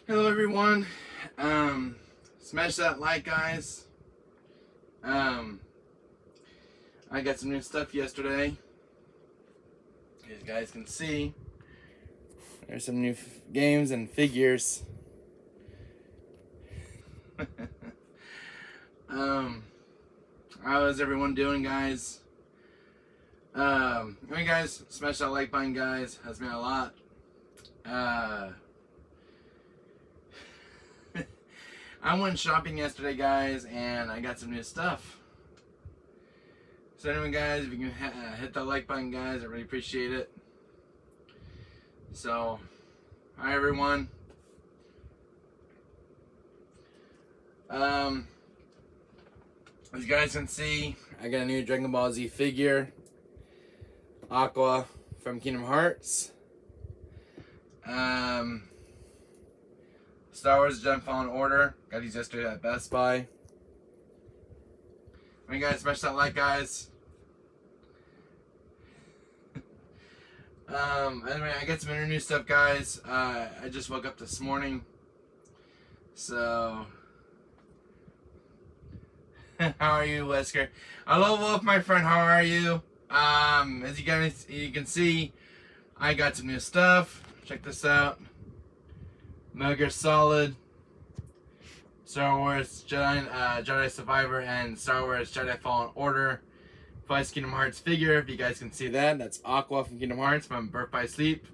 Hello everyone. Smash that like, guys. I got some new stuff yesterday. As you guys can see, there's some new games and figures. How is everyone doing, guys? Guys, smash that like button, guys. Has meant a lot. I went shopping yesterday, guys, and I got some new stuff. So anyway, guys, if you can hit that like button, guys, I really appreciate it. So, hi everyone. As you guys can see, I got a new Dragon Ball Z figure, Aqua from Kingdom Hearts. Star Wars Jedi Fallen Order. Got these yesterday at Best Buy. You guys smash that like, guys. Anyway, I got some new stuff, guys. I just woke up this morning, so how are you, Wesker? Hello, Wolf, my friend. How are you? As you can see, I got some new stuff. Check this out. Metal Gear Solid, Star Wars Jedi Survivor, and Star Wars Jedi Fallen Order Vice Kingdom Hearts figure. If you guys can see that, that's Aqua from Kingdom Hearts from Birth by Sleep.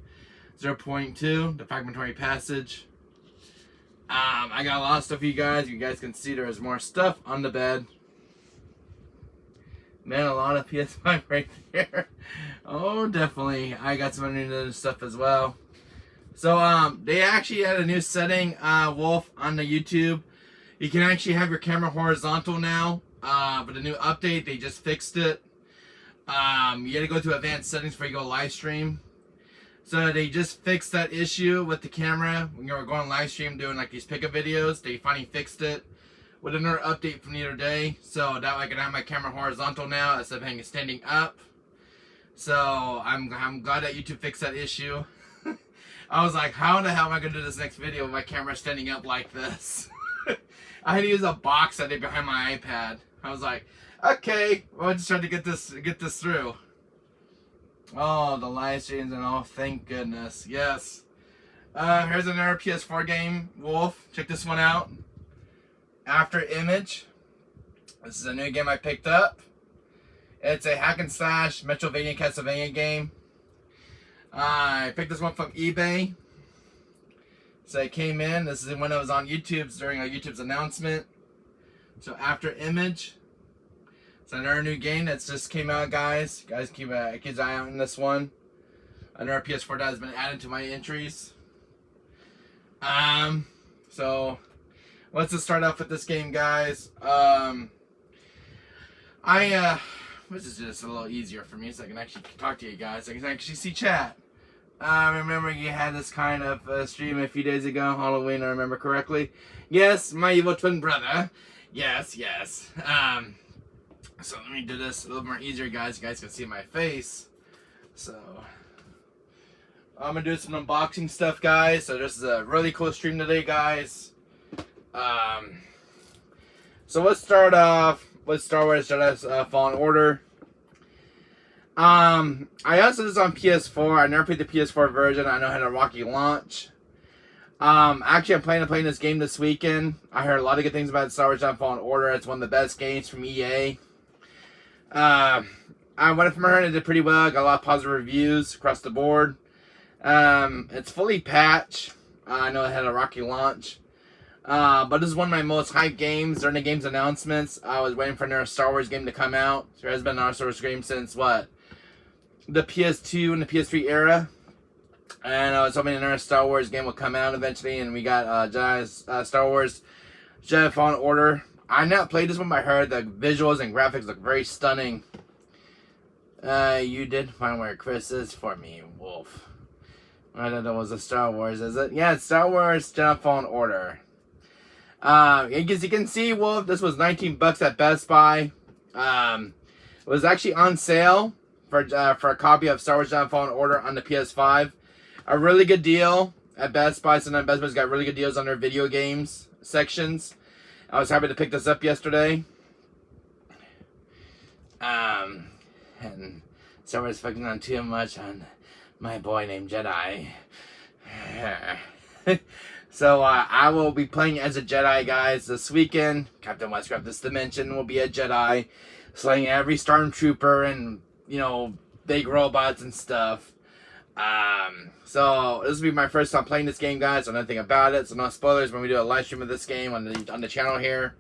0.2, the Fragmentary Passage. I got a lot of stuff for you guys. You guys can see there's more stuff on the bed. Man, a lot of PS5 right there. Oh, definitely. I got some new stuff as well. So, they actually had a new setting, Wolf, on the YouTube. You can actually have your camera horizontal now. But the new update, they just fixed it. You gotta go to advanced settings before you go live stream. So they just fixed that issue with the camera when you were going live stream doing like these pickup videos. They finally fixed it with another update from the other day. So that way I can have my camera horizontal now instead of having it standing up. So I'm glad that YouTube fixed that issue. I was like, how the hell am I gonna do this next video with my camera standing up like this? I had to use a box I did behind my iPad. I was like, okay, well, I just tried to get this through. Oh, the live streams and all, thank goodness. Yes. Here's another PS4 game, Wolf. Check this one out. After Image. This is a new game I picked up. It's a hack and slash Metroidvania Castlevania game. I picked this one from eBay. So it came in. This is when it was on YouTube's during YouTube's announcement. So After Image. It's another new game that's just came out, guys. You guys keep an eye out on this one. Another PS4 that has been added to my entries. So let's just start off with this game, guys. This is just a little easier for me, so I can actually talk to you guys. I can actually see chat. Remember you had this kind of stream a few days ago, Halloween, I remember correctly. Yes, my evil twin brother. Yes. So let me do this a little more easier, guys. You guys can see my face. So I'm gonna do some unboxing stuff, guys. So this is a really cool stream today, guys. So let's start off with Star Wars Jedi Fallen Order. I also did this on PS4. I never played the PS4 version. I know it had a rocky launch. Actually, I'm planning to play this game this weekend. I heard a lot of good things about Star Wars Jedi Fallen Order. It's one of the best games from EA. I went from hearing it did pretty well. I got a lot of positive reviews across the board. It's fully patched. I know it had a rocky launch. But this is one of my most hyped games during the game's announcements. I was waiting for another Star Wars game to come out. There has been another Star Wars game since, what? The PS2 and the PS3 era. And I was hoping another Star Wars game would come out eventually. And we got Star Wars Jedi Fallen Order. I not played this one, but I heard the visuals and graphics look very stunning. You did find where Chris is for me, Wolf. I thought that was a Star Wars, is it? Yeah, it's Star Wars Jedi Fallen Order. As you can see, Wolf, this was $19 at Best Buy. It was actually on sale for a copy of Star Wars Jedi Fallen Order on the PS5. A really good deal. at Best Buy. Sometimes Best Buy's got really good deals on their video games sections. I was happy to pick this up yesterday. And someone's fucking on too much on my boy named Jedi. So I will be playing as a Jedi, guys, this weekend. Captain Westcraft This Dimension will be a Jedi, slaying every Stormtrooper and, you know, big robots and stuff. So this will be my first time playing this game, guys. I know nothing about it, so no spoilers when we do a live stream of this game on the channel here.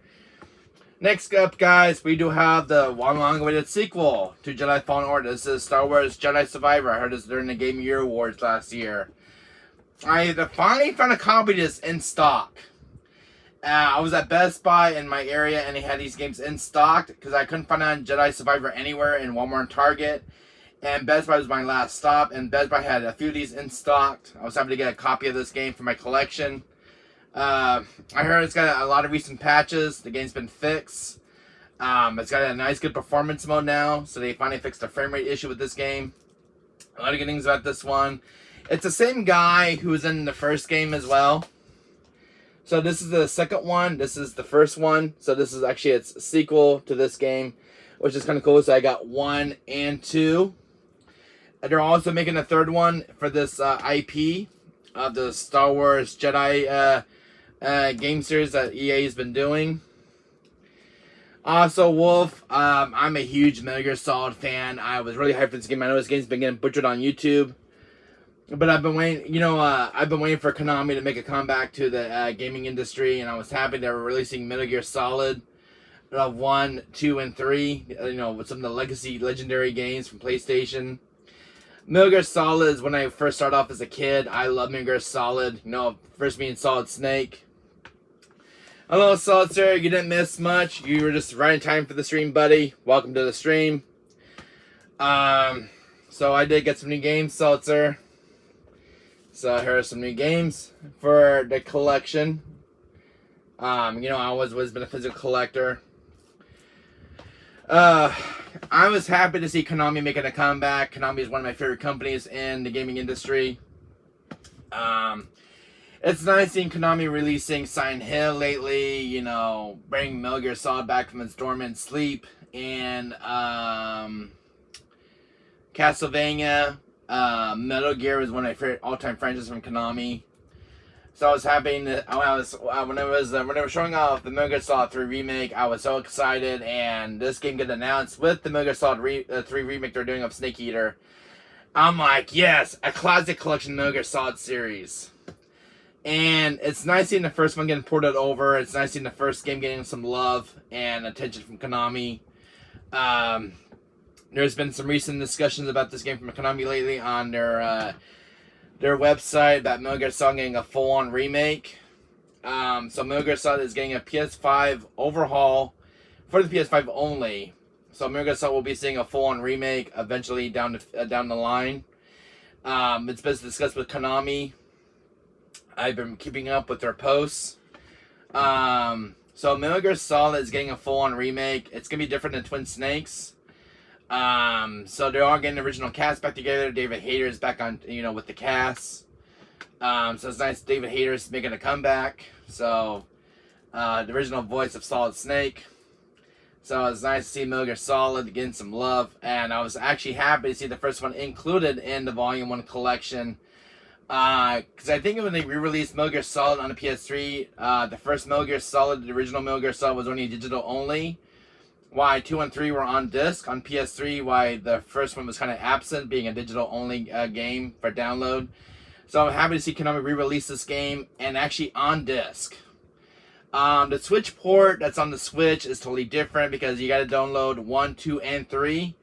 Next up, guys, we do have the long-awaited sequel to Jedi Fallen Order. This is Star Wars Jedi Survivor. I heard this during the Game Year Awards last year. I finally found a copy of this in stock. I was at Best Buy in my area, and they had these games in stock because I couldn't find it on Jedi Survivor anywhere in Walmart and Target. And Best Buy was my last stop, and Best Buy had a few of these in stock. I was happy to get a copy of this game for my collection. I heard it's got a lot of recent patches. The game's been fixed. It's got a nice, good performance mode now, so they finally fixed the frame rate issue with this game. A lot of good things about this one. It's the same guy who was in the first game as well. So this is the second one. This is the first one. So this is actually its sequel to this game, which is kind of cool. So I got 1 and 2. They're also making a third one for this IP of the Star Wars Jedi game series that EA has been doing. Also, Wolf, I'm a huge Metal Gear Solid fan. I was really hyped for this game. I know this game's been getting butchered on YouTube, but I've been waiting. I've been waiting for Konami to make a comeback to the gaming industry, and I was happy they were releasing Metal Gear Solid 1, 2, and 3. With some of the legendary games from PlayStation. Metal Gear Solid is when I first started off as a kid. I love Metal Gear Solid. First meeting Solid Snake. Hello, Solid Sir. You didn't miss much. You were just right in time for the stream, buddy. Welcome to the stream. So I did get some new games, Solid Sir. So here are some new games for the collection. I always been a physical collector. I was happy to see Konami making a comeback. Konami is one of my favorite companies in the gaming industry. It's nice seeing Konami releasing Silent Hill lately, bringing Metal Gear Solid back from its dormant sleep, and Castlevania. Metal Gear was one of my favorite all-time franchises from Konami. So I was happy that when they were showing off the Metal Gear Solid 3 remake, I was so excited, and this game got announced with the Metal Gear Solid 3 remake they're doing of Snake Eater. I'm like, yes, a classic collection Metal Gear Solid series. And it's nice seeing the first one getting ported over. It's nice seeing the first game getting some love and attention from Konami. There's been some recent discussions about this game from Konami lately on their website about Metal Gear Solid getting a full-on remake. So Metal Gear Solid is getting a PS5 overhaul for the PS5 only. So Metal Gear Solid will be seeing a full-on remake eventually down the line. It's been discussed with Konami. I've been keeping up with their posts. So Metal Gear Solid is getting a full-on remake. It's going to be different than Twin Snakes. So they're all getting the original cast back together. David Hayter is back on, with the cast. So it's nice David Hayter's making a comeback. So, the original voice of Solid Snake. So it's nice to see Metal Gear Solid getting some love. And I was actually happy to see the first one included in the Volume 1 collection. Because I think when they re-released Metal Gear Solid on the PS3, the first Metal Gear Solid, the original Metal Gear Solid was only digital only. Why 2 and 3 were on disc on PS3, why the first one was kind of absent, being a digital only game for download. So I'm happy to see Konami re-release this game and actually on disc. The Switch port that's on the Switch is totally different because you got to download 1, 2, and 3.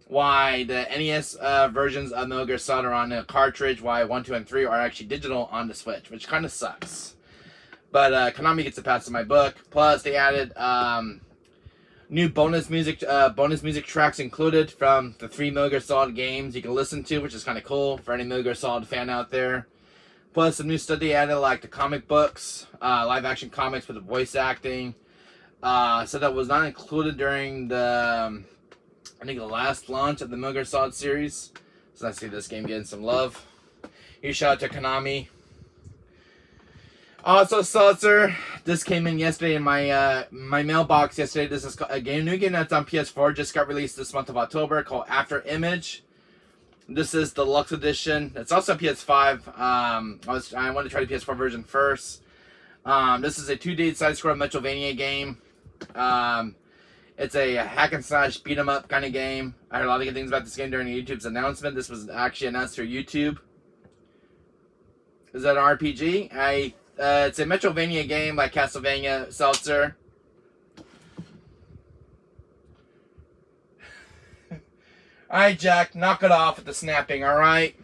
Why the NES versions of Metal Gear Solid are on a cartridge, why 1, 2, and 3 are actually digital on the Switch, which kind of sucks. But Konami gets a pass in my book. Plus, they added new bonus music tracks included from the 3 Metal Gear Solid games you can listen to, which is kind of cool for any Metal Gear Solid fan out there. Plus, some new stuff they added, like the comic books, live-action comics with the voice acting. So that was not included during the the last launch of the Metal Gear Solid series. So let's see this game getting some love. Huge shout out to Konami. Also, Seltzer, this came in yesterday in my mailbox yesterday. This is a new game that's on PS4. Just got released this month of October called After Image. This is the Deluxe Edition. It's also PS5. I wanted to try the PS4 version first. This is a 2D side-scroll Metroidvania game. It's a hack and slash beat 'em up kind of game. I heard a lot of good things about this game during YouTube's announcement. This was actually announced through YouTube. Is that an RPG? It's a Metroidvania game like Castlevania, Seltzer. Alright, Jack, knock it off with the snapping, alright?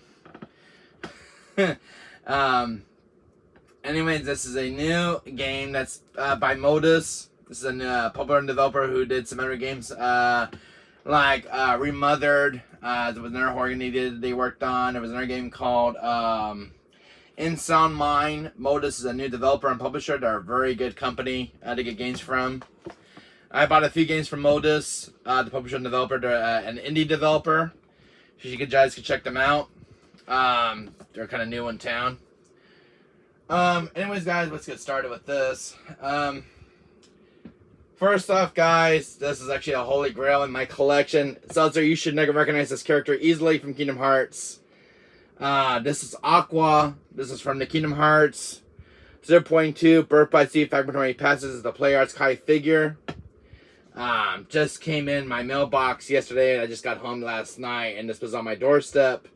Anyways, this is a new game that's by Modus. This is a popular developer who did some other games like Remothered. There was another horror game they worked on. There was another game called In Sound Mind. Modus is a new developer and publisher. They're a very good company to get games from. I bought a few games from Modus, the publisher and developer. They're an indie developer. So you guys can check them out. They're kind of new in town. Anyways, guys, let's get started with this. First off, guys, this is actually a holy grail in my collection. Seltzer, you should recognize this character easily from Kingdom Hearts. This is Aqua. This is from the Kingdom Hearts 0.2 Birth by Sea Fragmentary Passes is the Play Arts Kai figure. Just came in my mailbox yesterday, and I just got home last night, and this was on my doorstep.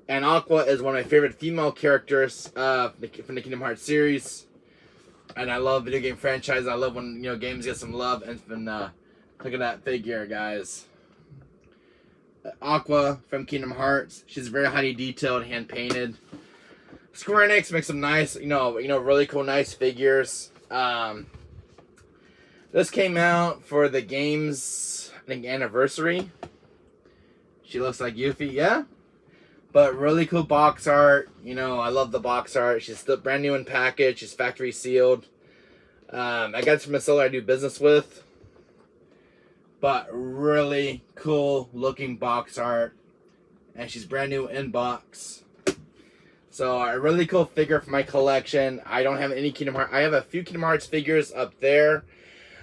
And Aqua is one of my favorite female characters from the Kingdom Hearts series. And I love video game franchises. I love when games get some love. And look at that figure, guys. Aqua from Kingdom Hearts. She's very highly detailed, hand painted. Square Enix makes some nice, really cool, nice figures. This came out for the game's, I think, anniversary. She looks like Yuffie, yeah. But really cool box art. I love the box art. She's still brand new in package. She's factory sealed. I got this from a seller I do business with. But really cool looking box art. And she's brand new in box. So a really cool figure for my collection. I don't have any Kingdom Hearts. I have a few Kingdom Hearts figures up there.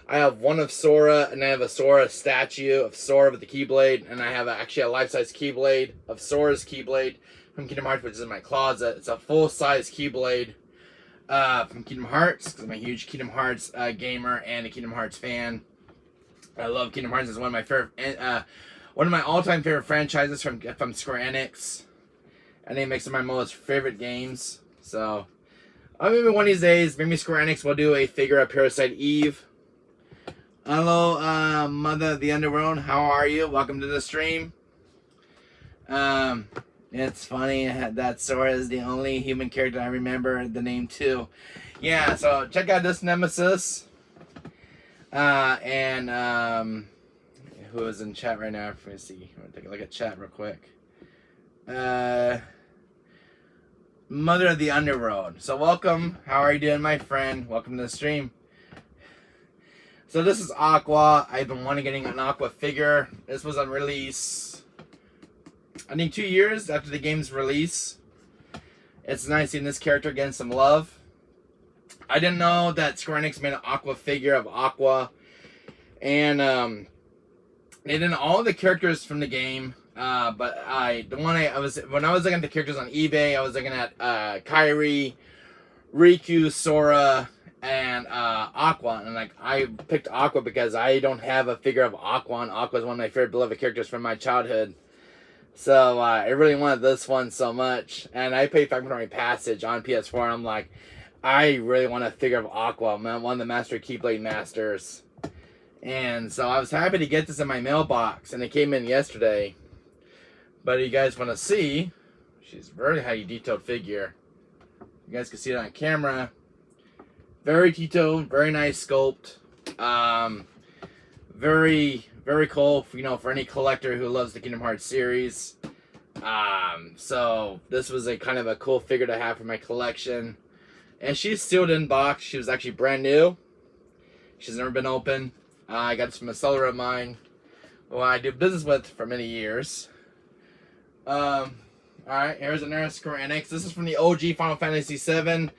I have one of Sora, and I have a Sora statue of Sora with the Keyblade, and I have actually a life-size Keyblade of Sora's Keyblade from Kingdom Hearts, which is in my closet. It's a full-size Keyblade from Kingdom Hearts, because I'm a huge Kingdom Hearts gamer and a Kingdom Hearts fan. I love Kingdom Hearts. It's one of my favorite, one of my all-time favorite franchises from Square Enix. And it makes them my most favorite games. So, maybe one of these days, maybe Square Enix will do a figure of Parasite Eve. Hello, Mother of the Underworld. How are you? Welcome to the stream. It's funny that Sora is the only human character I remember the name too. Yeah, so check out this Nemesis. And who is in chat right now? Let me see. I'm gonna take a look at chat real quick. Mother of the Underworld. So welcome. How are you doing, my friend? Welcome to the stream. So this is Aqua. I've been wanting getting an Aqua figure. This was on release, I think 2 years after the game's release. It's nice seeing this character getting some love. I didn't know that Square Enix made an Aqua figure of Aqua. And they did all the characters from the game. But when I was looking at the characters on eBay, I was looking at Kairi, Riku, Sora, and Aqua, and I picked Aqua because I don't have a figure of Aqua, and Aqua is one of my favorite beloved characters from my childhood. So I really wanted this one so much, and I played Fragmentary Passage on PS4, and I'm like, I really want a figure of Aqua, man, one of the Master Keyblade Masters. And so I was happy to get this in my mailbox, and it came in yesterday. But you guys want to see, she's a very highly detailed figure. You guys can see it on camera. Very detailed, very nice sculpt. Very, very cool, for any collector who loves the Kingdom Hearts series. So this was a kind of a cool figure to have for my collection. And she's sealed in box. She was actually brand new. She's never been open. I got this from a seller of mine who I do business with for many years. Alright, here's another Square Enix. This is from the OG Final Fantasy VII.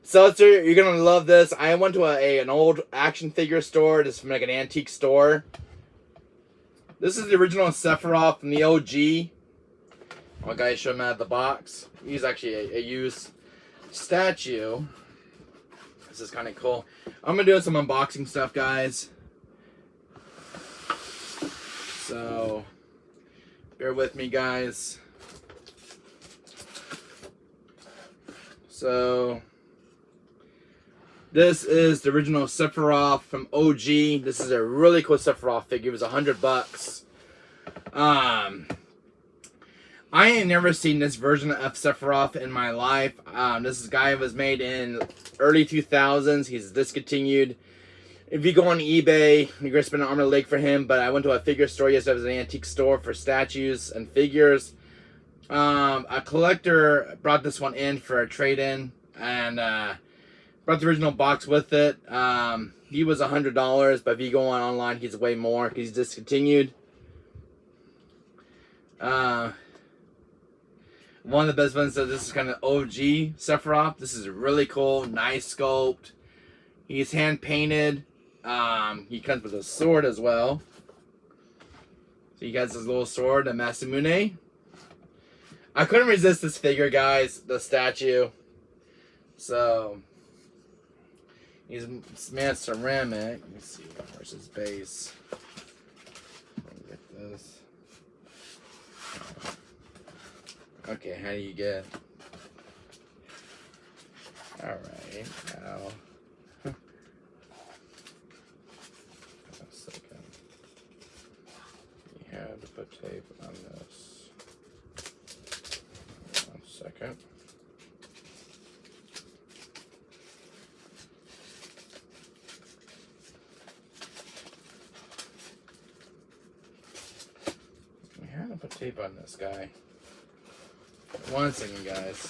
Seltzer, you're gonna love this. I went to an old action figure store, just from like an antique store. This is the original Sephiroth from the OG. I'll guys show him out of the box. He's actually a used statue. This is kind of cool. I'm gonna do some unboxing stuff, guys. So bear with me, guys. So this is the original Sephiroth from OG. This is a really cool Sephiroth figure. It was $100. I ain't never seen this version of Sephiroth in my life. This guy was made in early 2000s. He's discontinued. If you go on eBay, you're gonna spend an arm and a leg for him. But I went to a figure store yesterday. It was an antique store for statues and figures. A collector brought this one in for a trade-in and brought the original box with it. He was $100, but if you go on online, he's way more because he's discontinued. One of the best ones, so this is kind of OG Sephiroth. This is really cool, nice sculpt. He's hand painted. He comes with a sword as well. So he has his little sword, the Masamune. I couldn't resist this figure, guys, the statue. So he's made ceramic. Let me see, where's his base? Get this. Okay, how do you get? Alright, now. A second. You have to put tape on this. 1 second. We have to put tape on this guy. 1 second, guys.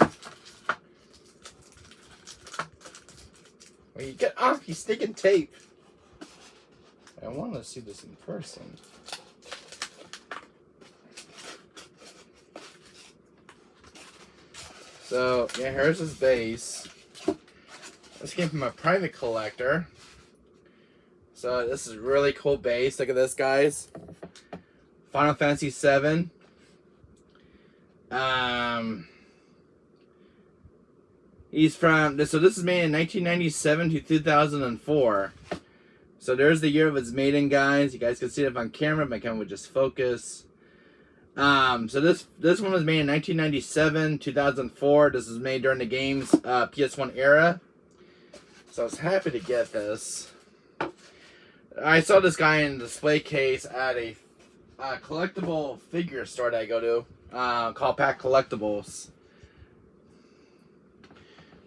Well, you get off, you sticking tape. I want to see this in person. So, yeah, here's his base. This came from a private collector. So, this is really cool base. Look at this, guys. Final Fantasy VII. He's from, so this is made in 1997 to 2004. So there's the year of its made in, guys. You guys can see it on camera. My camera would just focus. So this one was made in 1997, 2004. This was made during the game's PS1 era. So I was happy to get this. I saw this guy in a display case at a collectible figure store that I go to. Called Pack Collectibles.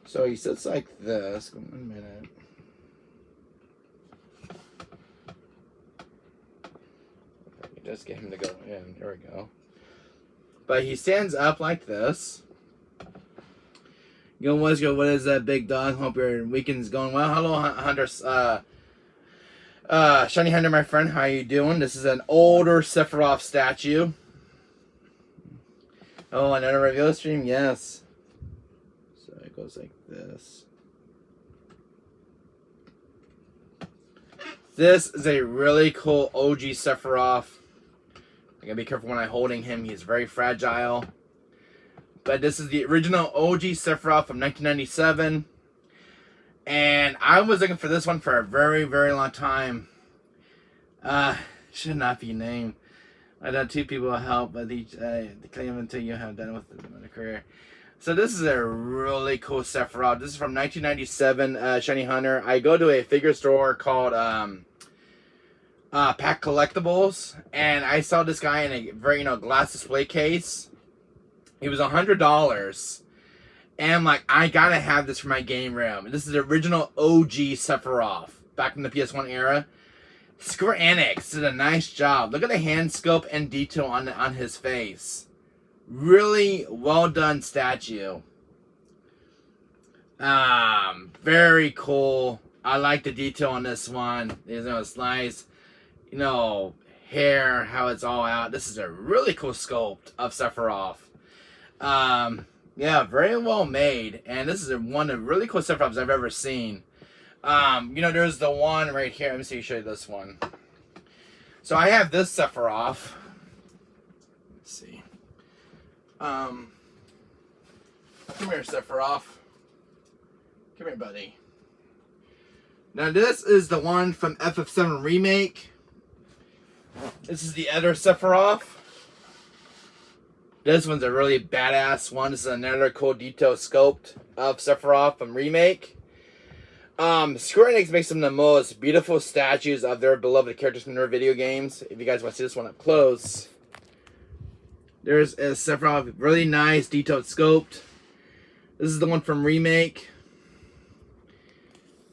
So he sits like this. 1 minute. Just get him to go in. There we go. But he stands up like this. Yo, what is that, big dog? Hope your weekend's going well. Hello, Hunter. Shiny Hunter, my friend. How you doing? This is an older Sephiroth statue. Oh, another reveal stream? Yes. So it goes like this. This is a really cool OG Sephiroth. I gotta be careful when I'm holding him. He's very fragile. But this is the original OG Sephiroth from 1997. And I was looking for this one for a very, very long time. Should not be named. I had 2 people help, but they claim until you have done with the career. So this is a really cool Sephiroth. This is from 1997, Shiny Hunter. I go to a figure store called Pack Collectibles, and I saw this guy in a very glass display case. It was $100, and I'm like, I gotta have this for my game room. This is the original OG Sephiroth back in the PS1 era. Square Enix did a nice job. Look at the hand sculpt and detail on his face. Really well done statue. Very cool. I like the detail on this one. It's nice. Hair, how it's all out. This is a really cool sculpt of Sephiroth. Yeah, very well made. And this is one of the really cool Sephiroths I've ever seen. You know, there's the one right here. Let me see, show you this one. So I have this Sephiroth. Let's see. Come here, Sephiroth. Come here, buddy. Now this is the one from FF7 Remake. This is the other Sephiroth. This one's a really badass one. This is another cool detail sculpt of Sephiroth from Remake. Square Enix makes some of the most beautiful statues of their beloved characters from their video games. If you guys want to see this one up close. There's a Sephiroth, really nice detailed sculpt. This is the one from Remake.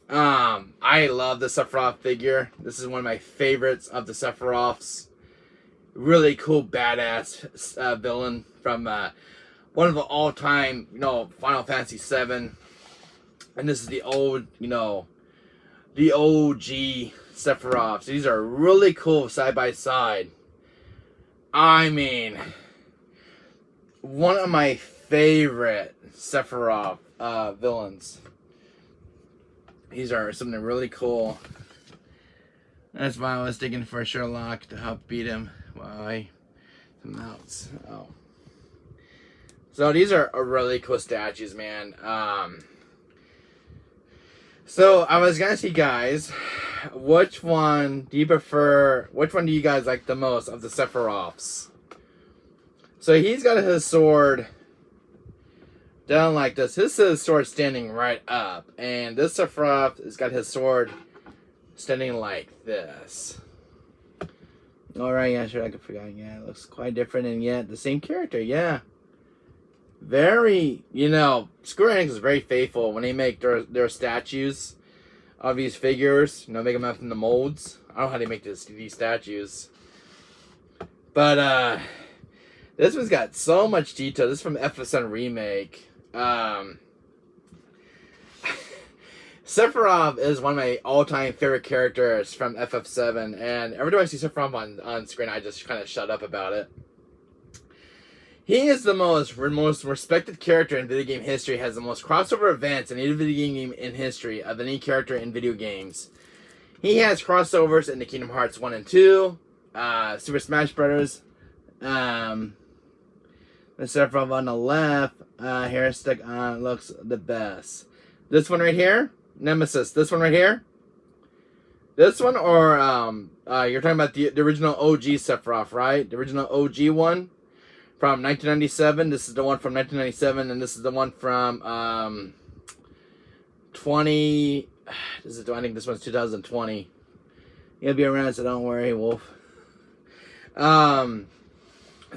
I love the Sephiroth figure. This is one of my favorites of the Sephiroths. Really cool, badass villain from one of the all-time, Final Fantasy VII. And this is the old, the OG Sephiroths. These are really cool side by side. I mean, one of my favorite Sephiroth villains. These are something really cool. That's why I was thinking for Sherlock to help beat him while I some else. Oh. So these are really cool statues, man. So I was gonna see, guys, which one do you prefer? Which one do you guys like the most of the Sephiroths? So he's got his sword down like this. This is his sword standing right up, and this Sephiroth has got his sword standing like this. Alright, yeah, sure, I could forget. Yeah, it looks quite different, and yet the same character, yeah. Very, Square Enix is very faithful when they make their statues of these figures. Make them up in the molds. I don't know how they make these statues. But, this one's got so much detail. This is from FF7 Remake. Sephiroth is one of my all-time favorite characters from FF7, and every time I see Sephiroth on screen, I just kind of shut up about it. He is the most respected character in video game history, has the most crossover events in any video game in history of any character in video games. He has crossovers in the Kingdom Hearts 1 and 2, Super Smash Bros. The Sephiroth on the left, hair stick on, looks the best. This one right here, Nemesis. This one right here. This one, or you're talking about the original OG Sephiroth, right? The original OG one from 1997. This is the one from 1997, and this is the one from 20. I think this one's 2020. He'll be around, so don't worry, Wolf.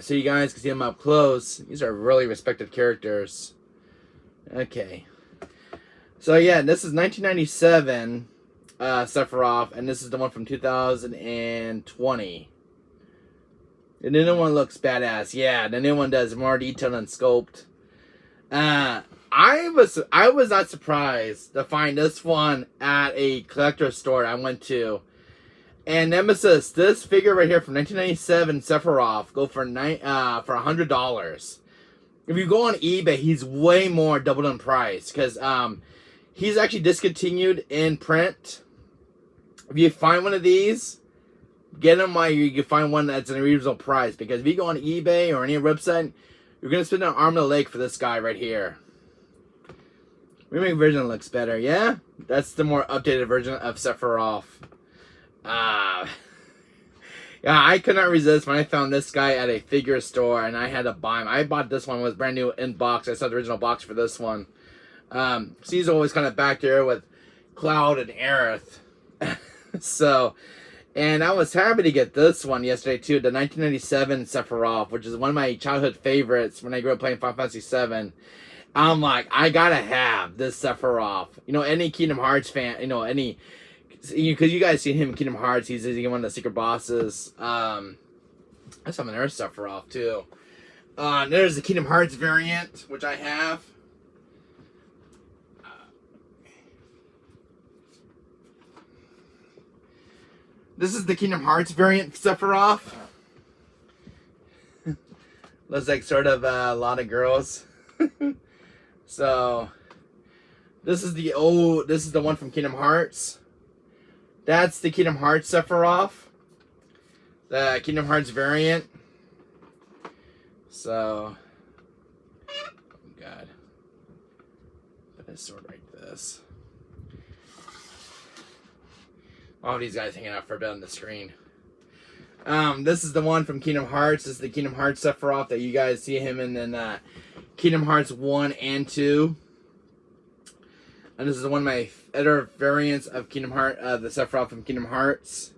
So you guys can see them up close. These are really respected characters. Okay. So yeah, this is 1997 Sephiroth, and this is the one from 2020. The new one looks badass. Yeah, the new one does more detail and sculpt. I was not surprised to find this one at a collector store I went to. And Nemesis, this figure right here from 1997 Sephiroth, go for $100. If you go on eBay, he's way more doubled in price because he's actually discontinued in print. If you find one of these, get them while you can find one that's a reasonable price, because if you go on eBay or any website, you're gonna spend an arm and a leg for this guy right here. Remake version looks better, yeah? That's the more updated version of Sephiroth. Yeah, I could not resist when I found this guy at a figure store and I had to buy him. I bought this one, it was brand new in box. I saw the original box for this one. He's always kind of back there with Cloud and Aerith. So, and I was happy to get this one yesterday too, the 1997 Sephiroth, which is one of my childhood favorites when I grew up playing Final Fantasy VII. I'm like, I gotta have this Sephiroth. Any Kingdom Hearts fan, any... Because you guys see him in Kingdom Hearts, he's one of the secret bosses. That's some of their Sephiroth too. There's the Kingdom Hearts variant, which I have. This is the Kingdom Hearts variant Sephiroth. Looks like sort of a lot of girls. So this is the one from Kingdom Hearts. That's the Kingdom Hearts Sephiroth, the Kingdom Hearts variant. So, oh God, put this sword like this. All these guys hanging out for a bit on the screen. This is the one from Kingdom Hearts. This is the Kingdom Hearts Sephiroth that you guys see him in Kingdom Hearts 1 and 2. And this is one of my other variants of Kingdom Hearts, the Sephiroth from Kingdom Hearts.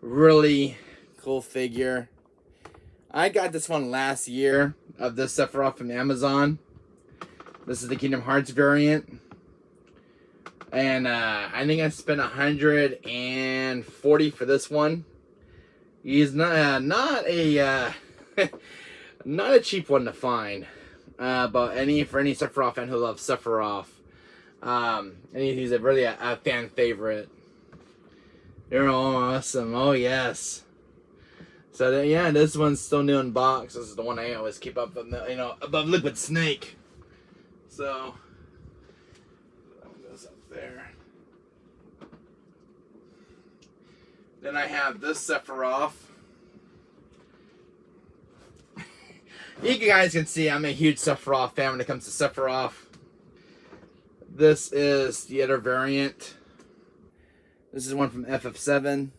Really cool figure. I got this one last year of this Sephiroth from Amazon. This is the Kingdom Hearts variant. And I think I spent $140 for this one. He's not a not a cheap one to find. But for any Sephiroth fan who loves Sephiroth, and he's really a fan favorite. They're all awesome. Oh yes. So yeah, this one's still new in box. This is the one I always keep up, above Liquid Snake. So that one goes up there. Then I have this Sephiroth. You guys can see I'm a huge Sephiroth fan when it comes to Sephiroth. This is the other variant. This is one from FF7.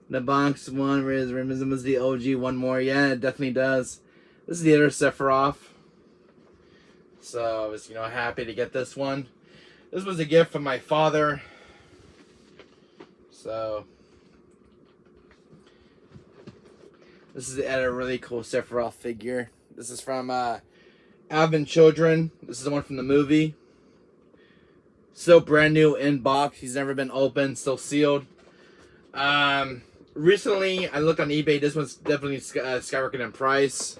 The box one resembles the OG one more. Yeah, it definitely does. This is the other Sephiroth. So I was, happy to get this one. This was a gift from my father. So this is a really cool Sephiroth figure. This is from Alvin Children. This is the one from the movie. Still brand new in box. He's never been opened. Still sealed. Recently, I looked on eBay. This one's definitely skyrocketed in price.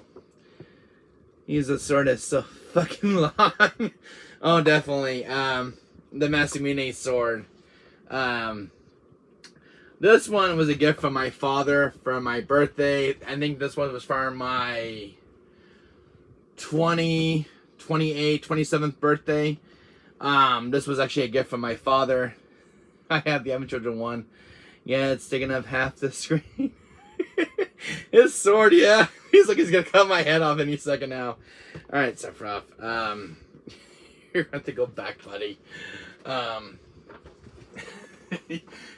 He's a sword that's so fucking long. Oh, definitely. The Masamune sword. This one was a gift from my father for my birthday. I think this one was for my 27th birthday. This was actually a gift from my father. I have the Alvin Children one. Yeah, it's taking up half the screen. His sword, yeah. He's gonna cut my head off any second now. Alright, Sephiroth. You're gonna have to go back, buddy.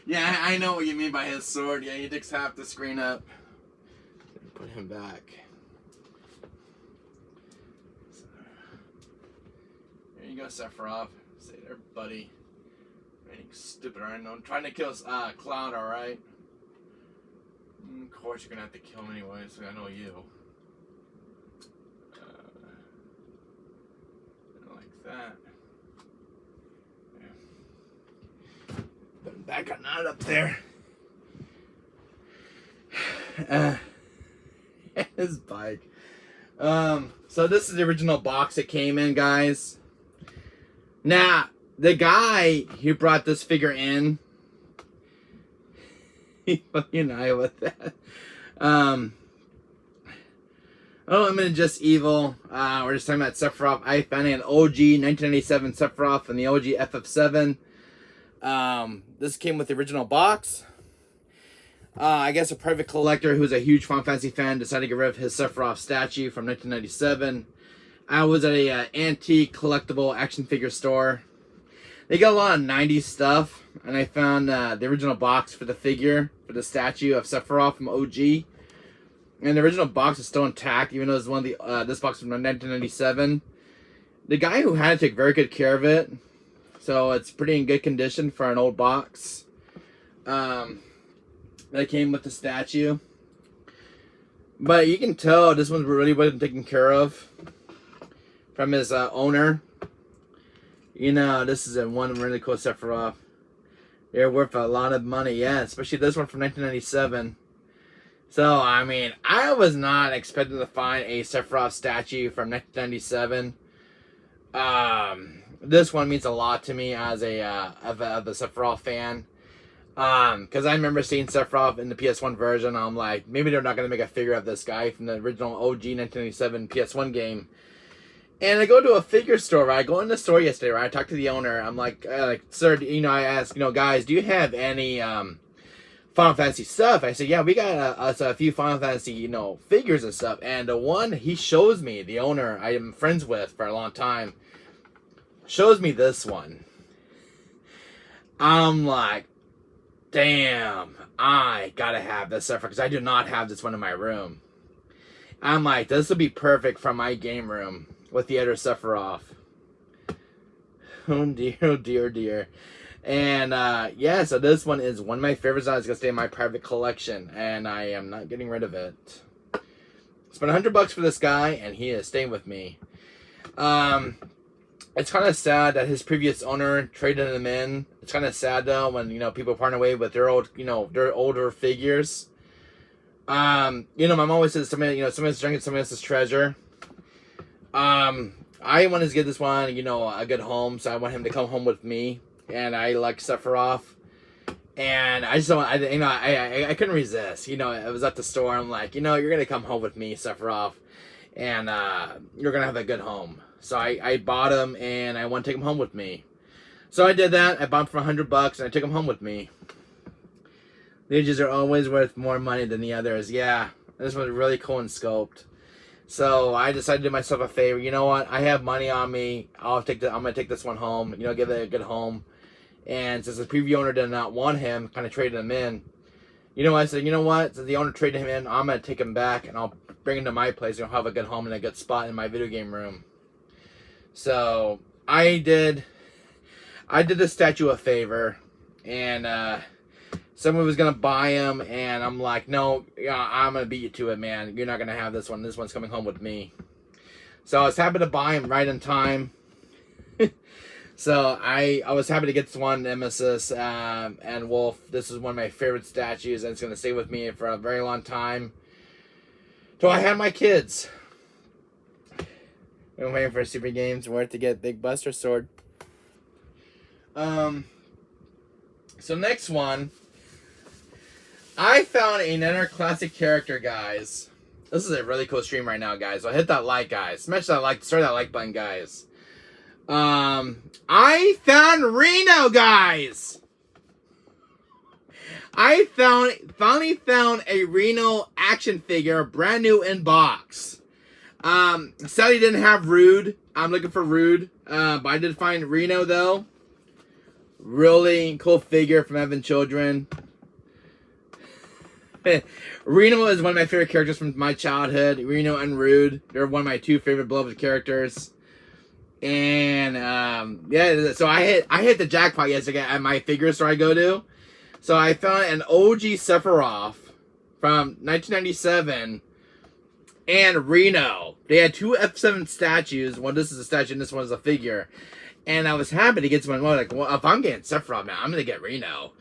Yeah, I know what you mean by his sword. Yeah, he takes half the screen up. Put him back. There you go, Sephiroth. Stay there, buddy. Anything stupid, alright? No, I'm trying to kill Cloud, alright? Of course, you're gonna have to kill him anyway, so I know you. Like that. Put him back on that up there. His bike. So this is the original box it came in, guys. Now, the guy who brought this figure in, he fucking eye with that. Unlimited Just Evil. We're just talking about Sephiroth. I found an OG 1997 Sephiroth and the OG FF7. This came with the original box. I guess a private collector who's a huge Final Fantasy fan decided to get rid of his Sephiroth statue from 1997. I was at a antique collectible action figure store. They got a lot of 90s stuff, and I found the original box for the figure, for the statue of Sephiroth from OG. And the original box is still intact, even though it's one of the this box from 1997. The guy who had it took very good care of it, so it's pretty in good condition for an old box. That came with the statue. But you can tell this one really wasn't taken care of from his owner. This is one really cool Sephiroth. They're worth a lot of money, yeah, especially this one from 1997. So, I mean, I was not expecting to find a Sephiroth statue from 1997. This one means a lot to me as of a Sephiroth fan. Because I remember seeing Sephiroth in the PS1 version. I'm like, maybe they're not going to make a figure of this guy from the original OG 1997 PS1 game. And I go to a figure store, right? I go in the store yesterday, right? I talked to the owner. I'm like, sir, you know, I asked, you know, guys, do you have any Final Fantasy stuff? I said, yeah, we got us a few Final Fantasy, you know, figures and stuff. And the one he shows me, the owner I am friends with for a long time, shows me this one. I'm like, damn, I gotta have this stuff because I do not have this one in my room. I'm like, this would be perfect for my game room with the other Sephiroth. Oh dear, oh dear, oh dear. And yeah, so this one is one of my favorites. It's gonna stay in my private collection, and I am not getting rid of it. Spent $100 for this guy, and he is staying with me. It's kind of sad that his previous owner traded him in. It's kind of sad though when, you know, people part away with their old, you know, their older figures. You know, my mom always says, somebody, you know, somebody's drinking somebody else's treasure. I wanted to give this one, you know, a good home, so I want him to come home with me, and I like Sephiroth, and I just don't, you know, I couldn't resist. You know, I was at the store, I'm like, you know, you're gonna come home with me, Sephiroth, and you're gonna have a good home. So I bought him, and I want to take him home with me. So I did that. I bought him for $100, and I took him home with me. Ninjas are always worth more money than the others. Yeah, this was really cool and scoped. So I decided to do myself a favor. You know what? I have money on me. I'm gonna take this one home. You know, give it a good home. And since the previous owner did not want him, kind of traded him in. You know, I said, you know what? Since the owner traded him in, I'm gonna take him back, and I'll bring him to my place. And I'll have a good home and a good spot in my video game room. So I did the statue a favor, and someone was gonna buy him, and I'm like, no, I'm gonna beat you to it, man. You're not gonna have this one. This one's coming home with me. So I was happy to buy him right in time. So I was happy to get this one, Nemesis and Wolf. This is one of my favorite statues, and it's gonna stay with me for a very long time till I have my kids. I'm waiting for Super Games where to get Big Buster Sword. So next one, I found another classic character, guys. This is a really cool stream right now, guys. So hit that like, guys. Smash that like, start that like button, guys. I found Reno, guys. I finally found a Reno action figure, brand new in box. Sadly didn't have Rude. I'm looking for Rude. But I did find Reno though. Really cool figure from Evan Children. Reno is one of my favorite characters from my childhood. Reno and Rude. They're one of my two favorite beloved characters. And yeah, so I hit the jackpot yesterday at my figure store I go to. So I found an OG Sephiroth from 1997 and Reno. They had two F7 statues. One, this is a statue, and this one is a figure. And I was happy to get someone more like, well, if I'm getting Sephiroth, man, I'm gonna get Reno.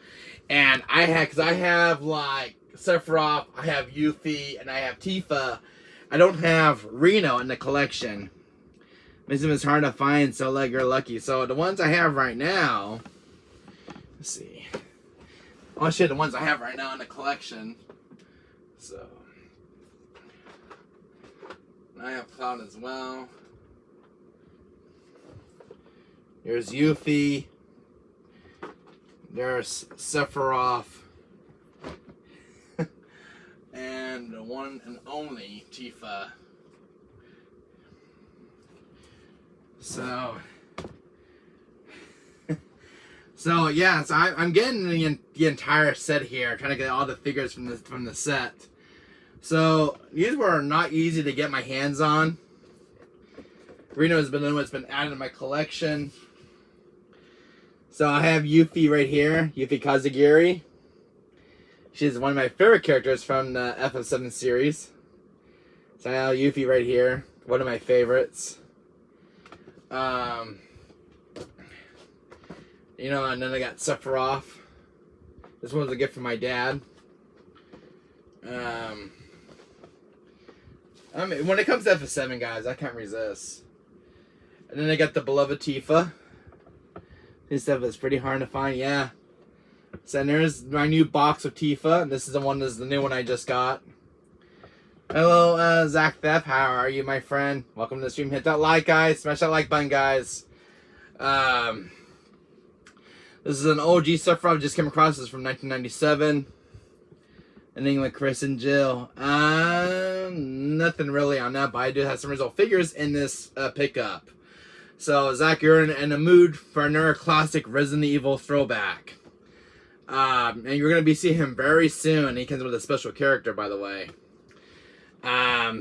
And I have like Sephiroth, I have Yuffie, and I have Tifa. I don't have Reno in the collection. Makes them as hard to find, so like you're lucky. So the ones I have right now, let's see. I'll show you the ones I have right now in the collection. So I have Cloud as well. There's Yuffie. There's Sephiroth. And the one and only Tifa. So yeah, so I'm getting the entire set here, trying to get all the figures from the set. So these were not easy to get my hands on. Reno has been the one that's been added to my collection. So I have Yuffie right here, Yuffie Kazagiri. She's one of my favorite characters from the FF7 series. So I have Yuffie right here, one of my favorites. You know, and then I got Sephiroth. This one was a gift from my dad. I mean, when it comes to FF7, guys, I can't resist. And then I got the beloved Tifa. This stuff is pretty hard to find, yeah. So there's my new box of Tifa. This is the new one I just got. Hello, Zach Thep. How are you, my friend? Welcome to the stream. Hit that like, guys. Smash that like button, guys. This is an OG stuff I just came across. This is from 1997. Ending with Chris and Jill. Nothing really on that, but I do have some original figures in this pickup. So, Zach, you're in the mood for another classic Resident Evil throwback. And you're going to be seeing him very soon. He comes with a special character, by the way.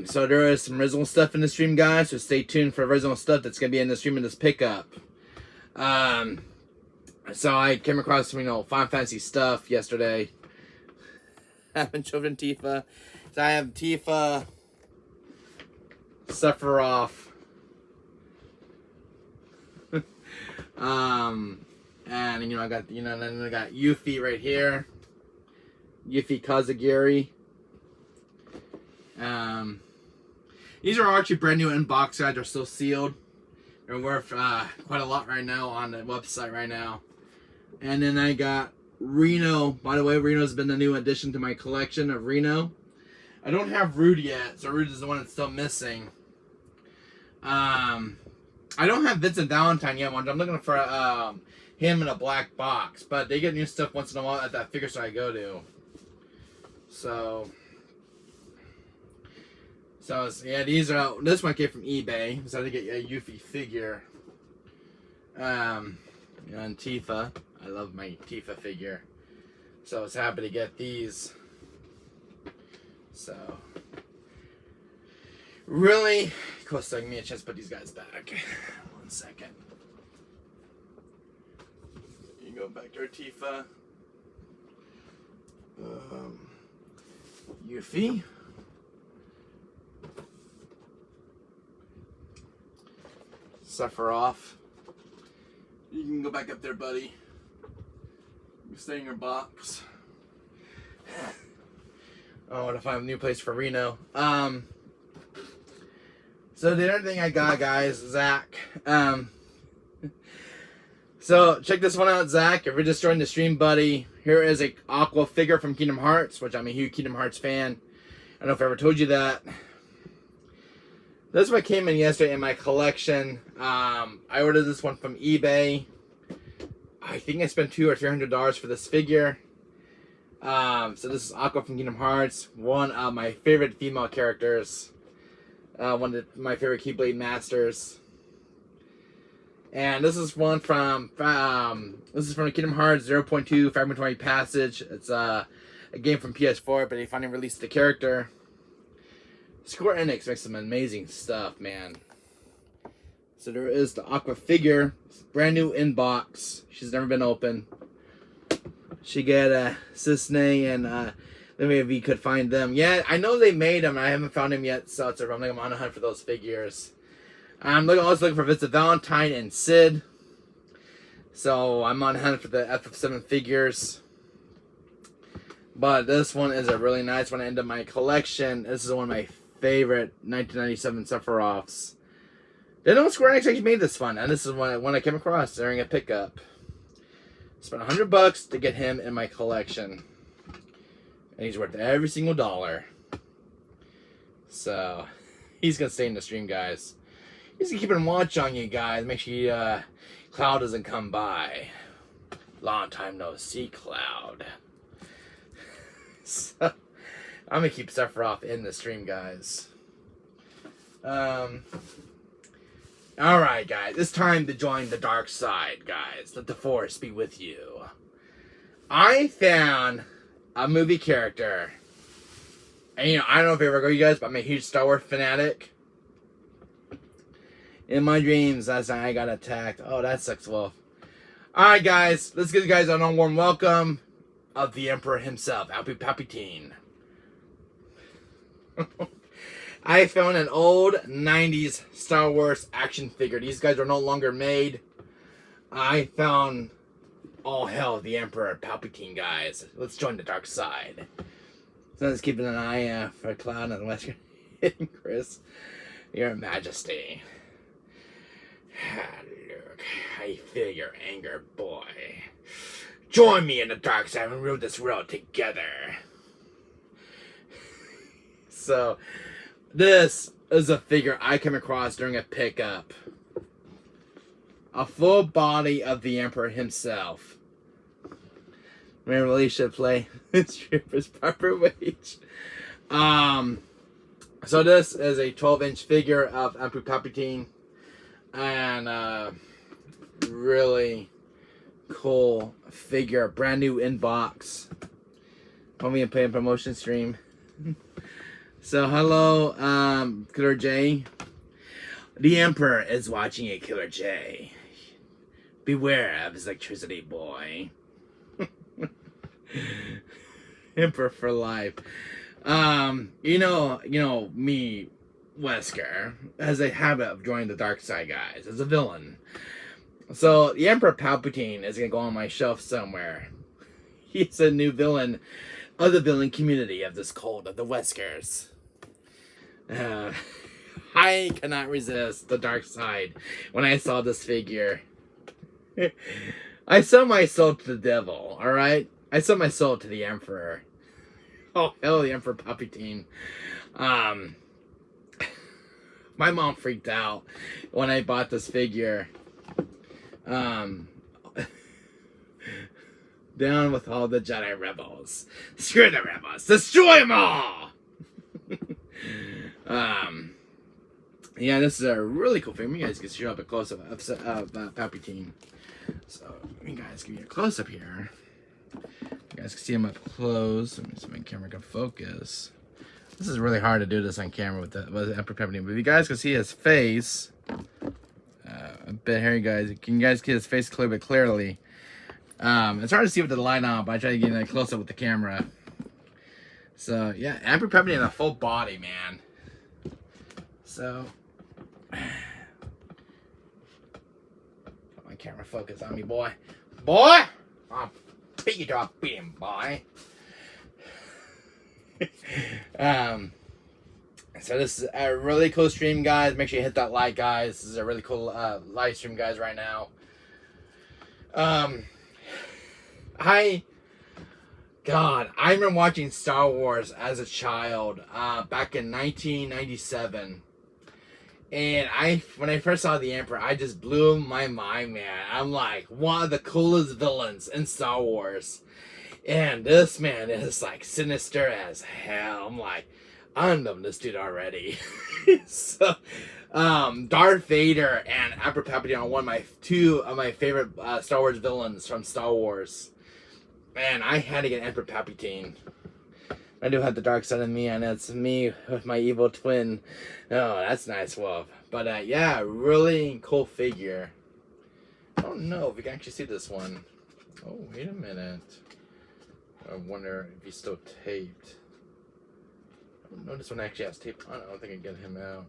So there is some original stuff in the stream, guys. So stay tuned for original stuff that's going to be in the stream in this pickup. So I came across some, Final Fantasy stuff yesterday. I haven't shown Tifa. So I have Tifa, Sephiroth, and I got then I got Yuffie right here. Yuffie Kazagiri. These are actually brand new in box, guys. They're still sealed. They're worth quite a lot right now on the website right now. And then I got Reno. By the way, Reno's been the new addition to my collection of Reno. I don't have Rude yet, so Rude is the one that's still missing. I don't have Vincent Valentine yet. I'm looking for him in a black box, but they get new stuff once in a while at that figure store I go to. So yeah, these are. This one came from eBay, so I had to get a Yuffie figure. And Tifa. I love my Tifa figure, so I was happy to get these. So really cool. So give me a chance to put these guys back. 1 second. You can go back to our Tifa. Yuffie. Sephiroth. You can go back up there, buddy. You stay in your box. I want to find a new place for Reno. So the other thing I got, guys, Zach. So check this one out, Zach. If you're just joining the stream, buddy, here is a Aqua figure from Kingdom Hearts, which I'm a huge Kingdom Hearts fan. I don't know if I ever told you that. This one came in yesterday in my collection. I ordered this one from eBay. I think I spent $200 or $300 for this figure. So this is Aqua from Kingdom Hearts. One of my favorite female characters. One of my favorite Keyblade masters. And this is one from Kingdom Hearts 0.2 520 Passage. It's a game from ps4, but they finally released the character. Square Enix makes some amazing stuff, man. So there is the Aqua figure. It's brand new in box. She's never been opened. She got Cisne and let me if you could find them. Yeah, I know they made them. I haven't found them yet, so I'm on a hunt for those figures. I'm also looking for Vincent Valentine and Sid. So I'm on a hunt for the FF7 figures. But this one is a really nice one into my collection. This is one of my favorite 1997 Sephiroths. They know Square Enix actually made this one, and this is one I came across during a pickup. Spent $100 to get him in my collection, and he's worth every single dollar. So he's gonna stay in the stream, guys. He's gonna keep a watch on you guys. Make sure Cloud doesn't come by. Long time no see, Cloud. So I'm gonna keep Sephiroth in the stream, guys. Alright, guys. It's time to join the dark side, guys. Let the Force be with you. I found a movie character. And, I don't know if I ever go, you guys, but I'm a huge Star Wars fanatic. In my dreams, last night I got attacked. Oh, that sucks, Wolf. Alright, guys. Let's give you guys a warm welcome of the Emperor himself, Palpatine. I found an old 90s Star Wars action figure. These guys are no longer made. I found, oh hell, the Emperor Palpatine, guys. Let's join the dark side. So let's keep an eye for Cloud and Western Chris. Your Majesty. Look, I feel your anger, boy. Join me in the dark side and rule this world together. So, this is a figure I came across during a pickup. A full body of the Emperor himself. Man, really should play this stripper's proper wage. So this is a 12-inch figure of Emperor Palpatine. And, really cool figure. Brand new inbox. Want me to play a promotion stream? So, hello, Killer J. The Emperor is watching a Killer J. Beware of his electricity, boy. Emperor for life. You know me, Wesker, has a habit of joining the dark side, guys, as a villain. So, the Emperor Palpatine is going to go on my shelf somewhere. He's a new villain of the villain community of this cult of the Weskers. I cannot resist the dark side when I saw this figure. I sold my soul to the devil, alright? I sold my soul to the Emperor. Oh, hell, the Emperor Palpatine. My mom freaked out when I bought this figure. Down with all the Jedi rebels. Screw the rebels. Destroy them all! Yeah, this is a really cool figure. You guys can show up a close-up of Palpatine. So, you guys give me a close-up here. You guys can see him up close. Let me see if my camera can focus. This is really hard to do this on camera with the Emperor Palpatine. But if you guys can see his face, a bit here, you guys. Can you guys see his face clear but clearly? It's hard to see with the light on, but I try to get a close-up with the camera. So, yeah, Emperor Palpatine in a full body, man. So, my camera focus on me, boy. Boy! I'll beat you to a beating, boy. So this is a really cool stream, guys. Make sure you hit that like, guys. This is a really cool live stream, guys, right now. God, I remember watching Star Wars as a child back in 1997. And when I first saw the Emperor, I just blew my mind, man. I'm like, one of the coolest villains in Star Wars. And this man is like sinister as hell. I'm like, I know this dude already. So, Darth Vader and Emperor Palpatine are two of my favorite Star Wars villains from Star Wars. Man, I had to get Emperor Palpatine. I do have the dark side of me, and it's me with my evil twin. Oh, that's nice, Wolf. But, yeah, really cool figure. I don't know if you can actually see this one. Oh, wait a minute. I wonder if he's still taped. I don't know this one actually has tape on it. I don't think I can get him out.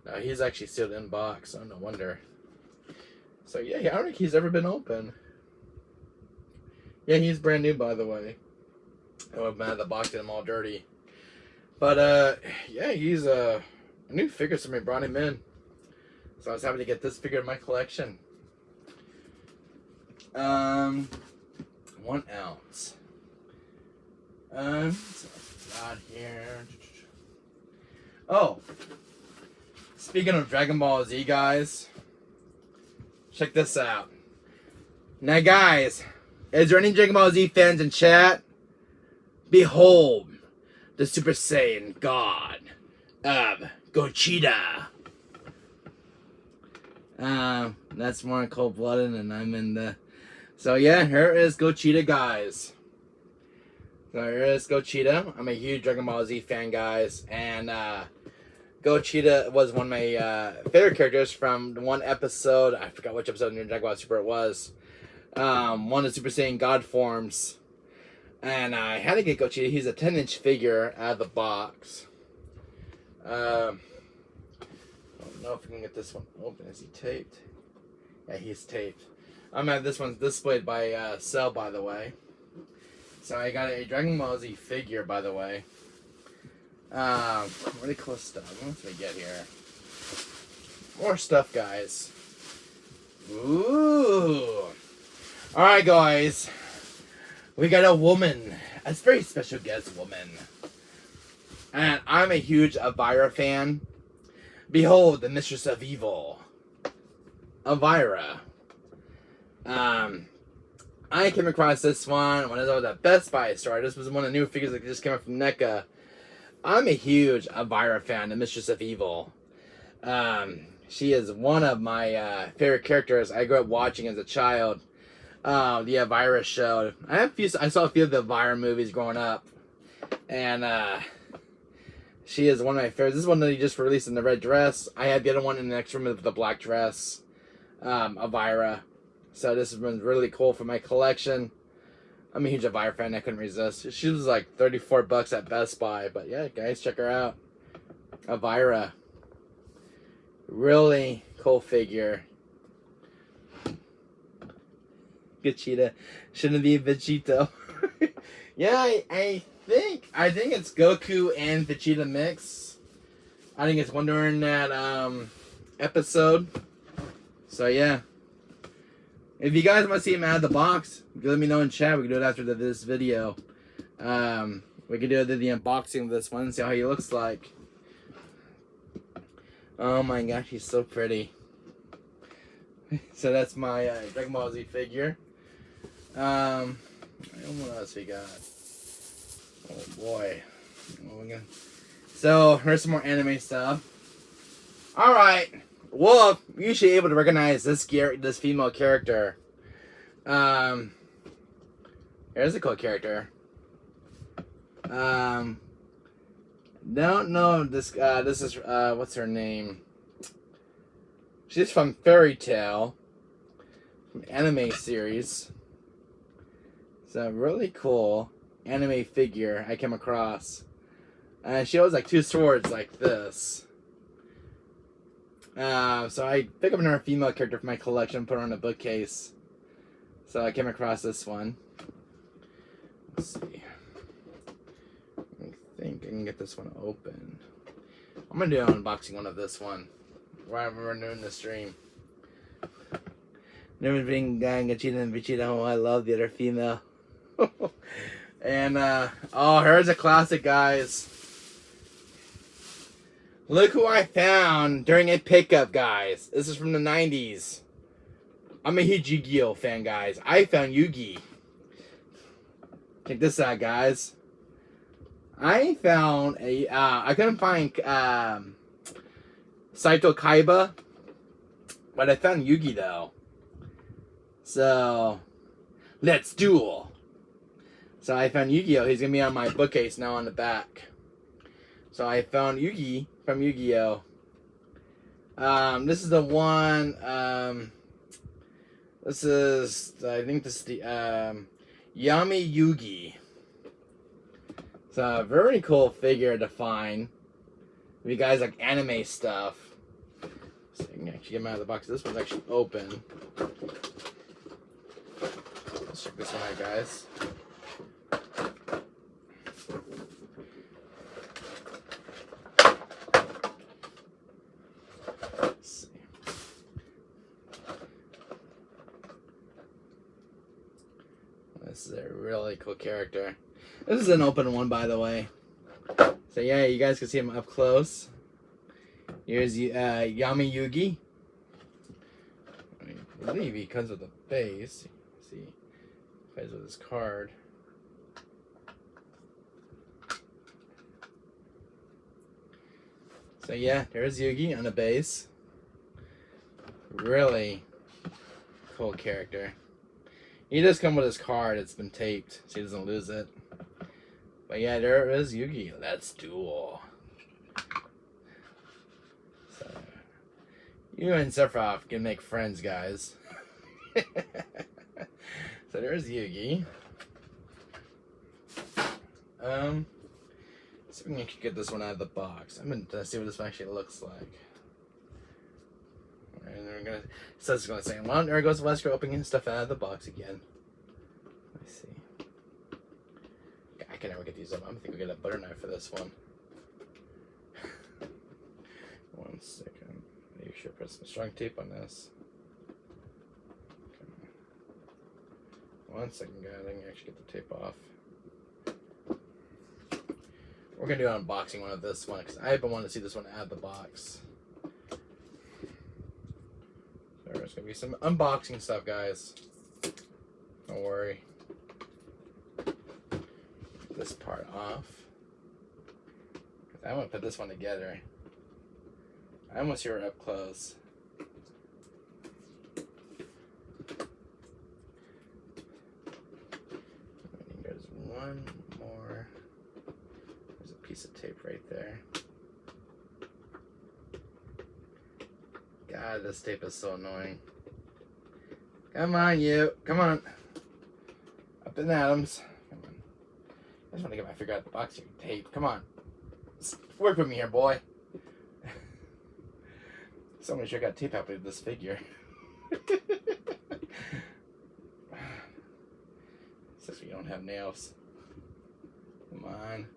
No, he's actually sealed in box. Oh, no wonder. So, yeah, I don't think he's ever been open. Yeah, he's brand new, by the way. Oh, man, the box did him all dirty. But, yeah, he's a new figure. Somebody brought him in. So I was happy to get this figure in my collection. 1 ounce. Got here. Oh. Speaking of Dragon Ball Z, guys. Check this out. Now, guys, is there any Dragon Ball Z fans in chat? Behold, the Super Saiyan God of Gogeta. That's more cold-blooded, and I'm in the... So, yeah, here is Gogeta, guys. So, here is Gogeta. I'm a huge Dragon Ball Z fan, guys. And, Gogeta was one of my favorite characters from one episode. I forgot which episode in Dragon Ball Super it was. One of the Super Saiyan God forms. And I had to get Gogeta. He's a 10-inch figure out of the box. I don't know if we can get this one open. Is he taped? Yeah, he's taped. I'm gonna have this one displayed by Cell, by the way. So I got a Dragon Ball Z figure, by the way. Really cool stuff. What else do we get here? More stuff, guys. Ooh. Alright, guys. We got a woman. A very special guest woman. And I'm a huge Elvira fan. Behold, the Mistress of Evil. Elvira. I came across this one when I was at the Best Buy store. This was one of the new figures that just came out from NECA. I'm a huge Elvira fan, the Mistress of Evil. She is one of my favorite characters I grew up watching as a child. The Elvira show. I saw a few of the Elvira movies growing up, and she is one of my favorites. This is one that he just released in the red dress. I had the other one in the next room with the black dress, Elvira. So this has been really cool for my collection. I'm a huge Elvira fan. I couldn't resist. She was like $34 at Best Buy, but yeah, guys, check her out. Elvira. Really cool figure. Vegeta. Shouldn't be Vegito. Yeah, I think it's Goku and Vegeta mix. I think it's one during that episode. So yeah. If you guys want to see him out of the box, let me know in chat. We can do it after this video. We can do the unboxing of this one and see how he looks like. Oh my gosh, he's so pretty. So that's my Dragon Ball Z figure. What else we got? Oh boy. So here's some more anime stuff. Alright. Wolf, you should be able to recognize this female character. Here's a cool character. Don't know this. This is what's her name? She's from Fairy Tail, from anime series. It's a really cool anime figure I came across, and she has like two swords like this. So I picked up another female character for my collection, put her on a bookcase. So I came across this one. Let's see. I think I can get this one open. I'm gonna do an unboxing one of this one while we're doing the stream. Never been Gachita and Vegeta. Oh, I love the other female. And oh, here's a classic, guys. Look who I found during a pickup, guys. This is from the 90s. I'm a huge Yu-Gi-Oh fan, guys. I found Yugi. Check this out, guys. I found a, I couldn't find Saito Kaiba, but I found Yugi, though. So, let's duel. So I found Yu-Gi-Oh. He's going to be on my bookcase now on the back. So I found Yugi from Yu-Gi-Oh. This is the one, this is, I think this is the, Yami Yugi. It's a very cool figure to find. If you guys like anime stuff. So you can actually get him out of the box. This one's actually open. Let's check this one out, guys. This is a really cool character. This is an open one, by the way. So yeah, you guys can see him up close. Here's Yami Yugi. I believe he comes with a base. See, he plays with his card. So yeah, there's Yugi on the base. Really cool character. He does come with his card. It's been taped, so he doesn't lose it. But yeah, there is Yugi. Let's duel. So, you and Sephiroth can make friends, guys. So there's Yugi. See if we can actually get this one out of the box. I'm gonna see what this one actually looks like. And we're gonna. So it's gonna say, well, there goes Wesker opening stuff out of the box again. Let's see. I can never get these up. I'm thinking we get a butter knife for this one. 1 second. Make sure I put some strong tape on this. Okay. 1 second, guys. I can actually get the tape off. We're gonna do an unboxing one of this one because I've been wanting to see this one out of the box. So there's gonna be some unboxing stuff, guys. Don't worry. Get this part off. I want to put this one together. I almost hear it up close. There's one more. There's a piece of tape right there. God, this tape is so annoying. Come on, you. Come on. Up in Adams. Come on. I just want to get my figure out the box here. Tape. Come on. Work with me here, boy. Somebody sure got tape out with this figure. Since we don't have nails. Come on.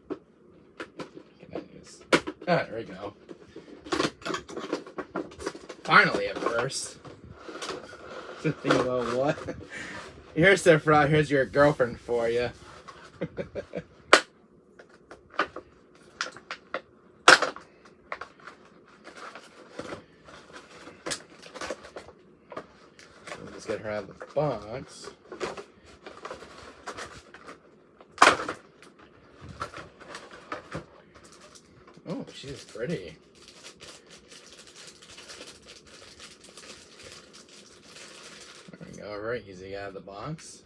Can I use? Ah, there we go. Finally, at first. Think about what? Here's the fraud. Here's your girlfriend for you. Let's get her out of the box. Oh, she's pretty. There we go, very easy out of the box.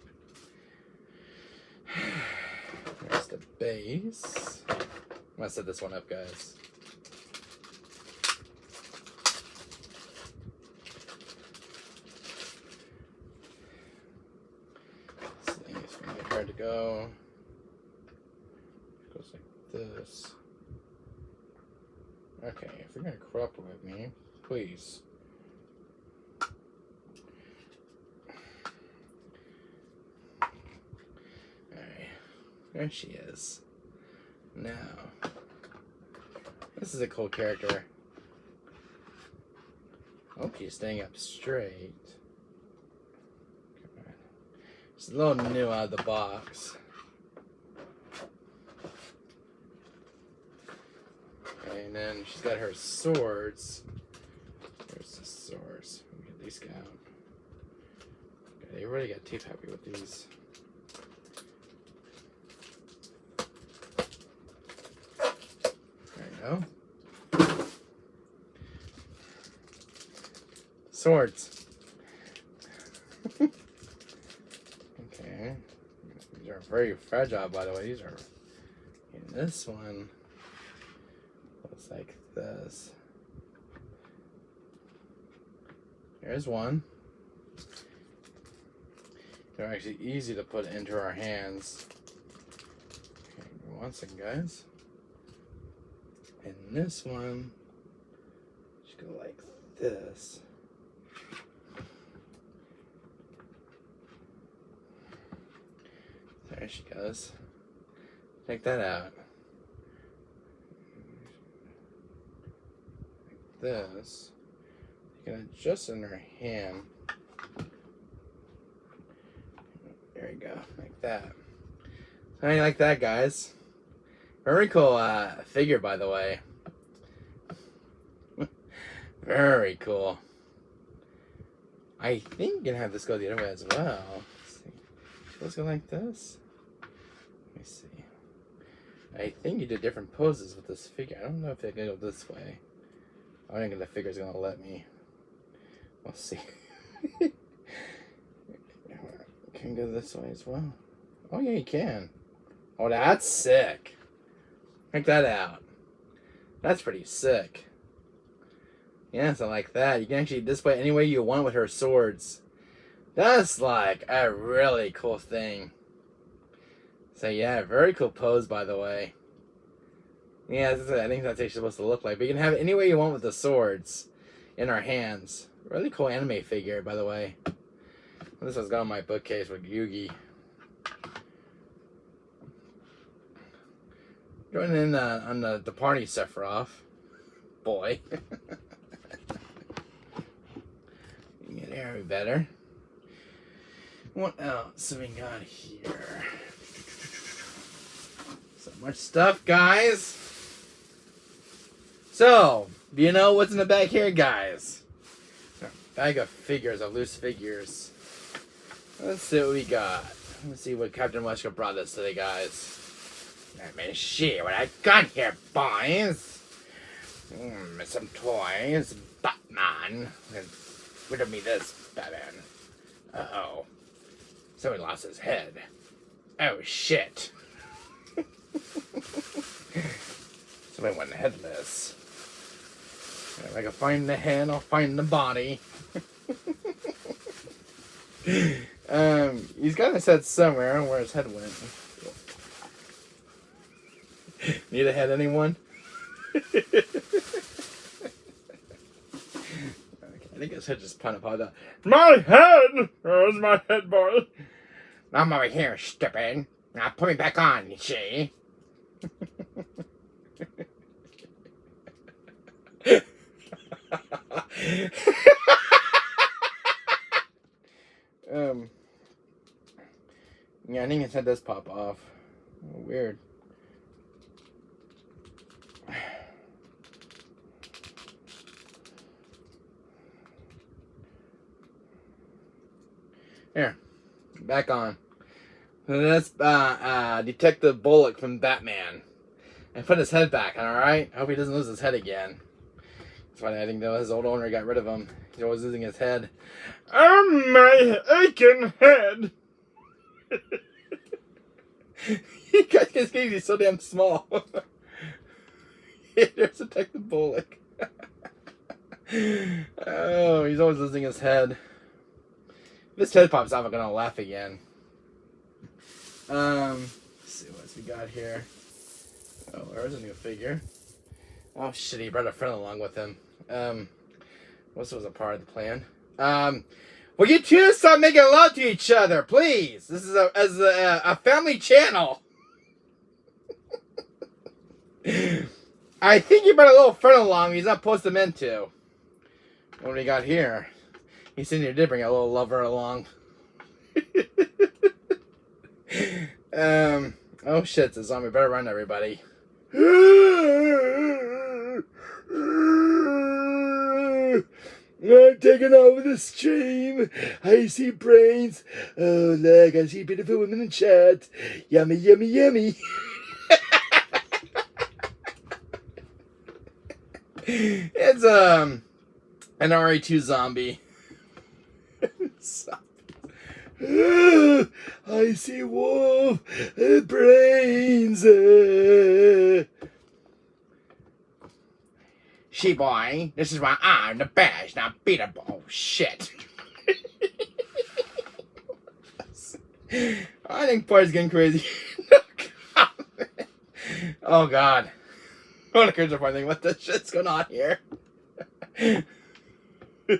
There's the base. I'm gonna set this one up, guys. Let's see, it's gonna get hard to go. It goes like this. Okay, if you're gonna crop with me, please. Alright, there she is. Now, this is a cool character. Hope she's staying up straight. She's a little new out of the box. And then she's got her swords. There's the swords. Let me get these out. Okay, they really got tape happy with these. There you go. Swords. Okay. These are very fragile, by the way. These are. And this one looks like this. There's one. They're actually easy to put into our hands. Okay, one second, guys. And this one should go like this. There she goes. Check that out. Like this. You can adjust in her hand. There you go, like that. How do you like that, guys? Very cool figure, by the way. Very cool. I think you can have this go the other way as well. Let's see. Let's go like this. Let me see. I think you did different poses with this figure. I don't know if they can go this way. I don't think the figure's gonna let me. We'll see. Can go this way as well. Oh yeah, you can. Oh, that's sick. Check that out. That's pretty sick. Yeah, so like that. You can actually display any way you want with her swords. That's like a really cool thing. So yeah, very cool pose, by the way. Yeah, I think that's actually supposed to look like. But you can have it any way you want with the swords in our hands. Really cool anime figure, by the way. This one's got on my bookcase with Yugi. Joining in on the party, Sephiroth. Boy. You can get Harry better. What else have we got here? Much stuff, guys. So, do you know what's in the bag here, guys? A bag of figures, of loose figures. Let's see what we got. Let's see what Captain Wesker brought us today, guys. Let me see what I got here, boys. Some toys. Batman. Rid of me this, Batman. Uh-oh. Someone lost his head. Oh, shit. Somebody went headless. If I can find the head, I'll find the body. He's got his head somewhere. I don't know where his head went. Need a head, anyone? Okay, I think his head just kind of popped out. My head! Where's my head, boy? I'm over here, stupid. Now put me back on, you see? Yeah, I think his head does pop off. Oh, weird. Here, back on. That's Detective Bullock from Batman. And put his head back on, alright? I hope he doesn't lose his head again. That's why I think though his old owner got rid of him. He's always losing his head. Oh, my aching head! You guys can see he's so damn small. There's Detective Bullock. Oh, he's always losing his head. If this head pops off, I'm gonna laugh again. Let's see what else we got here. Oh, there's a new figure. Oh shit, he brought a friend along with him. This was a part of the plan. Will you two stop making love to each other, please? This is a family channel. I think you brought a little friend along he's not supposed to meant to. What do we got here? He said you did bring a little lover along. Oh shit, it's a zombie. Better run, everybody. I'm taking over the stream. I see brains. Oh, look, I see beautiful women in chat. Yummy, yummy, yummy. It's an RA2 zombie. I see wolf brains. She boy, this is why I'm the best. Now beat up. Oh shit. I think boy's getting crazy. Oh god. What a crazy part thing. What the shit's going on here?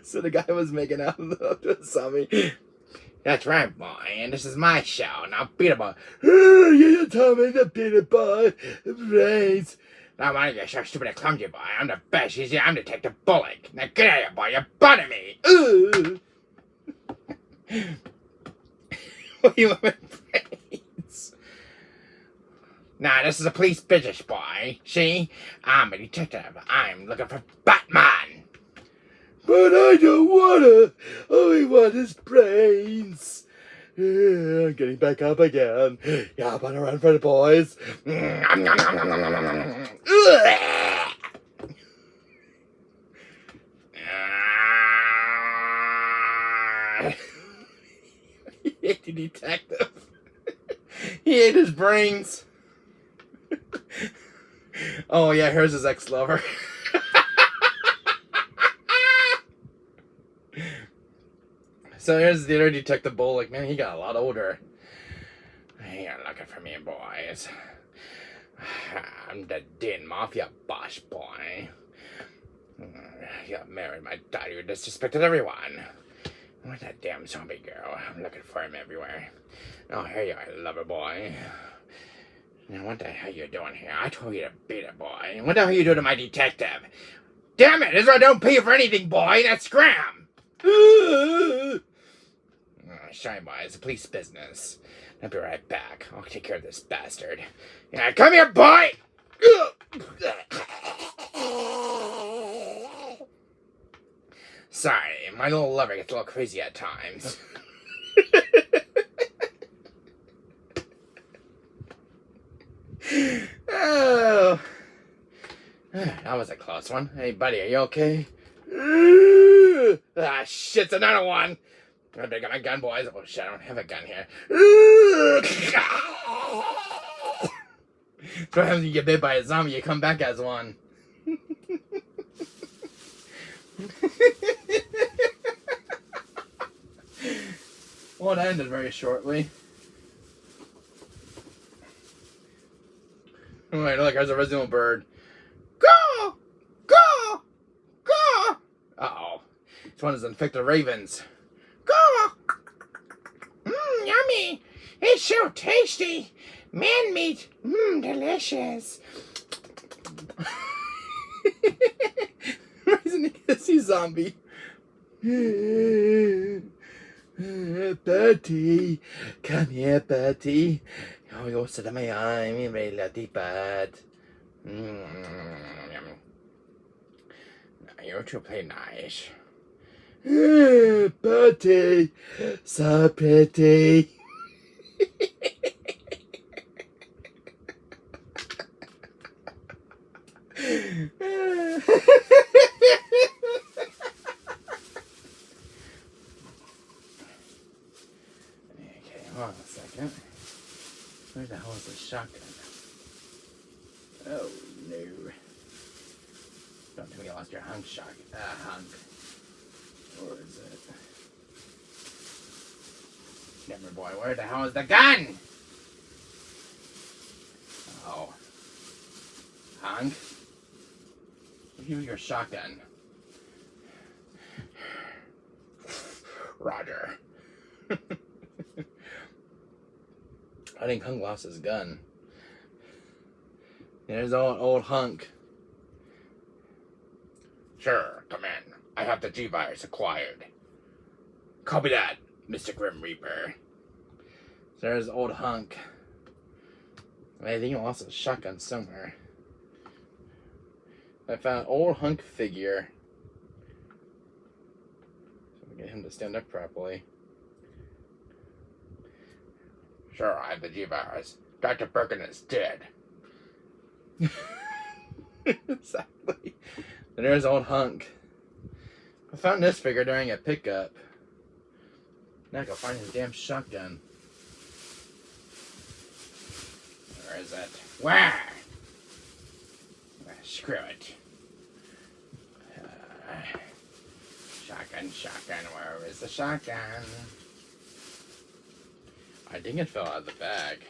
So the guy was making out with the zombie. That's right, boy, and this is my show. Now beat a boy. You told me to beat a boy. Brains. Now why are you so stupid and clumsy, boy? I'm the best. You see, I'm Detective Bullock. Now get out of here, boy. You're bugging me. Ooh. What do you want with brains? Nah, this is a police business, boy. See? I'm a detective. I'm looking for Batman. But I don't wanna. All I want is brains. I'm getting back up again. Yeah, I'm gonna run for the boys. He ate the detective. He ate his brains. Oh yeah, here's his ex-lover. So here's the other Detective Bullock. Man, he got a lot older. You're looking for me, boys. I'm the Din Mafia boss, boy. You married my daughter. You disrespected everyone. Where's that damn zombie girl? I'm looking for him everywhere. Oh, here you are, lover boy. Now, what the hell are you doing here? I told you to beat it, boy. What the hell are you doing to my detective? Damn it! This is why I don't pay you for anything, boy. That's scram. Shy boy. It's a police business. I'll be right back. I'll take care of this bastard. Yeah, come here, boy! Sorry, my little lover gets a little crazy at times. Oh, that was a close one. Hey, buddy, are you okay? Ah, shit, it's another one. I better get my gun, boys. Oh, shit, I don't have a gun here. What happens when you get bit by a zombie? You come back as one. Well, it ended very shortly. Oh, wait, look, there's a original bird. Go! Go! Go! Uh-oh. This one is infected ravens. Go! Yummy! It's so tasty! Man meat! Delicious! Reason to see zombie. Bertie, come here, Bertie. Oh, you're sit in my eye, me very little bird. You two play nice. Bertie, so pretty. Hold on a second. Where the hell is the shotgun? Oh, no. Don't tell me you lost your hunk shotgun. Hunk. Or is it? Never, boy. Where the hell is the gun? Oh. Hunk? Give me your shotgun. Roger. I think Hunk lost his gun. There's old Hunk. Sure, come in. I have the G-Virus acquired. Copy that, Mr. Grim Reaper. There's old Hunk. I think he lost his shotgun somewhere. I found an old Hunk figure. So we get him to stand up properly. Sure, I have the G-Virus. Dr. Birkin is dead. Exactly. And there's old Hunk. I found this figure during a pickup. Now I can find his damn shotgun. Where is it? Where? Screw it. Shotgun, where is the shotgun? I think it fell out of the bag.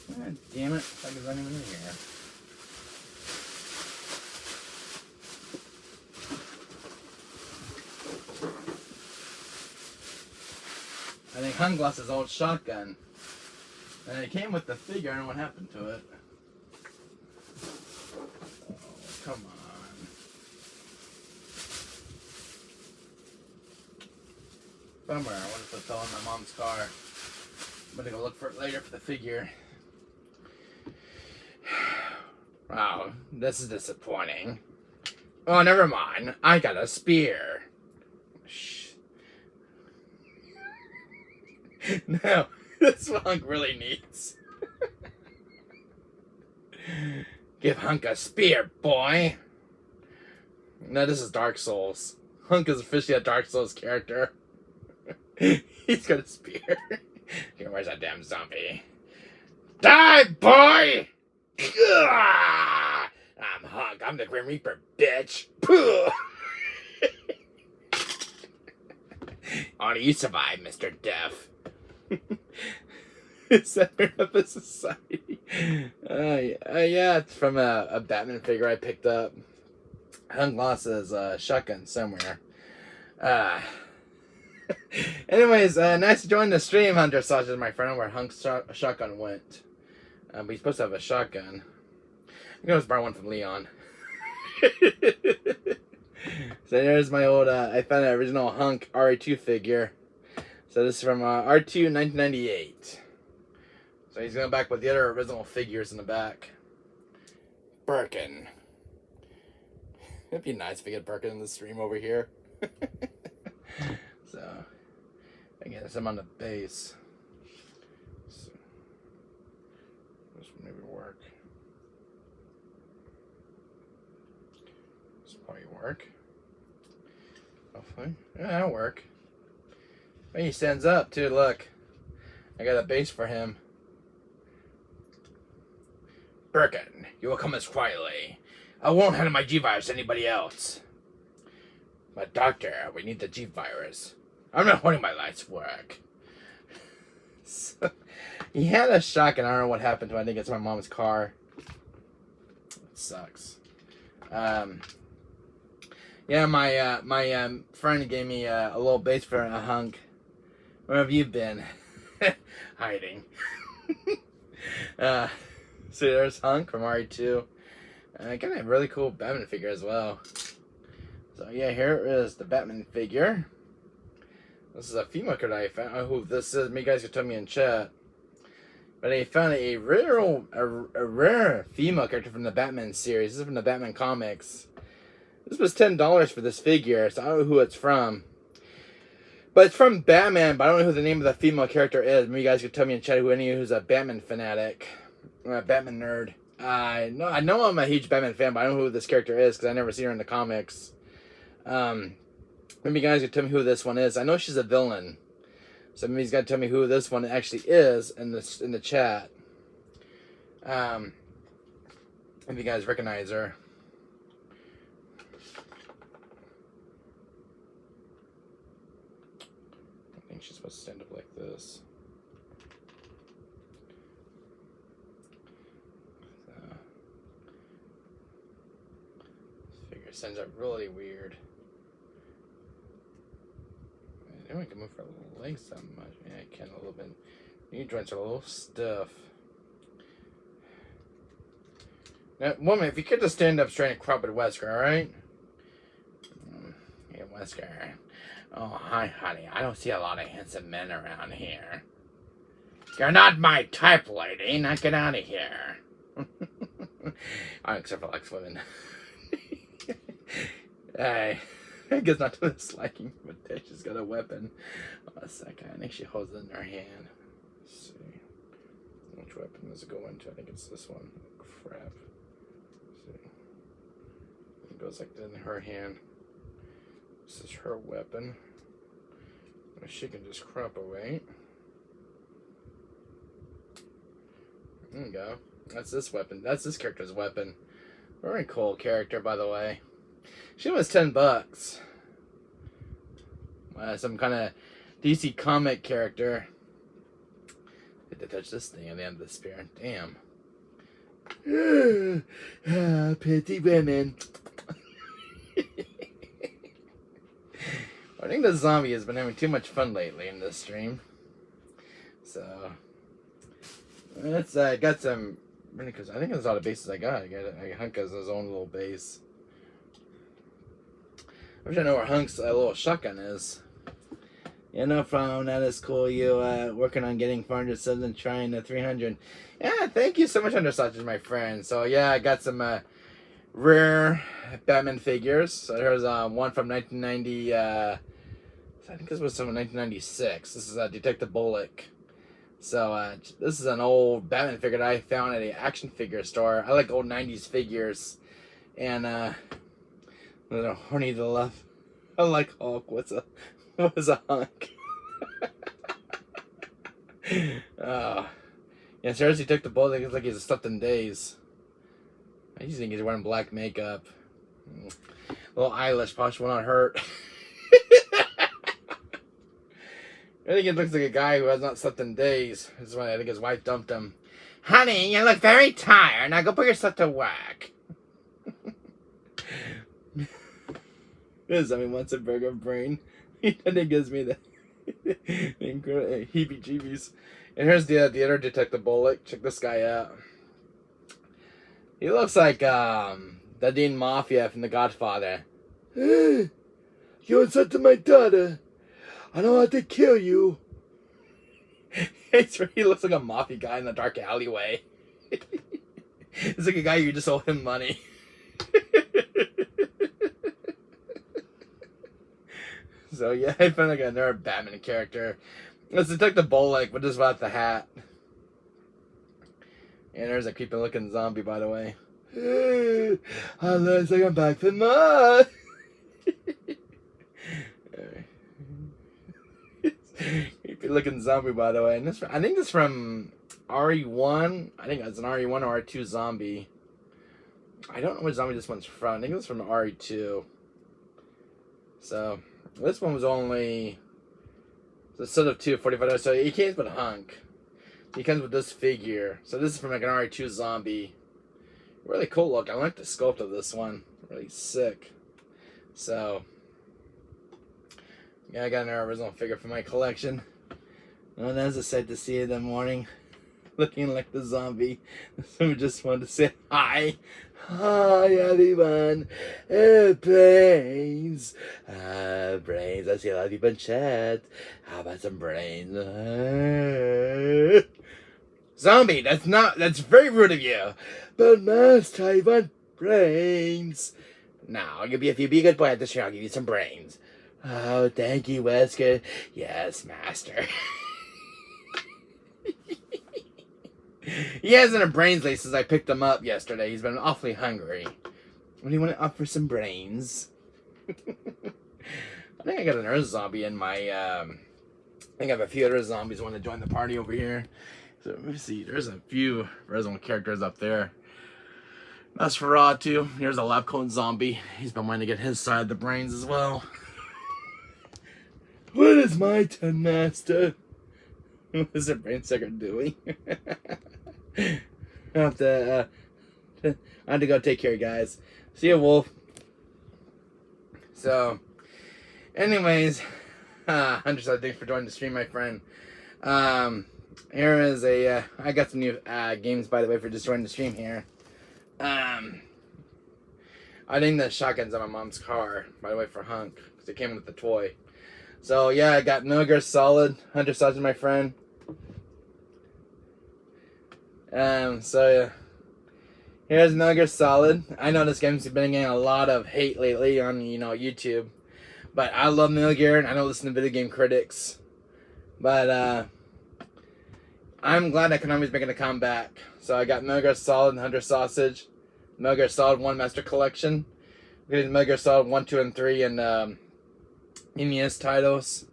God damn it. It's like it's not even in here. I think Hunk lost his old shotgun. And it came with the figure. I don't know what happened to it. Oh, come on. Bummer. I wonder if it fell in my mom's car. I'm gonna go look for it later for the figure. Wow, this is disappointing. Oh, never mind. I got a spear. Shh. No, this Hunk really needs. Give Hunk a spear, boy. No, this is Dark Souls. Hunk is officially a Dark Souls character. He's got a spear. Here, where's that damn zombie? Die, boy! I'm Hunk. I'm the Grim Reaper, bitch. How do you survive, Mr. Death? Center of the society. Yeah, it's from a Batman figure I picked up. Hunk lost his shotgun somewhere. Anyways, nice to join the stream, Hunter Sausage, my friend, where Hunk's shotgun went. But he's supposed to have a shotgun. I'm gonna borrow one from Leon. So there's my old, I found an original Hunk RA2 figure. So this is from R2 1998. So he's going back with the other original figures in the back. Birkin. It'd be nice if we get Birkin in the stream over here. So, I guess I'm on the base. So, this will maybe work. This will probably work. Hopefully. Yeah, that'll work. Hey, he stands up too, look. I got a base for him. Birkin, you will come as quietly. I won't hand my G-Virus to anybody else. But doctor, we need the G-Virus. I'm not holding my life's work. So, he had a shotgun. I don't know what happened to him. I think it's my mom's car. It sucks. Yeah, my friend gave me a little base for a Hunk. Where have you been? Hiding. So there's Hunk from RE2. Got a really cool Batman figure as well. So yeah, here is the Batman figure. This is a female card I found. I don't know who this is. You guys can tell me in chat. But I found a rare female character from the Batman series. This is from the Batman comics. This was $10 for this figure, so I don't know who it's from. But it's from Batman, but I don't know who the name of the female character is. Maybe you guys could tell me in chat who any of you who's a Batman fanatic. Or a Batman nerd. I know I'm a huge Batman fan, but I don't know who this character is because I never seen her in the comics. Maybe you guys could tell me who this one is. I know she's a villain. So maybe you guys tell me who this one actually is in the chat. If you guys recognize her. I think she's supposed to stand up like this. This figure stands up really weird. I don't can move her legs that much. Yeah, I can a little bit. Knee joints are a little stiff. Now, woman, if you could just stand up straight and crop it, Wesker, alright? Yeah, Wesker. Oh, hi, honey. I don't see a lot of handsome men around here. You're not my type, lady. Now get out of here. Except for Lex women. I guess not to this liking, but she's got a weapon. A second. I think she holds it in her hand. Let's see. Which weapon does it go into? I think it's this one. Crap. Let's see. It goes like that in her hand. This is her weapon. She can just crop away. There you go. That's this weapon. That's this character's weapon. Very cool character, by the way. She was $10. Some kind of DC comic character. I had to touch this thing at the end of the spear. Damn. Pretty women. I think the zombie has been having too much fun lately in this stream. So, it's got some. Because I think there's a lot of bases I got. Hunk has his own little base. I wish I know where Hunk's little shotgun is. Yeah, no problem. That is cool. You working on getting 400 subs and trying to 300. Yeah, thank you so much, Undersausages, my friend. So yeah, I got some rare Batman figures. So here's one from 1990. I think this was from 1996. This is Detective Bullock. So this is an old Batman figure that I found at an action figure store. I like old 90s figures. And horny to love. I like Hulk. What's a Hunk? Oh. Yeah, seriously took the bullet. It looks like he's slept in days. I just think he's wearing black makeup. A little eyelash polish will not hurt. I think it looks like a guy who has not slept in days. This is why I think his wife dumped him. Honey, you look very tired. Now go put yourself to work. This wants a burger brain. And it gives me the heebie-jeebies. And here's the other Detective Bullock. Check this guy out. He looks like the Dean Mafia from The Godfather. You insulted my daughter. I don't want to kill you. He looks like a mafia guy in the dark alleyway. It's like a guy you just owe him money. So yeah, I found like another Batman character. It's Detective Bullock, but just without the hat. And there's a creepy looking zombie, by the way. Unless I'm back for more. Creepy looking zombie, by the way. And this, I think this is from RE1. I think it's an RE1 or R2 zombie. I don't know what zombie this one's from. I think it's from RE2. So this one was only a set of two, $45. So he comes with a hunk. He comes with this figure. So this is from like an RE2 zombie. Really cool look. I like the sculpt of this one. Really sick. So yeah, I got an original figure for my collection. Oh, that was a sight to see in the morning. Looking like the zombie. So just wanted to say hi. Hi everyone. Brains. Brains. I see a lot of people in chat. How about some brains? Zombie, that's very rude of you. But master, I want brains. Now, if you be a good boy at this year, I'll give you some brains. Oh, thank you, Wesker. Yes, master. He hasn't a brains lately since I picked him up yesterday. He's been awfully hungry. What do you want to offer some brains? I think I got another zombie in my, I think I have a few other zombies who want to join the party over here. So let me see. There's a few Resident characters up there. That's Ferratu. Here's a lab coat zombie. He's been wanting to get his side of the brains as well. What is my turn, master? What is the brain sucker doing? I have to go take care, guys. See you, Wolf. So, anyways, Hunter said thanks for joining the stream, my friend. Here is a, I got some new games, by the way, for just joining the stream here. I think the shotgun's on my mom's car, by the way, for Hunk, because it came with the toy. So, yeah, I got Metal Gear Solid, Hunter Solid, my friend. So, here's Metal Gear Solid. I know this game's been getting a lot of hate lately on, YouTube. But I love Metal Gear, and I don't listen to video game critics. But, I'm glad that Konami's making a comeback. So I got Metal Gear Solid and Hunter Sausage. Metal Gear Solid 1 Master Collection. We're getting Metal Gear Solid 1, 2, and 3 and NES titles.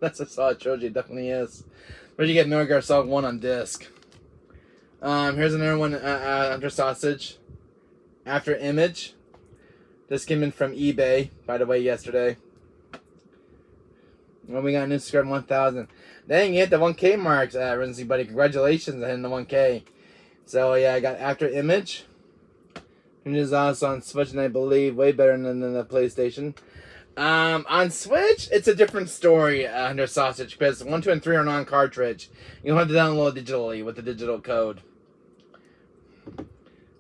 That's a solid trilogy, it definitely is. Where'd you get Metal Gear Solid 1 on disc? Here's another one, Hunter Sausage. After Image. This came in from eBay, by the way, yesterday. Well, we got an Instagram 1000. Dang, you hit the 1K marks, Renzi, buddy. Congratulations on hitting the 1K. So, yeah, I got After Image. It is also on Switch, and I believe way better than the PlayStation. On Switch, it's a different story, Hunter Sausage, because 1, 2, and 3 are non-cartridge. You'll have to download digitally with the digital code.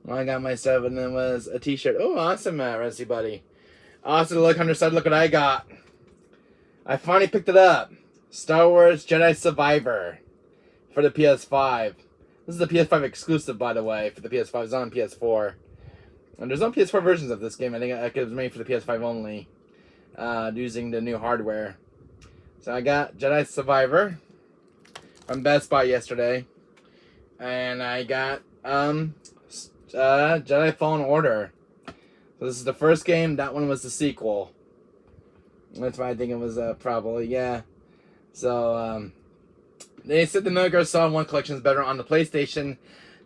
Well, I got my 7, and it was a t-shirt. Oh, awesome, Renzi, buddy. Awesome, look, Hunter Sausage, look what I got. I finally picked it up. Star Wars Jedi Survivor for the PS5. This is the PS5 exclusive, by the way, for the PS5. It's on PS4. And there's no PS4 versions of this game. I think it was made for the PS5 only, using the new hardware. So I got Jedi Survivor from Best Buy yesterday. And I got Jedi Fallen Order. So this is the first game. That one was the sequel. That's why I think it was probably, yeah. So, they said the Metal Gear Solid 1 collection is better on the PlayStation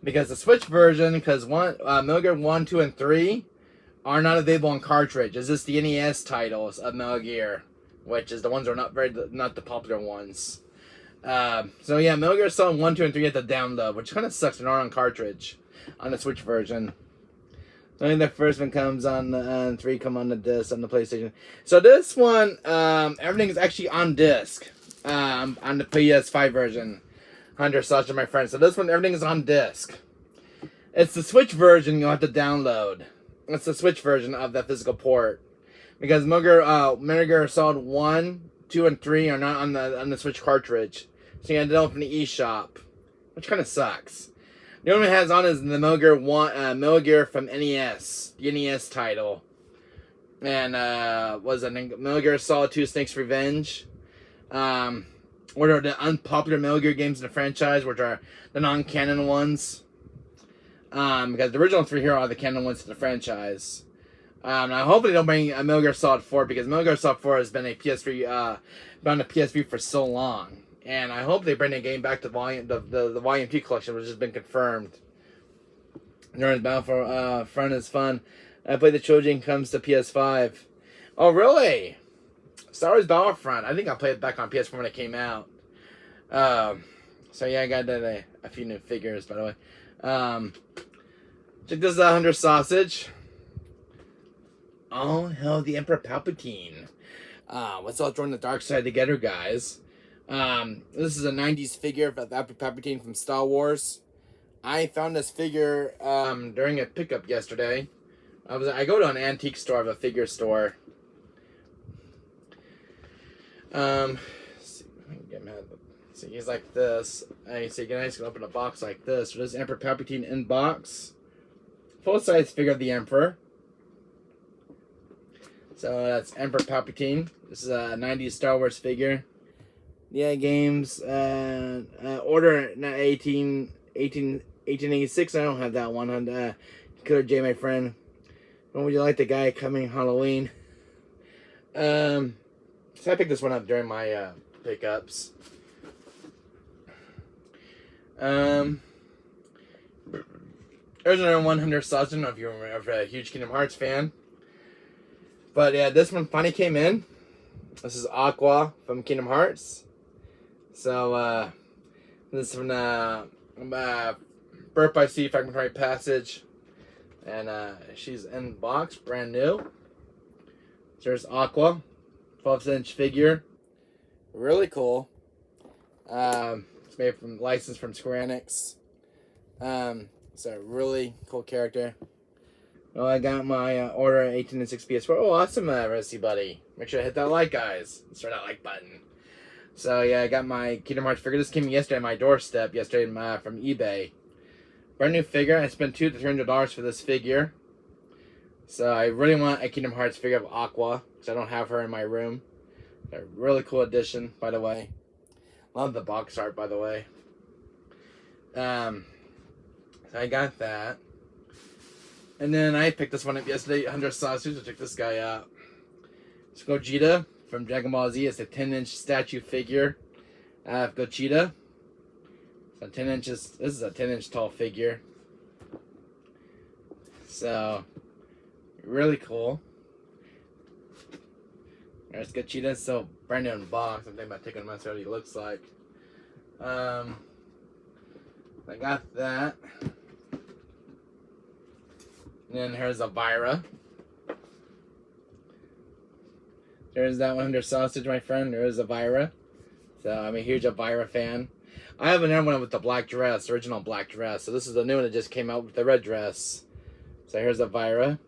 because the Switch version, because Metal Gear 1, 2, and 3 are not available on cartridge. It's just the NES titles of Metal Gear, which is the ones that are not the popular ones. So yeah, Metal Gear Solid 1, 2, and 3 you have to download, which kind of sucks. They're not on cartridge on the Switch version. I think the first one comes on 3 come on the disc on the PlayStation. So this one, everything is actually on disc on the PS5 version. Hunter Sausage, my friend. So this one, everything is on disc. It's the Switch version you'll have to download. it's the Switch version of that physical port. Because Metal Gear Solid 1, 2, and 3 are not on the Switch cartridge. So you ended up in the eShop, which kind of sucks. The only one it has on is the Metal Gear from NES, the NES title. And was it Metal Gear Solid 2 Snake's Revenge. What are the unpopular Metal Gear games in the franchise, which are the non-canon ones. Because the original 3 here are the canon ones to the franchise. Now hopefully they'll bring a Metal Gear Solid 4, because Metal Gear Solid 4 has been a PS3, been on the PS3 for so long. And I hope they bring the game back to the Volume 2 collection, which has been confirmed. During Battlefront is fun. I played the trilogy, comes to PS5. Oh, really? Star Wars Battlefront. I think I played it back on PS4 when it came out. So yeah, I got a few new figures, by the way. Check this out, Hunter Sausage. Oh, hell, the Emperor Palpatine. Let's all join the dark side together, guys. This is a 90s figure of Emperor Palpatine from Star Wars. I found this figure during a pickup yesterday. I go to an antique store, of a figure store. See if I can get him out. See, he's like this. So you can open a box like this. So there's Emperor Palpatine in box. Full-size figure of the Emperor. So that's Emperor Palpatine. This is a 90s Star Wars figure. Yeah, games. Order 1886. I don't have that one on Killer J, my friend. When would you like the guy coming Halloween? So I picked this one up during my pickups. There's another 100 Sausage. I don't know if you're a huge Kingdom Hearts fan. But yeah, this one finally came in. This is Aqua from Kingdom Hearts. So, this is from Birth by Sea Fragmentary Passage. And she's in box, brand new. So there's Aqua, 12-inch figure. Really cool. It's made from licensed from Square Enix. It's a really cool character. Well, I got my order 18 and 6 PS4. Oh, awesome, Rusty Buddy. Make sure to hit that like, guys. Start that like button. So, yeah, I got my Kingdom Hearts figure. This came yesterday on my doorstep, from eBay. Brand new figure. I spent $200 to $300 for this figure. So, I really want a Kingdom Hearts figure of Aqua, because I don't have her in my room. A really cool addition, by the way. Love the box art, by the way. So, I got that. And then I picked this one up yesterday, 100 Sausage. Check this guy out. It's Gogeta from Dragon Ball Z. It's a 10-inch statue figure of Gogeta. So 10 inches. This is a 10-inch tall figure. So, really cool. There's Gogeta. So, brand new in box. I'm thinking about taking him out, see what he looks like. I got that. And then here's Elvira. There's that 100 Sausage, my friend. There's Elvira. So I'm a huge Elvira fan. I have another one with the black dress, original black dress. So this is the new one that just came out with the red dress. So here's Elvira.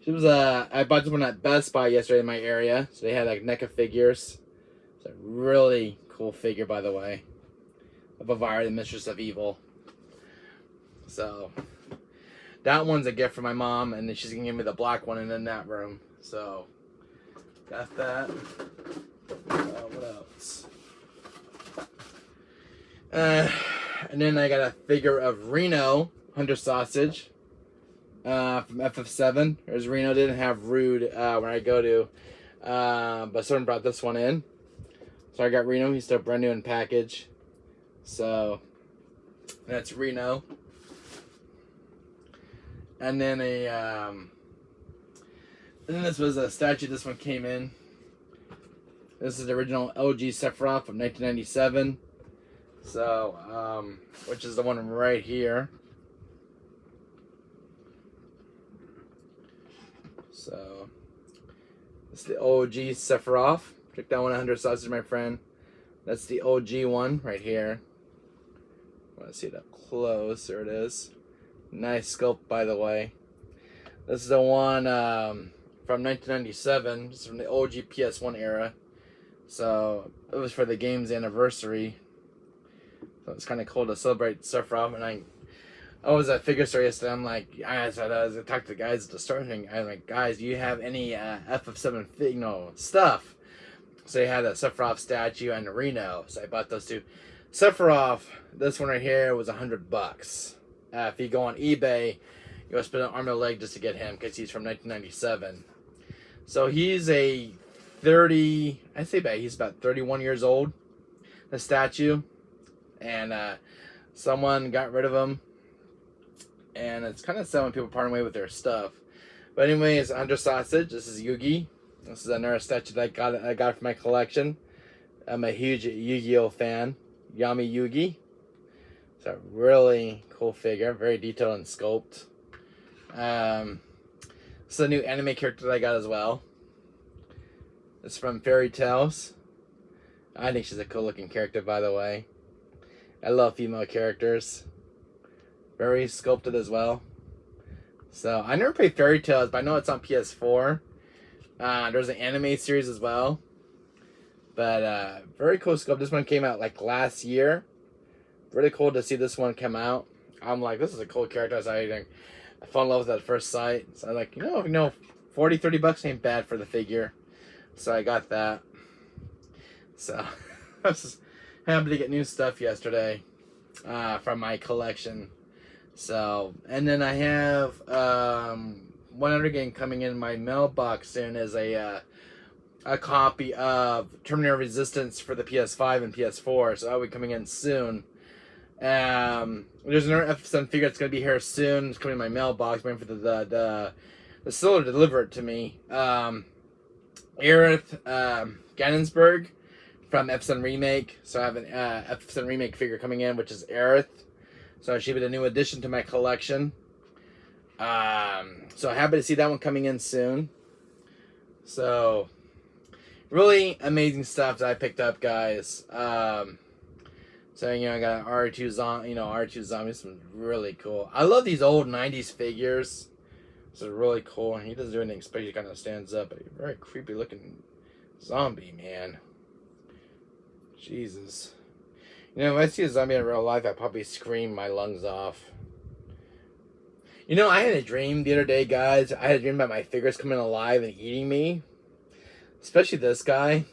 She was I bought this one at Best Buy yesterday in my area. So they had like NECA figures. It's a really cool figure, by the way, of Elvira, the Mistress of Evil. So that one's a gift for my mom, and then she's gonna give me the black one in that room. So, got that. What else? And then I got a figure of Reno, Hunter Sausage, from FF7. There's Reno. Didn't have Rude where I go to, but someone brought this one in. So I got Reno. He's still brand new in package. So, that's Reno. And then this was a statue. This one came in. This is the original LG Sephiroth from 1997. So, which is the one right here. So, it's the OG Sephiroth. Check that one, 100 Sausage, my friend. That's the OG one right here. I want to see it up close. There it is. Nice sculpt, by the way. This is the one from 1997. This is from the OG ps1 era. So it was for the game's anniversary. So it's kind of cool to celebrate Sephiroth. And I was at Figure Store yesterday. I'm like, I talked to the guys at the store thing. I'm like, guys, do you have any FF7 stuff? So they had a Sephiroth statue and a Reno. So I bought those two. Sephiroth, this one right here was $100. If you go on eBay, you gotta spend an arm and a leg just to get him because he's from 1997. So he's he's about 31 years old, the statue. And someone got rid of him. And it's kind of sad when people part away with their stuff. But anyways, under sausage, this is Yugi. This is another statue that I got for my collection. I'm a huge Yu-Gi-Oh fan. Yami Yugi. It's a really cool figure, very detailed and sculpt. It's a new anime character that I got as well. It's from Fairy Tales. I think she's a cool looking character, by the way. I love female characters. Very sculpted as well. So I never played Fairy Tales, but I know it's on PS4. There's an anime series as well. But very cool sculpt. This one came out like last year. Really cool to see this one come out. I'm like, this is a cool character. So I fell in love with it at first sight. So I'm like, $40, $30 ain't bad for the figure. So I got that. So I was just happy to get new stuff yesterday from my collection. So, and then I have one other game coming in my mailbox soon is a copy of Terminator Resistance for the PS5 and PS4. So that will be coming in soon. There's another FF7 figure that's going to be here soon. It's coming in my mailbox. I'm waiting for the seller to deliver it to me. Aerith Gannonsburg from FF7 Remake. So I have an FF7 Remake figure coming in, which is Aerith. So it should be the new addition to my collection. So happy to see that one coming in soon. So really amazing stuff that I picked up, guys. So I got R2 zombie, R2 zombies, some really cool. I love these old '90s figures. This is really cool. He doesn't do anything special. He kind of stands up, but he's a very creepy looking zombie, man. Jesus. If I see a zombie in real life, I'd probably scream my lungs off. I had a dream the other day, guys. I had a dream about my figures coming alive and eating me. Especially this guy.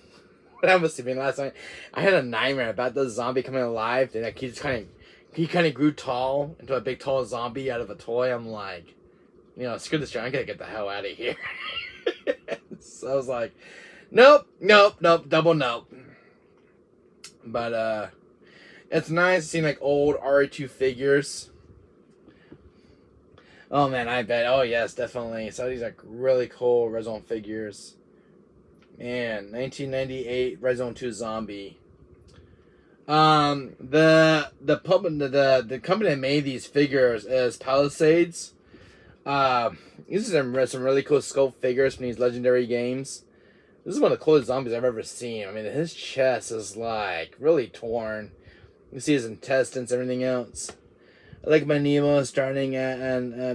When I was sleeping last night, I had a nightmare about this zombie coming alive. And he kind of grew tall into a big tall zombie out of a toy. I'm like, screw this dream. I gotta get the hell out of here. So I was like, nope, double nope. But it's nice seeing like old RE2 figures. Oh man, I bet. Oh yes, definitely. So these are really cool Red Zone figures. Man, 1998 Red Zone 2 Zombie. The company that made these figures is Palisades. These are some really cool sculpt figures from these legendary games. This is one of the coolest zombies I've ever seen. I mean, his chest is like really torn. You can see his intestines, everything else. I like my Nemo starting and I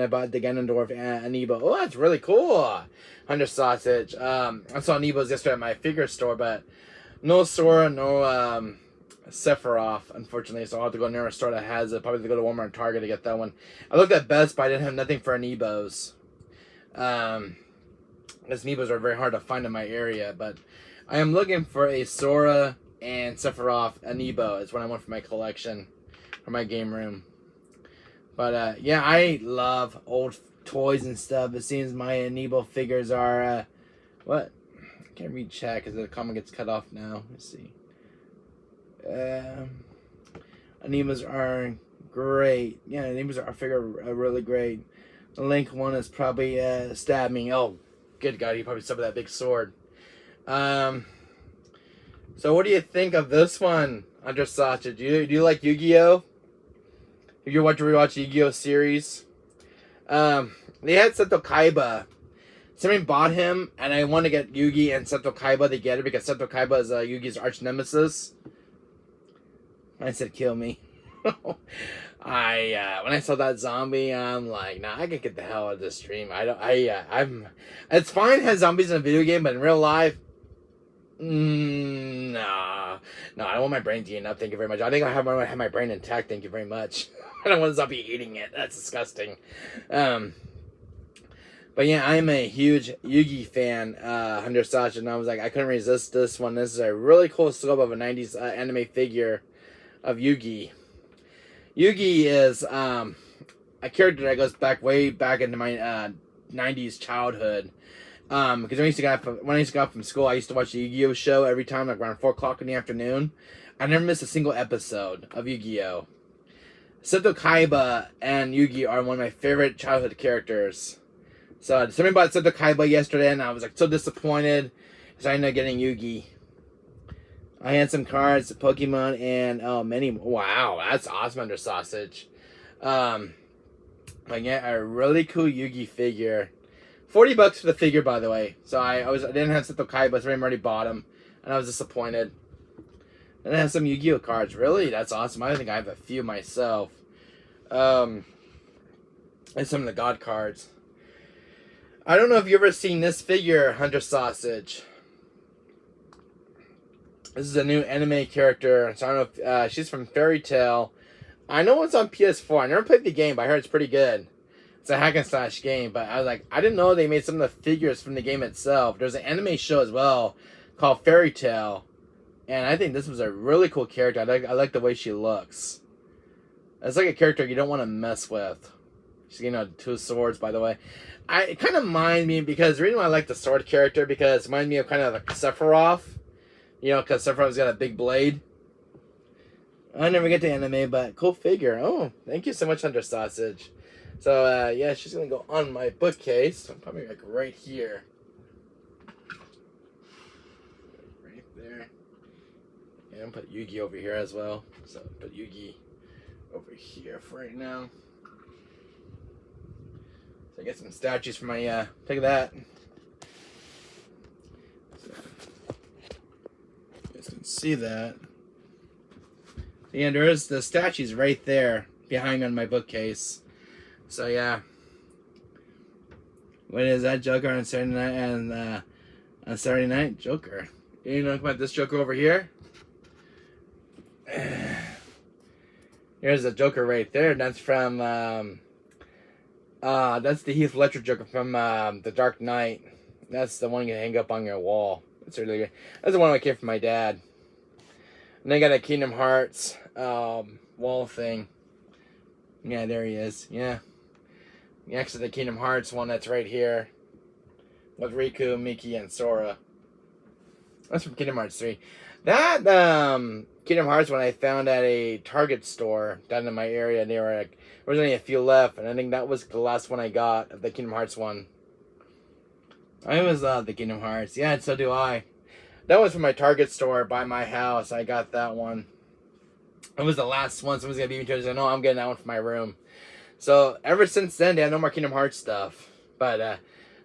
bought the Ganondorf Amiibo. Oh, that's really cool. Under sausage. I saw Amiibos yesterday at my figure store, but no Sora, no Sephiroth, unfortunately. So I'll have to go near a store that has it. Probably have to go to Walmart and Target to get that one. I looked at Best Buy. I didn't have nothing for Amiibos. Because Amiibos are very hard to find in my area, but I am looking for a Sora and Sephiroth Amiibo. It's what I want for my collection, for my game room. But yeah, I love old toys and stuff. It seems my Amiibo figures are what? I can't read chat because the comment gets cut off now. Let's see. Amiibos are great. Yeah, Amiibos are really great. The Link one is probably stab me. Oh, good God, he probably suffered that big sword. So what do you think of this one, Under Sausage? Do you like Yu-Gi-Oh? If you want to rewatch Yu-Gi-Oh series, they had Seto Kaiba. Somebody bought him, and I want to get Yugi and Seto Kaiba together because Seto Kaiba is Yugi's arch nemesis. I said, kill me. When I saw that zombie, I'm like, nah, I can get the hell out of this stream. I'm. It's fine to have zombies in a video game, but in real life, nah, no, I don't want my brain eaten up. Thank you very much. I think I have my brain intact. Thank you very much. I don't want a zombie eating it. That's disgusting. But yeah, I'm a huge Yugi fan, Hunter Sasha, and I was like, I couldn't resist this one. This is a really cool sculpt of a 90s anime figure of Yugi. Yugi is a character that goes way back into my 90s childhood. Because when I used to get off from school, I used to watch the Yu-Gi-Oh show every time, like around 4 o'clock in the afternoon. I never missed a single episode of Yu-Gi-Oh! Seto Kaiba and Yugi are one of my favorite childhood characters. So somebody bought Seto Kaiba yesterday, and I was like so disappointed because I ended up getting Yugi. I had some cards, Pokemon, and many. Wow, that's awesome under sausage. I get a really cool Yugi figure. $40 for the figure, by the way. So I didn't have Seto Kaiba, so I already bought him, and I was disappointed. And I have some Yu-Gi-Oh cards. Really, that's awesome. I think I have a few myself. And some of the God cards. I don't know if you've ever seen this figure, Hunter Sausage. This is a new anime character. So I don't know if she's from Fairy Tail. I know it's on ps4. I never played the game, but I heard it's pretty good. It's a hack and slash game, but I was like, I didn't know they made some of the figures from the game itself. There's an anime show as well called Fairy Tail, and I think this was a really cool character. I like the way she looks. It's like a character you don't want to mess with. She's getting 2 swords, by the way. It kind of reminds me, because the reason why I like the sword character, because it reminds me of kind of like Sephiroth. You know, because Sephiroth's got a big blade. I never get to anime, but cool figure. Oh, thank you so much, Hunter Sausage. So, yeah, she's going to go on my bookcase. Probably like right here. Right there. And I'll put Yugi over here as well. So, put Yugi over here for right now. So, I get some statues for my, look at that. So, you guys can see that. So, yeah, there is the statues right there behind me on my bookcase. So yeah, what is that Joker on Saturday night and on Saturday night Joker? You know about this Joker over here? Here's the Joker right there. That's from that's the Heath Ledger Joker from The Dark Knight. That's the one you hang up on your wall. It's really good. That's the one I came from my dad. And they got a Kingdom Hearts wall thing. Yeah, there he is. Yeah. Next to the Kingdom Hearts one that's right here. With Riku, Mickey, and Sora. That's from Kingdom Hearts 3. That Kingdom Hearts one I found at a Target store down in my area. They were like, there was only a few left, and I think that was the last one I got of the Kingdom Hearts one. I always love the Kingdom Hearts. Yeah, so do I. That was from my Target store by my house. I got that one. It was the last one. Someone's gonna beat me to it. I said, no, I'm getting that one for my room. So ever since then, they had no more Kingdom Hearts stuff. But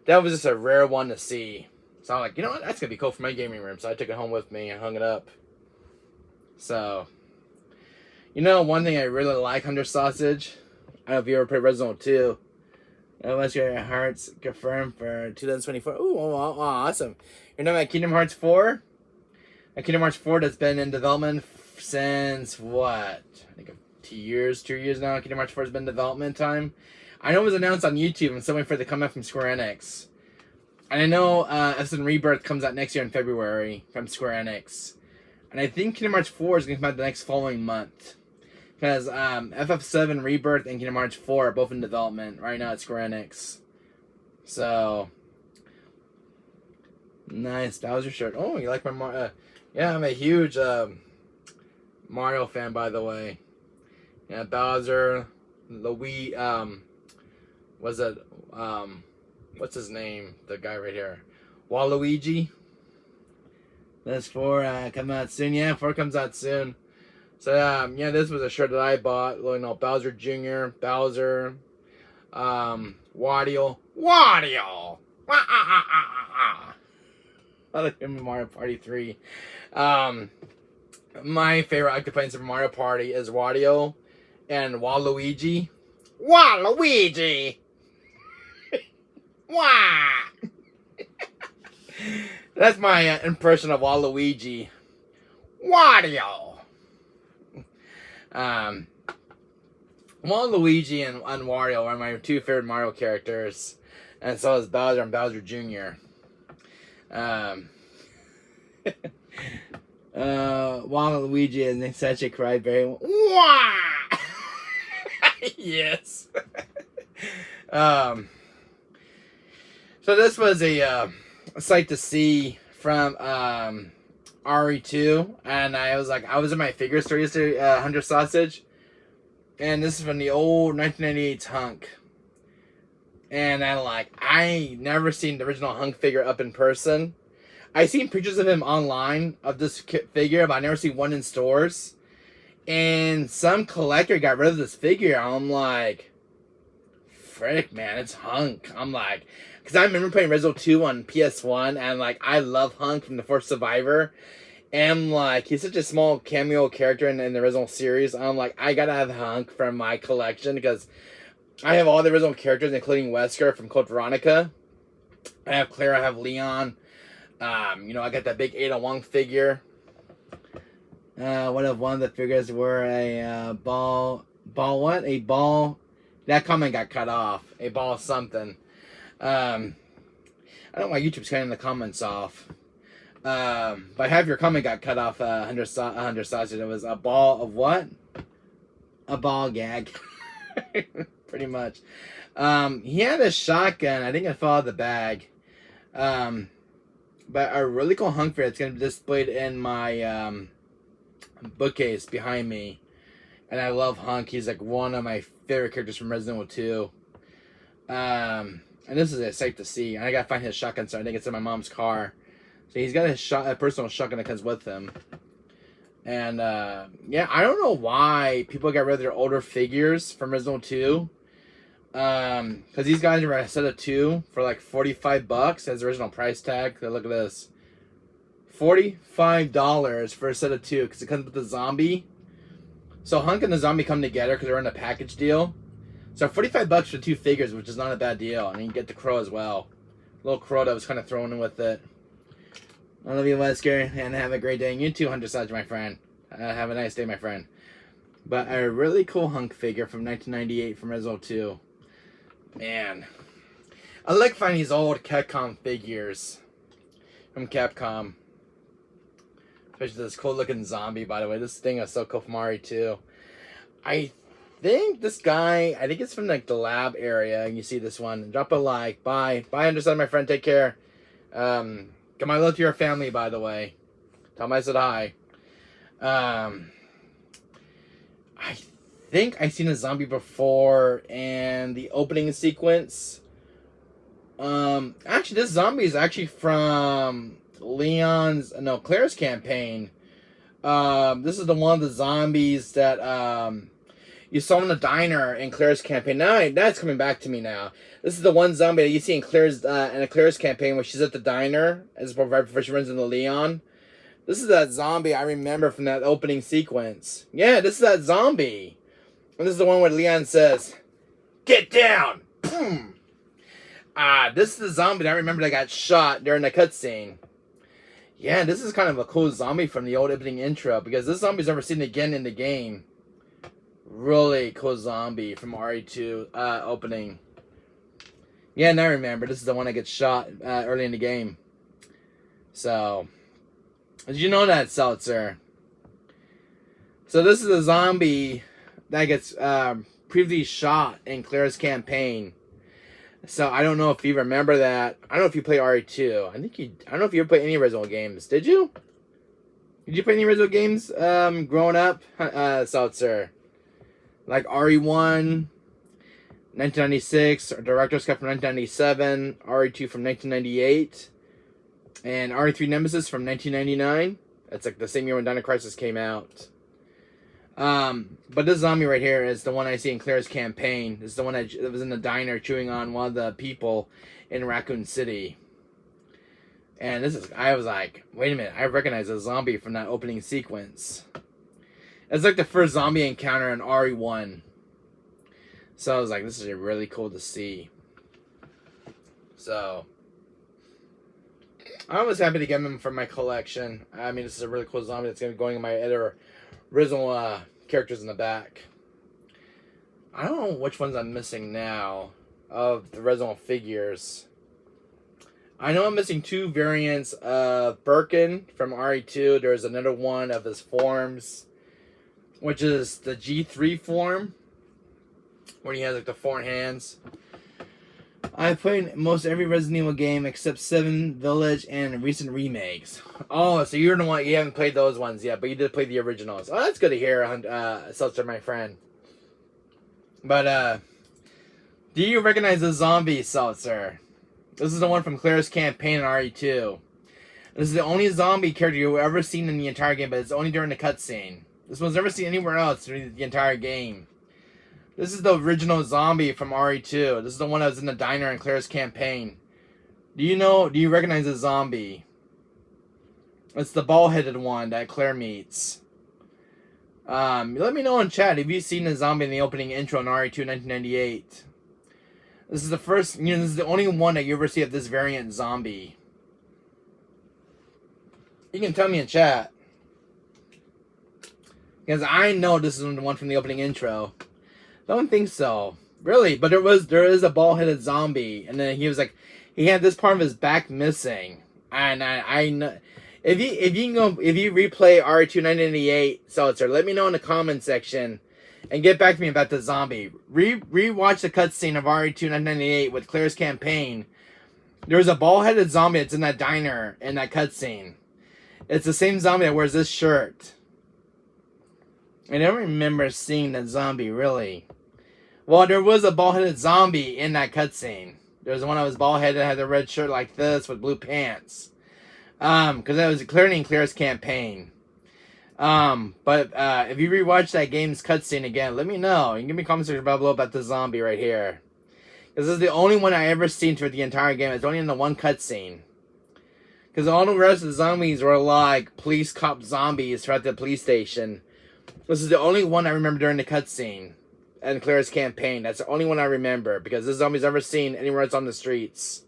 that was just a rare one to see. So I'm like, you know what? That's gonna be cool for my gaming room. So I took it home with me and hung it up. So, you know, one thing I really like, Hunter Sausage. I don't know if you ever played Resident Evil 2. Unless your hearts confirmed for 2024. Ooh, awesome. You're talking about Kingdom Hearts 4? A Kingdom Hearts 4 that's been in development since what? I think 2 years now. Kingdom Hearts 4 has been development time. I know it was announced on YouTube. I'm still waiting for it to come out from Square Enix. And I know F7 Rebirth comes out next year in February from Square Enix. And I think Kingdom Hearts 4 is going to come out the next following month. Because FF7 Rebirth and Kingdom Hearts 4 are both in development right now at Square Enix. So, nice Bowser shirt. Oh, you like my Mario? Yeah, I'm a huge Mario fan, by the way. Yeah, Bowser, Luigi. Was it what's his name? The guy right here, Waluigi. That's 4 coming out soon. Yeah, 4 comes out soon. So yeah, this was a shirt that I bought. You know, Bowser Jr., Bowser, Wario. I like him in Mario Party 3. My favorite I could play in Super Mario Party is Wario. and Waluigi. Waluigi! Wah! That's my impression of Waluigi. Wario! Waluigi and Wario are my two favorite Mario characters. And so is Bowser and Bowser Jr. Waluigi is such a crybaby. Wah! Yes. So this was a sight to see from RE2, and I was in my figure store yesterday, Hunter Sausage, and this is from the old 1998 Hunk. And I never seen the original Hunk figure up in person. I seen pictures of him online of this figure, but I never seen one in stores. And some collector got rid of this figure. I'm like, frick, man, it's Hunk. I'm like, because I remember playing Resident Evil 2 on PS1, and I love Hunk from the first Survivor. And he's such a small cameo character in the original series. I'm like, I gotta have Hunk from my collection because I have all the original characters, including Wesker from Code Veronica. I have Claire, I have Leon. I got that big Ada Wong figure. One of the figures were a ball. A ball. That comment got cut off. A ball something. I don't know why YouTube's cutting the comments off. But half your comment got cut off. 100 sausage. It was a ball of what? A ball gag. Pretty much. He had a shotgun. I think it fell out of the bag. But a really cool Hunk figure. It's going to be displayed in my bookcase behind me. And I love Hunk. He's one of my favorite characters from Resident Evil 2. And this is a sight to see. And I got to find his shotgun, so I think it's in my mom's car. So he's got a personal shotgun that comes with him. And, yeah, I don't know why people got rid of their older figures from Resident Evil 2. Because these guys are a set of 2 for $45 as the original price tag. Look at this. $45 for a set of 2 because it comes with the zombie. So Hunk and the zombie come together because they're in a package deal. So $45 for 2 figures, which is not a bad deal. And you get the crow as well. Little crow that was kind of thrown in with it. I love you, Wesker, and have a great day. And you too, Hunter Sausage, my friend. Have a nice day, my friend. But a really cool Hunk figure from 1998 from Resident Evil 2. Man. I like finding these old Capcom figures from Capcom. Especially this cool looking zombie, by the way. This thing is so cool from RE2. I think this guy, it's from the lab area. And you see this one. Drop a like. Bye. Bye, Hunter Sausage, my friend. Take care. Got my love to your family, by the way. Tell them I said hi. I think I've seen a zombie before in the opening sequence. Actually, this zombie is actually from Claire's campaign. This is one of the zombies that you saw in the diner in Claire's campaign. Now that's coming back to me now. This is the one zombie that you see in Claire's campaign where she's at the diner right before she runs into Leon. This is that zombie I remember from that opening sequence. Yeah, this is that zombie. And this is the one where Leon says, "Get down!" Boom. This is the zombie that I remember that got shot during the cutscene. Yeah, this is kind of a cool zombie from the old opening intro because this zombie's never seen again in the game. Really cool zombie from RE2 opening. Yeah, now I remember. This is the one that gets shot early in the game. So, did you know that, Seltzer? So this is a zombie that gets previously shot in Claire's campaign. So I don't know if you remember that. I don't know if you play RE2. I don't know if you ever played any Resident Evil games. Did you? Did you play any Resident Evil games growing up, Seltzer? Like RE1, 1996, or Director's Cut from 1997, RE2 from 1998, and RE3 Nemesis from 1999. That's the same year when Dino Crisis came out. But this zombie right here is the one I see in Claire's campaign. This is the one that was in the diner chewing on one of the people in Raccoon City. And I was like, wait a minute, I recognize a zombie from that opening sequence. It's like the first zombie encounter in RE1. So I was like, this is really cool to see. So I was happy to get him from my collection. I mean, this is a really cool zombie that's going to be going in my other original characters in the back. I don't know which ones I'm missing now of the original figures. I know I'm missing 2 variants of Birkin from RE2. There's another one of his forms, which is the G3 form, where he has like the 4 hands. I played most every Resident Evil game except 7, Village, and recent remakes. Oh, so you're the one, you haven't played those ones yet, but you did play the originals. Oh, that's good to hear, Seltzer, my friend. But, do you recognize the zombie, Seltzer? This is the one from Claire's campaign in RE2. This is the only zombie character you've ever seen in the entire game, but it's only during the cutscene. This one's never seen anywhere else during the entire game. This is the original zombie from RE2. This is the one that was in the diner in Claire's campaign. Do you recognize the zombie? It's the ball-headed one that Claire meets. Let me know in chat if you've seen the zombie in the opening intro in RE2 1998. This is the first, this is the only one that you ever see of this variant zombie. You can tell me in chat. Because I know this is the one from the opening intro. Don't think so. Really, but there is a ball-headed zombie, and then he had this part of his back missing. And I know if you replay RE2 1998 Seltzer, let me know in the comment section and get back to me about the zombie. Rewatch the cutscene of RE2 1998 with Claire's campaign. There's a ball-headed zombie that's in that diner in that cutscene. It's the same zombie that wears this shirt. I don't remember seeing that zombie, really. Well, there was a bald-headed zombie in that cutscene. There was one that was bald-headed, had a red shirt like this with blue pants. Because that was clearly in Claire's campaign. But if you rewatch that game's cutscene again, let me know. You can give me comments below about the zombie right here. Because this is the only one I ever seen through the entire game. It's only in the one cutscene. Because all the rest of the zombies were like police cop zombies throughout the police station. This is the only one I remember during the cutscene and Claire's campaign. That's the only one I remember because this zombie's never seen anywhere else on the streets.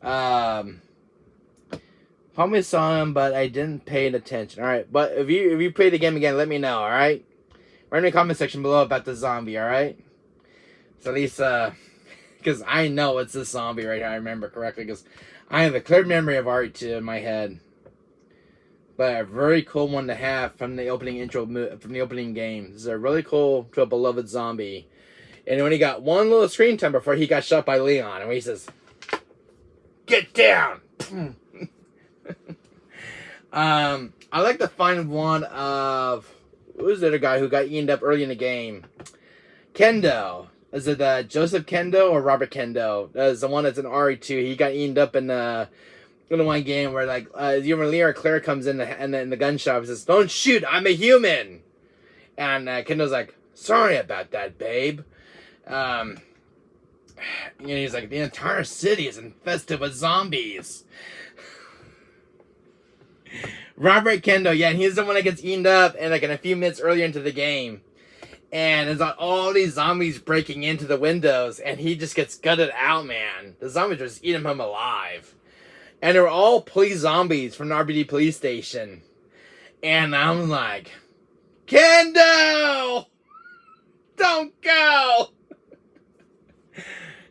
Probably saw him, but I didn't pay attention. All right, but if you play the game again, let me know. All right, write in the comment section below about the zombie. All right, so at least because I know it's this zombie right here. I remember correctly because I have a clear memory of RE2 in my head. But a very cool one to have from the opening intro, from the opening game. This is a really cool to a beloved zombie. And when he got one little screen time before he got shot by Leon, and he says, "Get down!" I like to find one of who's the other guy who got eaten up early in the game. Kendo. Is it Joseph Kendo or Robert Kendo? That's the one that's in RE2. He got eaten up in the one game where like when Leon or Claire comes in the gun shop and says, "Don't shoot, I'm a human," and Kendo's like, "Sorry about that, babe." He's like, "The entire city is infested with zombies." Robert Kendo, yeah, and he's the one that gets eaten up and like in a few minutes earlier into the game. And there's like all these zombies breaking into the windows, and he just gets gutted out, man. The zombies just eat him alive. And they were all police zombies from the RBD police station. And I'm like, Kendo! Don't go!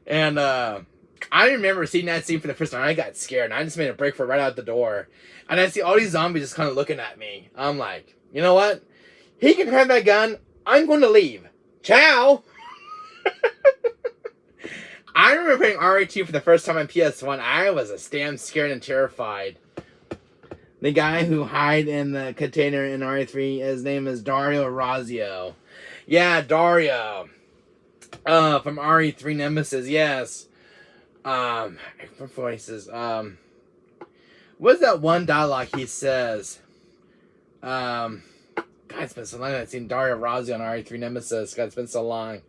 And I remember seeing that scene for the first time. I got scared, and I just made a break for right out the door. And I see all these zombies just kind of looking at me. I'm like, you know what? He can have that gun. I'm going to leave. Ciao! I remember playing RE2 for the first time on PS1. I was a damn scared and terrified. The guy who hid in the container in RE3, his name is Dario Razio. Yeah, Dario. From RE3 Nemesis, yes. I remember what he says. What's that one dialogue he says? God, it's been so long I've seen Dario Razio on RE3 Nemesis. God, it's been so long.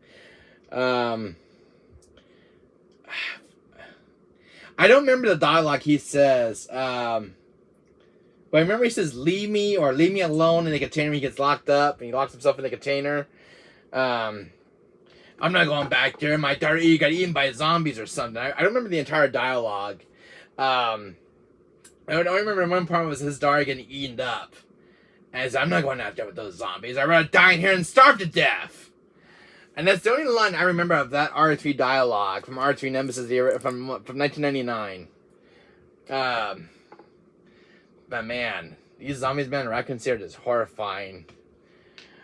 I don't remember the dialogue he says. But I remember he says, leave me or leave me alone in the container. He gets locked up and he locks himself in the container. I'm not going back there. My daughter got eaten by zombies or something. I don't remember the entire dialogue. I don't remember one part was his daughter getting eaten up. And he said, I'm not going out there with those zombies. I'd rather die in here and starve to death. And that's the only line I remember of that R3 dialogue from R3 Nemesis from 1999. But man, these zombies, man, are considered as horrifying.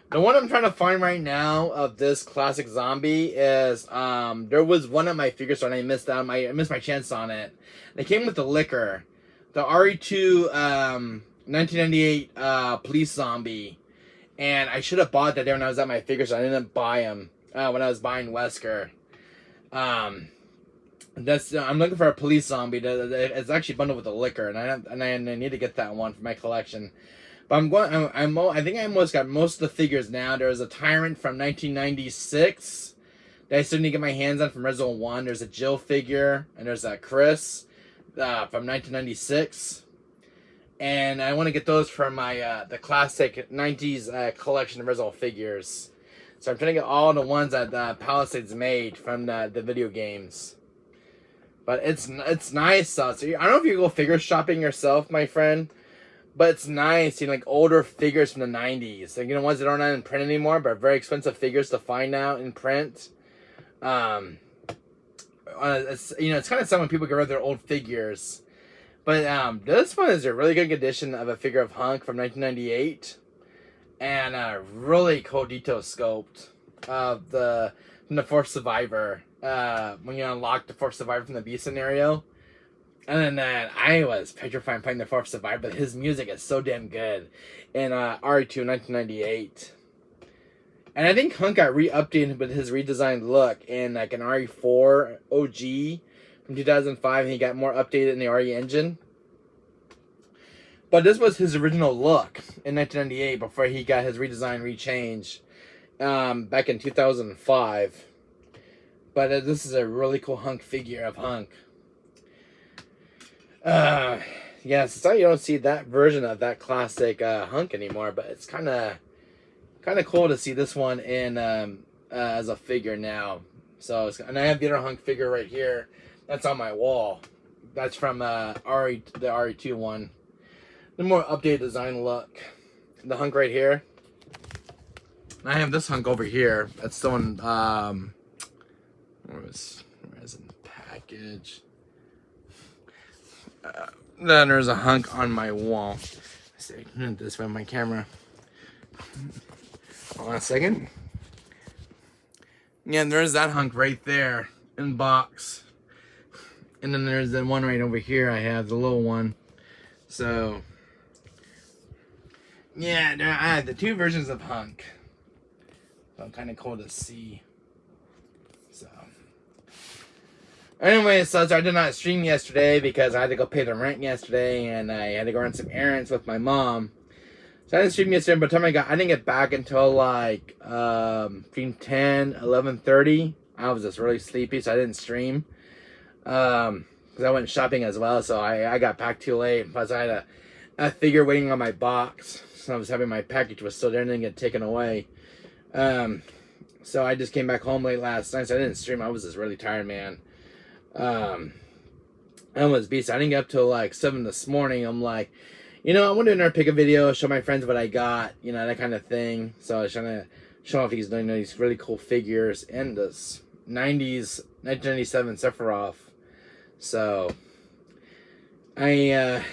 The one I'm trying to find right now of this classic zombie is there was one at my figure store and I missed out. I missed my chance on it. They came with the liquor, the RE2 1998 police zombie, and I should have bought that there when I was at my figure store. I didn't buy them when I was buying Wesker. I'm looking for a police zombie. It's actually bundled with the liquor, and I need to get that one for my collection. But I think I almost got most of the figures now. There's a Tyrant from 1996 that I still need to get my hands on from Resident Evil 1. There's a Jill figure, and there's a Chris from 1996. And I want to get those for my the classic 90s collection of Resident Evil figures. So I'm trying to get all the ones that Palisades made from the video games. But it's nice. So I don't know if you go figure shopping yourself, my friend. But it's nice seeing like older figures from the 90s. Like, ones that aren't in print anymore, but are very expensive figures to find now in print. It's kind of sad when people get rid of their old figures. But this one is a really good condition of a figure of Hunk from 1998. And really cool detail scoped of from the fourth survivor. When you unlock the fourth survivor from the B scenario. And then I was petrified playing the fourth survivor, but his music is so damn good in RE2 1998. And I think Hunk got re-updated with his redesigned look in like an RE4 OG from 2005, and he got more updated in the RE engine. But this was his original look in 1998 before he got his redesign rechange back in 2005. But this is a really cool Hunk figure of Hunk. Yeah, so you don't see that version of that classic Hunk anymore, but it's kind of cool to see this one in as a figure now. So, and I have the other Hunk figure right here. That's on my wall. That's from the RE2 one. The more updated design look. The Hunk right here. And I have this Hunk over here. That's the one. Where is it in the package? Then there's a Hunk on my wall. Let's see, this way, my camera. Hold on a second. Yeah, there's that Hunk right there in box. And then there's the one right over here. I have the little one. So, yeah, I have the two versions of Hunk. So kind of cool to see. So. Anyway, so I did not stream yesterday because I had to go pay the rent yesterday, and I had to go run some errands with my mom. So I didn't stream yesterday. By the time I didn't get back until like between 10, 11:30. I was just really sleepy, so I didn't stream. Because I went shopping as well, so I got back too late. Plus, I had a figure waiting on my box, so I was having my package was still there and didn't get taken away. So I just came back home late last night, so I didn't stream. I was just really tired, man. I was beast. I didn't get up till like 7 this morning. I'm like, I want to pick a video, show my friends what I got, that kind of thing. So I was trying to show off these really cool figures and this 90s 1997 Sephiroth. So I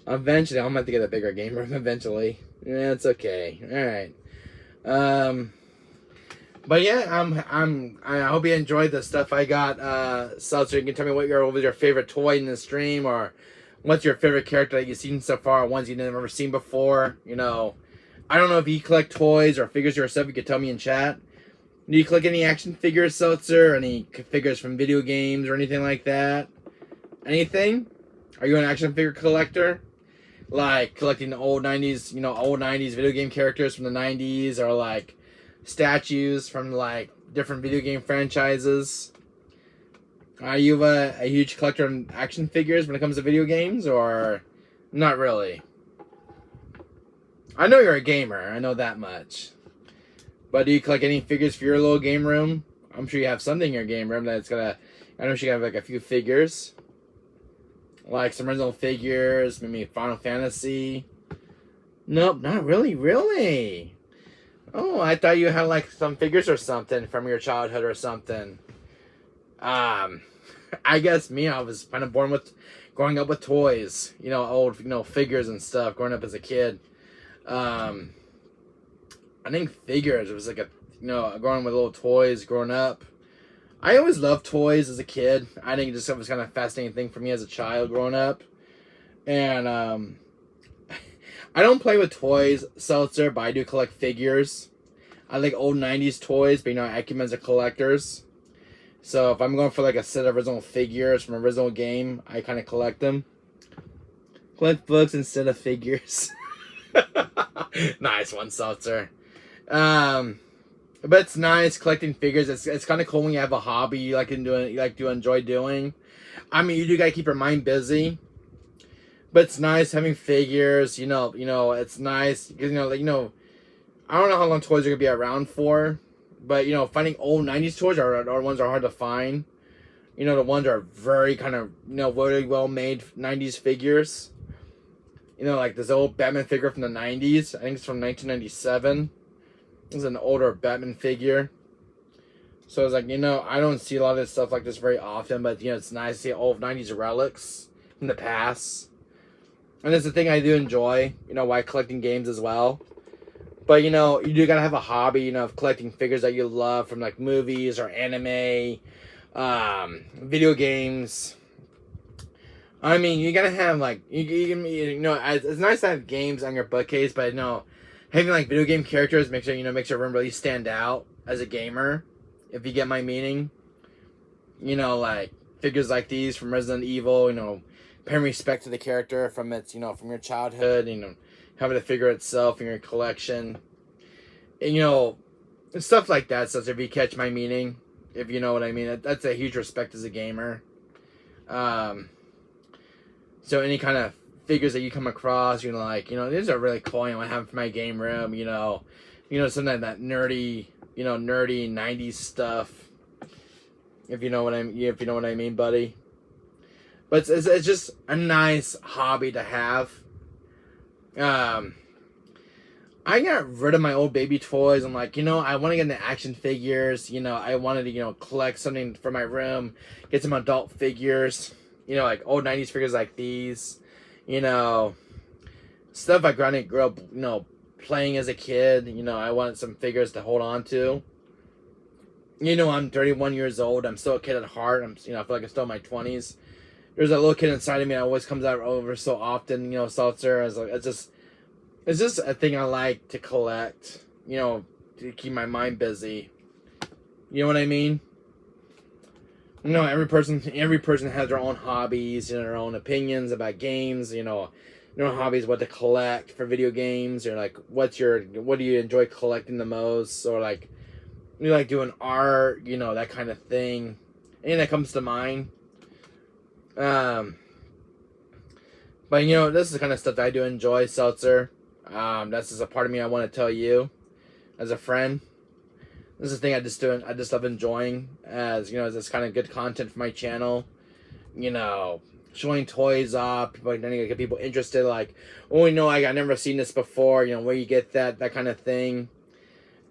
eventually I'm gonna have to get a bigger game room eventually. Yeah, it's okay. All right. But yeah, I hope you enjoyed the stuff I got. So you can tell me what was your favorite toy in the stream, or what's your favorite character that you've seen so far, ones you've never seen before. I don't know if you collect toys or figures yourself. You could tell me in chat. Do you collect any action figures, Seltzer? Any figures from video games or anything like that? Anything? Are you an action figure collector? Like collecting the old 90s, old 90s video game characters from the 90s, or like statues from like different video game franchises? Are you a huge collector of action figures when it comes to video games, or not really? I know you're a gamer. I know that much. But do you collect any figures for your little game room? I'm sure you have something in your game room that's gonna. I know you have like a few figures, like some original figures, maybe Final Fantasy. Nope, not really. Really? Oh, I thought you had like some figures or something from your childhood or something. Um, I guess me, I was kind of growing up with toys. You know, old figures and stuff. Growing up as a kid. Um, I think figures. It was like a growing with little toys. Growing up, I always loved toys as a kid. I think it was kind of a fascinating thing for me as a child growing up. And I don't play with toys, Seltzer, but I do collect figures. I like old 90s toys, but I keep them as a collectors. So if I'm going for like a set of original figures from an original game, I kind of collect them. Collect books instead of figures. Nice one, Seltzer. But it's nice collecting figures. It's kind of cool when you have a hobby you to enjoy doing. I mean, you do gotta keep your mind busy. But it's nice having figures. It's nice because I don't know how long toys are gonna be around for, but finding old '90s toys are ones are hard to find. The ones are very kind of very well made '90s figures. Like this old Batman figure from the '90s. I think it's from 1997. It's an older Batman figure. So it's like I don't see a lot of this stuff like this very often, but it's nice to see old '90s relics from the past. And it's the thing I do enjoy. While collecting games as well. But you do gotta have a hobby, of collecting figures that you love from like movies or anime, video games. I mean, you gotta have like it's nice to have games on your bookcase, but having like video game characters makes your room really stand out as a gamer. If you get my meaning, like figures like these from Resident Evil, paying respect to the character from its from your childhood, having the figure itself in your collection, and stuff like that. So if you catch my meaning, if you know what I mean, that's a huge respect as a gamer. So any kind of figures that you come across, these are really cool. I have for my game room. Some of that nerdy, nerdy '90s stuff. If you know what I mean, buddy. But it's just a nice hobby to have. I got rid of my old baby toys. I'm like, I want to get into action figures. I wanted to, collect something for my room, get some adult figures. Like old '90s figures like these. Stuff I grew up, playing as a kid. I wanted some figures to hold on to. I'm 31 years old. I'm still a kid at heart. I feel like I'm still in my 20s. There's a little kid inside of me that always comes out over so often. Seltzer. It's just a thing I like to collect. To keep my mind busy. You know what I mean? Every person has their own hobbies, their own opinions about games, hobbies, what to collect for video games, or like what do you enjoy collecting the most, or like you like doing art, that kind of thing. Anything that comes to mind. But this is the kind of stuff that I do enjoy, Seltzer. That's just a part of me I want to tell you as a friend. This is the thing I just love enjoying as this kind of good content for my channel. Showing toys off, trying to get people interested. Like, I've never seen this before. Where you get that kind of thing.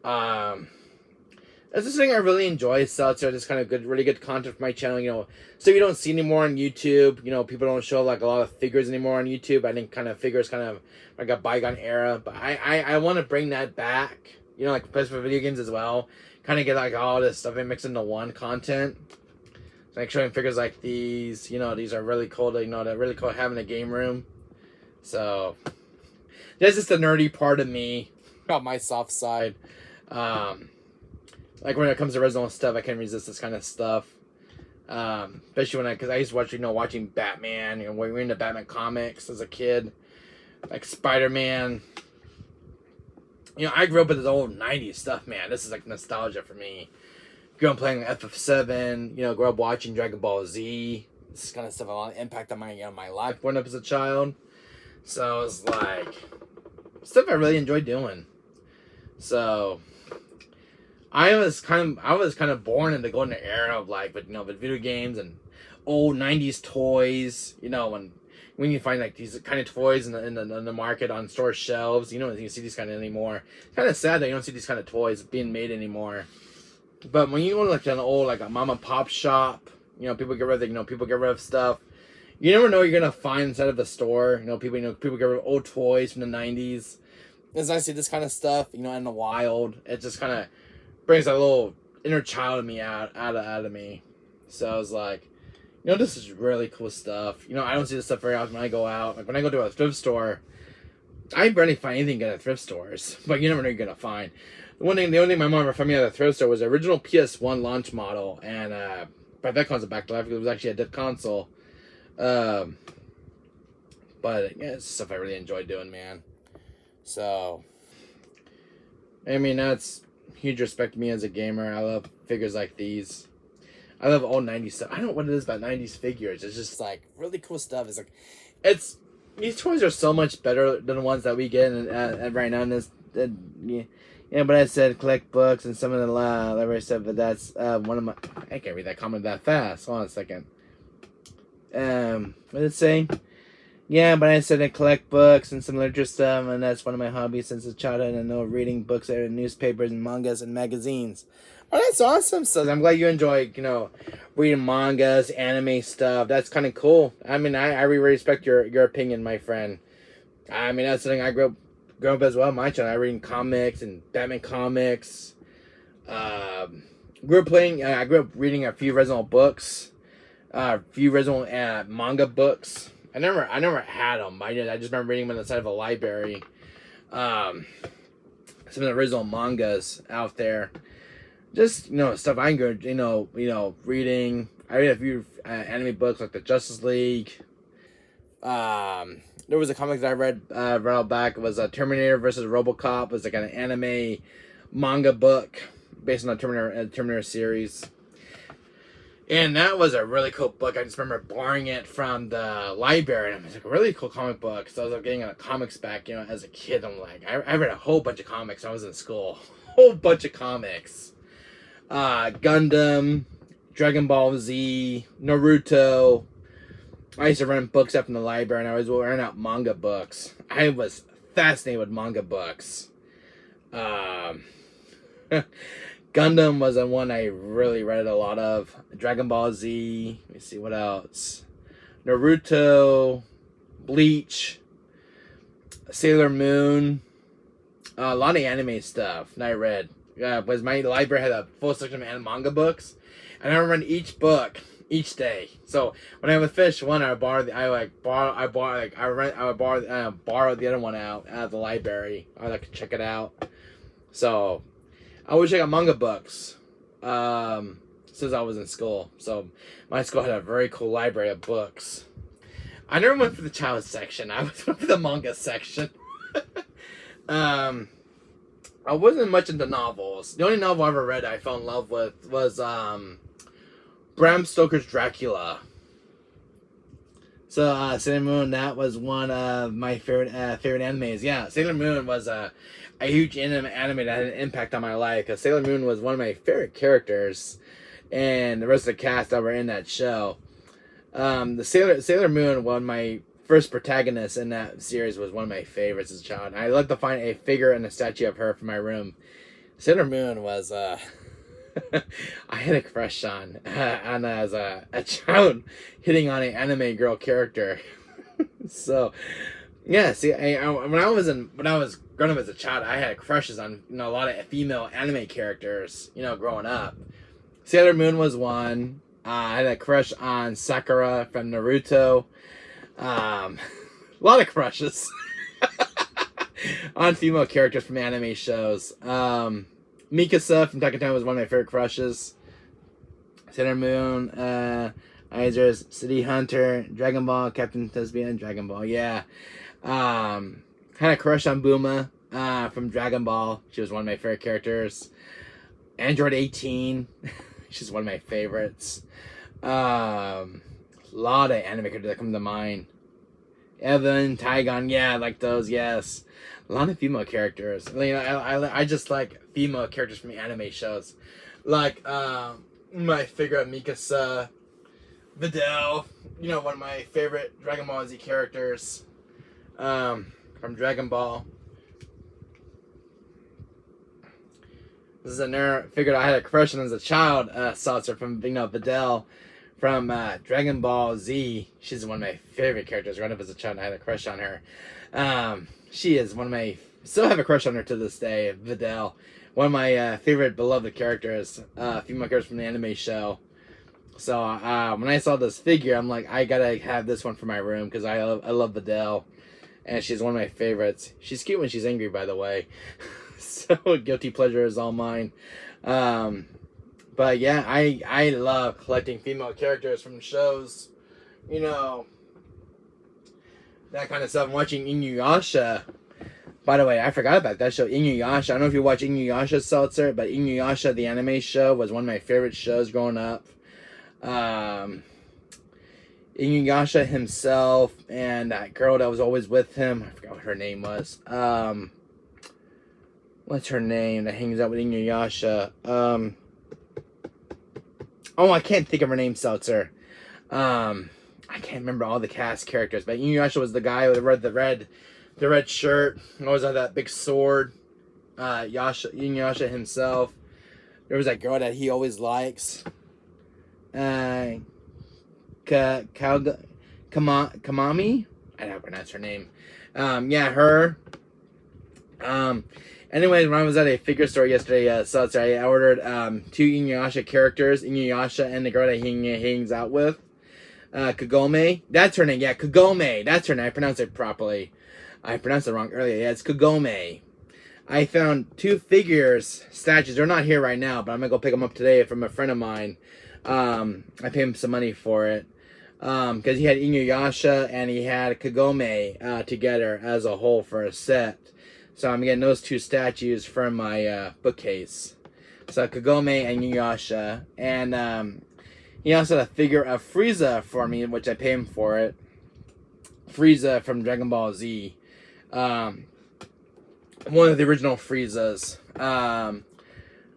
That's just thing I really enjoy. Seltzer, just kind of really good content for my channel. So you don't see anymore on YouTube. People don't show like a lot of figures anymore on YouTube. I think kind of figures kind of like a bygone era. But I want to bring that back. Like especially for video games as well. Kind of get like all this stuff and mix into one content. Like showing figures like these. These are really cool. They're really cool having a game room. So that's just the nerdy part of me, on my soft side. Like when it comes to original stuff, I can't resist this kind of stuff. Especially because I used to watch, watching Batman. We're into Batman comics as a kid, like Spider-Man. I grew up with this old '90s stuff, man. This is like nostalgia for me. Grew up playing FF7. Grew up watching Dragon Ball Z. This kind of stuff had a lot of impact on my my life growing up as a child. So it's like, stuff I really enjoy doing. So I was kind of born in the golden era of like, but with video games and old '90s toys. When you find like these kind of toys in the market on store shelves, you don't see these kind of anymore. It's kind of sad that you don't see these kind of toys being made anymore. But when you go to like an old like a mom and pop shop, people get rid of stuff. You never know what you're gonna find inside of the store. People get rid of old toys from the '90s. As I see this kind of stuff, in the wild, it just kind of brings that little inner child of me out of me. So I was like, this is really cool stuff. I don't see this stuff very often when I go out. Like when I go to a thrift store, I barely find anything good at thrift stores. But you never know what you're gonna find. The only thing my mom ever found me at a thrift store was the original PS1 launch model, and brought that console back to life because it was actually a dead console. But yeah, it's stuff I really enjoy doing, man. So, I mean, that's huge respect to me as a gamer. I love figures like these. I love old '90s stuff. I don't know what it is about '90s figures. It's just like really cool stuff. These toys are so much better than the ones that we get right now. Yeah, but I said collect books and some of the library stuff. But that's one of my. I can't read that comment that fast. Hold on a second. What did it say? Yeah, but I said I collect books and some literature stuff, and that's one of my hobbies since a childhood. I know reading books, newspapers, and mangas and magazines. Oh, that's awesome. So I'm glad you enjoy, reading mangas, anime stuff. That's kind of cool. I mean, I really respect your opinion, my friend. I mean, that's something I grew up as well. My child, I reading comics and Batman comics. I grew up reading a few original books, a few original manga books. I never had them. I just remember reading them on the side of a library. Some of the original mangas out there. Just, stuff I enjoy, reading. I read a few anime books like the Justice League. There was a comic that I read a while back. It was Terminator versus RoboCop. It was like an anime manga book based on the Terminator series. And that was a really cool book. I just remember borrowing it from the library. And it was like a really cool comic book. So I was getting comics back, as a kid. I'm like, I read a whole bunch of comics when I was in school. Whole bunch of comics. Gundam, Dragon Ball Z, Naruto. I used to rent books up from the library, and I was renting out manga books. I was fascinated with manga books. Gundam was the one I really read a lot of. Dragon Ball Z. Let me see what else. Naruto, Bleach, Sailor Moon. A lot of anime stuff that I read. Was my library had a full section of manga books, and I read each book each day. So when I would finish one, I would borrow the other one out of the library. I would check it out. So I would check out manga books since I was in school. So my school had a very cool library of books. I never went for the child section. I went for the manga section. I wasn't much into novels. The only novel I ever read I fell in love with was Bram Stoker's Dracula. So Sailor Moon, that was one of my favorite animes. Yeah, Sailor Moon was a huge anime that had an impact on my life, because Sailor Moon was one of my favorite characters, and the rest of the cast that were in that show. The Sailor Moon, one of my first protagonist in that series, was one of my favorites as a child. I'd like to find a figure and a statue of her for my room. Sailor Moon was I had a crush on as a child, hitting on an anime girl character. So yeah, see, when I was growing up as a child, I had crushes on a lot of female anime characters. Growing up, Sailor Moon was one. I had a crush on Sakura from Naruto. A lot of crushes on female characters from anime shows. Mikasa from Tekken was one of my favorite crushes. Sailor Moon, Izers, City Hunter, Dragon Ball, Captain Thespian, Dragon Ball, yeah. Had a crush on Bulma from Dragon Ball. She was one of my favorite characters. Android 18, she's one of my favorites. Lot of anime characters that come to mind. Evan, Tygon, yeah, I like those, yes. A lot of female characters. You know, I just like female characters from the anime shows. Like, my favorite Mikasa, Videl, you know, one of my favorite Dragon Ball Z characters, from Dragon Ball. This is another figure I had a crush on as a child, Saucer from, you know, Videl from Dragon Ball Z. She's one of my favorite characters. Growing up as a child, I had a crush on her. She is one of my, still have a crush on her to this day, Videl. One of my favorite beloved characters, female characters from the anime show. So when I saw this figure, I'm like, I gotta have this one for my room because I love Videl. And she's one of my favorites. She's cute when she's angry, by the way. So guilty pleasure is all mine. But yeah, I love collecting female characters from shows. You know, that kind of stuff. I'm watching Inuyasha. By the way, I forgot about that show, Inuyasha. I don't know if you watch Inuyasha, Seltzer, but Inuyasha, the anime show, was one of my favorite shows growing up. Inuyasha himself and that girl that was always with him, I forgot what her name was. What's her name that hangs out with Inuyasha? Oh, I can't think of her name, Seltzer. I can't remember all the cast characters, but Inuyasha was the guy with the red shirt. Always had that big sword. Inuyasha himself. There was that girl that he always likes. Kamami? I don't pronounce her name. Yeah, her. Anyways, when I was at a figure store yesterday, I ordered 2 Inuyasha characters, Inuyasha and the girl that he hangs out with. Kagome. That's her name, yeah, Kagome. That's her name. I pronounced it properly. I pronounced it wrong earlier. Yeah, it's Kagome. I found 2 figures, statues. They're not here right now, but I'm going to go pick them up today from a friend of mine. I paid him some money for it. Because he had Inuyasha and he had Kagome together as a whole for a set. So I'm getting those 2 statues from my bookcase. So Kagome and Inuyasha. And he also had a figure of Frieza for me, which I paid him for it. Frieza from Dragon Ball Z. One of the original Friezas.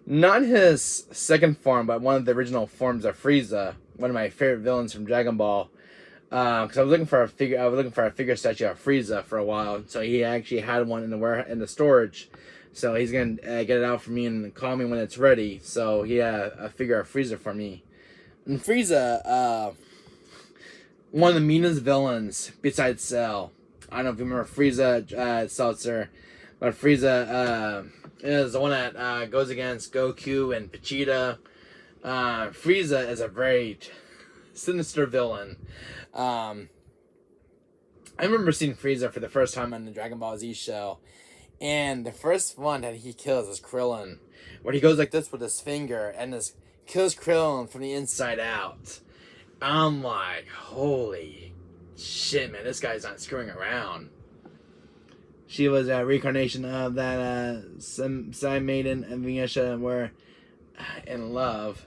Not his second form, but one of the original forms of Frieza. One of my favorite villains from Dragon Ball. Because I was looking for a figure statue of Frieza for a while. So he actually had one in the storage. So he's gonna get it out for me and call me when it's ready. So he had a figure of Frieza for me. And Frieza, one of the meanest villains besides Cell. I don't know if you remember Frieza, Seltzer, but Frieza is the one that goes against Goku and Vegeta. Frieza is a very sinister villain. I remember seeing Frieza for the first time on the Dragon Ball Z show, and the first one that he kills is Krillin, where he goes like this with his finger and just kills Krillin from the inside out. I'm like, holy shit, man, this guy's not screwing around. She was a reincarnation of that Psy Maiden and Vinyasha were in love.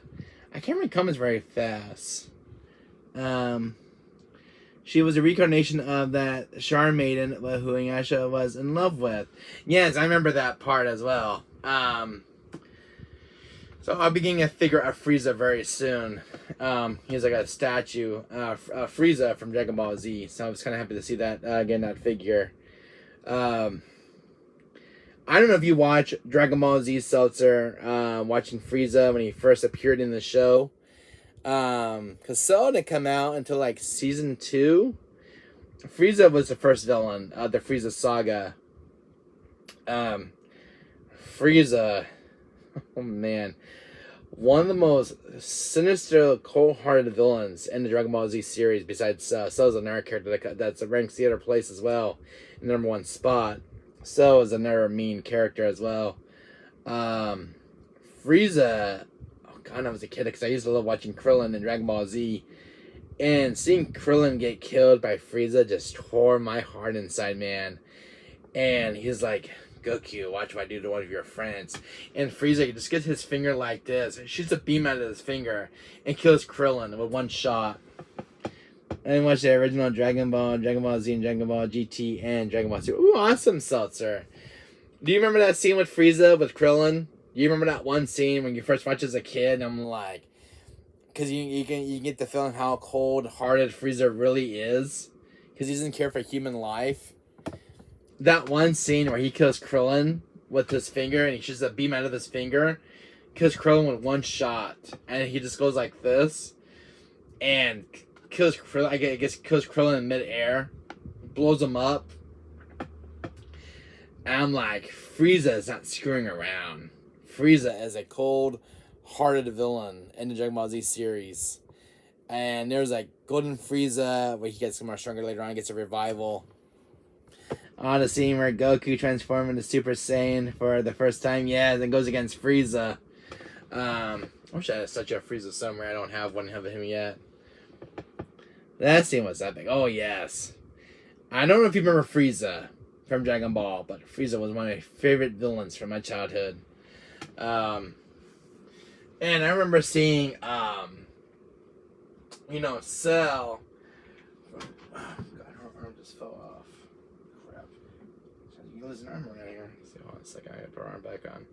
I can't read comments very fast. She was a reincarnation of that Char Maiden who Inuyasha was in love with. Yes, I remember that part as well. So I'll be getting a figure of Frieza very soon. He's like a statue of Frieza from Dragon Ball Z. So I was kind of happy to see that, getting that figure. I don't know if you watch Dragon Ball Z, Seltzer, watching Frieza when he first appeared in the show. Because Cell didn't come out until like season 2. Frieza was the first villain of the Frieza saga. Frieza, oh man, one of the most sinister, cold-hearted villains in the Dragon Ball Z series. Besides Cell's another character that's ranks the other place as well, in the #1 spot. Cell is another mean character as well. Frieza. When I was a kid, because I used to love watching Krillin in Dragon Ball Z, and seeing Krillin get killed by Frieza just tore my heart inside, man. And he's like, Goku, watch what I do to one of your friends. And Frieza just gets his finger like this, shoots a beam out of his finger, and kills Krillin with one shot. I watched the original Dragon Ball, Dragon Ball Z, and Dragon Ball GT, and Dragon Ball Super. Ooh, awesome, Seltzer. Do you remember that scene with Frieza with Krillin? Do you remember that one scene when you first watched as a kid? And I'm like, because you get the feeling how cold-hearted Frieza really is, because he doesn't care for human life. That one scene where he kills Krillin with his finger, and he shoots a beam out of his finger, kills Krillin with one shot, and he just goes like this, and kills Krillin. I guess kills Krillin in midair, blows him up. And I'm like, Frieza is not screwing around. Frieza is a cold-hearted villain in the Dragon Ball Z series. And there's like Golden Frieza, where he gets more stronger later on, gets a revival. On the scene where Goku transforms into Super Saiyan for the first time, yeah, then goes against Frieza. I wish I had such a Frieza somewhere. I don't have one of him yet. That scene was epic. Oh, yes. I don't know if you remember Frieza from Dragon Ball, but Frieza was one of my favorite villains from my childhood. And I remember seeing, Cell. Oh, God, her arm just fell off. Crap. You can lose an arm around here. See, hold on a second. I gotta put her arm back on.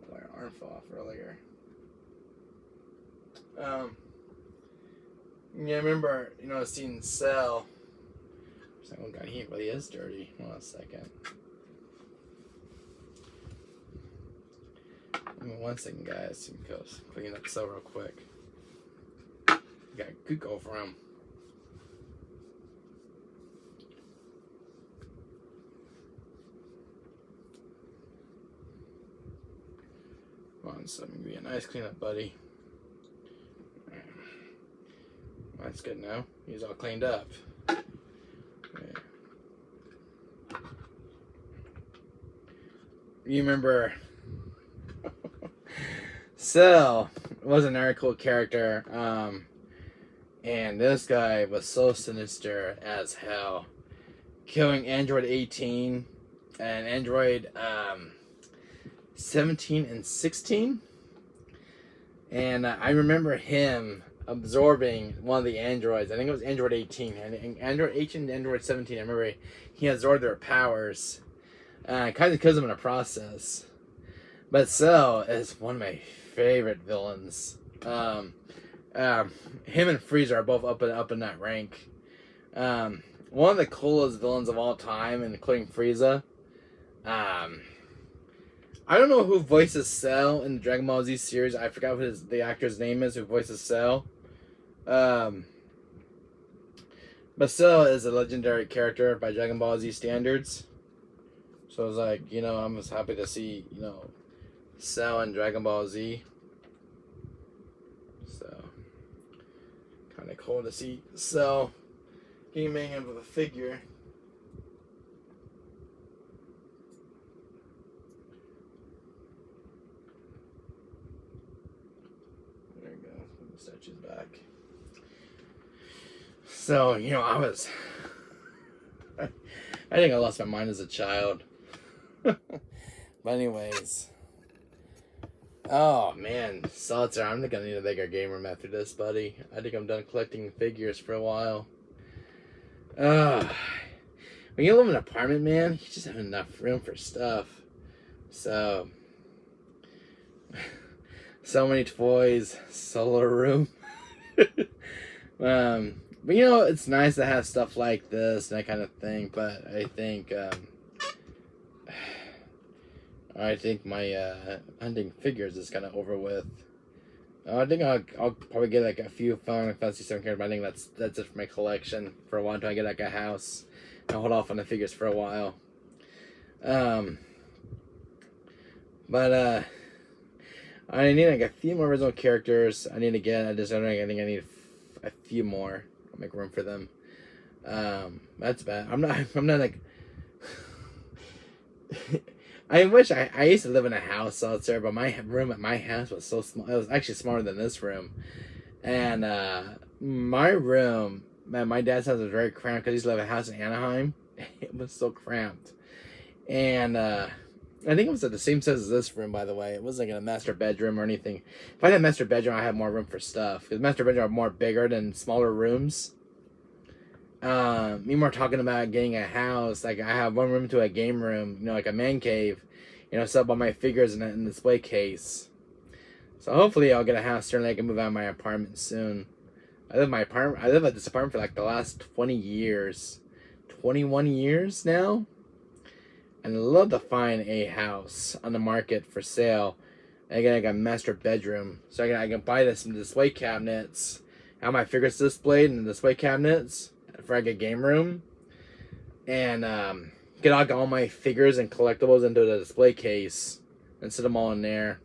My arm fell off earlier. Yeah, I remember, seeing Cell. Oh God, he really is dirty. Hold on a second. Give me 1 second, guys. Clean up Cell real quick. Got gook over him. Come on, so I'm gonna give you a nice cleanup, buddy. That's good now. He's all cleaned up. Okay. You remember Cell was an very cool character. And this guy was so sinister as hell. Killing Android 18 and Android 17 and 16. And I remember him absorbing one of the androids. I think it was Android 18. And Android 18 and Android 17, I remember he absorbed their powers. Kind of kills them in a process. But Cell is one of my favorite villains. Him and Frieza are both up in that rank. One of the coolest villains of all time, including Frieza. I don't know who voices Cell in the Dragon Ball Z series. I forgot what the actor's name is who voices Cell. But Cell is a legendary character by Dragon Ball Z standards. So I was like, I'm just happy to see, Cell in Dragon Ball Z. So, kind of cool to see Cell getting made into a figure. There we go. The statue's back. So, I think I lost my mind as a child. But anyways. Oh, man. Seltzer, I'm gonna need a bigger game room after this, buddy. I think I'm done collecting figures for a while. When you live in an apartment, man, you just have enough room for stuff. So many toys, solo room. But it's nice to have stuff like this and that kind of thing. But I think my hunting figures is kind of over with. I think I'll probably get like a few Final Fantasy 7 characters, but I think that's it for my collection for a while until I get like a house. I'll hold off on the figures for a while. But I need like a few more original characters. I think I need a few more. I'll make room for them. That's bad. I'm not like I wish I used to live in a house out there, but my room at my house was so small. It was actually smaller than this room. And my room, man, my dad's house was very cramped because he used to live in a house in Anaheim. It was so cramped. And I think it was at the same size as this room, by the way. It wasn't like a master bedroom or anything. If I had a master bedroom, I had more room for stuff. Because master bedrooms are more bigger than smaller rooms. Me more talking about getting a house. Like, I have one room to a game room, you know, like a man cave. You know, set up all my figures in a display case. So hopefully I'll get a house soon and I can move out of my apartment soon. I live at this apartment for like the last 20 years. 21 years now. And I'd love to find a house on the market for sale. And again, I got a master bedroom. So I can buy some display cabinets. Have my figures displayed in the display cabinets for like a game room. And get all my figures and collectibles into the display case. And sit them all in there.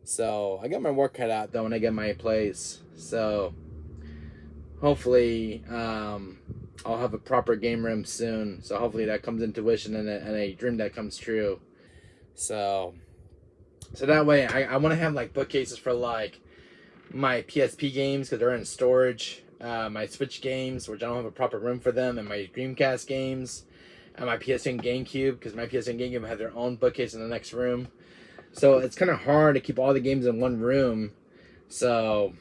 So I got my work cut out though when I get my place. So hopefully I'll have a proper game room soon. So hopefully that comes into fruition and a dream that comes true. So that way I want to have like bookcases for like my PSP games because they're in storage. My Switch games, which I don't have a proper room for them, and my Dreamcast games, and my PSN and GameCube because my PSN and GameCube have their own bookcase in the next room. So it's kind of hard to keep all the games in one room. So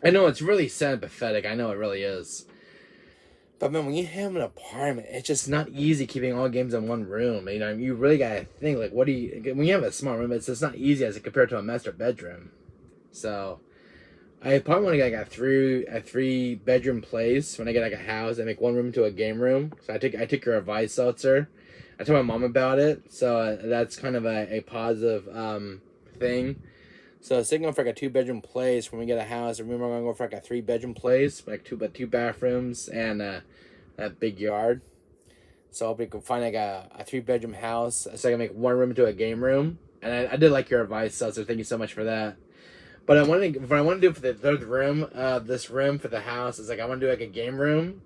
I know it's really sad and pathetic. I know it really is. But man, when you have an apartment, it's just not easy keeping all games in one room. You know, you really gotta think like, when you have a small room, it's just not easy as compared to a master bedroom. So I probably want to get like a three bedroom place when I get like a house. I make one room to a game room. So I took your advice, Seltzer. I told my mom about it, so that's kind of a positive thing. So I was thinking for like a 2-bedroom place when we get a house. Remember, I'm gonna go for like a 3-bedroom place, like two bathrooms and a big yard. So I hope we can find like a 3-bedroom house, so I can make one room into a game room. And I did like your advice, so thank you so much for that. But what I want to do for the third room, this room for the house is like I want to do like a game room,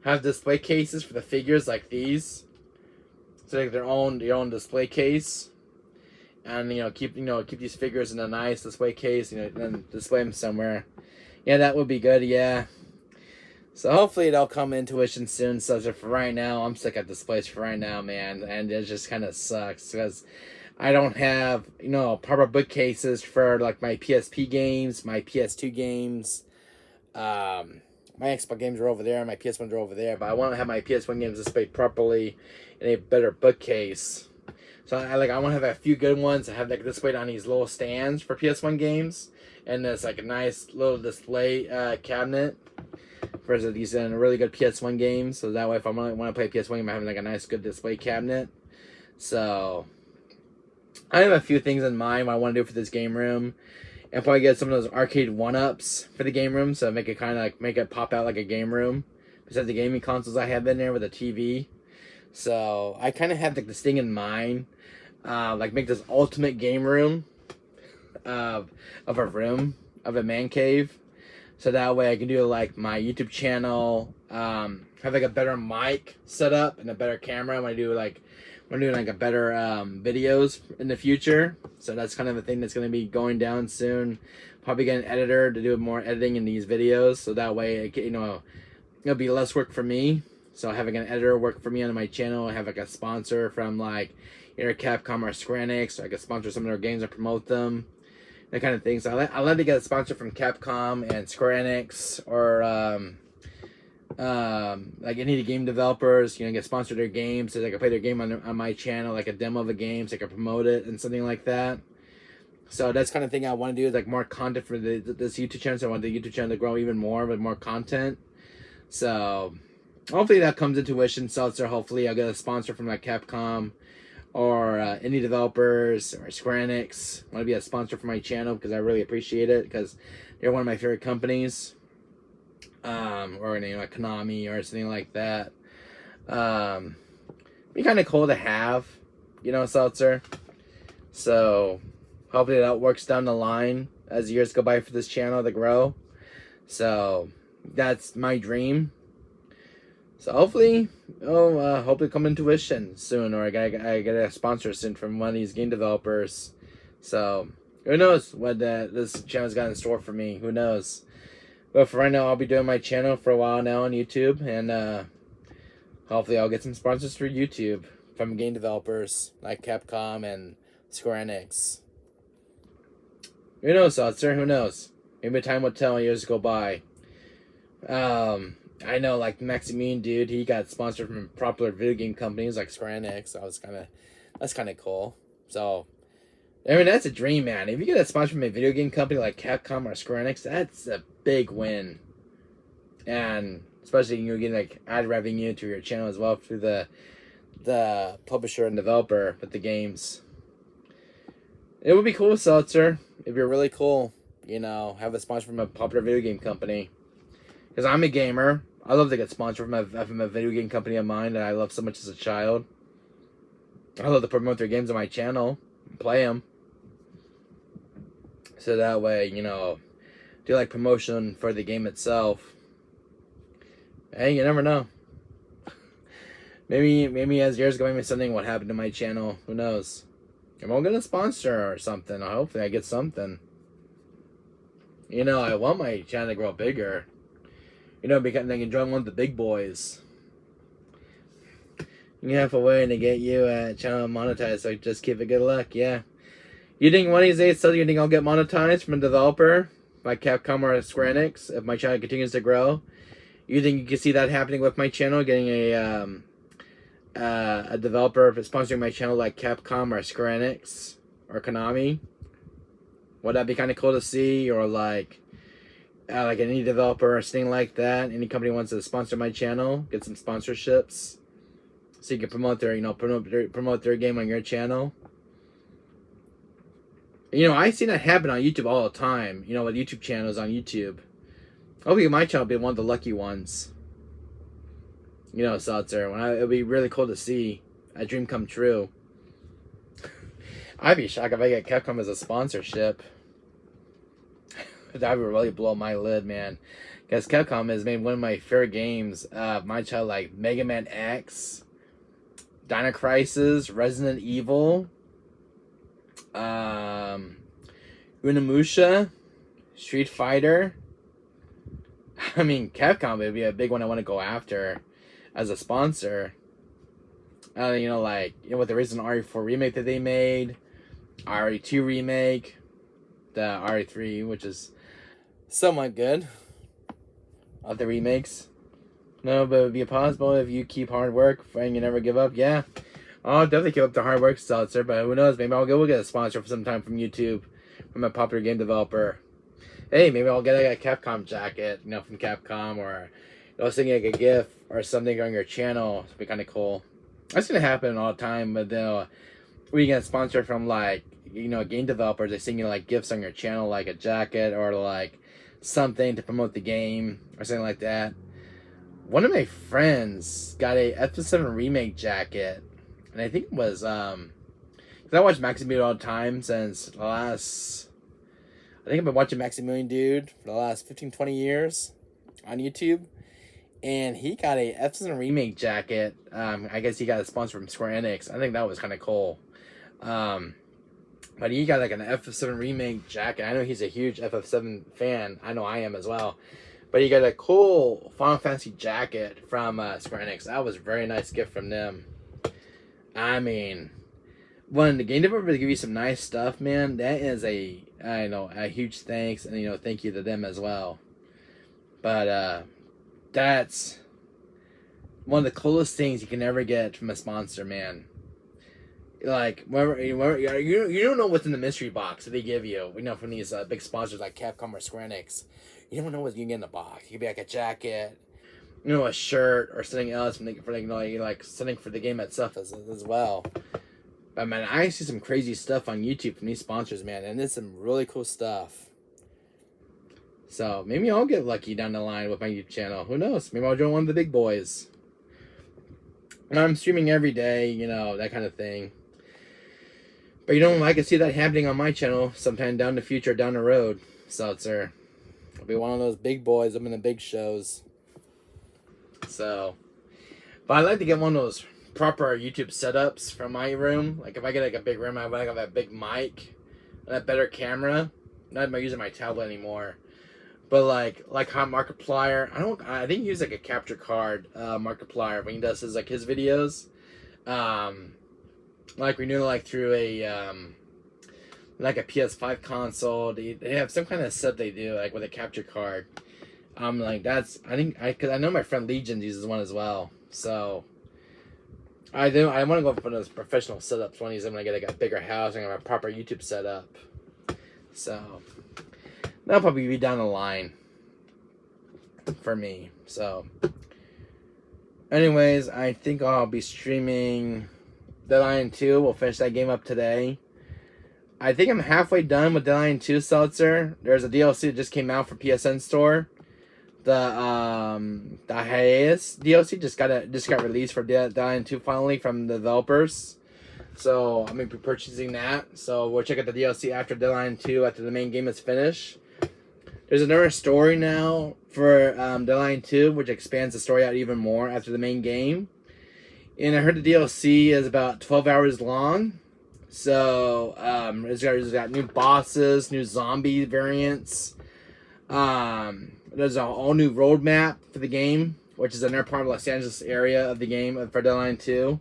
have display cases for the figures like these. So like their own display case, and keep these figures in a nice display case, and display them somewhere. Yeah, that would be good. Yeah. So hopefully it'll come into fruition soon. So for right now, I'm stuck at this place for right now, man, and it just kind of sucks because I don't have proper bookcases for like my PSP games, my PS2 games. My Xbox games are over there, my PS1s are over there, but I want to have my PS1 games displayed properly in a better bookcase. So I want to have a few good ones. I have like displayed on these little stands for PS1 games, and there's like a nice little display cabinet for these really good PS1 games. So that way, if I want to play a PS1 game, I have like a nice good display cabinet. So I have a few things in mind what I want to do for this game room. And probably get some of those arcade 1-ups for the game room, so make it pop out like a game room. Besides the gaming consoles I have in there with a TV. So I kind of have like this thing in mind, like make this ultimate game room of a man cave. So that way I can do like my YouTube channel, have like a better mic set up and a better camera when I do like we're doing like a better videos in the future. So that's kind of a thing that's going to be going down soon. Probably get an editor to do more editing in these videos, so that way it'll be less work for me. So having an editor work for me on my channel, I have like a sponsor from like either Capcom or Square Enix, or I can sponsor some of their games and promote them, that kind of thing. So I like to get a sponsor from Capcom and Square Enix, or like any of the game developers, get sponsored their games, so they can play their game on my channel, like a demo of a game, so I can promote it and something like that. So that's kind of thing I want to do, is like more content for this YouTube channel. So I want the YouTube channel to grow even more with more content. So hopefully that comes into fruition. So hopefully I'll get a sponsor from like Capcom or indie developers or Square Enix. I want to be a sponsor for my channel because I really appreciate it, because they're one of my favorite companies. Or like Konami or something like that. Be kind of cool to have, Seltzer. So hopefully that works down the line as years go by for this channel to grow. So that's my dream. So hopefully, hopefully come into fruition soon, or I get a sponsor soon from one of these game developers. So who knows what this channel's got in store for me? Who knows? But for right now, I'll be doing my channel for a while now on YouTube, and hopefully I'll get some sponsors for YouTube from game developers like Capcom and Square Enix. Who knows, Sir? Who knows? Maybe time will tell. Years go by. I know, like Maximilian, dude, he got sponsored from popular video game companies like Square Enix. So that's kind of cool. So, I mean, that's a dream, man. If you get a sponsor from a video game company like Capcom or Square Enix, that's a big win. And especially you're getting like ad revenue to your channel as well through the publisher and developer with the games. It would be cool, Seltzer. It'd be really cool, have a sponsor from a popular video game company. Because I'm a gamer. I love to get sponsored from a video game company of mine that I love so much as a child. I love to promote their games on my channel and play them. So that way, do like promotion for the game itself. Hey, you never know. Maybe as years go, maybe something would happen to my channel. Who knows? I'm all gonna sponsor or something. Hopefully I get something. I want my channel to grow bigger. Because I can join one of the big boys. You have a way to get you a channel monetized, so just keep it good luck, yeah. You think one of these days, you think I'll get monetized from a developer like Capcom or Square Enix if my channel continues to grow? You think you can see that happening with my channel, getting a developer sponsoring my channel like Capcom or Square Enix or Konami? Would that be kind of cool to see? Or like any developer or something like that, any company wants to sponsor my channel, get some sponsorships, so you can promote their game on your channel. I see that happen on YouTube all the time. With YouTube channels on YouTube. Hopefully my channel will be one of the lucky ones. Seltzer. It'll be really cool to see a dream come true. I'd be shocked if I get Capcom as a sponsorship. That would really blow my lid, man. Because Capcom has made one of my favorite games of my child, like Mega Man X, Dino Crisis, Resident Evil, Unimusha, Street Fighter. I mean, Capcom would be a big one I want to go after as a sponsor. With the recent RE4 remake that they made, RE2 remake, the RE3, which is somewhat good of the remakes. No, but it would be possible if you keep hard work and you never give up. Yeah, I'll definitely keep up the hard work, Seltzer, but who knows, maybe we'll get a sponsor for some time from YouTube, from a popular game developer. Hey, maybe I'll get a Capcom jacket, from Capcom, or sending like a GIF or something on your channel. It'd be kind of cool. That's gonna happen all the time, but we get sponsored from game developers. They send you like gifts on your channel, like a jacket or like something to promote the game or something like that. One of my friends got a ps5 remake jacket, and I think it was because I watch Maximilian all the time since the last. I think I've been watching Maximilian Dude for the last 15-20 years on YouTube. And he got a ps5 remake jacket. I guess he got a sponsor from Square Enix. I think that was kind of cool. But he got like an ps5 remake jacket. I know he's a huge ps7 fan. I know I am as well. But he got a cool Final Fantasy jacket from Square Enix. That was a very nice gift from them. I mean, when the game developers give you some nice stuff, man, that is a huge thanks, and thank you to them as well. But that's one of the coolest things you can ever get from a sponsor, man. Like, you don't know what's in the mystery box that they give you, from these big sponsors like Capcom or Square Enix. You don't know what you can get in the box. It could be like a jacket, a shirt, or something else something for the game itself as well. But man, I see some crazy stuff on YouTube from these sponsors, man, and it's some really cool stuff. So maybe I'll get lucky down the line with my YouTube channel. Who knows? Maybe I'll join one of the big boys. And I'm streaming every day, that kind of thing. But I can see that happening on my channel sometime down the future, down the road. Seltzer. I'll be one of those big boys. I'm in the big shows. So, But I like to get one of those proper YouTube setups for my room. Like if I get like a big room, I want to have a big mic and a better camera. Not using my tablet anymore. But like how Markiplier, I think he uses like a capture card Markiplier when he does his videos. Like we knew like through a like a ps5 console. They have some kind of setup they do like with a capture card. Like that's because I know my friend Legion uses one as well. So I want to go for those professional setups when I get like a bigger house and have a proper YouTube setup. So that'll probably be down the line for me. So anyways, I think I'll be streaming Deadline 2. We'll finish that game up today. I think I'm halfway done with Deadline 2 Seltzer. There's a DLC that just came out for PSN Store. The hiatus DLC just got released for Deadline 2 finally from the developers. So I'm gonna be purchasing that. So we'll check out the DLC after Deadline 2 after the main game is finished. There's another story now for Deadline 2, which expands the story out even more after the main game. And I heard the DLC is about 12 hours long. So it's got new bosses, new zombie variants. There's a all new roadmap for the game, which is another part of Los Angeles area of the game for Deadline 2.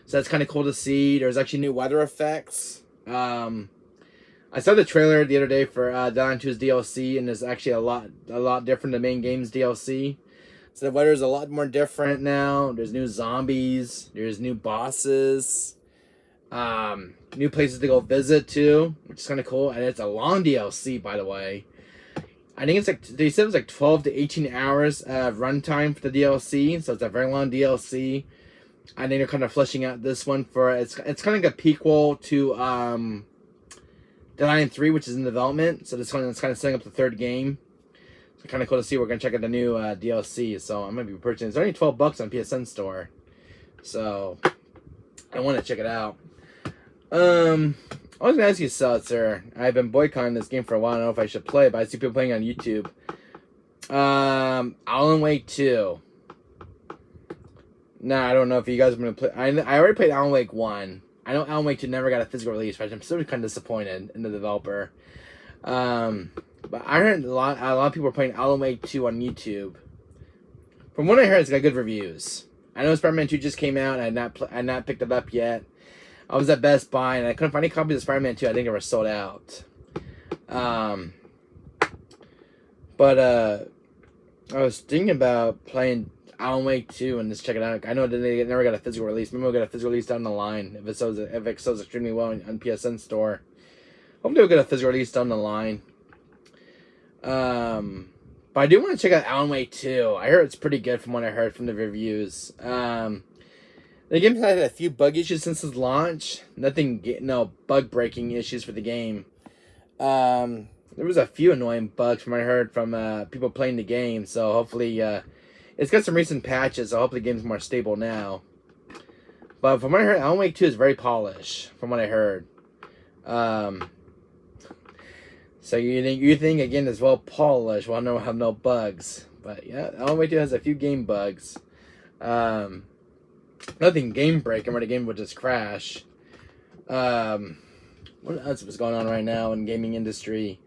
So that's kind of cool to see. There's actually new weather effects. I saw the trailer the other day for Deadline 2's DLC, and there's actually a lot different than the main game's DLC. So the weather is a lot more different now. There's new zombies. There's new bosses. New places to go visit too, which is kind of cool. And it's a long DLC, by the way. I think it's like, they said it was like 12 to 18 hours of runtime for the DLC, so it's a very long DLC. I think they're kind of fleshing out this one for, it's kind of like a prequel to Deadline 3, which is in development. So it's kind of setting up the third game. So kind of cool to see. We're going to check out the new DLC, so I'm going to be purchasing. It's only $12 on PSN Store, so I want to check it out. I was gonna ask you, Seltzer. I've been boycotting this game for a while. I don't know if I should play it, but I see people playing on YouTube. Alan Wake 2. Nah, I don't know if you guys are gonna play. I already played Alan Wake 1. I know Alan Wake 2 never got a physical release, but I'm still kind of disappointed in the developer. But I heard a lot of people are playing Alan Wake 2 on YouTube. From what I heard, it's got good reviews. I know Spider-Man 2 just came out, and I had not picked it up yet. I was at Best Buy, and I couldn't find any copies of Spider-Man 2. I think they were sold out. But I was thinking about playing Alan Wake 2 and just check it out. I know they never got a physical release. Maybe we'll get a physical release down the line if it sells extremely well on PSN Store. Hopefully we'll get a physical release down the line. But I do want to check out Alan Wake 2. I heard it's pretty good from what I heard from the reviews. The game's had a few bug issues since its launch. No bug breaking issues for the game. There was a few annoying bugs from what I heard from people playing the game. So hopefully, it's got some recent patches. So hopefully, the game's more stable now. But from what I heard, Alan Wake 2 is very polished. From what I heard. So you think again it's well polished. Well, no, have no bugs. But yeah, Alan Wake 2 has a few game bugs. Nothing game breaking where the game would just crash. What else is going on right now in gaming industry?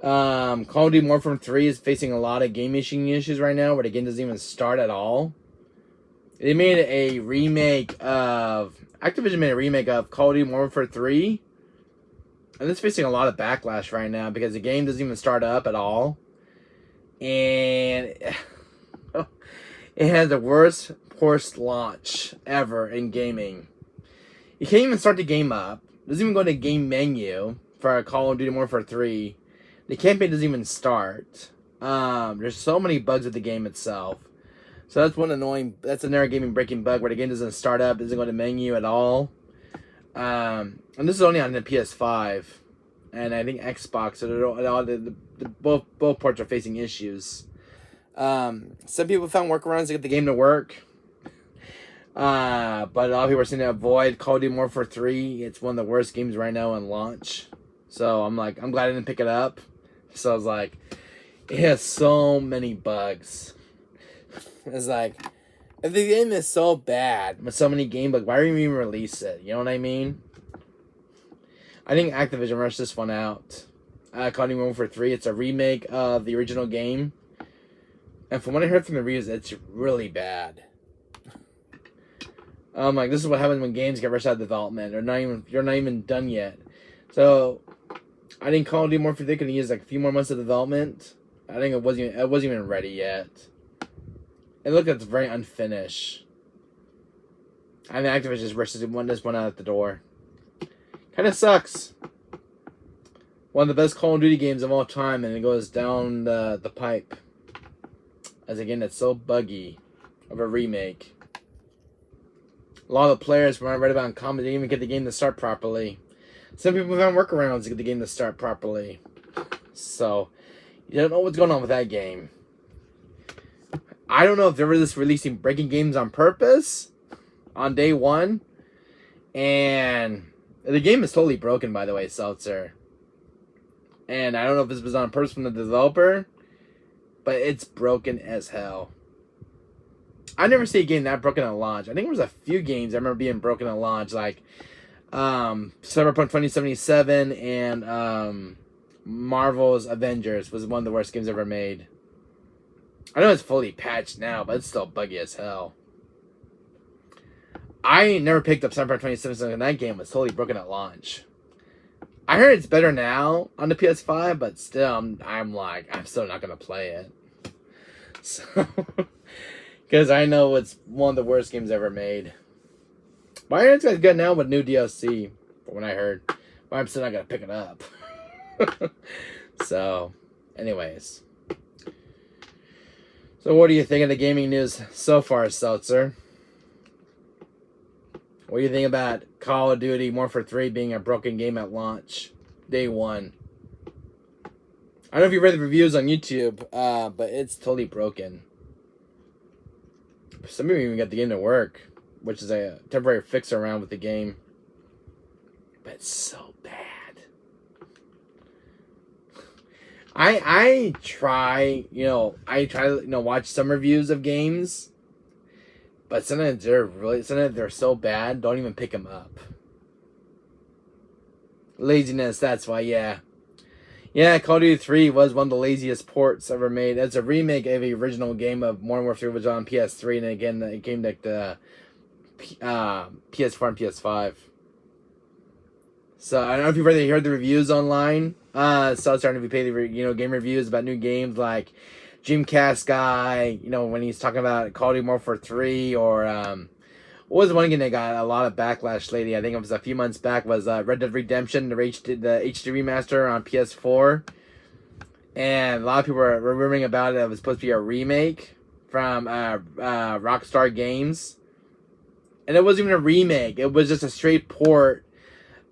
Call of Duty Modern Warfare 3 is facing a lot of game machine issues right now where the game doesn't even start at all. They made a remake of... Activision made a remake of Call of Duty Modern Warfare 3. And it's facing a lot of backlash right now because the game doesn't even start up at all. And... it has the worst launch ever in gaming. You can't even start the game up. It doesn't even go to the game menu for Call of Duty Modern Warfare 3. The campaign doesn't even start. There's so many bugs with the game itself. So that's another gaming breaking bug where the game doesn't start up, doesn't go to menu at all. And this is only on the PS5 and I think Xbox. So both ports are facing issues. Some people found workarounds to get the game to work. But a lot of people are saying to avoid Call of Duty Modern Warfare 3. It's one of the worst games right now on launch. So I'm glad I didn't pick it up. So I was like, it has so many bugs. It's like, If the game is so bad with so many games, like why do you even release it? You know what I mean? I think Activision rushed this one out. Call of Duty Modern Warfare 3. It's a remake of the original game, and from what I heard from the reviews, it's really bad. Like this is what happens when games get rushed out of development. You're not even done yet. So I think Call of Duty Modern Warfare 3 could use like a few more months of development. I think it wasn't even ready yet. It looked like it's very unfinished. I think Activision just rushed this one out the door. Kind of sucks. One of the best Call of Duty games of all time, and it goes down the pipe. As again, it's so buggy of a remake. A lot of the players, when I read about in comments, didn't even get the game to start properly. Some people found workarounds to get the game to start properly. So, you don't know what's going on with that game. I don't know if they were just releasing breaking games on purpose on day one. And the game is totally broken, by the way, Seltzer. And I don't know if this was on purpose from the developer, but it's broken as hell. I never see a game that broken at launch. I think there was a few games I remember being broken at launch, like Cyberpunk 2077 and Marvel's Avengers was one of the worst games ever made. I know it's fully patched now, but it's still buggy as hell. I never picked up Cyberpunk 2077, and that game was totally broken at launch. I heard it's better now on the ps5, but still, I'm still not gonna play it. So, because I know it's one of the worst games ever made. But I heard it's good now with new DLC, from what I heard. But I'm still not gonna pick it up. So, anyways. So what do you think of the gaming news so far, Seltzer? What do you think about Call of Duty Modern Warfare 3 being a broken game at launch, day one? I don't know if you read the reviews on YouTube, but it's totally broken. Some people even got the game to work, which is a temporary fix around with the game. But it's so bad. I try to watch some reviews of games, but sometimes they're so bad, don't even pick them up. Laziness, that's why, yeah. Yeah, Call of Duty 3 was one of the laziest ports ever made. It's a remake of the original game of Modern Warfare 3, which was on PS3, and again, it came like the ps4 and ps5. So I don't know if you've already heard the reviews online. So I was starting to pay the game reviews about new games like Dreamcast guy. When he's talking about Call of Duty Modern Warfare 3 or what was one game that got a lot of backlash lately? I think it was a few months back. Was Red Dead Redemption, the HD remaster on PS4, and a lot of people were rumoring about it. It was supposed to be a remake from Rockstar Games, and it wasn't even a remake. It was just a straight port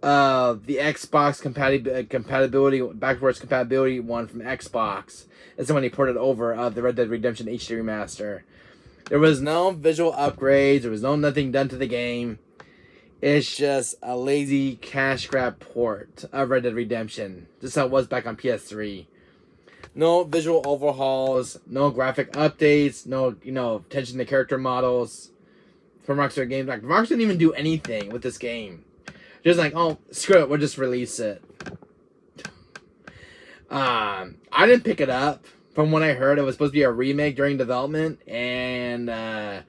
of the Xbox compatibility, backwards compatibility one from Xbox. And so when they ported over of the Red Dead Redemption HD remaster, there was no visual upgrades. There was nothing done to the game. It's just a lazy cash grab port of Red Dead Redemption, just how it was back on PS3. No visual overhauls, no graphic updates, no attention to character models from Rockstar Games. Like Rockstar didn't even do anything with this game. Just like, oh, screw it, we'll just release it. I didn't pick it up. From what I heard, it was supposed to be a remake during development, and it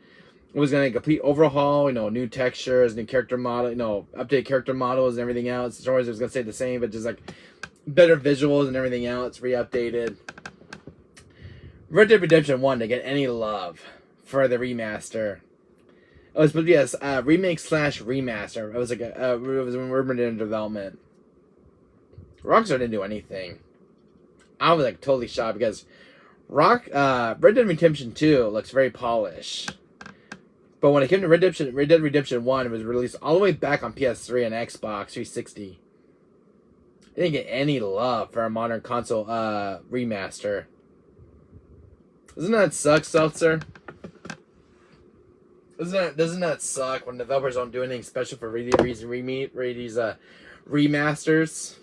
was going to complete overhaul, new textures, new character model, update character models and everything else. The stories was going to stay the same, but just like better visuals and everything else, re-updated. Red Dead Redemption 1 to get any love for the remaster. It was supposed to be a remake / remaster. It was like it was rumored in development. Rockstar didn't do anything. I was like totally shocked because Red Dead Redemption 2 looks very polished. But when it came to Red Dead Redemption 1, it was released all the way back on PS3 and Xbox 360. It didn't get any love for a modern console remaster. Doesn't that suck, Seltzer? Doesn't that suck when developers don't do anything special for these remasters?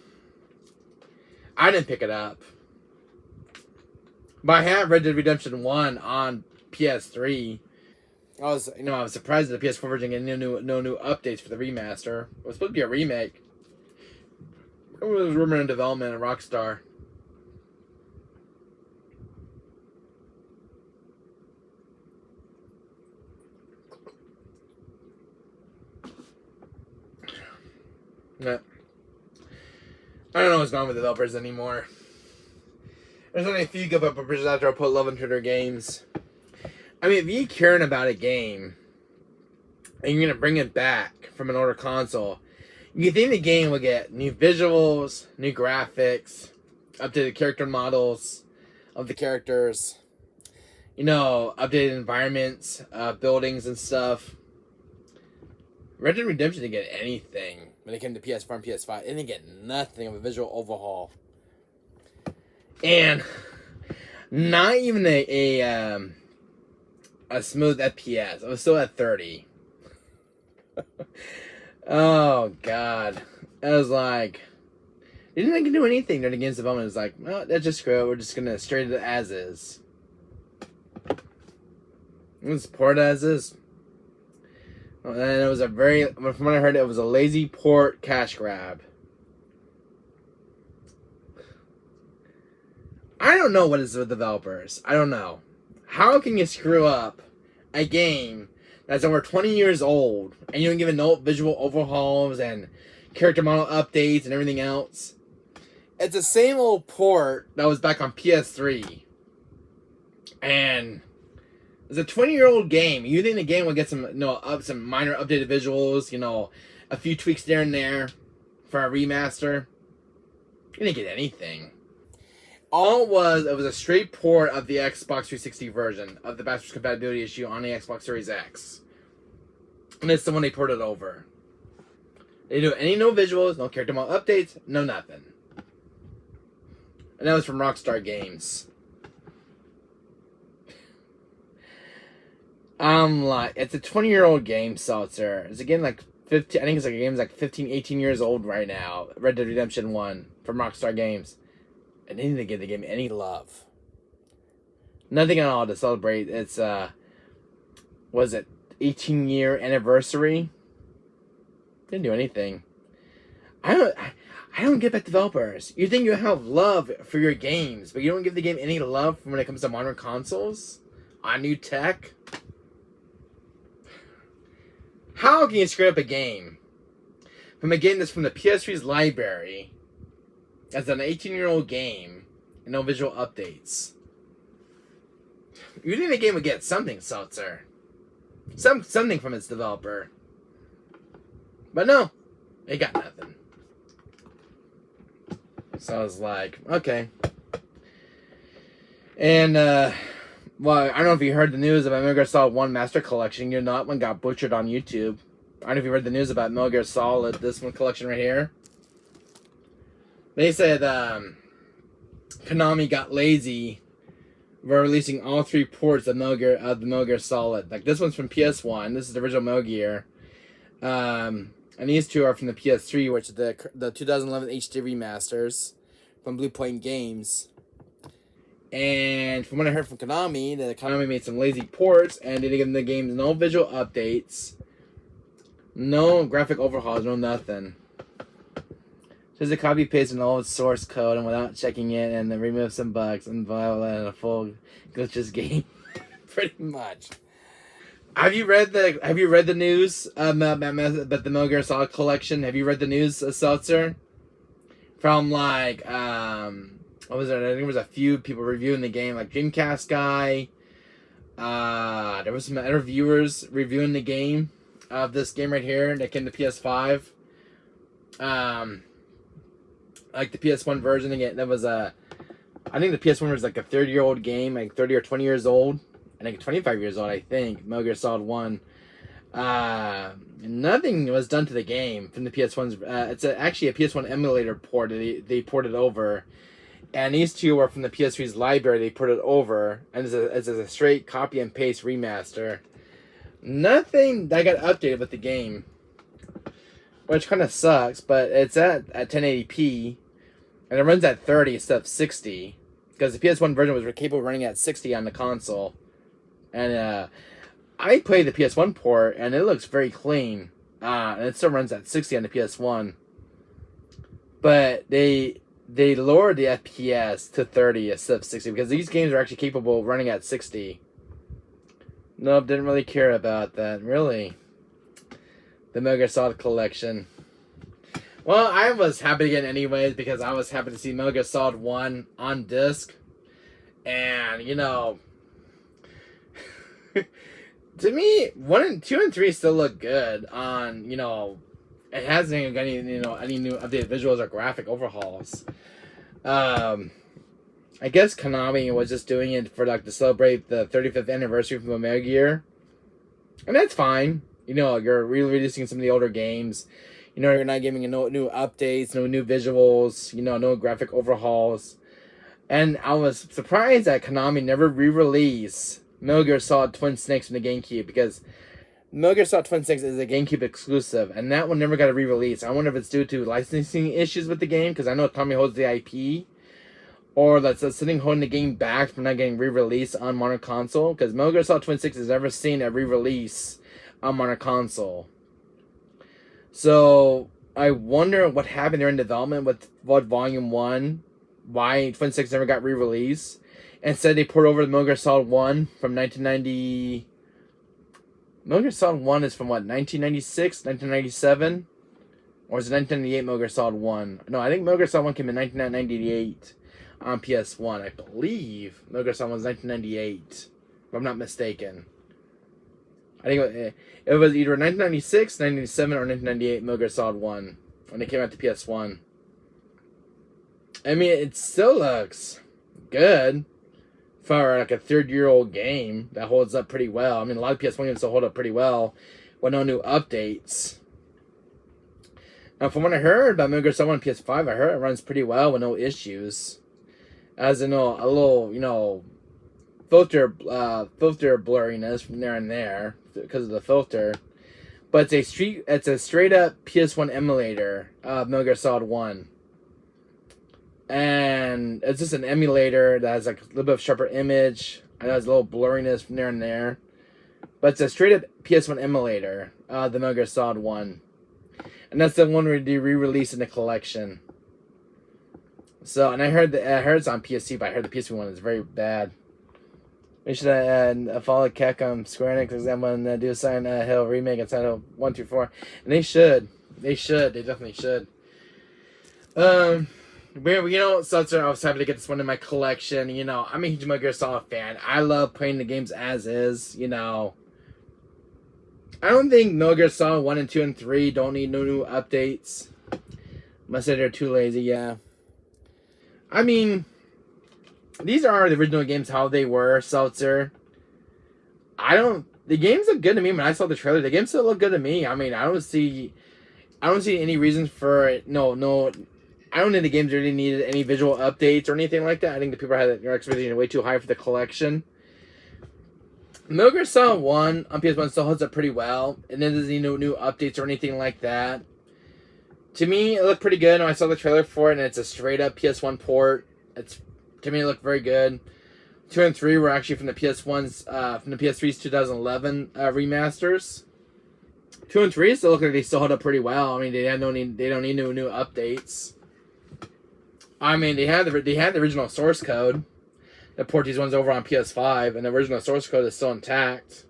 I didn't pick it up. But I have Red Dead Redemption 1 on PS3. I was surprised that the PS4 version get no new updates for the remaster. It was supposed to be a remake. It was rumored in development at Rockstar. Yeah. I don't know what's going on with developers anymore. There's only a few good developers out there who put love into their games. I mean, if you're caring about a game and you're gonna bring it back from an older console, you think the game will get new visuals, new graphics, updated character models of the characters, updated environments, buildings and stuff. Red Dead Redemption didn't get anything when it came to PS4 and PS5. It didn't get nothing of a visual overhaul. And not even a smooth FPS. I was still at 30. Oh, God. I was like, they didn't do anything during the game's development. It was like, well, that's just screw it. We're just going to straight it as is. Let's port it as is. And it was from what I heard, it was a lazy port cash grab. I don't know what is with developers. I don't know. How can you screw up a game that's over 20 years old and you don't give it no visual overhauls and character model updates and everything else? It's the same old port that was back on PS3. And it's a 20-year-old game. You think the game will get some minor updated visuals, a few tweaks there and there for a remaster? You didn't get anything. All it was a straight port of the Xbox 360 version of the backwards compatibility issue on the Xbox Series X. And it's the one they ported over. They didn't do no visuals, no character model updates, no nothing. And that was from Rockstar Games. I'm like, it's a 20-year-old game, Seltzer. It's a game like 15, I think it's like a game like 15, 18 years old right now. Red Dead Redemption 1 from Rockstar Games. And they didn't give the game any love. Nothing at all to celebrate its, 18-year anniversary? Didn't do anything. I don't get back developers. You think you have love for your games, but you don't give the game any love when it comes to modern consoles? On new tech? How can you screw up a game from a game that's from the PS3's library as an 18-year-old game and no visual updates? You think the game would get something, Seltzer. Something from its developer. But no, it got nothing. So I was like, okay. And, well, I don't know if you heard the news about Metal Gear Solid 1 Master Collection. That one got butchered on YouTube. I don't know if you read the news about Metal Gear Solid, this one collection right here. They said Konami got lazy by releasing all 3 ports of the Metal Gear Solid. Like, this one's from PS1. This is the original Metal Gear. And these 2 are from the PS3, which are the 2011 HD remasters from Blue Point Games. And from what I heard from Konami, that Konami made some lazy ports and didn't give the games no visual updates, no graphic overhauls, no nothing. Just a copy paste an old source code and without checking it, and then remove some bugs and violate a full glitches game. Pretty much. Have you read the news about the Metal Gear Solid collection? Have you read the news, Seltzer? From like what was it? I think there was a few people reviewing the game, like Dreamcast guy. There was some other viewers reviewing the game of this game right here that came to PS5. Like the PS1 version again. That was I think the PS1 was like a 30-year-old game, like 30 or 20 years old. I think 25 years old. I think Metal Gear Solid 1. Nothing was done to the game from the PS1's. It's actually a PS1 emulator port. They ported over. And these 2 are from the PS3's library. They put it over, and it's a straight copy and paste remaster. Nothing that got updated with the game, which kind of sucks. But it's at 1080p, and it runs at 30 instead of 60, because the PS1 version was capable of running at 60 on the console. And I played the PS1 port, and it looks very clean. And it still runs at 60 on the PS1. But they lowered the FPS to 30 instead of 60 because these games are actually capable of running at 60. Nope, didn't really care about that. Really. The Metal Gear Solid collection. Well, I was happy to get it anyways because I was happy to see Metal Gear Solid 1 on disc. And, you know, to me, 1 and 2 and 3 still look good on, you know, it hasn't even got any, you know, any new updated visuals or graphic overhauls. I guess Konami was just doing it for, like, to celebrate the 35th anniversary from Metal Gear. And that's fine. You know, you're re-releasing some of the older games. You know, you're not giving no new updates, no new visuals, you know, no graphic overhauls. And I was surprised that Konami never re-released Metal Gear Solid Twin Snakes from the GameCube because Metal Gear Solid Twin Snakes is a GameCube exclusive, and that one never got a re-release. I wonder if it's due to licensing issues with the game, because I know Konami holds the IP, or that's sitting holding the game back from not getting re-released on modern console, because Metal Gear Solid Twin Snakes has never seen a re-release on modern console. So I wonder what happened during development with Volume 1, why Twin Snakes never got re-released. Instead, they poured over the Metal Gear Solid 1 from 1990. Metal Gear Solid 1 is from what, 1996, 1997? Or is it 1998 Metal Gear Solid 1? No, I think Metal Gear Solid 1 came in 1998 on PS1. I believe Metal Gear Solid 1 was 1998, if I'm not mistaken. I think it was either 1996, 1997, or 1998 Metal Gear Solid 1 when it came out to PS1. I mean, it still looks good for like a 30-year-old game that holds up pretty well. I mean, a lot of PS1 games still hold up pretty well with no new updates. Now, from what I heard about Metal Gear Solid 1 on PS5, I heard it runs pretty well with no issues. As in, a little, you know, filter blurriness from there and there because of the filter. But it's a straight up PS1 emulator of Metal Gear Solid 1. And it's just an emulator that has like a little bit of sharper image. I know there's a little blurriness from there and there. But it's a straight up PS1 emulator, the Metal Gear Solid 1. And that's the one where they re-released in the collection. So, and I heard it's on PSC, but I heard the PSP one is very bad. We should follow Capcom Square Enix example and do a Silent Hill remake and Silent Hill 1 through 4. And they should. They definitely should. You know, Seltzer, I was happy to get this one in my collection. You know, I'm a huge Metal Gear Solid fan. I love playing the games as is, you know. I don't think Metal Gear Solid 1 and 2 and 3 don't need no new updates. Unless they're too lazy, yeah. I mean, these are the original games how they were, Seltzer. The games look good to me when I saw the trailer. The games still look good to me. I mean, I don't see any reasons for it. No, I don't think the games really needed any visual updates or anything like that. I think the people had their expectations way too high for the collection. Metal Gear Solid 1 on PS1 still holds up pretty well. And then there's no new updates or anything like that. To me, it looked pretty good when I saw the trailer for it, and it's a straight up PS1 port. To me, it looked very good. 2 and 3 were actually from the PS3's 2011 remasters. 2 and 3 still look like they still hold up pretty well. I mean, they don't need new updates. I mean, they had the original source code. They port these ones over on PS5, and the original source code is still intact.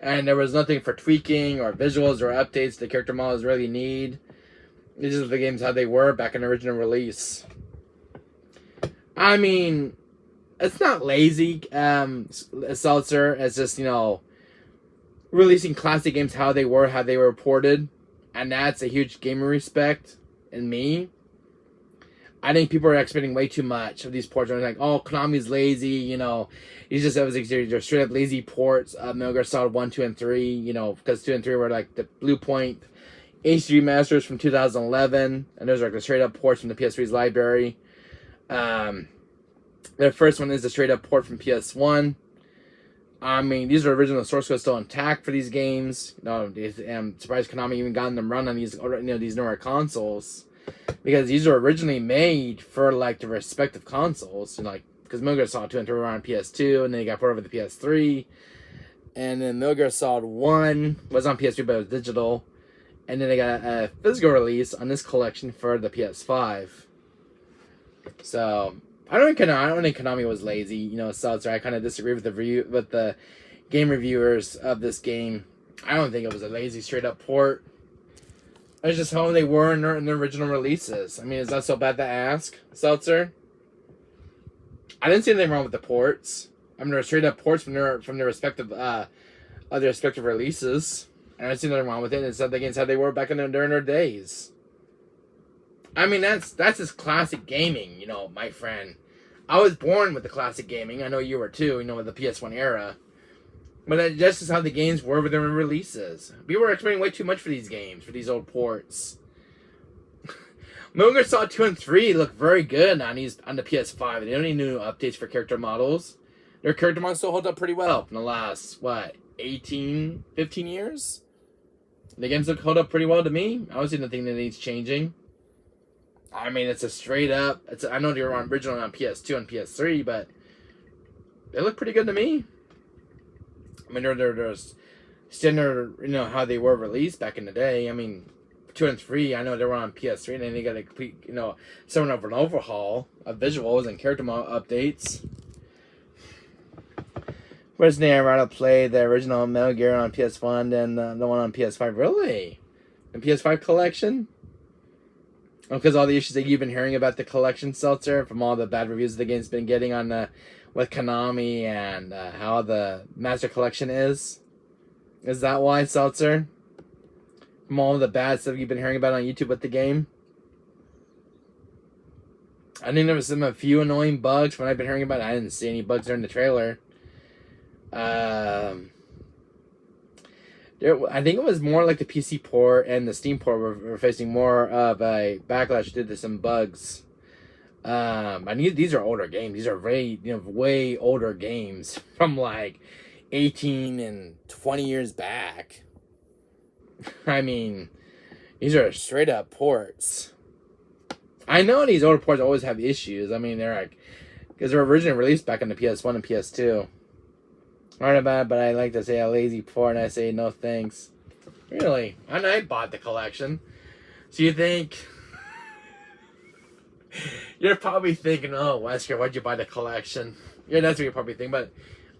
And there was nothing for tweaking or visuals or updates the character models really need. These are the games how they were back in the original release. I mean, it's not lazy, Seltzer. It's just, you know, releasing classic games how they were reported. And that's a huge gamer respect in me. I think people are expecting way too much of these ports. They're like, oh, Konami's lazy, you know. They're straight up lazy ports of Metal Gear Solid 1, 2, and 3, you know, because 2 and 3 were like the Blue Point HD remasters from 2011, and those are like the straight up ports from the PS3's library. The first one is the straight up port from PS1. I mean, these are original source codes still intact for these games. No, I'm surprised Konami even got them run on these, you know, these newer consoles, because these were originally made for like the respective consoles. You know, like because Metal Gear Solid 2 and 3 were on PS2, and then they got ported over the PS3. And then Metal Gear Solid 1 was on PS3, but it was digital. And then they got a physical release on this collection for the PS5. So I don't think Konami was lazy. You know, Seltzer. I kind of disagree with the game reviewers of this game. I don't think it was a lazy straight up port. It's just how they were in their original releases. I mean, is that so bad to ask, Seltzer? I didn't see anything wrong with the ports. I mean, they're straight up ports from their respective releases. And I didn't see nothing wrong with it. It's not the games how they were back during their days. I mean, that's just classic gaming, you know, my friend. I was born with the classic gaming. I know you were too, you know, with the PS1 era. But that's just how the games were with their releases. People were expecting way too much for these games, for these old ports. Metal Gear Solid 2 and 3 look very good on the PS5. They don't need new updates for character models. Their character models still hold up pretty well in the last, 15 years? The games look hold up pretty well to me. I don't see nothing that needs changing. I mean, it's a straight up. I know they were originally on PS2 and PS3, but they look pretty good to me. I mean, they're standard, you know, how they were released back in the day. I mean, 2 and 3, I know they were on PS3, and then they got a complete, you know, somewhat of an overhaul of visuals and character updates. Whereas I'd rather play the original Metal Gear on PS1 than the one on PS5. Really? The PS5 collection? Because all the issues that you've been hearing about the collection, Seltzer, from all the bad reviews the game's been getting on with Konami and how the Master Collection is? Is that why, Seltzer? From all the bad stuff you've been hearing about on YouTube with the game? I think there was a few annoying bugs from what I've been hearing about. I didn't see any bugs during the trailer. I think it was more like the PC port and the Steam port were facing more of a backlash due to some bugs. These are older games. These are way older games from like 18 and 20 years back. I mean, these are straight up ports. I know these older ports always have issues. I mean, because they're originally released back on the PS1 and PS2. Not about, but I like to say a lazy port, and I say no thanks. Really? And I bought the collection. So you think... You're probably thinking, oh, Wesker, why'd you buy the collection? Yeah, that's what you're probably thinking, but...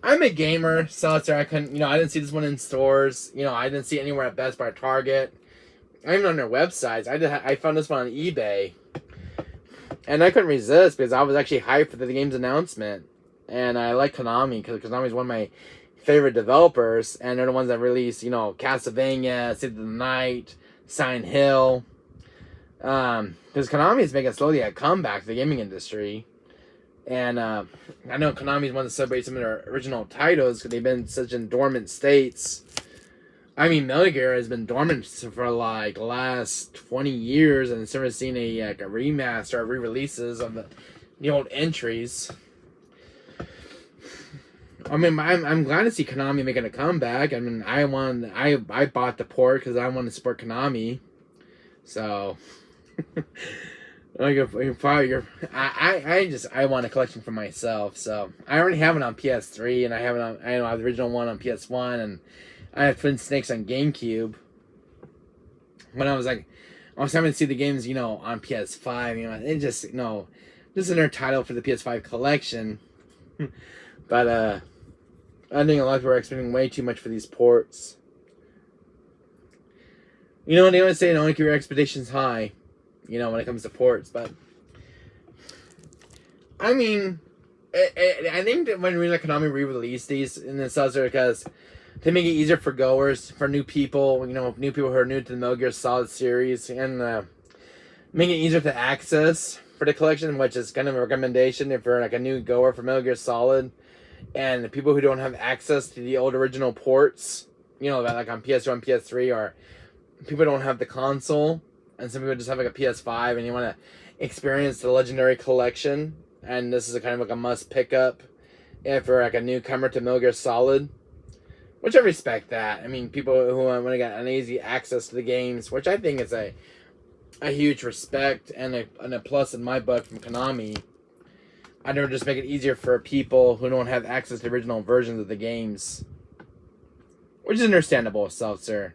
I'm a gamer, Seltzer. I didn't see this one in stores. You know, I didn't see it anywhere at Best Buy or Target. I even on their websites. I found this one on eBay. And I couldn't resist because I was actually hyped for the game's announcement. And I like Konami because Konami is one of my favorite developers. And they're the ones that release, you know, Castlevania, City of the Night, Silent Hill. Because Konami is making slowly a comeback to the gaming industry. And I know Konami's wanting to celebrate some of their original titles because they've been such in dormant states. I mean, Metal Gear has been dormant for like the last 20 years, and never seen a remaster or re-releases of the old entries. I mean, I'm glad to see Konami making a comeback. I mean, I bought the port because I want to support Konami. So, I want a collection for myself. So I already have it on PS3, and I have the original one on PS1, and I have Twin Snakes on GameCube. When I was having to see the games, you know, on PS5, you know, it just, you know, this is another title for the PS5 collection. But I think a lot of people are expecting way too much for these ports. You know, they always say don't keep your expectations high, you know, when it comes to ports. But I mean, I think that when Konami re-release these in the sales because to make it easier for goers, for new people, you know, new people who are new to the Metal Gear Solid series, and make it easier to access for the collection, which is kind of a recommendation if you're like a new goer for Metal Gear Solid, and the people who don't have access to the old original ports, you know, like on PS1, PS3, or people don't have the console, and some people just have like a PS5, and you want to experience the Legendary Collection, and this is a kind of like a must pick up if you're like a newcomer to Metal Gear Solid. Which I respect that. I mean, people who want to get an easy access to the games, which I think is a huge respect and a plus in my book from Konami. I never just make it easier for people who don't have access to original versions of the games. which is understandable, Seltzer.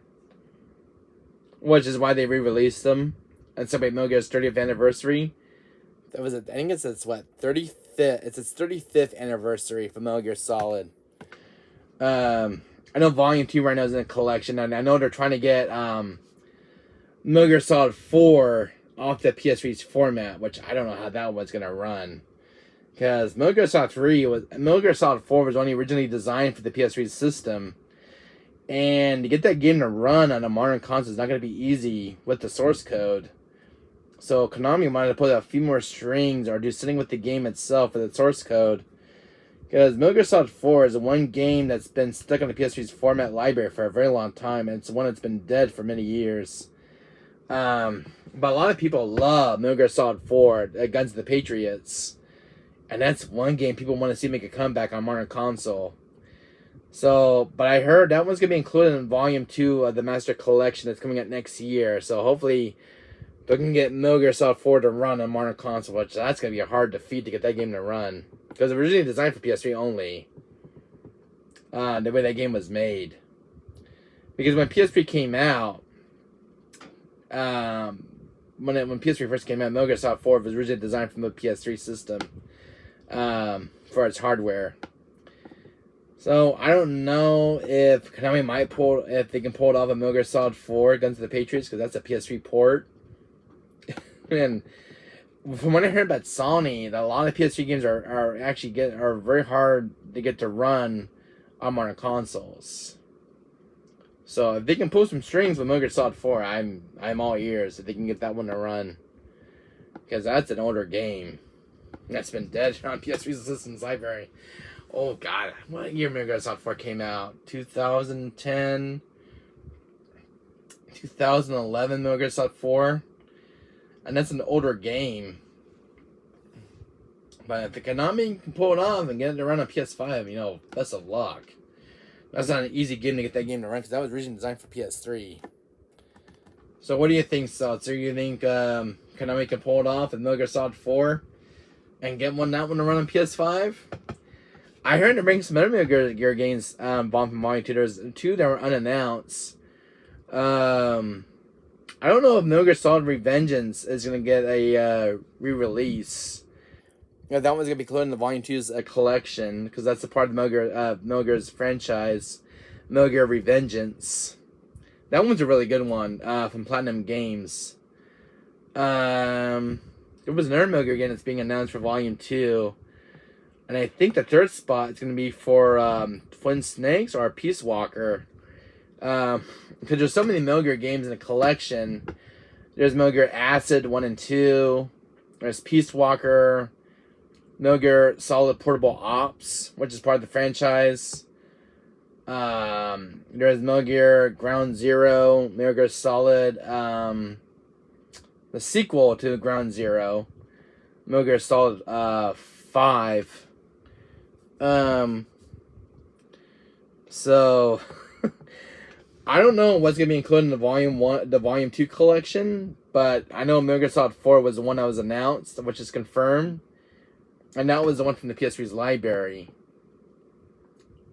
Which is why they re-released them and celebrate Metal Gear's 30th anniversary. That was it. I think it's its 35th. It's its 35th anniversary for Metal Gear Solid. I know Volume 2 right now is in a collection, and I know they're trying to get Metal Gear Solid 4 off the PS3's format, which I don't know how that one's gonna run. Because Metal Gear Solid 4 was only originally designed for the PS3 system. And to get that game to run on a modern console is not going to be easy with the source code. So Konami wanted to put a few more strings or do something with the game itself with the source code. Because Metal Gear Solid 4 is the one game that's been stuck on the PS3's format library for a very long time. And it's the one that's been dead for many years. But a lot of people love Metal Gear Solid 4, Guns of the Patriots. And that's one game people want to see make a comeback on modern console. So, but I heard that one's going to be included in Volume 2 of the Master Collection that's coming out next year. So hopefully they can get Metal Gear Solid 4 to run on modern console, which that's going to be a hard defeat to get that game to run. Because it was originally designed for PS3 only. The way that game was made. Because when PS3 came out, when PS3 first came out, Metal Gear Solid 4 was originally designed for the PS3 system. For its hardware. So, I don't know if Konami if they can pull it off of Metal Gear Solid 4 Guns of the Patriots, because that's a PS3 port. And from what I heard about Sony, that a lot of PS3 games are very hard to get to run on modern consoles. So, if they can pull some strings with Metal Gear Solid 4, I'm all ears if they can get that one to run. Because that's an older game. That's been dead on PS3's Systems Library. Oh, God. What year Metal Gear Solid 4 came out? 2010? 2011 Metal Gear Solid 4? And that's an older game. But if the Konami can pull it off and get it to run on PS5, best of luck. That's not an easy game to get that game to run, because that was originally designed for PS3. So what do you think, Seltzer? You think Konami can pull it off with Metal Gear Solid 4? And get that one to run on PS5? I heard to bring some other Metal Gear games from Volume 2. There's 2 that were unannounced. I don't know if Metal Gear Solid Revengeance is going to get a re-release. That one's going to be included in the Volume 2's collection, because that's a part of Metal Gear's franchise, Metal Gear Revengeance. That one's a really good one from Platinum Games. There was another Metal Gear game that's being announced for Volume 2. And I think the third spot is going to be for Twin Snakes or Peace Walker. Because there's so many Metal Gear games in the collection. There's Metal Gear Acid 1 and 2. There's Peace Walker. Metal Gear Solid Portable Ops, which is part of the franchise. There's Metal Gear Ground Zero. Metal Gear Solid... the sequel to Ground Zero, Metal Gear Solid 5. So I don't know what's gonna be included in the Volume 2 collection, but I know Metal Gear Solid 4 was the one that was announced, which is confirmed, and that was the one from the PS3's library.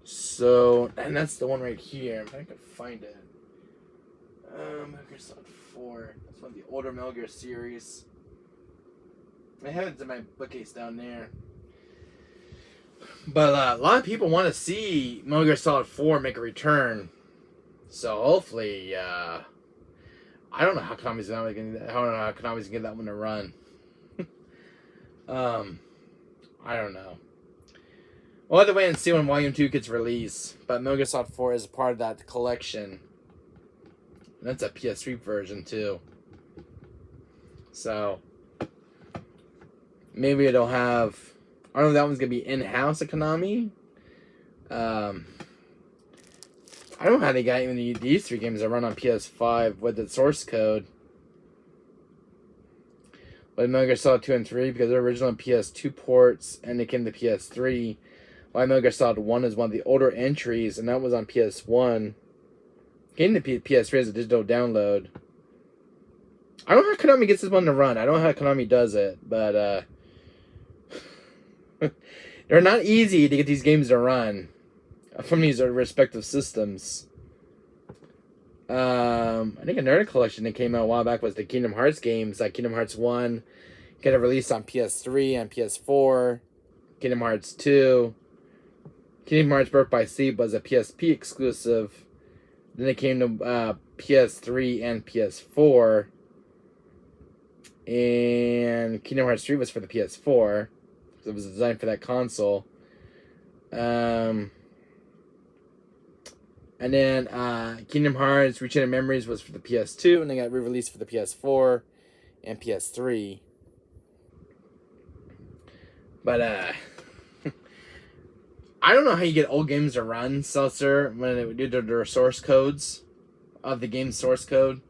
So, and that's the one right here. If I can find it. Metal Gear Solid 4. That's one of the older Metal Gear series. I have it in my bookcase down there. But a lot of people want to see Metal Gear Solid 4 make a return. So hopefully, I don't know how Konami's gonna get that one to run. I don't know. We'll have to wait and see when Volume 2 gets released. But Metal Gear Solid 4 is a part of that collection. And that's a PS3 version too. So maybe it'll have... I don't know if that one's going to be in-house at Konami. I don't know how they got even these 3 games that run on PS5 with the source code. But Metal Gear Solid 2 and 3, because they're original PS2 ports, and they came to PS3. While Metal Gear Solid 1 is one of the older entries, and that was on PS1. Came to PS3 as a digital download. I don't know how Konami gets this one to run. I don't know how Konami does it, but they're not easy to get these games to run from these respective systems. I think another collection that came out a while back was the Kingdom Hearts games, like Kingdom Hearts 1, got a release on PS3 and PS4, Kingdom Hearts 2, Kingdom Hearts Birth by Sleep was a PSP exclusive, then it came to PS3 and PS4, and Kingdom Hearts 3 was for the PS4, because it was designed for that console. And then Kingdom Hearts Reaching Memories was for the PS2, and they got re-released for the PS4 and PS3. But I don't know how you get old games to run, Seltzer, when they do their source codes of the game's source code,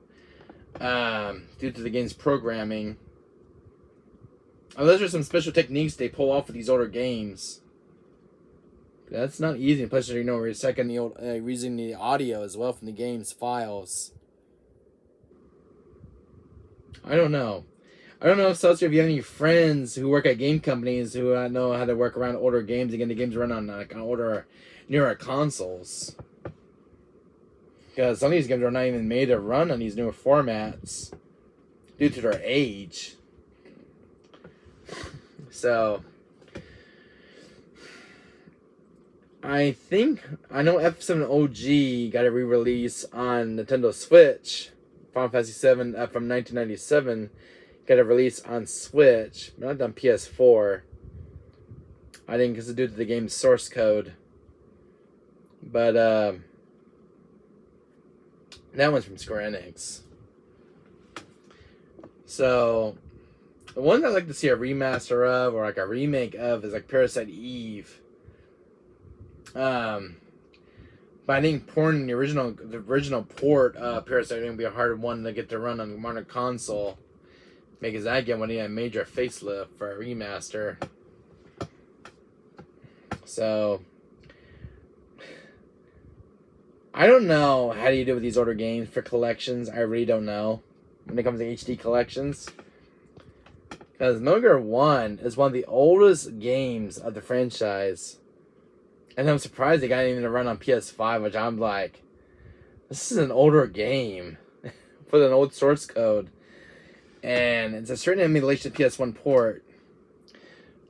due to the game's programming. Unless there's some special techniques they pull off with these older games. That's not easy. Plus, we're using the audio as well from the game's files. I don't know. I don't know, Seltzer, if you have any friends who work at game companies who know how to work around older games and get the games run on older, newer consoles. Because some of these games are not even made to run on these newer formats due to their age. So I know F7 OG got a re-release on Nintendo Switch. Final Fantasy 7 from 1997 got a release on Switch, but not on PS4. I think because it's due to the game's source code. But that one's from Square Enix. So the one I'd like to see a remaster of or like a remake of is like Parasite Eve. But I think porting the original port of Parasite is going to be a hard one to get to run on the modern console. Because that game would need a major facelift for a remaster. So I don't know how do you do with these older games for collections. I really don't know when it comes to HD collections. Because Metal Gear 1 is one of the oldest games of the franchise. And I'm surprised they got it even to run on PS5, which I'm like, this is an older game with an old source code. And it's a certain emulation PS1 port.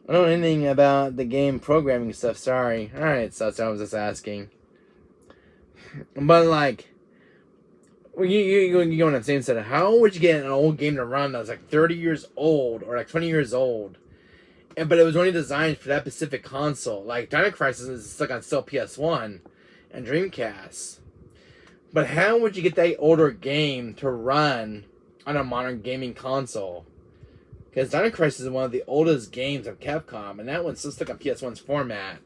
I don't know anything about the game programming stuff, sorry. Alright, so that's what I was just asking. But like, you know what I'm saying? So how would you get an old game to run that was like 30 years old or like 20 years old? But it was only designed for that specific console. Like, Dino Crisis is stuck on still PS1 and Dreamcast. But how would you get that older game to run on a modern gaming console? Because Dino Crisis is one of the oldest games of Capcom, and that one's still stuck on PS1's format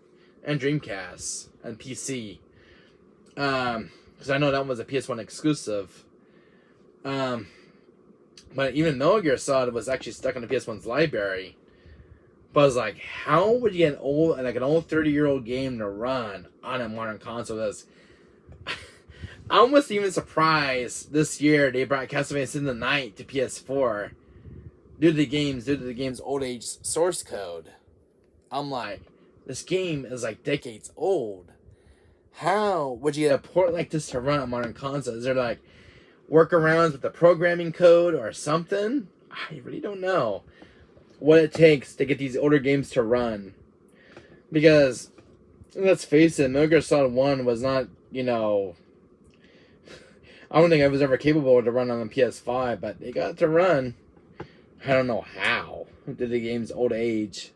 and Dreamcast and PC. Because I know that was a PS1 exclusive. But even Metal Gear Solid was actually stuck on the PS1's library. But I was like, how would you get an old 30-year-old game to run on a modern console? I almost even surprised this year they brought Castlevania in the Night to PS4 due to the game's old age source code. I'm like, this game is like decades old. How would you get a port like this to run on modern consoles? Is there like workarounds with the programming code or something? I really don't know what it takes to get these older games to run. Because, let's face it, Metal Gear Solid 1 was not, I don't think I was ever capable to run on the PS5, but they got it to run. I don't know how, due to the game's old age.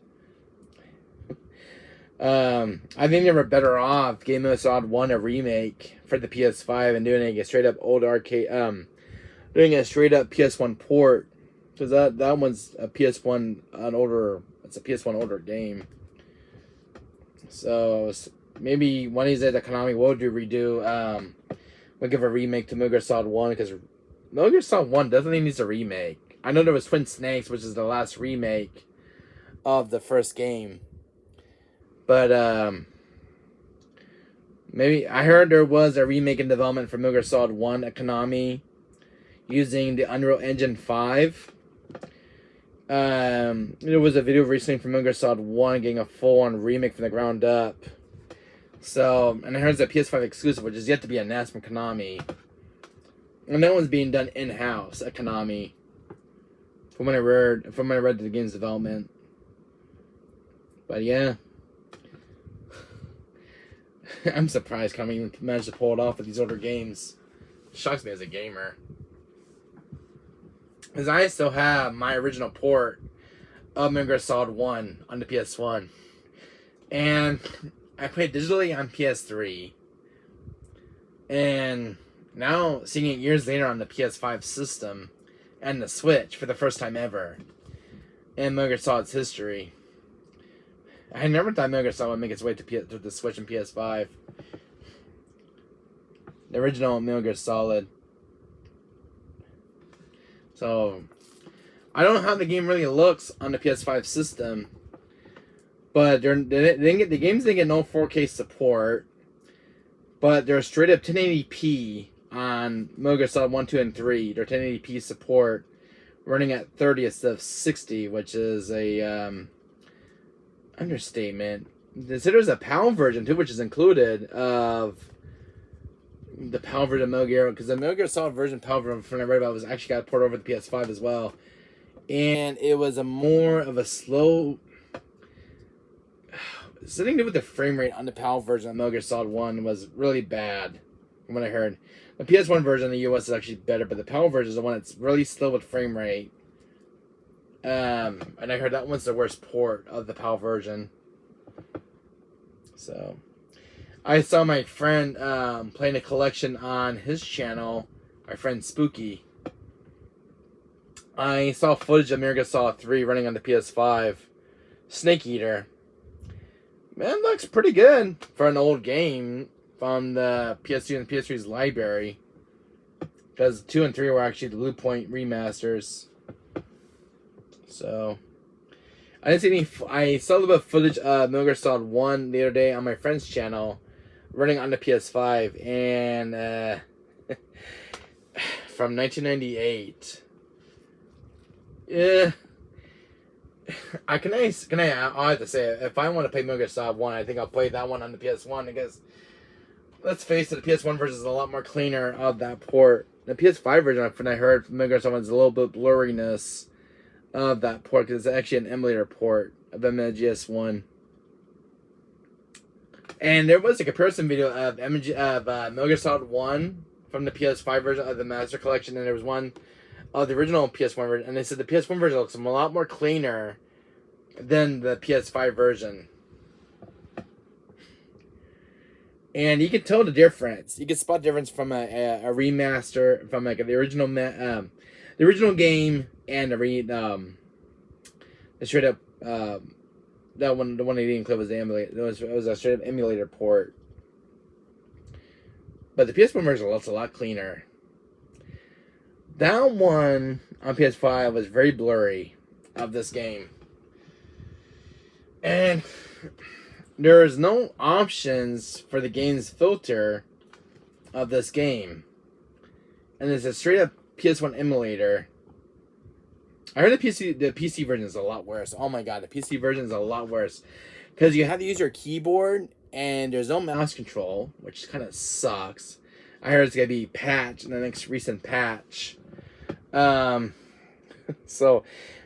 I think they were better off giving Metal Gear Solid 1 a remake for the PS5 and doing a straight up old arcade, doing a straight up PS1 port. Because that one's a PS1 it's a PS1 older game. So maybe one of these days that Konami will redo, we'll give a remake to Metal Gear Solid 1, because Metal Gear Solid 1 definitely needs a remake. I know there was Twin Snakes, which is the last remake of the first game. But maybe I heard there was a remake in development for Metal Gear Solid 1 at Konami using the Unreal Engine 5. There was a video recently from Metal Gear Solid 1 getting a full-on remake from the ground up. So, and I heard it's a PS5 exclusive, which is yet to be announced from Konami. And that one's being done in-house at Konami. From when I read the game's development. But yeah. I'm surprised Konami even managed to pull it off with these older games. It shocks me as a gamer. Because I still have my original port of Metal Gear Solid 1 on the PS1. And I played digitally on PS3. And now, seeing it years later on the PS5 system and the Switch for the first time ever in Metal Gear Solid's history. I never thought Metal Gear Solid would make its way to the Switch and PS5. The original Metal Gear Solid. So, I don't know how the game really looks on the PS5 system. But the games didn't get no 4K support. But they're straight up 1080p on Metal Gear Solid 1, 2, and 3. They're 1080p support running at 30th of 60, which is a understatement. There's a PAL version too, which is included of the PAL version of Metal Gear, because the Metal Gear Solid version PAL version from what I read about was actually got ported over to the PS5 as well, and it was a more of a slow. Something to do with the frame rate on the PAL version of Metal Gear Solid 1 was really bad, from what I heard. The PS1 version in the US is actually better, but the PAL version is the one that's really slow with frame rate. And I heard that one's the worst port of the PAL version. So, I saw my friend playing a collection on his channel, my friend Spooky. I saw footage of Metal Gear Solid 3 running on the PS5. Snake Eater. Man, looks pretty good for an old game from the PS2 and the PS3's library. Because 2 and 3 were actually the Blue Point remasters. So, I didn't see any. I saw a little bit of footage of Metal Gear Solid 1 the other day on my friend's channel, running on the PS5, and from 1998. Yeah. I have to say, if I want to play Metal Gear Solid 1, I think I'll play that one on the PS1, because, let's face it, the PS1 version is a lot more cleaner of that port. The PS5 version, from what I heard from Metal Gear Solid 1, is a little bit blurriness of that port, because it's actually an emulator port of MGS1. And there was a comparison video of Metal Gear Solid 1 from the PS5 version of the Master Collection, and there was one of the original PS1 version, and they said the PS1 version looks a lot more cleaner than the PS5 version. And you can tell the difference. You can spot the difference from a remaster, from like the original game, and the straight up the one they didn't include was the emulator. It was a straight up emulator port. But the PS1 version looks a lot cleaner. That one on PS5 was very blurry of this game. And there's no options for the game's filter of this game. And it's a straight up PS1 emulator. I heard the PC version is a lot worse. Oh my god, the PC version is a lot worse. Because you have to use your keyboard, and there's no mouse control, which kind of sucks. I heard it's going to be patched in the next recent patch. So,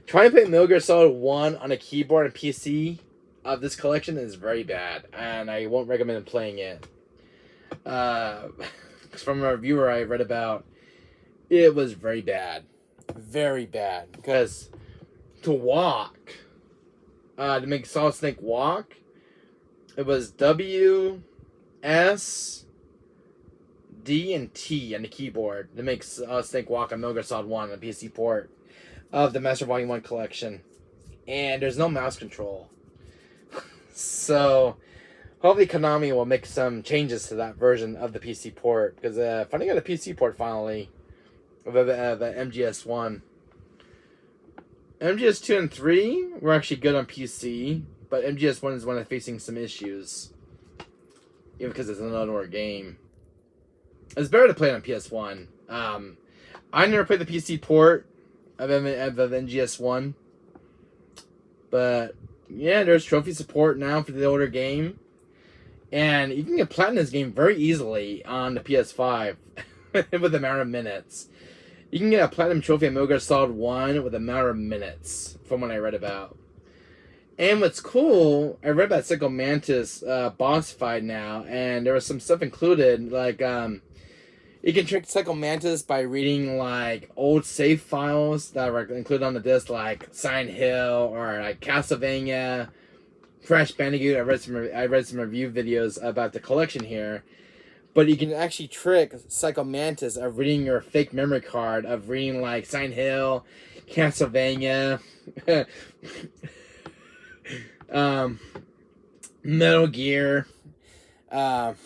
trying to play Metal Gear Solid 1 on a keyboard and PC of this collection is very bad, and I won't recommend playing it. From a reviewer I read about, it was very bad. Very bad. Because to walk, to make Solid Snake walk, it was W, S, D, and T on the keyboard to make Snake walk on Metal Gear Solid 1 on the PC port of the Master Volume 1 collection. And there's no mouse control. So, hopefully Konami will make some changes to that version of the PC port. Because finally got a PC port finally of MGS1. MGS2 and 3 were actually good on PC. But MGS1 is one that's facing some issues. Even because it's an older game. It's better to play it on PS1. I never played the PC port of MGS1. But, yeah, there's trophy support now for the older game. And you can get platinum this game very easily on the PS5. with a matter of minutes. You can get a platinum trophy in Metal Gear Solid 1 with a matter of minutes, from what I read about. And what's cool, I read about Psycho Mantis boss fight now, and there was some stuff included, like, you can trick Psycho Mantis by reading, like, old save files that were included on the disc, like Silent Hill, or, like, Castlevania, Crash Bandicoot. I read some review videos about the collection here. But you can actually trick Psycho Mantis of reading your fake memory card, of reading, like, Silent Hill, Castlevania, Metal Gear, what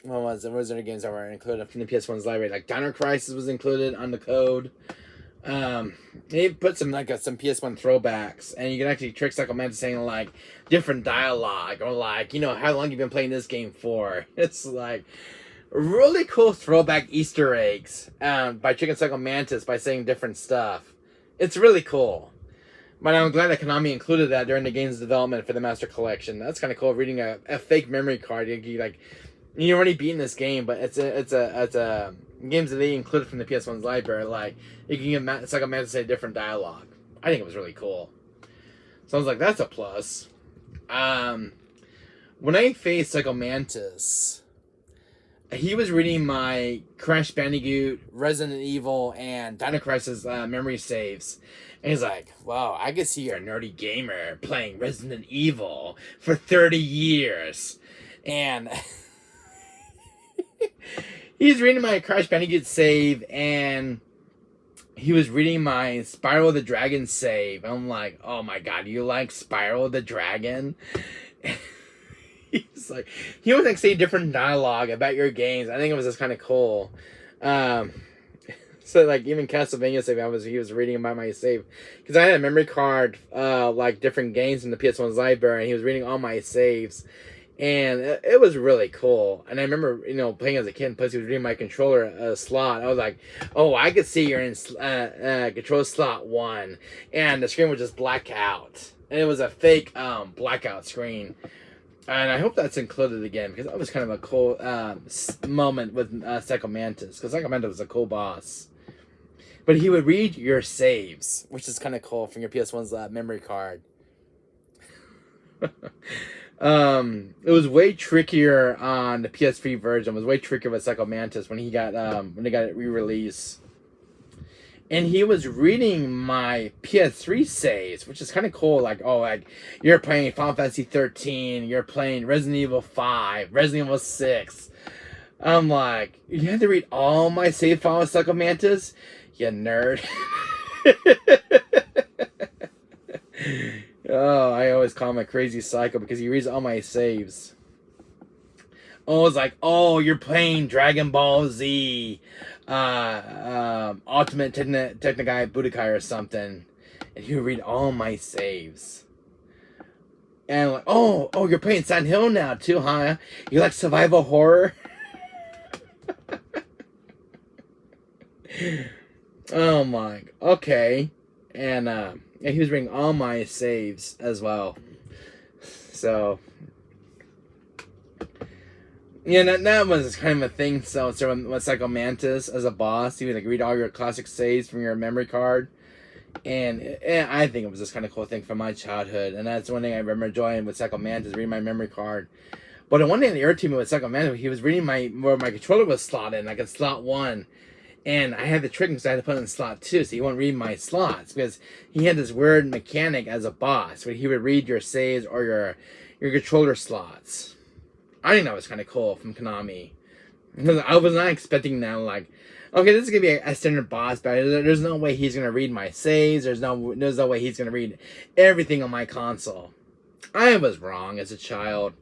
was it? What was there games that were included from the PS1's library? Like, Dino Crisis was included on the code. They put some, like, some PS1 throwbacks, and you can actually trick Psycho Mantis saying, like, different dialogue, or, like, you know, how long you've been playing this game for. It's, like, really cool throwback Easter eggs by tricking Psycho Mantis by saying different stuff. It's really cool. But I'm glad that Konami included that during the game's development for the Master Collection. That's kind of cool, reading a fake memory card. You're already beating this game, but it's a games that they included from the PS1's library. Like, you can get Psycho Mantis say different dialogue. I think it was really cool. So I was like, that's a plus. When I faced Psycho Mantis, he was reading my Crash Bandicoot, Resident Evil, and Dino Crisis memory saves. And he's like, wow, I can see you're a nerdy gamer playing Resident Evil for 30 years. And he's reading my Crash Bandicoot save, and he was reading my Spyro the Dragon save. I'm like, oh my god, you like Spyro the Dragon? He's like, he was like saying different dialogue about your games. I think it was just kind of cool. So like even Castlevania save, he was reading about my save because I had a memory card, like different games in the PS1's library, and he was reading all my saves, and it was really cool. And I remember, you know, playing as a kid, plus he was reading my controller slot. I was like, oh, I could see you're in control slot 1, and the screen would just black out, and it was a fake blackout screen. And I hope that's included again, because that was kind of a cool moment with Psycho Mantis, because Psycho Mantis was a cool boss. But he would read your saves, which is kind of cool from your PS1's memory card. It was way trickier on the PS3 version. It was way trickier with Psycho Mantis when he got when they got it re-released. And he was reading my PS3 saves, which is kind of cool. Like, oh, like, you're playing Final Fantasy 13, you're playing Resident Evil 5, Resident Evil 6. I'm like, you had to read all my save files, Psycho Mantis? You nerd. Oh, I always call him a crazy psycho because he reads all my saves. Oh, it's like, oh, you're playing Dragon Ball Z, Ultimate Technikai Budokai or something, and he would read all my saves. And like, oh, you're playing Silent Hill now too, huh? You like survival horror? Oh my, okay. And he was reading all my saves as well. So yeah, that was kind of a thing. So with Psycho Mantis as a boss, he would like read all your classic saves from your memory card, and I think it was this kind of cool thing from my childhood. And that's one thing I remember enjoying with Psycho Mantis, reading my memory card. But the one thing that irritated me with Psycho Mantis, he was reading where my controller was slotted, like in slot 1, and I had the trick because I had to put it in slot 2, so he wouldn't read my slots because he had this weird mechanic as a boss where he would read your saves or your controller slots. I think that was kind of cool from Konami. Because I was not expecting that, like, okay, this is going to be a standard boss, but there's no way he's going to read my saves. There's no way he's going to read everything on my console. I was wrong as a child.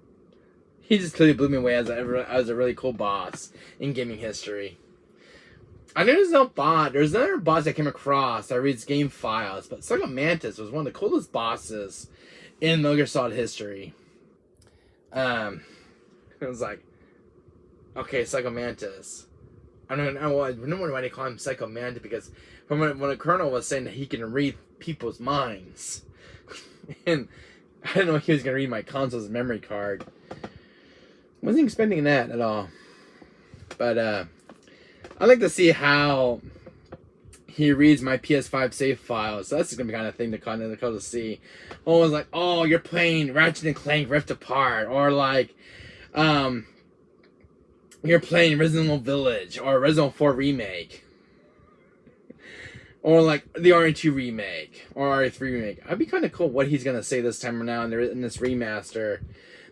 He just clearly blew me away as a really cool boss in gaming history. I know there's no bot. There's another boss I came across that reads game files, but Psycho Mantis was one of the coolest bosses in Metal Gear Solid history. It was like, okay, Psycho Mantis. I don't know why they call him Psycho Mantis, because from when the Colonel was saying that he can read people's minds. And I didn't know he was going to read my console's memory card. Wasn't expecting that at all. But, I like to see how he reads my PS5 save files. So that's gonna be kind of thing to kind of to see. Oh, it's like, oh, you're playing Ratchet and Clank Rift Apart, or like, you're playing Resident Evil Village or Resident Evil 4 remake, or like the RE2 remake or RE3 remake. I'd be kind of cool what he's gonna say this time around in this remaster,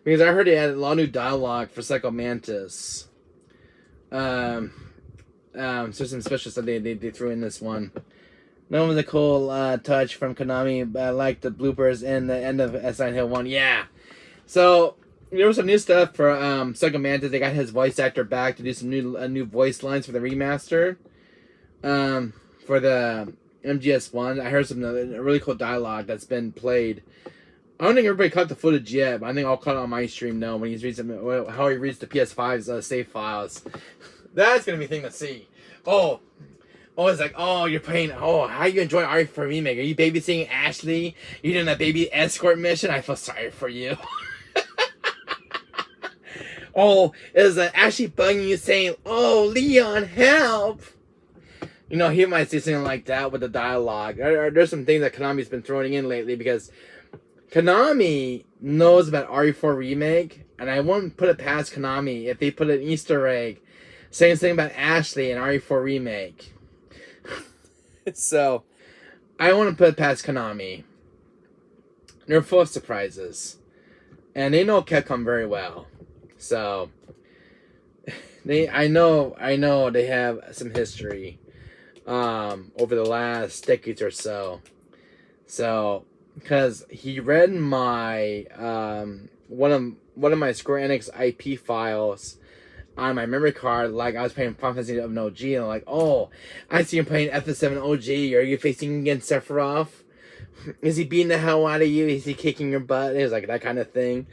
because I heard he had a lot of new dialogue for Psycho Mantis. So some special stuff they threw in this one. That was a cool touch from Konami. I like the bloopers in the end of Silent Hill 1. Yeah. So there was some new stuff for Psycho Mantis. They got his voice actor back to do some new voice lines for the remaster. For the MGS1, I heard some really cool dialogue that's been played. I don't think everybody caught the footage yet, but I think I'll cut it on my stream now when he reads how he reads the PS5's save files. That's gonna be a thing to see. Oh, it's like, oh, you're playing. Oh, how you enjoy RE4 remake? Are you babysitting Ashley? You doing that baby escort mission? I feel sorry for you. Oh, is Ashley bugging you saying, "Oh, Leon, help"? You know, he might say something like that with the dialogue. There's some things that Konami's been throwing in lately, because Konami knows about RE4 remake, and I wouldn't put it past Konami if they put an Easter egg saying something about Ashley in RE4 remake. So, I want to put it past Konami. They're full of surprises, and they know Capcom very well. So, I know they have some history over the last decades or so. So, because he read my one of my Square Enix IP files on my memory card, like I was playing Final Fantasy of OG, and I'm like, oh, I see you're playing FF7 OG. Are you facing against Sephiroth? Is he beating the hell out of you? Is he kicking your butt? It was like that kind of thing.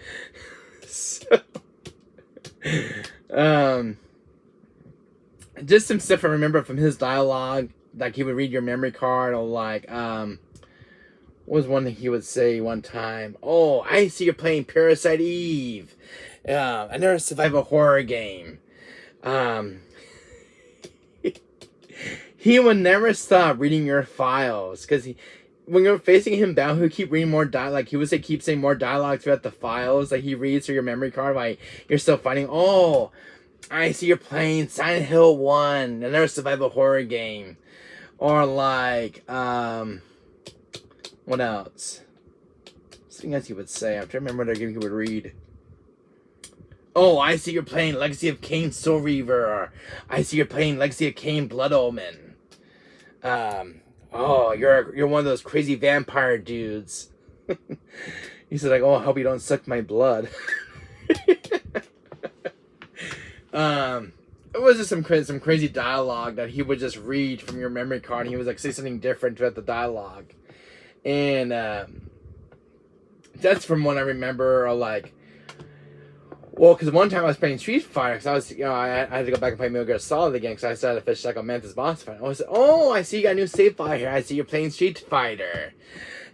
So, just some stuff I remember from his dialogue, like he would read your memory card, or like, what was one thing he would say one time? Oh, I see you're playing Parasite Eve. Another survival horror game. He would never stop reading your files, because when you're facing him down, he would keep reading more dialogue. Like, he would keep saying more dialogue throughout the files that he reads through your memory card while you're still fighting. Oh, I see you're playing Silent Hill 1, another survival horror game. Or like, what else? Something else he would say. I'm trying to remember what game he would read. Oh, I see you're playing Legacy of Kain Soul Reaver. Or, I see you're playing Legacy of Kain Blood Omen. Oh, you're one of those crazy vampire dudes. He said, like, oh, I hope you don't suck my blood. It was just some crazy dialogue that he would just read from your memory card, and he was like say something different throughout the dialogue. And that's from what I remember. Or like, well, because one time I was playing Street Fighter, because I was, I had to go back and play Metal Gear Solid again, because I started to fish like a Mantis boss fight. I said, oh, I see you got a new save file here. I see you're playing Street Fighter.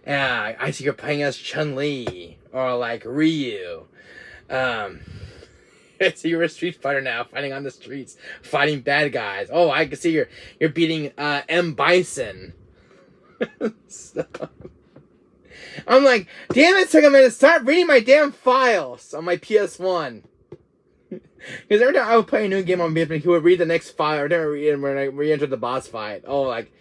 I see you're playing as Chun-Li, or like Ryu. I see you're a Street Fighter now, fighting on the streets, fighting bad guys. Oh, I can see you're beating M. Bison. So, I'm like, damn it, Second Minute, start reading my damn files on my PS1. Because every time I would play a new game on PS1, he would read the next file, or then when I re-entered the boss fight. Oh, like,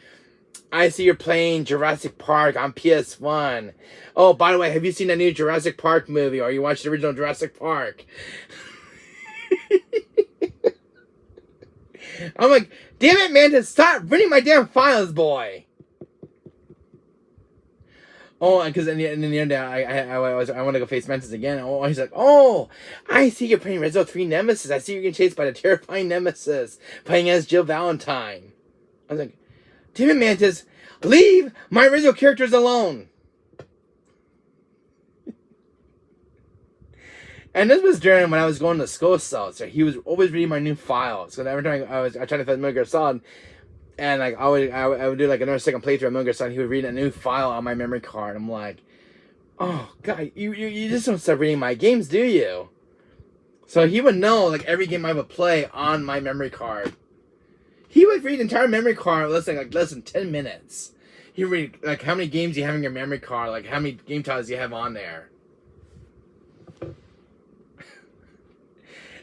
I see you're playing Jurassic Park on PS1. Oh, by the way, have you seen the new Jurassic Park movie, or you watched the original Jurassic Park? I'm like, damn it, man, to stop reading my damn files, boy. Oh, because in the end, I want to go face Mantis again. Oh, he's like, oh, I see you're playing Resident Evil 3 Nemesis. I see you're getting chased by the terrifying Nemesis, playing as Jill Valentine. I was like, damn it, Mantis, leave my original characters alone. And this was during when I was going to school, so he was always reading my new files. So every time I tried to find Metal Gear Solid, and like I would do like another second playthrough of Metal Gear Solid, he would read a new file on my memory card. I'm like, oh god, you just don't start reading my games, do you? So he would know like every game I would play on my memory card. He would read entire memory card less than 10 minutes. He would read like how many games you have in your memory card, like how many game titles you have on there.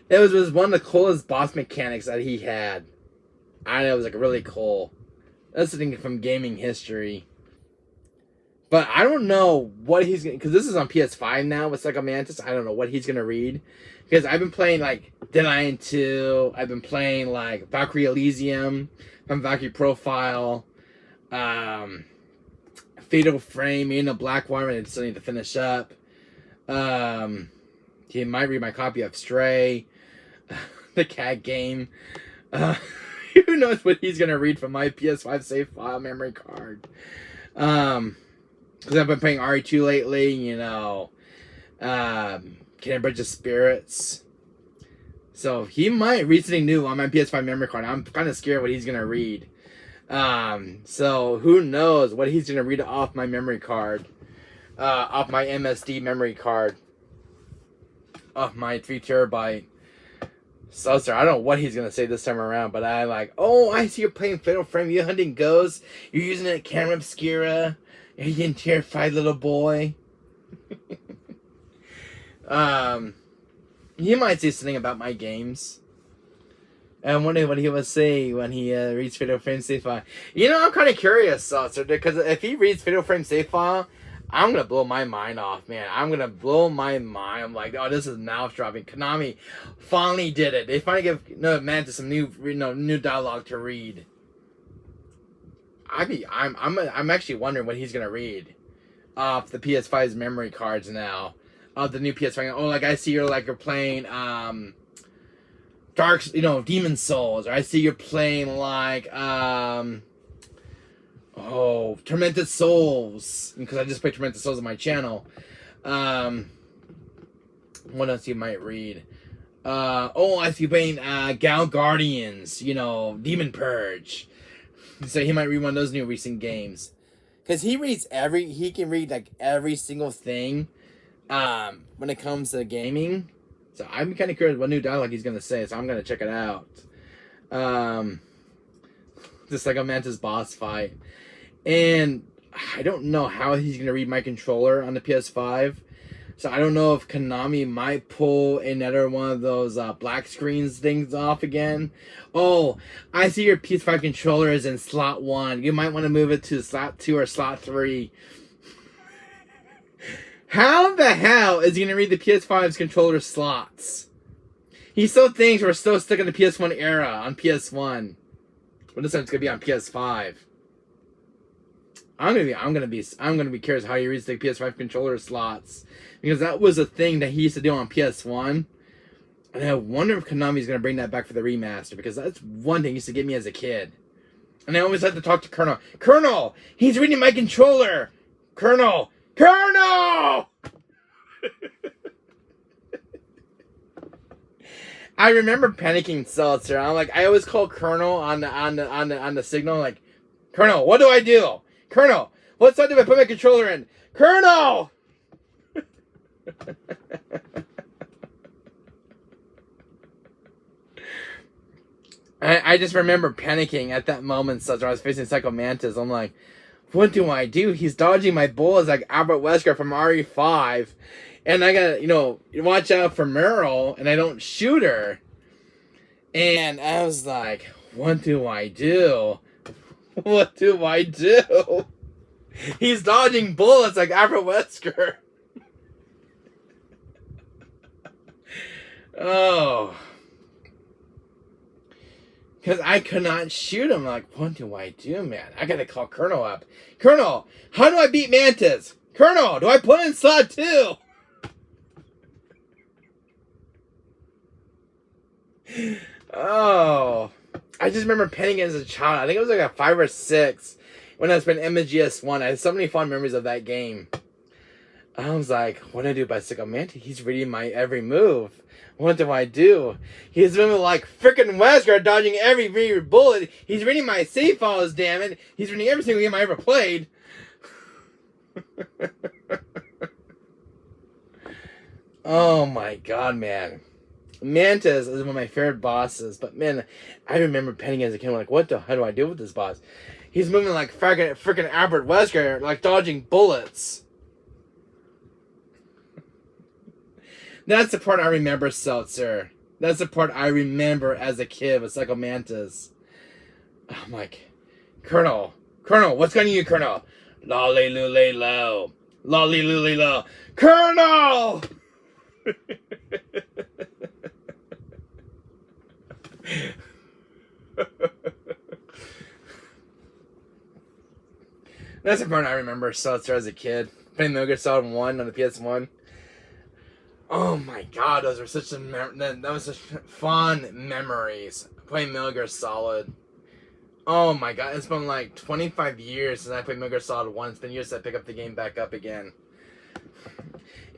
It was one of the coolest boss mechanics that he had. I know, it was like really cool. That's the thing from gaming history. But I don't know what he's gonna, because this is on PS5 now with Psycho Mantis. I don't know what he's gonna read, because I've been playing like Dead Island 2. I've been playing like Valkyrie Elysium, from Valkyrie Profile, Fatal Frame, in a Blackwater, and I still need to finish up. He might read my copy of Stray, the cat game. Who knows what he's gonna read from my PS5 save file memory card? Because I've been playing RE2 lately, you know. Can Bridge of Spirits. So he might read something new on my PS5 memory card. I'm kind of scared what he's gonna read. So who knows what he's gonna read off my memory card, off my MSD memory card, off my 3 terabyte. So, sir, I don't know what he's gonna say this time around, but I like, oh, I see you're playing Fatal Frame, you're hunting ghosts, you're using a camera obscura, you're getting terrified, little boy. He might say something about my games. I wonder what he would say when he reads Fatal Frame save file. You know, I'm kind of curious, sir, because if he reads Fatal Frame save file, I'm gonna blow my mind off, man. I'm gonna blow my mind. I'm like, oh, this is mouth dropping. Konami finally did it. They finally gave Mantis some new dialogue to read. I'm actually wondering what he's gonna read off the PS5's memory cards now. Of the new PS5. Oh, like I see you're playing Demon Souls, or I see you're playing like Tormented Souls, because I just played Tormented Souls on my channel. What else you might read? I see you playing Gal Guardians, Demon Purge. So he might read one of those new recent games. Because he can read like every single thing when it comes to gaming. So I'm kind of curious what new dialogue he's going to say, so I'm going to check it out. Just like a Mantis boss fight. And I don't know how he's going to read my controller on the PS5. So I don't know if Konami might pull another one of those black screens things off again. Oh, I see your PS5 controller is in slot 1. You might want to move it to slot 2 or slot 3. How the hell is he going to read the PS5's controller slots? He still thinks we're still stuck in the PS1 era on PS1. But this time it's going to be on PS5. I'm gonna be curious how he reads the PS5 controller slots, because that was a thing that he used to do on PS1, and I wonder if Konami's gonna bring that back for the remaster, because that's one thing used to get me as a kid, and I always had to talk to Colonel. Colonel, he's reading my controller. Colonel. I remember panicking, Seltzer. I'm like, I always call Colonel on the signal, like, Colonel, what do I do? Colonel, what side do I put my controller in? Colonel! I just remember panicking at that moment, so I was facing Psycho Mantis. I'm like, what do I do? He's dodging my bullets like Albert Wesker from RE5. And I gotta, watch out for Meryl, and I don't shoot her. And I was like, what do I do? What do I do? He's dodging bullets like Albert Wesker. Oh. Because I could not shoot him. Like, what do I do, man? I gotta call Colonel up. Colonel, how do I beat Mantis? Colonel, do I put in slot 2? Oh. I just remember penning as a child. I think it was like a 5 or 6 when I was playing MGS1. I had so many fond memories of that game. I was like, what do I do about Psycho Mantis? He's reading my every move. What do I do? He's moving like frickin' Wesker, dodging every bullet. He's reading my save files, damn it. He's reading every single game I ever played. Oh my god, man. Mantis is one of my favorite bosses, but man, I remember Penny as a kid. I'm like, what the hell do I do with this boss? He's moving like freaking Albert Wesker, like dodging bullets. That's the part I remember, Seltzer. That's the part I remember as a kid with Psycho Mantis. I'm like, Colonel, what's going on you, Colonel? Lolly lully low. Lolly lully low. Colonel! That's the part I remember Seltzer as a kid. Playing Metal Gear Solid 1 on the PS1. Oh my god, those were such that was such fun memories. Playing Metal Gear Solid. Oh my god, it's been like 25 years since I played Metal Gear Solid 1. It's been years since I pick up the game back up again.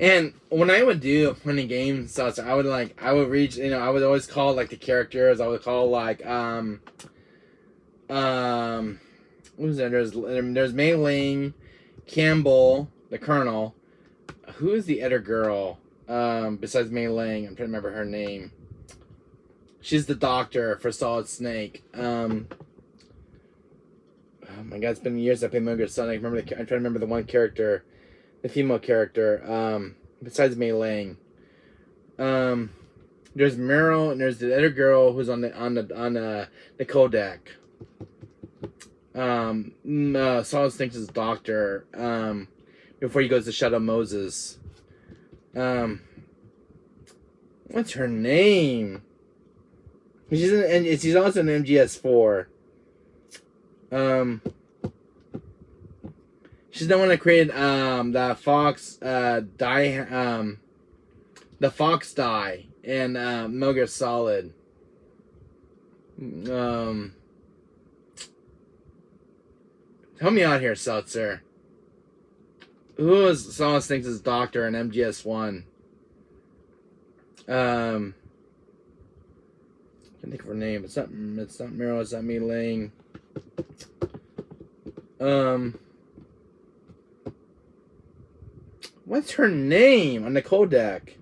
And when I would do any game stuff, I would reach, I would always call like the characters. I would call like who's there? There's Mei Ling, Campbell, the Colonel. Who is the other girl? Besides Mei Ling, I'm trying to remember her name. She's the doctor for Solid Snake. Oh my god, it's been years I played Metal Gear Solid. I'm trying to remember the one character, the female character. Besides Mei Ling. There's Meryl and there's the other girl who's on the codec. Solid Snake's his doctor. Before he goes to Shadow Moses. What's her name? She's also in MGS4. She's the one that created the Fox the Fox die in Metal Gear Solid. Help me out here, Seltzer. Who was Solid Snake's doctor in MGS1? I can't think of her name. It's not Meryl. It's not Mei Ling. What's her name on the codec?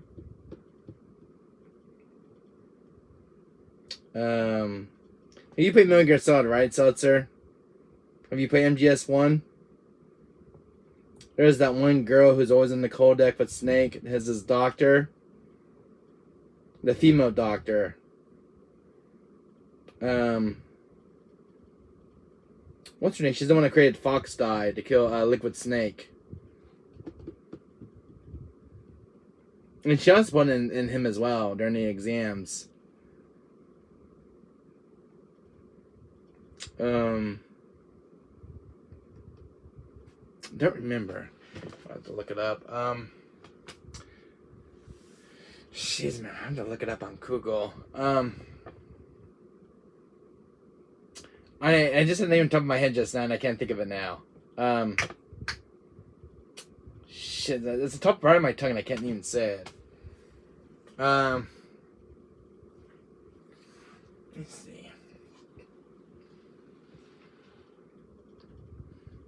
You played Metal Gear Solid, right, Seltzer? Have you played MGS1? There's that one girl who's always in the codec with Snake. Has his doctor. The female doctor. What's her name? She's the one that created Fox Die to kill Liquid Snake. And she also put in him as well during the exams. Don't remember. I have to look it up. Jeez, man, I have to look it up on Google. I just had the name on top of my head just now, and I can't think of it now. Shit, it's the top part of my tongue, and I can't even say it. Let's see.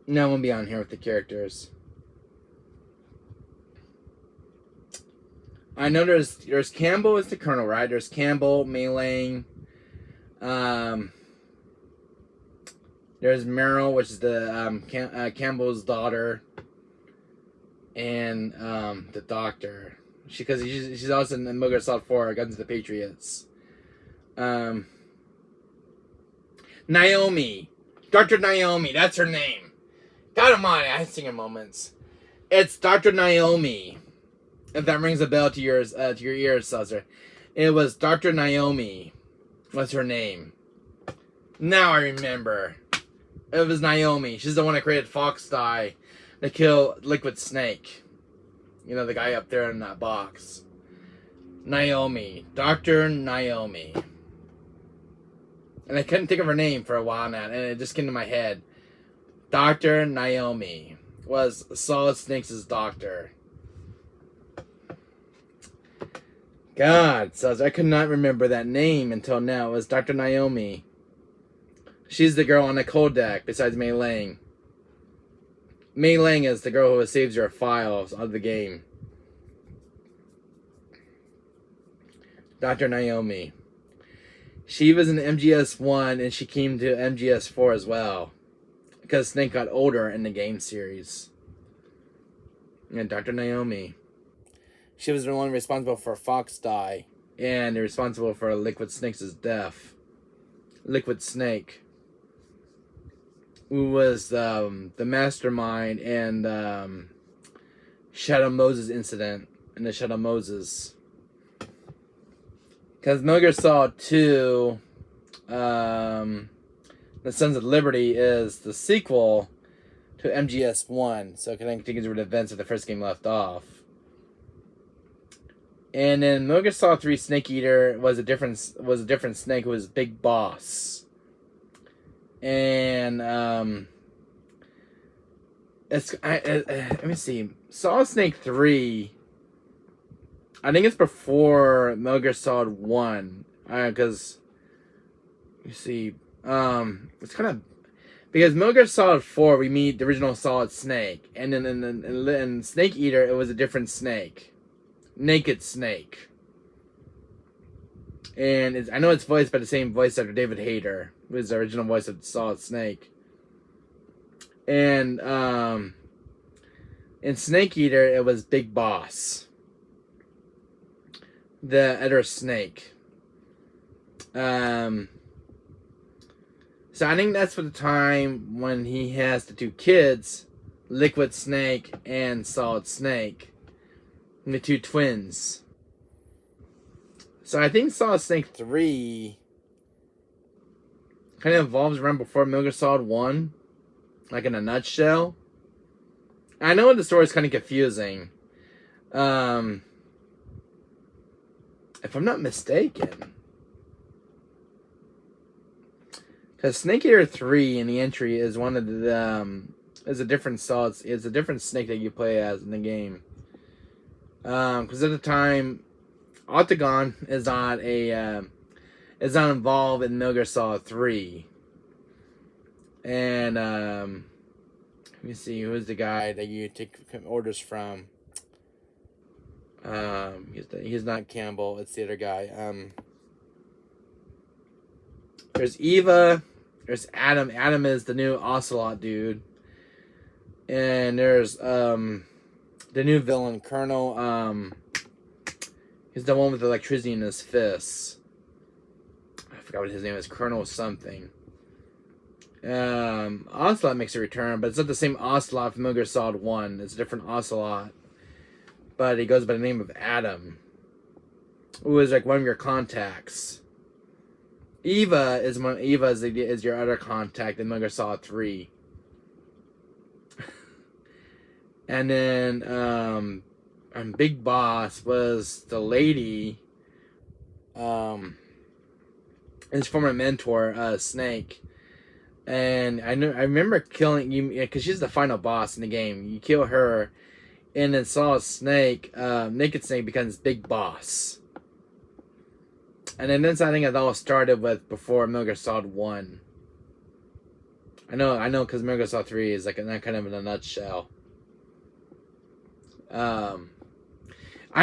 No, I won't be on here with the characters. I know there's Campbell is the Colonel, right? There's Campbell, Mei Ling. There's Meryl, which is the Campbell's daughter, and the doctor. Because she's also in Metal Gear Solid 4, Guns of the Patriots. Naomi, Dr. Naomi, that's her name. God almighty, I have seen her moments. It's Dr. Naomi. If that rings a bell to your ears, Seltzer. It was Dr. Naomi. What's her name? Now I remember. It was Naomi. She's the one that created Fox Die to kill Liquid Snake. You know, the guy up there in that box. Naomi. Dr. Naomi. And I couldn't think of her name for a while now, and it just came to my head. Dr. Naomi was Solid Snake's doctor. God, so I could not remember that name until now. It was Dr. Naomi. She's the girl on the codec besides Mei Ling. Mei Ling is the girl who saves your files of the game. Dr. Naomi. She was in MGS1 and she came to MGS4 as well. Because Snake got older in the game series. And Dr. Naomi. She was the one responsible for Fox Die. And responsible for Liquid Snake's death. Liquid Snake. Who was the mastermind and Shadow Moses incident. In the Shadow Moses. Because Metal Gear Solid 2, The Sons of Liberty is the sequel to MGS1, so it can take over the events of the first game left off. And then Metal Gear Solid 3 Snake Eater was a different snake who was Big Boss. And let me see, Solid Snake 3. I think it's before Metal Gear Solid 1. Because, you see, it's kind of... Because Metal Gear Solid 4, we meet the original Solid Snake. And then in Snake Eater, it was a different snake. Naked Snake. And I know it's voiced by the same voice actor, David Hayter, who was the original voice of Solid Snake. And, in Snake Eater, it was Big Boss. The Eder Snake. So I think that's for the time when he has the two kids, Liquid Snake and Solid Snake. And the two twins. So I think Solid Snake 3 kind of evolves around before Metal Gear Solid 1. Like in a nutshell. I know the story is kind of confusing. If I'm not mistaken. Because Snake Eater 3 in the entry is one of the is a different snake that you play as in the game. Because at the time, Octagon is not involved in Metal Gear Solid 3. And let me see, who's the guy that you take orders from? He's not Campbell, it's the other guy. There's Eva, there's Adam. Adam is the new Ocelot dude. And there's the new villain, Colonel, he's the one with electricity in his fists. I forgot what his name is, Colonel something. Ocelot makes a return, but it's not the same Ocelot from Metal Gear Solid 1. It's a different Ocelot. But he goes by the name of Adam. Who is like one of your contacts. Eva is your other contact in Metal Gear Solid 3. And then Big Boss was the lady, his former mentor, Snake. And I remember killing you because she's the final boss in the game. You kill her, and then Solid Snake, Naked Snake becomes Big Boss. And then that's, I think, it all started with before Metal Gear Solid 1. I know, because Metal Gear Solid 3 is like that kind of in a nutshell. I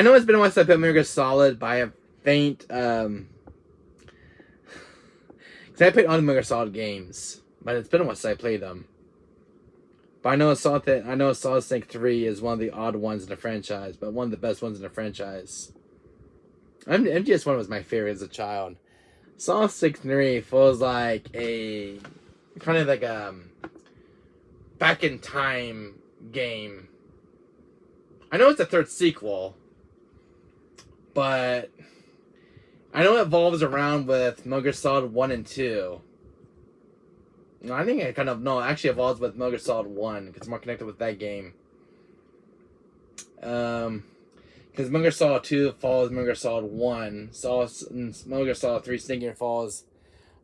know it's been a while since I played Metal Gear Solid, but I have faint, because I played all the Metal Gear Solid games. But it's been a while since I played them. But I know Solid Snake 3 is one of the odd ones in the franchise, but one of the best ones in the franchise. MGS1 was my favorite as a child. Solid Snake 3 feels like a kind of like a back in time game. I know it's a third sequel, but I know it evolves around with Metal Gear Solid 1 and 2. No, I think it actually evolves with Metal Gear Solid 1, because it's more connected with that game. Because Metal Gear Solid 2 follows Metal Gear Solid 1. Metal Gear Solid 3 Snake Eater follows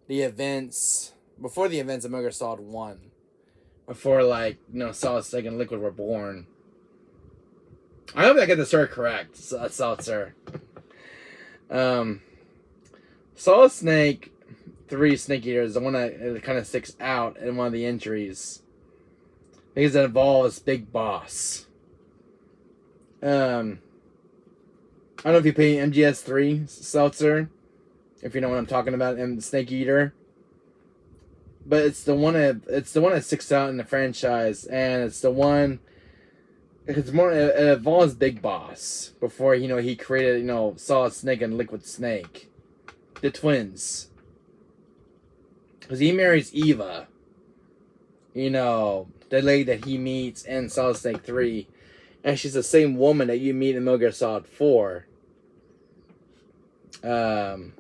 the events, before the events of Metal Gear Solid 1. Before, Solid Snake and Liquid were born. I hope I get the story correct, Solid Sir. Solid Snake 3 Snake Eater is the one that kind of sticks out in one of the entries. Because it involves Big Boss. I don't know if you play MGS3 Seltzer, if you know what I'm talking about, and Snake Eater. But it's the one that sticks out in the franchise, and it's the one. It's more. It involves Big Boss before he created Solid Snake and Liquid Snake, the twins. Because he marries Eva. The lady that he meets in Solid Snake 3. And she's the same woman that you meet in Metal Gear Solid 4. And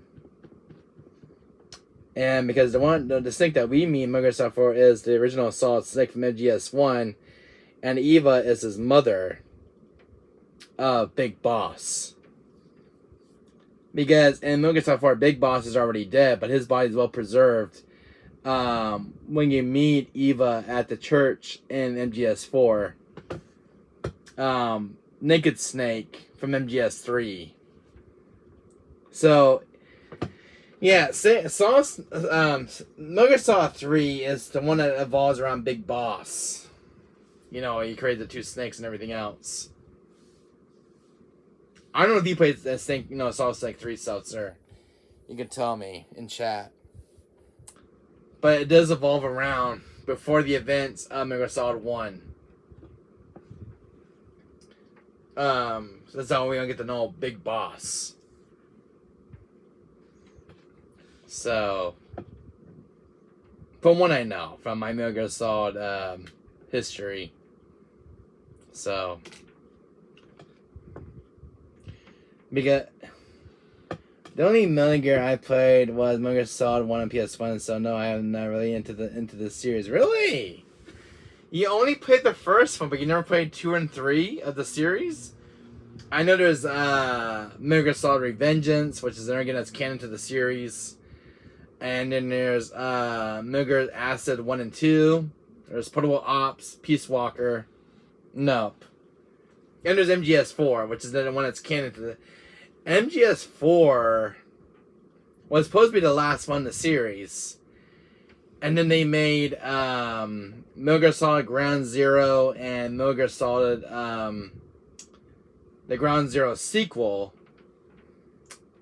because the Snake that we meet in Metal Gear Solid 4 is the original Solid Snake from MGS1. And Eva is his mother. Big Boss. Because in Metal Gear Solid 4, Big Boss is already dead, but his body is well preserved. When you meet Eva at the church in MGS4, Naked Snake from MGS3. So, yeah, Metal Gear Solid 3 is the one that evolves around Big Boss. He created the two snakes and everything else. I don't know if you played the Snake, Solid Snake 3 Seltzer. You can tell me in chat. But it does evolve around before the events of Metal Gear Solid 1. So that's how we're going to get to know Big Boss. So, from what I know, from my Metal Gear Solid history. So, because the only Metal Gear I played was Metal Gear Solid 1 on PS1, so no, I am not really into the series. Really? You only played the first one, but you never played 2 and 3 of the series? I know there's Metal Gear Solid Revengeance, which is again that's canon to the series. And then there's Metal Gear Acid 1 and 2. There's Portable Ops, Peace Walker. Nope. And there's MGS4, which is the one that's canon to the... MGS4 was supposed to be the last one in the series. And then they made Metal Gear Solid Ground Zero and Metal Gear Solid the Ground Zero sequel,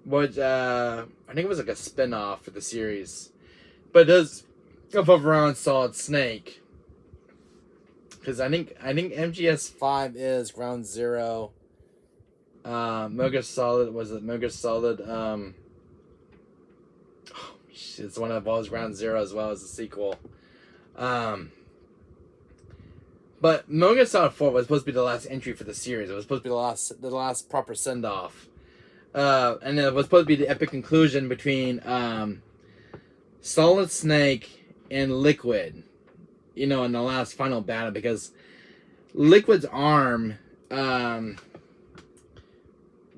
which I think it was like a spin-off for the series. But it does evolve around Solid Snake. Because I think MGS5 is Ground Zero. Metal Gear Solid, was it Metal Gear Solid, it's the one that involves Ground Zero as well as the sequel. But Metal Gear Solid 4 was supposed to be the last entry for the series. It was supposed to be the last proper send-off. And it was supposed to be the epic conclusion between Solid Snake and Liquid, in the last final battle, because Liquid's arm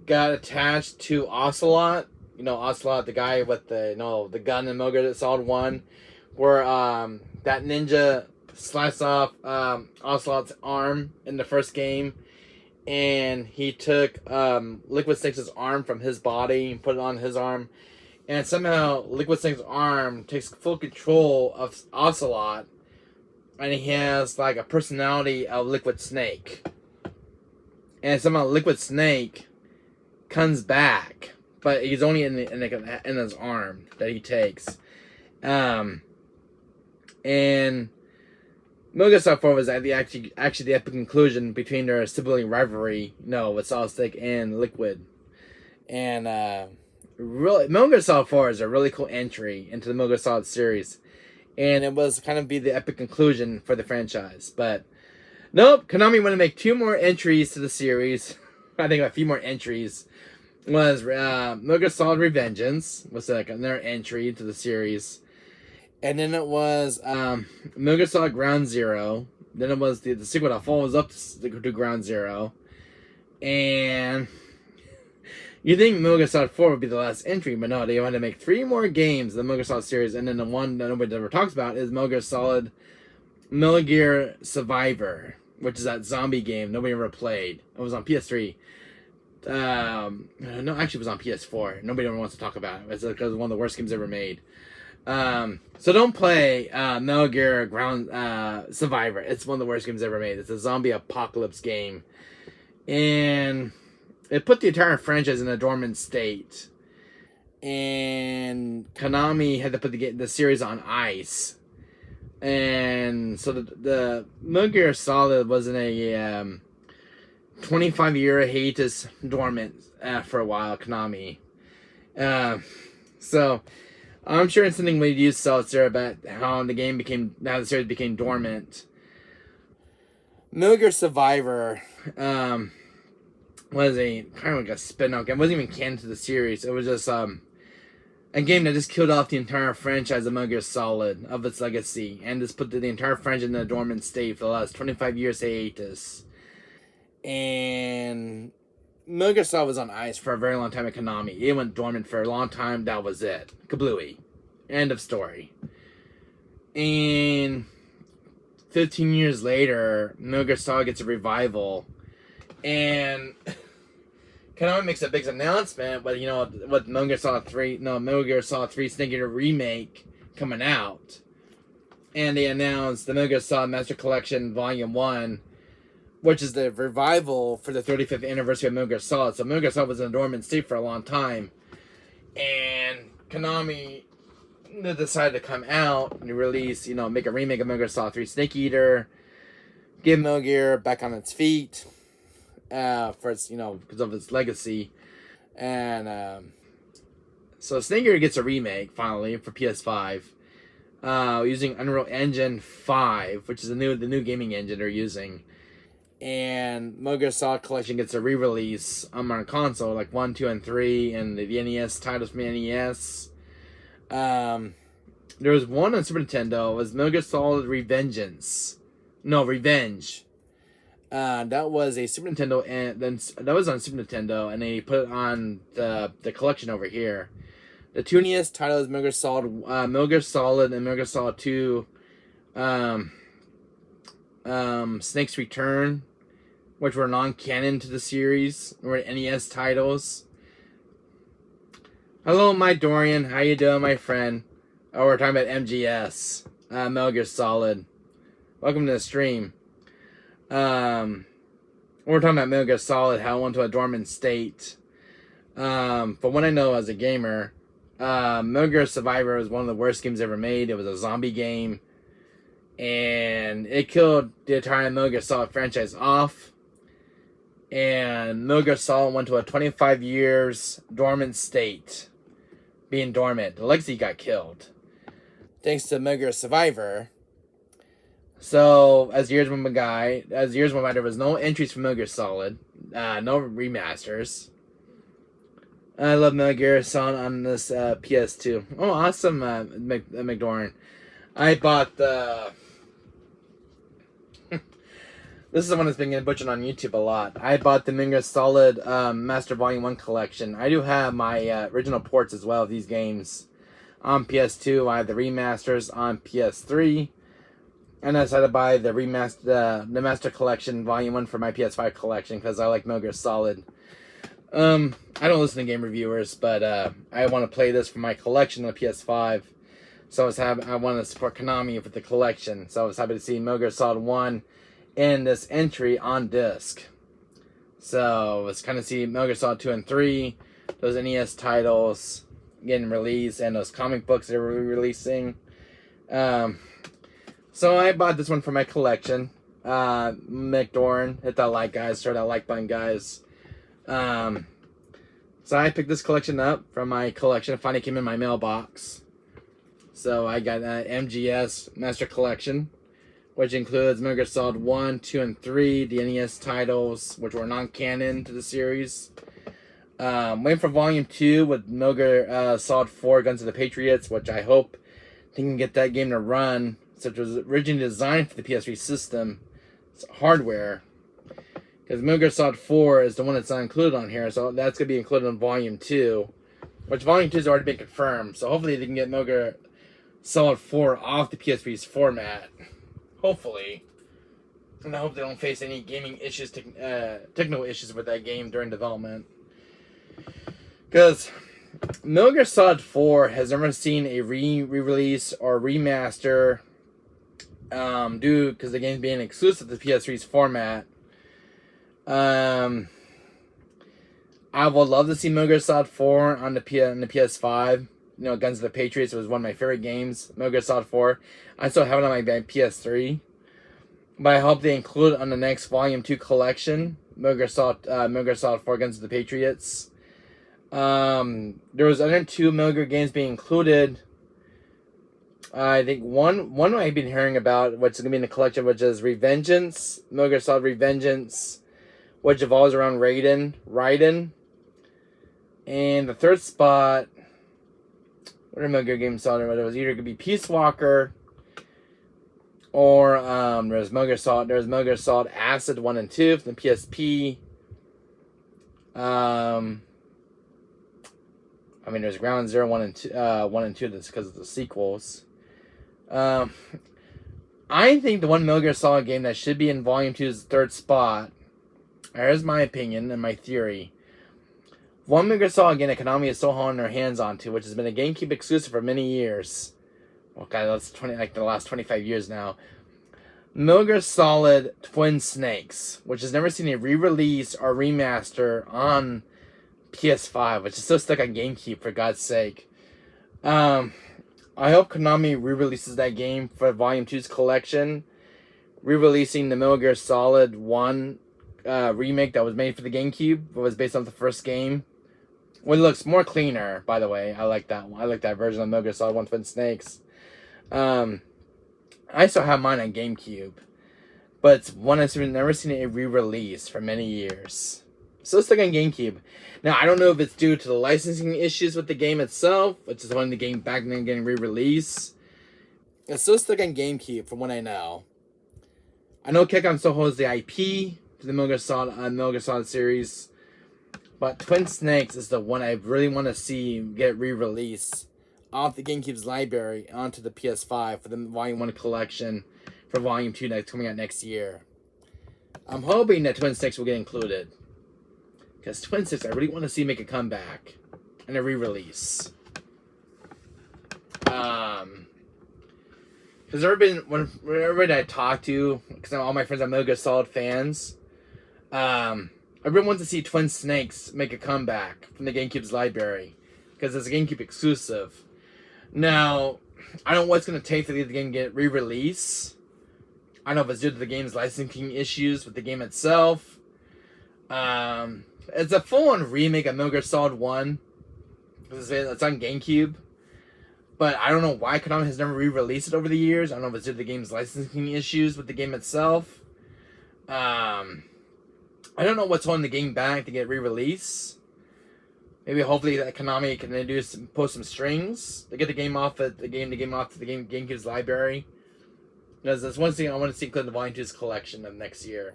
got attached to Ocelot. Ocelot, the guy with the gun in Metal Gear Solid 1, where that ninja sliced off Ocelot's arm in the first game, and he took Liquid Snake's arm from his body and put it on his arm, and somehow Liquid Snake's arm takes full control of Ocelot, and he has like a personality of Liquid Snake, and somehow Liquid Snake comes back, but he's only in his arm that he takes. And Metal Gear Solid 4 was actually the epic conclusion between their sibling rivalry, with Solid Snake and Liquid. And really, Metal Gear Solid 4 is a really cool entry into the Metal Gear Solid series, and it was kind of be the epic conclusion for the franchise. But nope, Konami wanted to make 2 more entries to the series. I think a few more entries. Was Metal Gear Solid Revengeance was like another entry into the series, and then it was Metal Gear Solid Ground Zero. Then it was the sequel that follows up to Ground Zero, and you think Metal Gear Solid 4 would be the last entry, but no, they wanted to make 3 more games in the Metal Gear Solid series, and then the one that nobody ever talks about is Metal Gear Survivor, which is that zombie game nobody ever played. It was on PS3. No, actually it was on PS4. Nobody ever wants to talk about it. It's because it's one of the worst games ever made. So don't play Metal Gear Ground Survivor. It's one of the worst games ever made. It's a zombie apocalypse game. And it put the entire franchise in a dormant state, and Konami had to put the series on ice. And so the Metal Gear Solid was in a 25-year hiatus dormant for a while, Konami. So I'm sure it's something we used Seltzer about how the series became dormant. Metal Gear Survivor was a kind of like a spin-off game. It wasn't even canon to the series. It was just a game that just killed off the entire franchise of Metal Gear Solid, of its legacy, and just put the entire franchise in a dormant state for the last 25 years hiatus. And Metal Gear Solid was on ice for a very long time at Konami. It went dormant for a long time. That was it. Kablooey. End of story. And 15 years later, Metal Gear Solid gets a revival. And Konami makes a big announcement, but with Metal Gear Solid 3, Metal Gear Solid 3 Snake Eater remake coming out. And they announced the Metal Gear Solid Master Collection Volume 1, which is the revival for the 35th anniversary of Metal Gear Solid. So Metal Gear Solid was in a dormant state for a long time. And Konami decided to come out and release, make a remake of Metal Gear Solid 3 Snake Eater, give Metal Gear back on its feet, for its, because of its legacy. And so Snake Eater gets a remake finally for PS5, using Unreal Engine 5, which is the new gaming engine they're using. And Metal Gear Solid Collection gets a re-release on our console, like 1, 2, and 3, and the NES titles from the NES. There was one on Super Nintendo. It was Metal Gear Solid Revenge. That was a Super Nintendo, and then that was on Super Nintendo, and they put it on the collection over here. The two NES titles, Metal Gear Solid, and Metal Gear Solid 2, Snake's Return, which were non-canon to the series, were NES titles. Hello, my Dorian. How you doing, my friend? Oh, we're talking about MGS, Metal Gear Solid. Welcome to the stream. We're talking about Metal Gear Solid, how it went to a dormant state. From what I know as a gamer, Metal Gear Survivor was one of the worst games ever made. It was a zombie game, and it killed the entire Metal Gear Solid franchise off. And Metal Gear Solid went to a 25 years dormant state, being dormant. The legacy got killed, thanks to Metal Gear Survivor. So as years went by, there was no entries from Metal Gear Solid, no remasters. I love Metal Gear Solid on this PS2. Oh, awesome, McDorn. I bought the. This is the one that's been getting butchered on YouTube a lot. I bought the Metal Gear Solid Master Volume 1 collection. I do have my original ports as well of these games on PS2. I have the remasters on PS3. And I decided to buy the Master Collection Volume 1 for my PS5 collection because I like Metal Gear Solid. I don't listen to game reviewers, but I want to play this for my collection on the PS5. So I want to support Konami with the collection. So I was happy to see Metal Gear Solid 1 in this entry on disc. So it's kind of see Metal Gear Solid 2 and 3, those NES titles getting released, and those comic books they were releasing. So I bought this one for my collection. McDorn, hit that like, guys. Start that like button, guys. So I picked this collection up from my collection. It finally came in my mailbox. So I got MGS Master Collection, which includes Metal Gear Solid 1, 2, and 3, the NES titles, which were non-canon to the series. Waiting for Volume 2 with Metal Gear Solid 4, Guns of the Patriots, which I hope they can get that game to run, such was originally designed for the PS3 system. It's hardware. Because Metal Gear Solid 4 is the one that's not included on here, so that's going to be included in Volume 2, which Volume 2 has already been confirmed, so hopefully they can get Metal Gear Solid 4 off the PS3's format. Hopefully. And I hope they don't face any gaming issues, technical issues with that game during development. Because Metal Gear Solid 4 has never seen a re-release or remaster because the game being exclusive to the PS3's format. I would love to see Metal Gear Solid 4 on the PS5. You know, Guns of the Patriots was one of my favorite games. Metal Gear Solid 4. I still have it on my PS3. But I hope they include it on the next Volume 2 collection. Metal Gear Solid 4 Guns of the Patriots. There was other 2 Metal Gear games being included. I think one I've been hearing about, what's going to be in the collection, which is Revengeance. Metal Gear Solid Revengeance, which evolves around Raiden. And the third spot, what are Metal Gear games on? It was either going to be Peace Walker, or there's Metal Gear Solid Acid 1 and 2 from the PSP. I mean, there's Ground Zero 1 and 2. That's because of the sequels. I think the one Metal Gear Solid game that should be in Volume 2's third spot. Here's my opinion and my theory. One Metal Gear Solid game that Konami is so holding their hands onto, which has been a GameCube exclusive for many years. Okay, that's the last 25 years now. Metal Gear Solid Twin Snakes, which has never seen a re-release or remaster on PS5, which is still stuck on GameCube, for God's sake. I hope Konami re-releases that game for Volume 2's collection, re-releasing the Metal Gear Solid 1 remake that was made for the GameCube, but was based on the first game. Well, it looks more cleaner, by the way. I like that one. I like that version of Metal Gear Solid 1 Twin Snakes. I still have mine on GameCube, but it's one I've never seen a re-release for many years. Still stuck on GameCube. Now, I don't know if it's due to the licensing issues with the game itself, which is wanting the game back and then getting re-released. It's still stuck on GameCube, from what I know. I know Capcom still holds the IP to the Metal Gear Solid series, but Twin Snakes is the one I really want to see get re-released off the GameCube's library onto the PS5 for the Volume 1 collection for Volume 2 that's coming out next year. I'm hoping that Twin Snakes will get included, because Twin Snakes I really want to see make a comeback and a re-release. Because everybody I talk to, because all my friends are Metal Gear Solid fans, everyone wants to see Twin Snakes make a comeback from the GameCube's library, because it's a GameCube exclusive. Now, I don't know what's going to take for the game to get re-release. I don't know if it's due to the game's licensing issues with the game itself. It's a full-on remake of Metal Gear Solid 1. It's on GameCube. But I don't know why Konami has never re-released it over the years. I don't know if it's due to the game's licensing issues with the game itself. I don't know what's holding the game back to get re-released. Maybe hopefully that Konami can post some strings to get the game off the GameCube's library. Because that's one thing I want to see included in the Volume 2's collection of next year.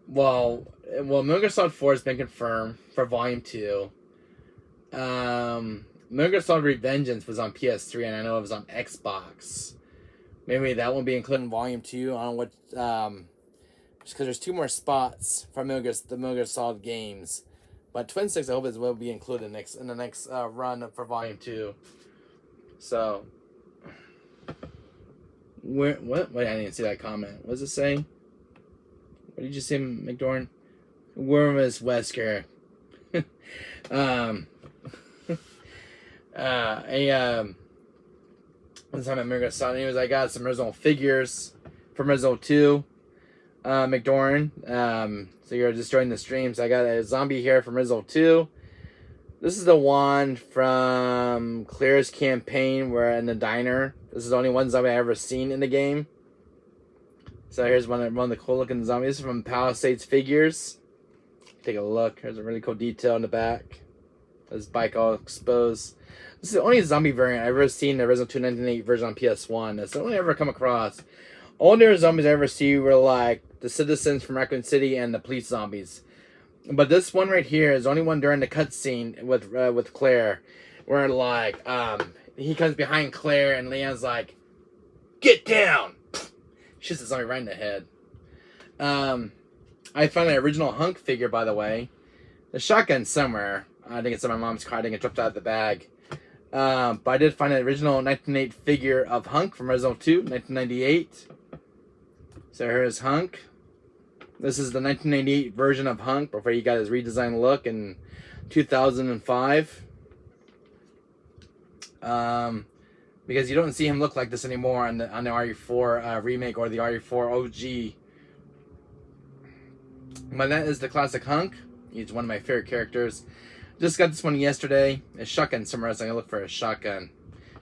Well, Metal Gear Solid 4 has been confirmed for Volume 2. Metal Gear Solid Revengeance was on PS3, and I know it was on Xbox. Maybe that won't be included in Volume 2. I don't know what... just because there's 2 more spots for the Metal Gear Solid games. But Twin Snakes, I hope it will be included in the next run for Volume 2. So... What? Wait, I didn't see that comment. What does it say? What did you say, McDorn? Worm is Wesker. One time at Metal Solid, anyways, I got some original figures from Resident 2. McDorn. So you're just joining the stream. So I got a zombie here from Resident 2. This is the one from Claire's campaign where in the diner. This is the only one zombie I've ever seen in the game. So here's one of the cool looking zombies. This is from Palisades Figures. Take a look. There's a really cool detail in the back. His bike all exposed. This is the only zombie variant I've ever seen in the Resident 2 1998 version on PS1. That's the only I've ever come across. All the zombies I ever see were like the citizens from Raccoon City and the police zombies. But this one right here is the only one during the cutscene with Claire, where like he comes behind Claire and Leon's like, "Get down!" Shoots the zombie right in the head. I found an original Hunk figure, by the way. The shotgun somewhere. I think it's in my mom's car. I think it dropped out of the bag. But I did find an original 1998 figure of Hunk from Resident 2, 1998. So here's Hunk. This is the 1988 version of Hunk before he got his redesigned look in 2005. Because you don't see him look like this anymore on the RE4 remake or the RE4 OG. But that is the classic Hunk. He's one of my favorite characters. Just got this one yesterday. A shotgun somewhere else. I'm gonna look for a shotgun.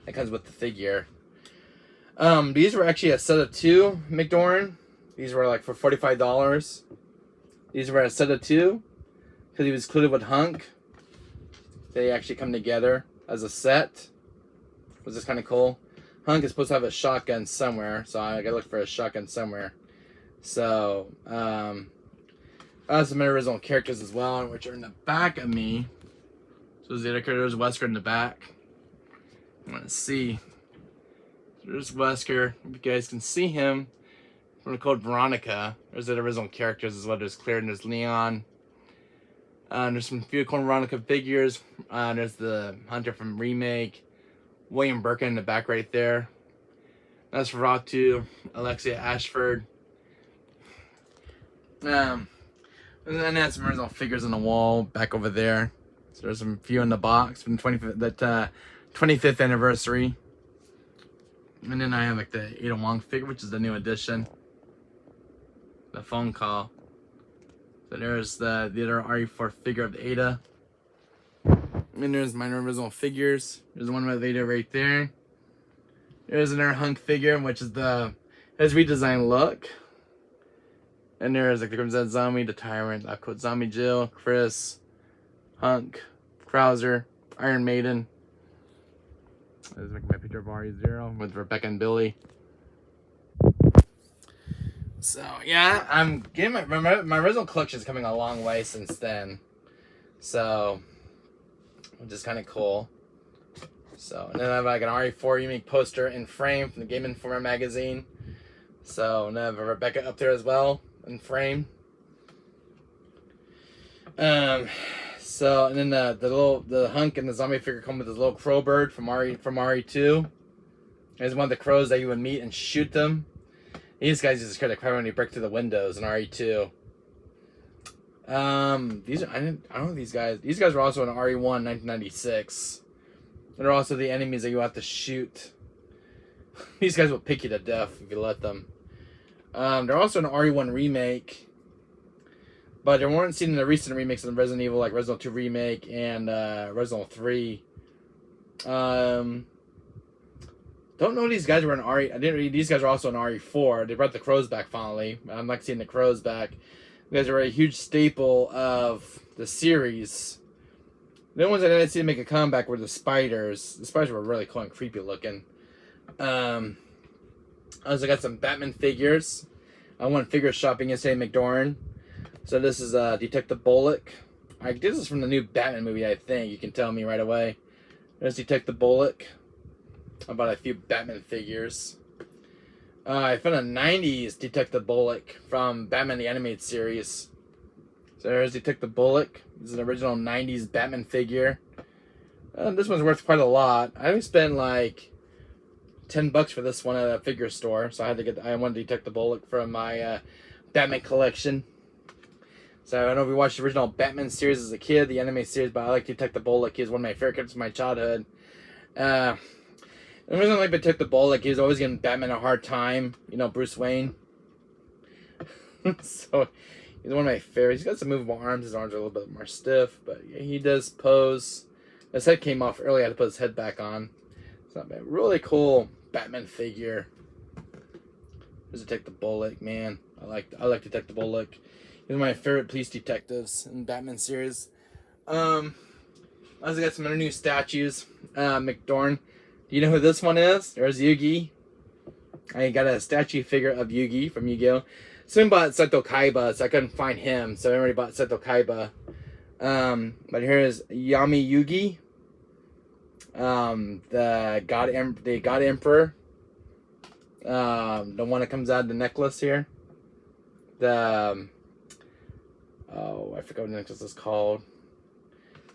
That comes with the figure. These were actually a set of 2, McDorn. These were like for $45. These were a set of 2 because he was included with Hunk. They actually come together as a set. Was this kind of cool? Hunk is supposed to have a shotgun somewhere, so I gotta look for a shotgun somewhere. So, I have some original characters as well, which are in the back of me. So the other characters, Wesker in the back. I want to see. There's Wesker. If you guys can see him from the code Veronica. There's the original characters as well. There's Claire and there's Leon. There's some few cool Veronica figures. There's the Hunter from Remake. William Birkin in the back right there. That's for Ratu, Alexia Ashford. And then there's some original figures on the wall back over there. So there's some few in the box from the 25th anniversary. And then I have like the Ada Wong figure, which is the new edition. The phone call. So there's the other RE4 figure of Ada. And there's my original figures. There's one with Ada right there. There's another Hunk figure, which is his redesigned look. And there's like the Crimson Zombie, the Tyrant, Code Zombie Jill, Chris, Hunk, Krauser, Iron Maiden. This is my picture of RE0 with Rebecca and Billy. So yeah, I'm getting my original collection is coming a long way since then. So, which is kind of cool. So, and then I have like an RE4 Remake poster in frame from the Game Informer magazine. So, and then I have Rebecca up there as well in frame. So, and then the Hunk and the zombie figure come with this little crow bird from RE2. There's one of the crows that you would meet and shoot them. These guys just scared the crap when you break through the windows in RE2. These are I don't know these guys. These guys were also in RE1 1996. They're also the enemies that you have to shoot. These guys will pick you to death if you let them. They're also an RE1 remake. But they weren't seen in the recent remakes of Resident Evil, like Resident Evil 2 Remake and Resident Evil 3. Don't know these guys were in RE. I didn't read these guys are also in RE4. They brought the crows back finally. I'm like seeing the crows back. You guys are a huge staple of the series. The only ones I didn't see make a comeback were the spiders. The spiders were really cool and creepy looking. I also got some Batman figures. I went figure shopping yesterday in McDorn. So this is Detective Bullock. This is from the new Batman movie, I think. You can tell me right away. There's Detective Bullock. I bought a few Batman figures. I found a 90s Detective Bullock from Batman the Animated Series. So there's Detective Bullock. This is an original 90s Batman figure. This one's worth quite a lot. I only spent like $10 for this one at a figure store. So I wanted Detective Bullock from my Batman collection. So I don't know if you watched the original Batman series as a kid, the anime series, but I like Detective Bullock. He's one of my favorite characters from my childhood. The reason I like Detective Bullock, he's always giving Batman a hard time. You know, Bruce Wayne. So he's one of my favorites. He's got some movable arms. His arms are a little bit more stiff, but yeah, he does pose. His head came off early. I had to put his head back on. It's not bad. Really cool Batman figure. There's Detective Bullock, man. I like Detective Bullock. He's one of my favorite police detectives in the Batman series. I also got some other new statues. McDorn. Do you know who this one is? There's Yugi. I got a statue figure of Yugi from Yu-Gi-Oh! Someone bought Seto Kaiba, so I couldn't find him, so everybody bought Seto Kaiba. But here is Yami Yugi. The God Emperor. The one that comes out of the necklace here. Oh, I forgot what the necklace is called.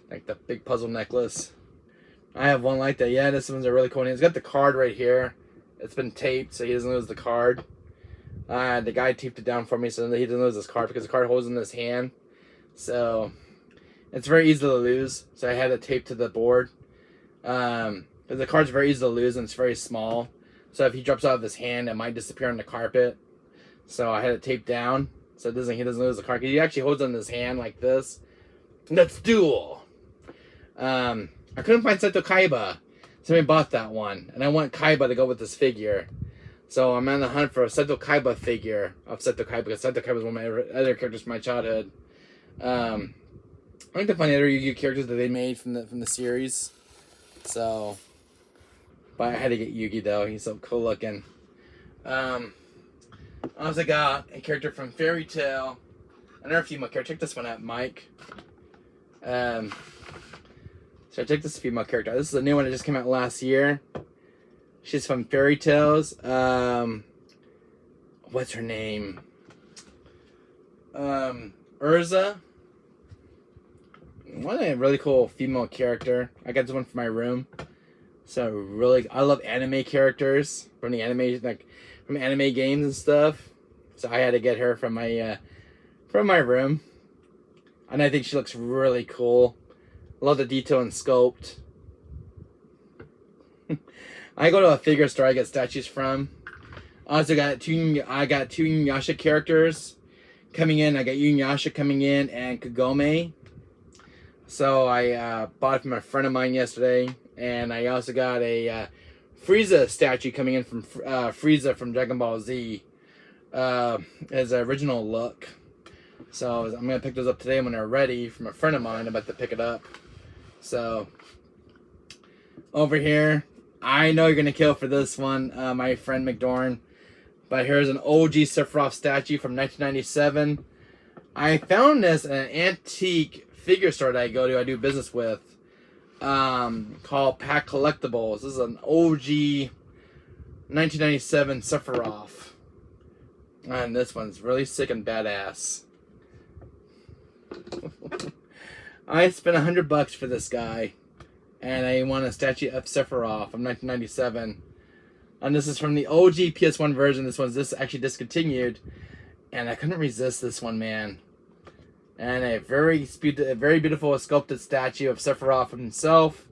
Like the big puzzle necklace. I have one like that. Yeah, this one's a really cool one. It's got the card right here. It's been taped, so he doesn't lose the card. The guy taped it down for me so that he doesn't lose his card because the card holds in his hand. So it's very easy to lose. So I had it taped to the board. The card's very easy to lose and it's very small. So if he drops out of his hand, it might disappear on the carpet. So I had it taped down so he doesn't lose the card. He actually holds it in his hand like this. Let's duel. I couldn't find Seto Kaiba. Somebody bought that one. And I want Kaiba to go with this figure. So I'm on the hunt for a Seto Kaiba figure of Seto Kaiba, because Seto Kaiba is one of my other characters from my childhood. I like to find other Yu-Gi-Oh characters that they made from the series. So, but I had to get Yugi though. He's so cool looking. I also got a character from Fairy Tail. Another female character. Check this one out, Mike. So check this female character. This is a new one that just came out last year. She's from Fairy Tales. What's her name? Urza. What a really cool female character. I got this one for my room. So really, I love anime characters from the anime, like from anime games and stuff. So I had to get her from my room, and I think she looks really cool. Love the detail and sculpt. I go to a figure store I get statues from. I also got two Inuyasha characters coming in. I got Inuyasha coming in and Kagome. So I bought it from a friend of mine yesterday, and I also got a Frieza statue coming in from Frieza from Dragon Ball Z as an original look. So I'm gonna pick those up today when they're ready from a friend of mine. I'm about to pick it up. So over here, I know you're gonna kill for this one, my friend McDorn. But here's an OG Sephiroth statue from 1997. I found this in an antique figure store that I do business with, called Pack Collectibles. This is an OG 1997 Sephiroth, and this one's really sick and badass. I spent $100 for this guy, and I want a statue of Sephiroth from 1997. And this is from the OG PS1 version. This one's actually discontinued, and I couldn't resist this one, man. And a very beautiful sculpted statue of Sephiroth himself.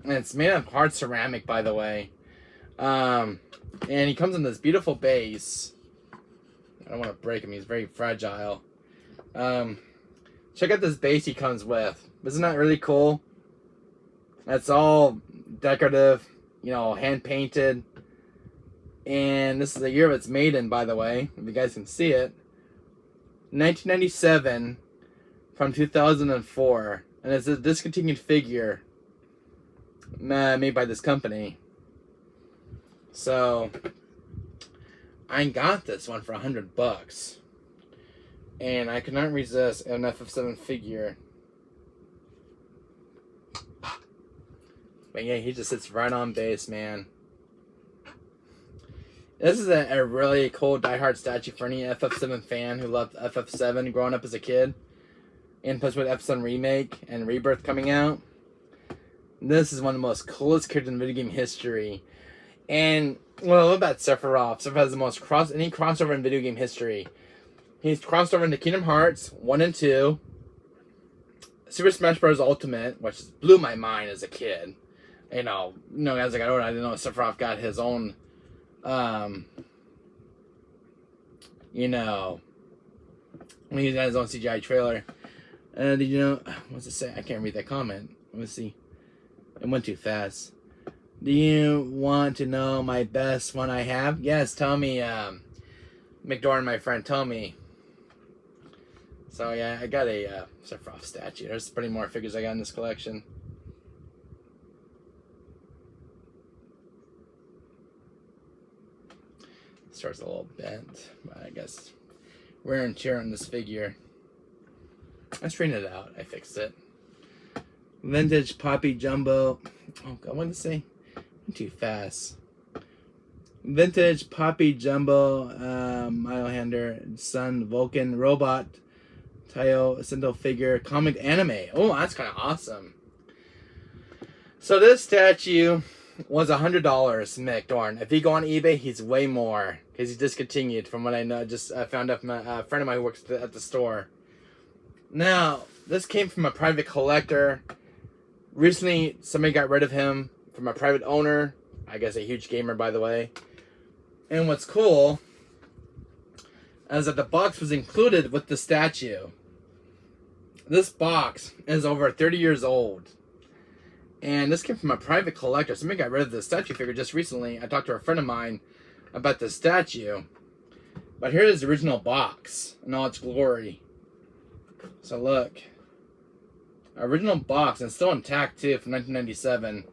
And it's made of hard ceramic, by the way. And he comes in this beautiful base. I don't want to break him. He's very fragile. Check out this base he comes with. Isn't that really cool? It's all decorative, you know, hand painted. And this is the year it's made in, by the way, if you guys can see it. 1997 from 2004, and it's a discontinued figure made by this company. So I got this one for $100, and I could not resist an FF7 figure. But yeah, he just sits right on base, man. This is a really cool diehard statue for any FF7 fan who loved FF7 growing up as a kid. And plus with FF7 Remake and Rebirth coming out. This is one of the most coolest characters in video game history. And what I love about Sephiroth, Sephiroth has the most any crossover in video game history. He's crossed over into Kingdom Hearts 1 and 2. Super Smash Bros. Ultimate, which blew my mind as a kid. You know, as I got older, I didn't know Sephiroth got his own when he got his own CGI trailer. Did you know, what's it say? I can't read that comment. Let me see. It went too fast. Do you want to know my best one I have? Yes, tell me, McDorn, my friend, tell me. So yeah, I got a Sephiroth statue. There's plenty more figures I got in this collection. Starts a little bent, but I guess wear and tear on this figure. I straightened it out. I fixed it. Vintage Poppy Jumbo. Oh, I wanted to say too fast. Vintage Poppy Jumbo, Milehander, Sun, Vulcan, Robot, Tayo, Sendo figure, comic anime. Oh, that's kind of awesome. So this statue was $100, Mick Dorn. If you go on eBay, he's way more. because he's discontinued from what I know. I found out from a friend of mine who works at the store. Now, this came from a private collector. Recently, somebody got rid of him from a private owner. I guess a huge gamer, by the way. And what's cool is that the box was included with the statue. This box is over 30 years old. And this came from a private collector. Somebody got rid of the statue figure just recently. I talked to a friend of mine about the statue. But here's the original box in all its glory. So look. Original box, and it's still intact too, from 1997.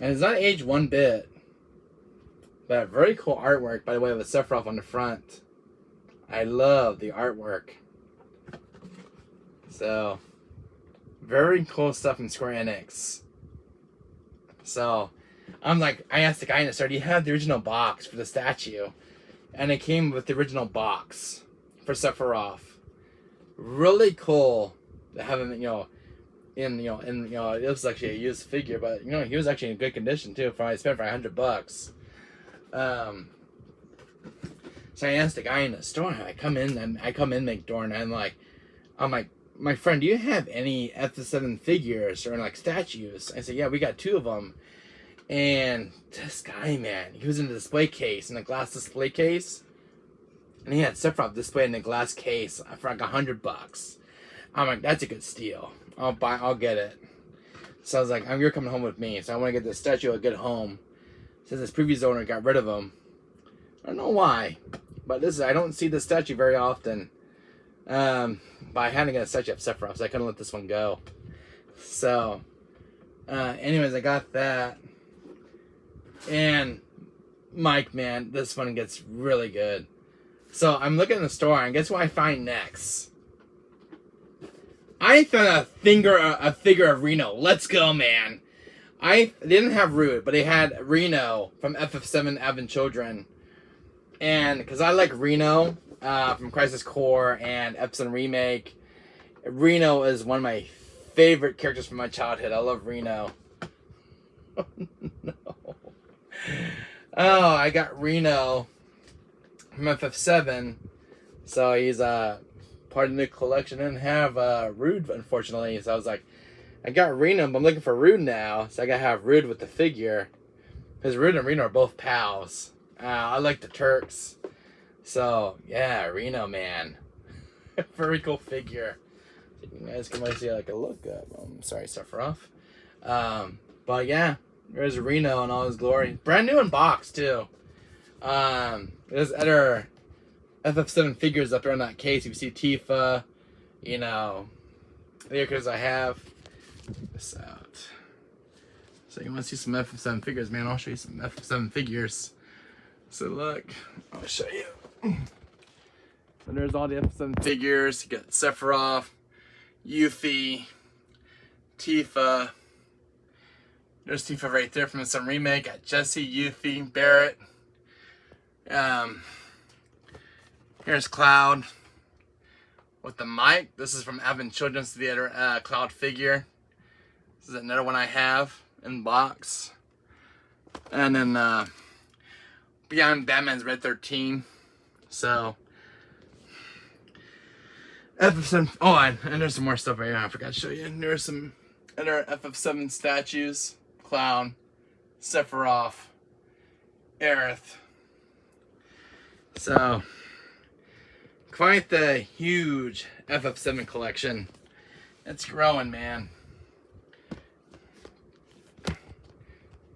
And it's not aged one bit. But very cool artwork, by the way, with Sephiroth on the front. I love the artwork. So, very cool stuff from Square Enix. So, I asked the guy in the store, do you have the original box for the statue? And it came with the original box for Sephiroth. Really cool to have him, it was actually a used figure, but he was actually in good condition too. For I spent for $100. So I asked the guy in the store. I come in the door, and I'm like, my friend, do you have any FF7 figures or like statues? I said, yeah, we got 2 of them. And this guy, man, he was in the display case, in the glass display case, and he had Sephiroth displayed in the glass case for like $100. I'm like, that's a good steal. I'll get it. So I was like, you're coming home with me. So I want to get this statue a good home. Since his previous owner got rid of him. I don't know why. But I don't see this statue very often. But I had to get a statue of Sephiroth, so I couldn't let this one go. So, anyways, I got that. And, Mike, man, this one gets really good. So, I'm looking in the store, and guess what I find next? I found a figure of Reno. Let's go, man. They didn't have Rude, but they had Reno from FF7 Advent Children. And because I like Reno from Crisis Core and FF7 Remake, Reno is one of my favorite characters from my childhood. I love Reno. Oh, no. Oh, I got Reno from FF7. So he's part of the new collection. I didn't have Rude, unfortunately. So I was like, I got Reno, but I'm looking for Rude now. So I gotta have Rude with the figure. Because Rude and Reno are both pals. I like the Turks. So, yeah, Reno, man. Very cool figure. You guys can really see like a look up. Sorry, Sephiroth. But yeah, there's Reno in all his glory. Brand new in box, too. There's other FF7 figures up there in that case. You see Tifa, the characters I have. Check this out. So you want to see some FF7 figures, man? I'll show you some FF7 figures. So look, I'll show you. So there's all the FF7 figures. You got Sephiroth, Yuffie, Tifa. There's Tifa right there from some remake. Got Jessie, Yuffie, Barrett. Here's Cloud with the mic. This is from Advent Children's Theater Cloud figure. This is another one I have in box. And then Beyond Batman's Red 13. So FF7. Oh, and there's some more stuff right here. I forgot to show you. There's some other FF7 statues. Cloud, Sephiroth, Aerith. So quite the huge FF7 collection. It's growing, man.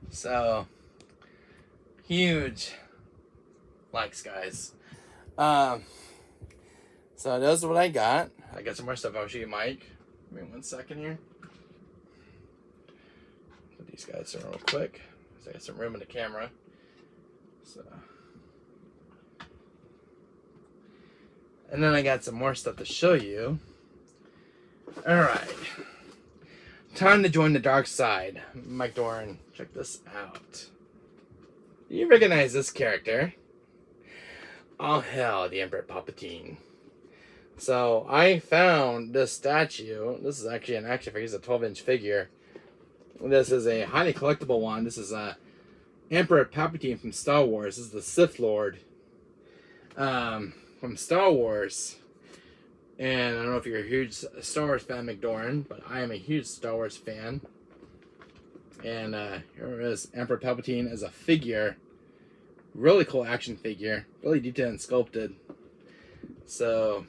So huge likes, guys. So that's what I got. I got some more stuff I'll show you, Mike. Give me 1 second here. Put these guys in real quick, because I got some room in the camera. So, and then I got some more stuff to show you. Alright. Time to join the dark side. Mike Doran, check this out. Do you recognize this character? Oh hell, the Emperor Palpatine. So I found this statue. This is actually an action figure. It's a 12-inch figure. This is a highly collectible one. This is Emperor Palpatine from Star Wars. This is the Sith Lord from Star Wars. And I don't know if you're a huge Star Wars fan, McDoran, but I am a huge Star Wars fan. And here is Emperor Palpatine as a figure. Really cool action figure. Really detailed and sculpted. So,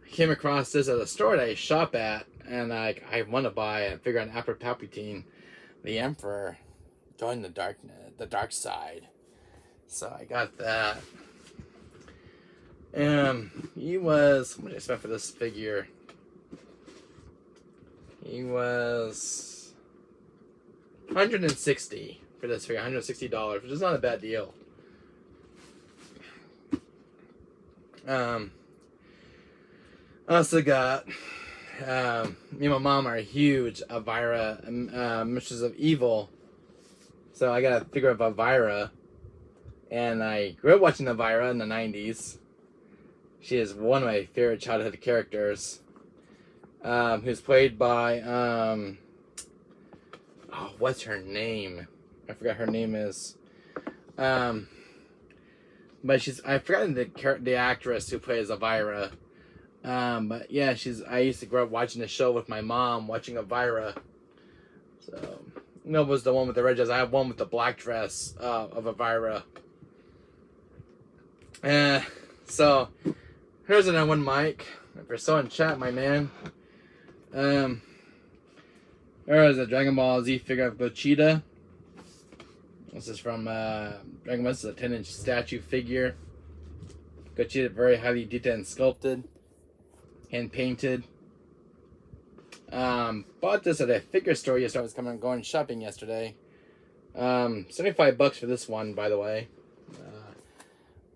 I came across this at a store that I shop at. And I want to buy and figure out Emperor Palpatine, the Emperor, joined the dark side. So I got that. He was, how much did I spend for this figure? He was $160 for this figure, $160, which is not a bad deal. I also got, me and my mom are huge Elvira, Mistress of Evil. So I got a figure of Elvira. And I grew up watching Elvira in the 90s. She is one of my favorite childhood characters. Who's played by, what's her name? I forgot her name is. But I forgot the actress who plays Elvira. But yeah, I used to grow up watching the show with my mom, watching Elvira. So, no, was the one with the red dress. I have one with the black dress of Elvira. So, here's another one, Mike. If you're still in chat, my man. There is a Dragon Ball Z figure of Gogeta. This is from Dragon Ball. This is a 10-inch statue figure. Gogeta, very highly detailed and sculpted. Hand painted. Bought this at a figure store yesterday. I was going shopping yesterday. $75 for this one, by the way.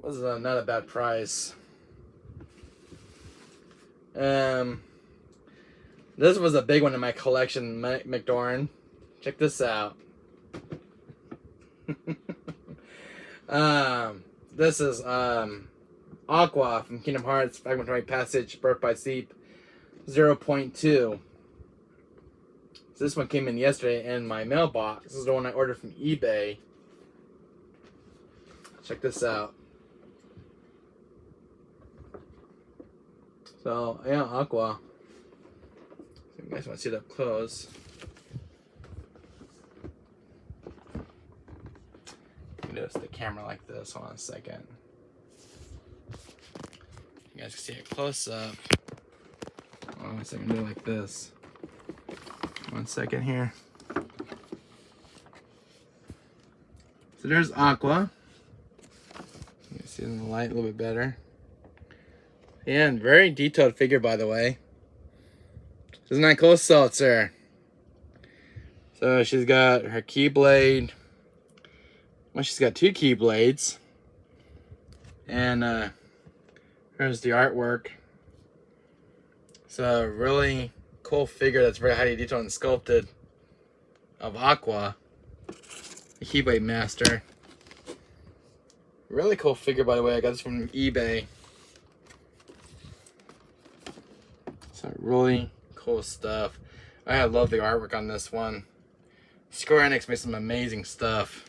Was not a bad price. This was a big one in my collection, McDoran. Check this out. This is Aqua from Kingdom Hearts Fragmentary Passage Birth by Sleep 0.2. So this one came in yesterday in my mailbox. This is the one I ordered from eBay. Check this out. So, yeah, Aqua. So you guys want to see it up close. Notice the camera like this. Hold on a second. You guys can see it close up. Hold on a second. Do it like this. 1 second here. So there's Aqua. You can see it in the light a little bit better. And very detailed figure, by the way. Isn't that cool, Seltzer? So she's got her keyblade. Well, she's got 2 keyblades. And here's the artwork. So really cool figure that's very highly detailed and sculpted of Aqua, the keyblade master. Really cool figure, by the way. I got this from eBay. So really cool stuff. I love the artwork on this one. Square Enix made some amazing stuff.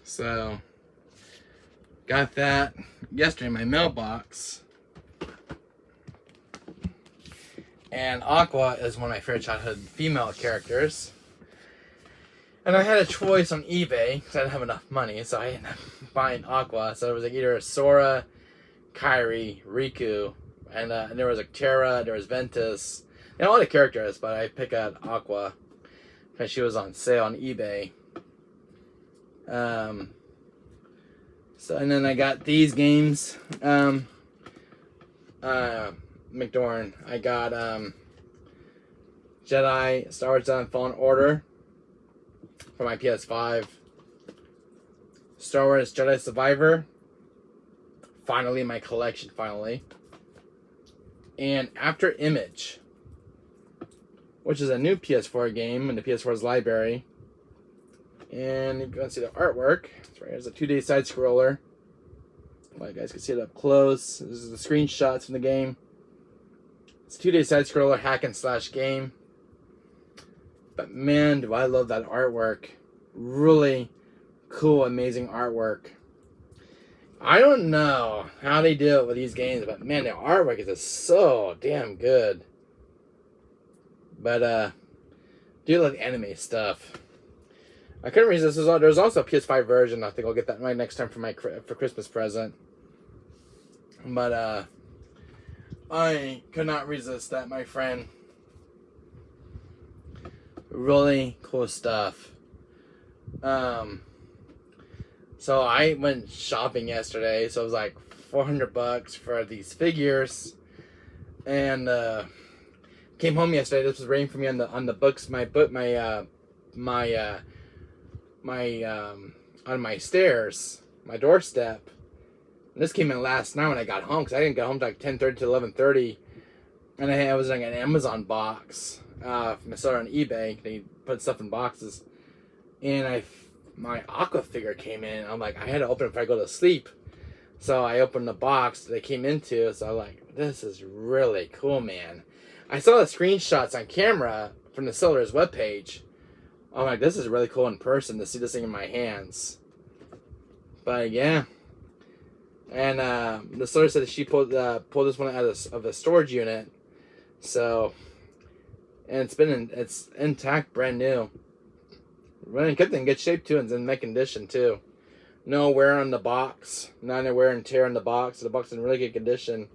So, got that yesterday in my mailbox. And Aqua is one of my favorite childhood female characters. And I had a choice on eBay because I didn't have enough money, so I ended up buying Aqua. So it was like either Sora, Kairi, Riku, and there was like Terra, there was Ventus, and all the characters, but I picked out Aqua because she was on sale on eBay. So, and then I got these games. McDoran. I got Jedi Star Wars Jedi Fallen Order for my ps5. Star Wars Jedi Survivor. Finally in my collection, finally. And After Image, which is a new PS4 game in the PS4's library. And you can see the artwork. It's right, there's a 2D side scroller. Well, you guys can see it up close. This is the screenshots from the game. It's a 2D side scroller hack and slash game. But man, do I love that artwork. Really cool, amazing artwork. I don't know how they do it with these games, but man, the artwork is just so damn good. But do like anime stuff. I couldn't resist. There's also a ps5 version. I think I'll get that right next time for Christmas present. But I could not resist that, my friend. Really cool stuff. So I went shopping yesterday, so it was like $400 for these figures, and came home yesterday. This was raining for me on the books. On my stairs, my doorstep. And this came in last night when I got home, because I didn't get home till like 10:30 to 11:30, and I was like an Amazon box from a seller on eBay. They put stuff in boxes, and my Aqua figure came in. I'm like, I had to open it before I go to sleep. So I opened the box they came into. So I'm like, this is really cool, man. I saw the screenshots on camera from the seller's webpage. I'm like, this is really cool in person to see this thing in my hands. But yeah. And the seller said that she pulled this one out of a storage unit. So, and it's intact, brand new. Really kept in good shape too, and it's in mint condition too. No wear on the box, not any wear and tear on the box. The box is in really good condition,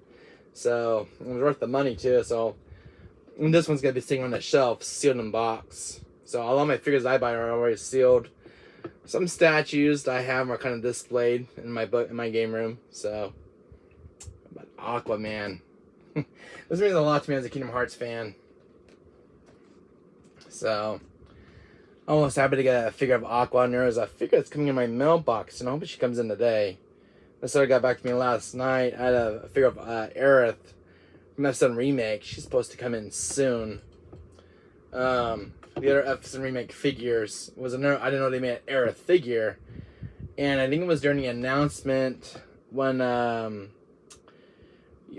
so it was worth the money too. So, and this one's gonna be sitting on the shelf, sealed in box. So all of my figures I buy are already sealed. Some statues that I have are kind of displayed in my game room. So, but Aquaman, this means a lot to me as a Kingdom Hearts fan. So. I'm almost happy to get a figure of Aqua, and there is a figure that's coming in my mailbox, and I hope she comes in today. This sort of got back to me last night. I had a figure of Aerith from F7 Remake. She's supposed to come in soon. The other F7 Remake figures was I didn't know they made an Aerith figure, and I think it was during the announcement when Square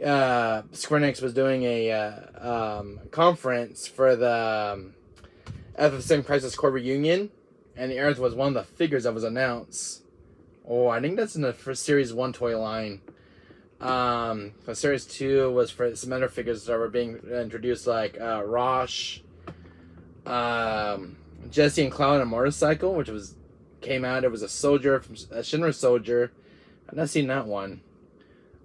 Enix was doing a conference for the FF7 Crisis Core Reunion, and the Aerith was one of the figures that was announced. Oh, I think that's in the first Series 1 toy line. The Series 2 was for some other figures that were being introduced, like Rosh, Jesse and Cloud on a motorcycle, which came out. It was a soldier, a Shinra soldier. I've not seen that one.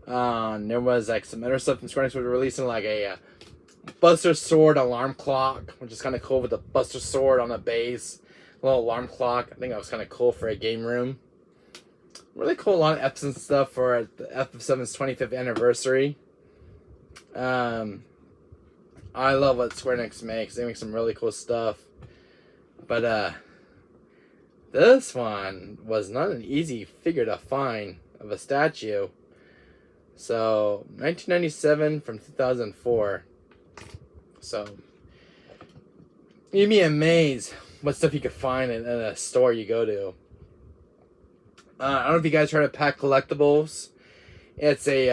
There was like some other stuff from Square Enix was releasing, like a Buster Sword alarm clock, which is kind of cool with the Buster Sword on the base. A little alarm clock. I think that was kind of cool for a game room. Really cool, a lot of F7 stuff for the FF7's 25th anniversary. I love what Square Enix makes. They make some really cool stuff. But this one was not an easy figure to find of a statue. So, 1997 from 2004. So, you'd be amazed what stuff you could find in a store you go to. I don't know if you guys heard of Pack Collectibles. It's a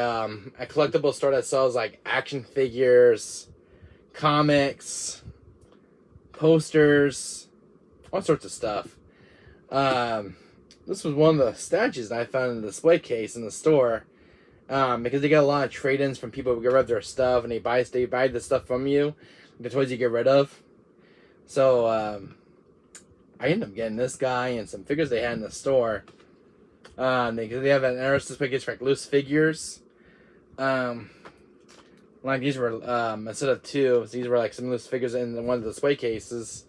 collectible store that sells like action figures, comics, posters, all sorts of stuff. This was one of the statues that I found in the display case in the store. Because they get a lot of trade-ins from people who get rid of their stuff, and they buy the stuff from you, the toys you get rid of. So I ended up getting this guy and some figures they had in the store. They have an interesting display case for like loose figures. Like these were instead of two, these were like some loose figures in one of the display cases.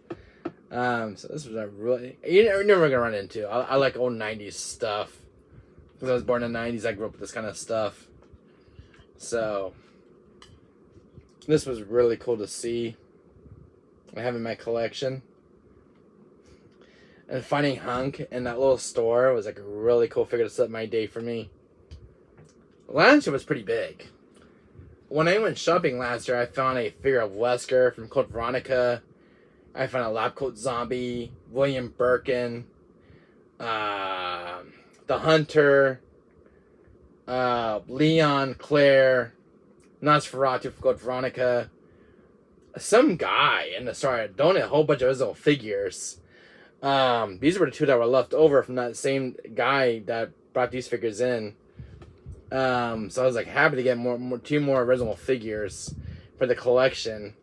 So this was a really you're never gonna run into. I like old '90s stuff. Because I was born in the 90s, I grew up with this kind of stuff. So, this was really cool to see. I have in my collection. And finding Hunk in that little store was like a really cool figure to set my day for me. Last year was pretty big. When I went shopping last year, I found a figure of Wesker from Code Veronica. I found a Lab Coat Zombie, William Birkin, The Hunter, Leon, Claire, Nosferatu for Code Veronica, some guy in the store donated a whole bunch of his little figures. These were the two that were left over from that same guy that brought these figures in. So I was like happy to get two more original figures for the collection.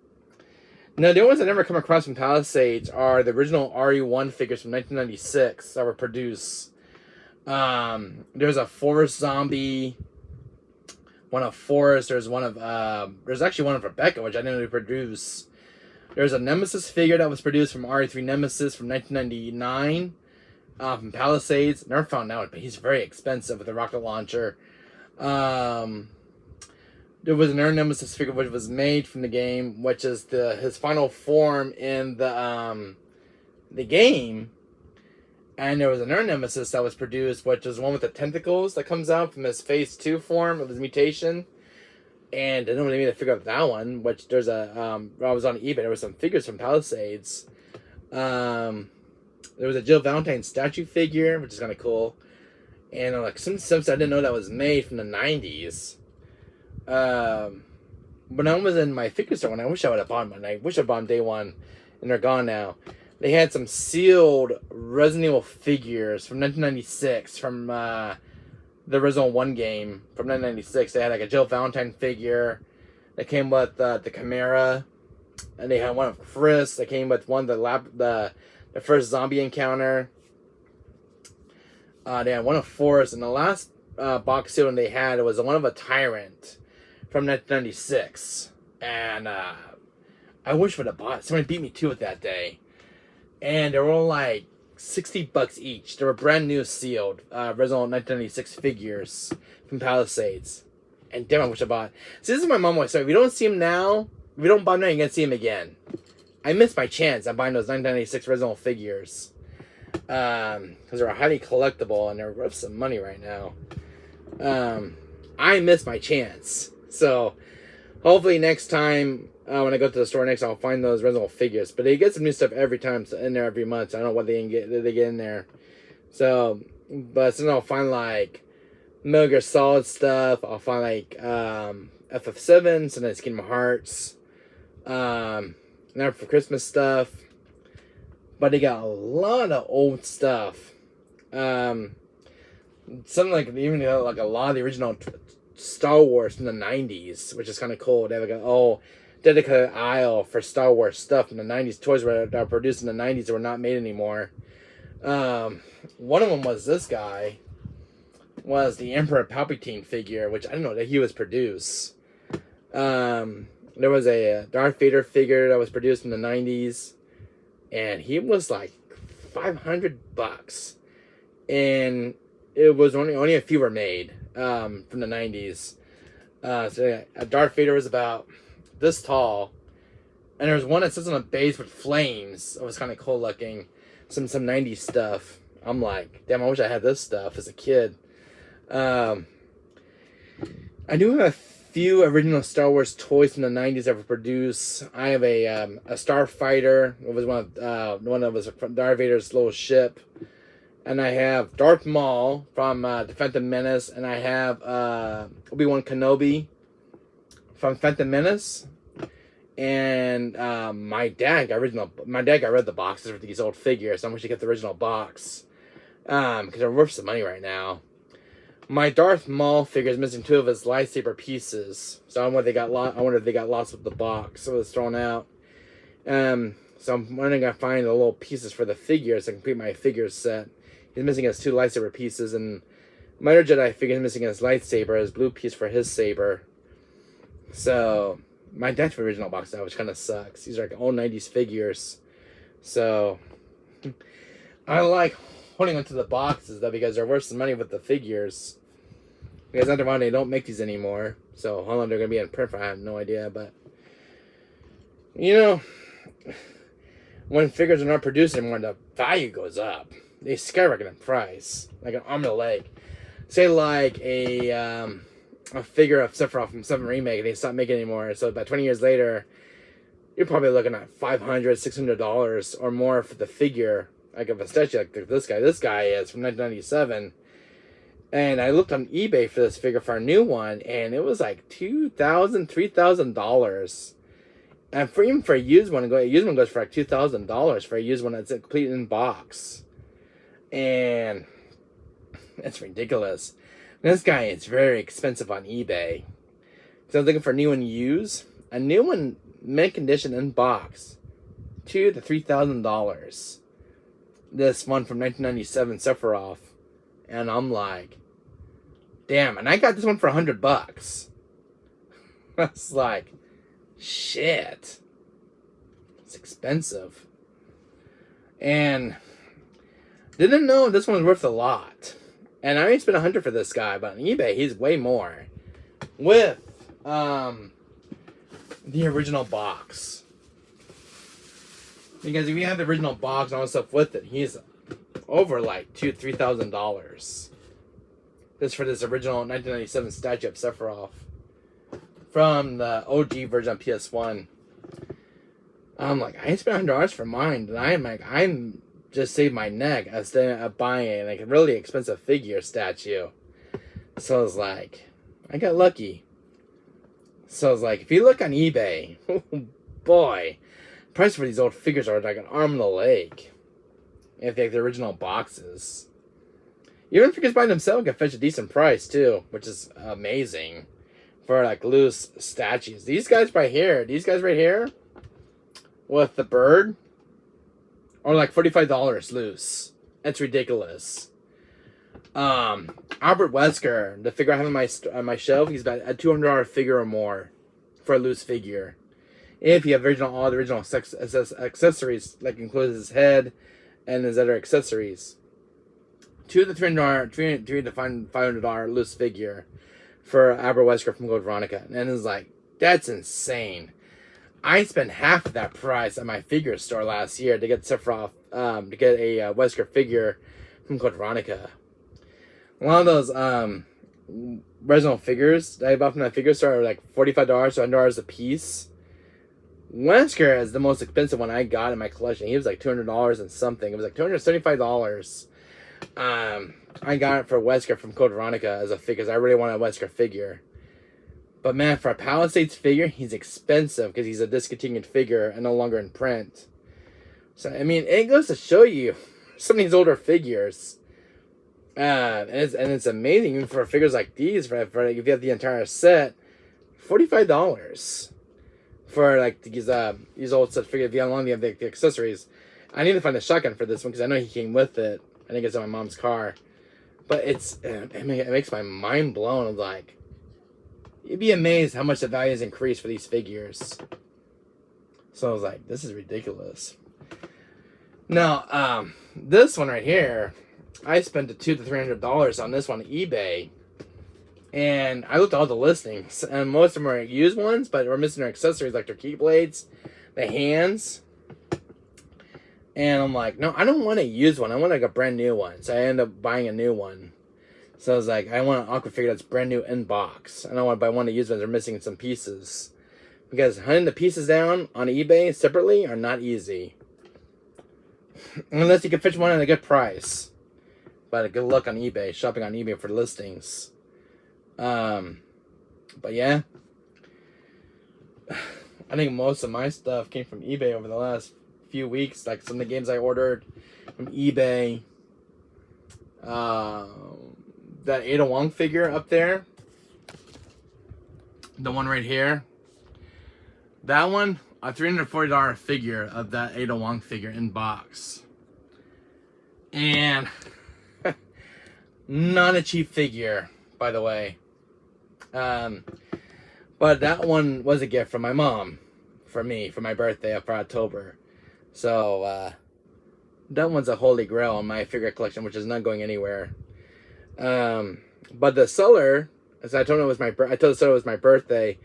Now, the ones I never come across from Palisades are the original RE1 figures from 1996 that were produced. There's a Forrest zombie, one of Forrest. There's one of there's actually one of Rebecca, which I didn't really produce. There's a Nemesis figure that was produced from RE3 Nemesis from 1999 from Palisades. Never found out, but he's very expensive with a rocket launcher. There was another Nemesis figure which was made from the game, which is his final form in the game. And there was another Nemesis that was produced, which is one with the tentacles that comes out from his Phase 2 form of his mutation. And I don't really need to figure out that one, which there's a, I was on eBay, there were some figures from Palisades. There was a Jill Valentine statue figure, which is kind of cool. And like some stuff I didn't know that was made from the 90s. When I was in my figure store, I wish I would have bought them. I wish I bought them day one, and they're gone now. They had some sealed Resident Evil figures from 1996 from the original 1 game from 1996. They had like a Jill Valentine figure that came with the Chimera, and they had one of Chris that came with one of the first zombie encounter. They had one of Forrest, and the last box seal they had was one of a Tyrant from 1996. And I wish I would have bought it. Somebody beat me to it that day. And they were all like $60 each. They were brand new sealed original 1996 figures from Palisades. And damn, I wish I bought. So this is what my mom always said. If we don't see him now, if we don't buy him now, you're going to see him again. I missed my chance on buying those 1996 original figures. Because they're highly collectible and they're worth some money right now. I missed my chance. So hopefully next time when I go to the store next, I'll find those original figures. But they get some new stuff every time, so in there every month. So I don't know what they get in there. So, but then I'll find like Metal Gear Solid stuff. I'll find like FF7, sometimes Kingdom Hearts. Now for Christmas stuff. But they got a lot of old stuff. Something like even like a lot of the original Star Wars from the 90s, which is kind of cool. They have like a dedicated aisle for Star Wars stuff in the 90s. Toys that were produced in the 90s that were not made anymore. One of them was this guy. Was the Emperor Palpatine figure, which I didn't know that he was produced. There was a Darth Vader figure that was produced in the 90s. And he was like $500. And it was only a few were made from the 90s. So yeah, Darth Vader was about this tall. And there was one that sits on a base with flames. It was kind of cool looking. Some 90s stuff. I'm like, damn, I wish I had this stuff as a kid. I do have a few original Star Wars toys from the 90s that were produced. I have a Starfighter. It was one that was from Darth Vader's little ship. And I have Darth Maul from the Phantom Menace. And I have Obi-Wan Kenobi from Phantom Menace. And my dad got rid of the boxes with these old figures. So I wish he kept the original box. Because they're worth some money right now. My Darth Maul figure is missing 2 of his lightsaber pieces. So I wonder if they got lost with the box. So it was thrown out. So I'm wondering if I find the little pieces for the figures to complete my figure set. He's missing his 2 lightsaber pieces. And my other Jedi figure is missing his lightsaber, his blue piece for his saber. So my dad's original box now, which kind of sucks. These are like old 90s figures. So I like holding onto the boxes though because they're worth some money with the figures. Because after a while they don't make these anymore. So how long they're gonna be in print for I have no idea. But you know, when figures are not produced anymore, the value goes up. They skyrocket in price, like an arm and a leg. Say like a figure of Sephiroth from 7 Remake, and they stop making it anymore. So about 20 years later, you're probably looking at $500, $600 or more for the figure. Like of a statue like this guy. This guy is from 1997. And I looked on eBay for this figure for a new one, and it was like $2,000, $3,000. And for even for a used one, a used one goes for like $2,000 for a used one that's complete in box, and it's ridiculous. This guy is very expensive on eBay. So I was looking for a new one used, a new one mint condition in box, $2,000 to $3,000. This one from 1997 Sephiroth, and I'm like, damn! And I got this one for $100. I was like, shit, it's expensive. And didn't know this one was worth a lot. And I only spent $100 for this guy, but on eBay he's way more. With the original box. Because if you have the original box and all the stuff with it, he's over like $2,000-$3,000. This for this original 1997 statue of Sephiroth from the OG version of PS1. I'm like, I spent $100 for mine, and I'm just saved my neck instead of buying like a really expensive figure statue. So I was like, I got lucky. So I was like, if you look on eBay, oh boy, price for these old figures are like an arm and a leg. If they have the original boxes. Even figures by themselves can fetch a decent price too, which is amazing for like loose statues. These guys right here, with the bird, are like $45 loose. It's ridiculous. Albert Wesker, the figure I have on my shelf, he's about a $200 figure or more for a loose figure. If you have all the original accessories, like includes his head and his other accessories. $200 to $500 loose figure for Albert Wesker from Code Veronica. And it's like, that's insane. I spent half of that price at my figure store last year to get Sephiroth, to get a Wesker figure from Code Veronica. A lot of those original figures that I bought from that figure store are like $45 to $100 a piece. Wesker is the most expensive one I got in my collection. He was like $200 and something. It was like $275. I got it for Wesker from Code Veronica as a figure, because I really wanted a Wesker figure. But man, for a Palisades figure, he's expensive because he's a discontinued figure and no longer in print. So, I mean, it goes to show you some of these older figures. And it's amazing, even for figures like these, for if you have the entire set, $45 for like these old set figures. If you have the accessories, I need to find a shotgun for this one because I know he came with it. I think it's in my mom's car, but it makes my mind blown. Of like, you'd be amazed how much the value has increased for these figures. So I was like, this is ridiculous. Now, this one right here, I spent $200 to $300 on this one on eBay. And I looked at all the listings, and most of them are used ones, but we're missing their accessories, like their keyblades, the hands. And I'm like, no, I don't want a used one. I want like a brand new one. So I ended up buying a new one. So I was like, I want an Aqua figure that's brand new in box. I don't want to buy one of the used ones that are missing some pieces. Because hunting the pieces down on eBay separately are not easy. Unless you can fetch one at a good price. But good luck on eBay, shopping on eBay for listings. But yeah, I think most of my stuff came from eBay over the last few weeks. Like some of the games I ordered from eBay. That Ada Wong figure up there, the one right here, that one, a $340 figure of that Ada Wong figure in box. And not a cheap figure, by the way. But that one was a gift from my mom, for me, for my birthday for October. So, that one's a holy grail in my figure collection, which is not going anywhere. But the seller, as I told him I told the seller it was my birthday.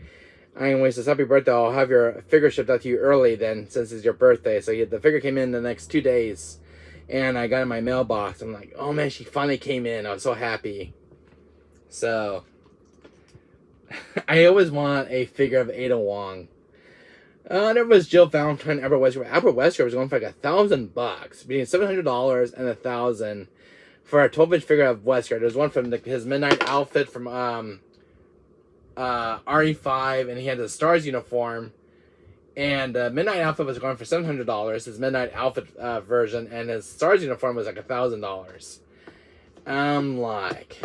Anyway, says, happy birthday, I'll have your figure shipped out to you early then, since it's your birthday. So the figure came in the next 2 days, and I got in my mailbox. I'm like, oh man, she finally came in. I was so happy. So, I always want a figure of Ada Wong. There was Jill Valentine, Albert Wesker. Albert Wesker was going for like $1,000, between $700 and $1,000 for a 12-inch figure of Wesker. There's one from his midnight outfit from RE5, and he had the Stars uniform, And Midnight Outfit was going for $700. His Midnight Outfit version, and his Stars uniform was like $1,000. I'm like,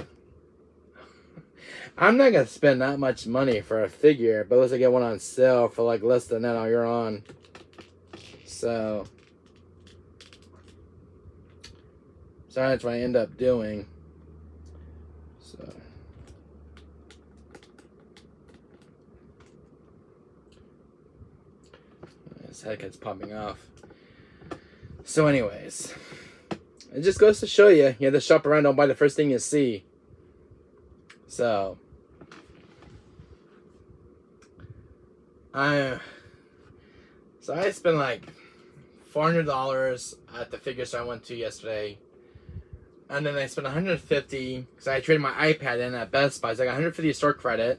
I'm not gonna spend that much money for a figure, but let's get one on sale for like less than that all year on. So that's what I end up doing. So this head gets popping off. So anyways, it just goes to show you, you have to shop around, don't buy the first thing you see. So I spent like $400 at the figure store I went to yesterday. And then I spent $150 because I traded my iPad in at Best Buy. So I got $150 store credit.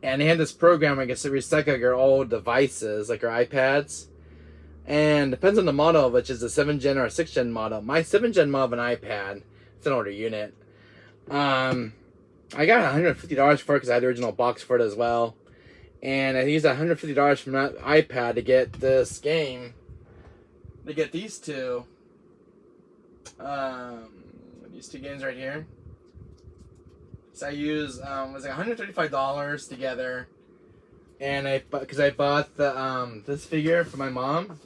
And they had this program where I guess to recycle your old devices, like your iPads. And depends on the model, which is a 7th gen or a 6th gen model. My 7th gen model of an iPad, it's an older unit. I got $150 for it because I had the original box for it as well. And I used $150 from that iPad to get this game. To get these two. These two games right here. So I used was like $135 together, and because I bought the this figure for my mom.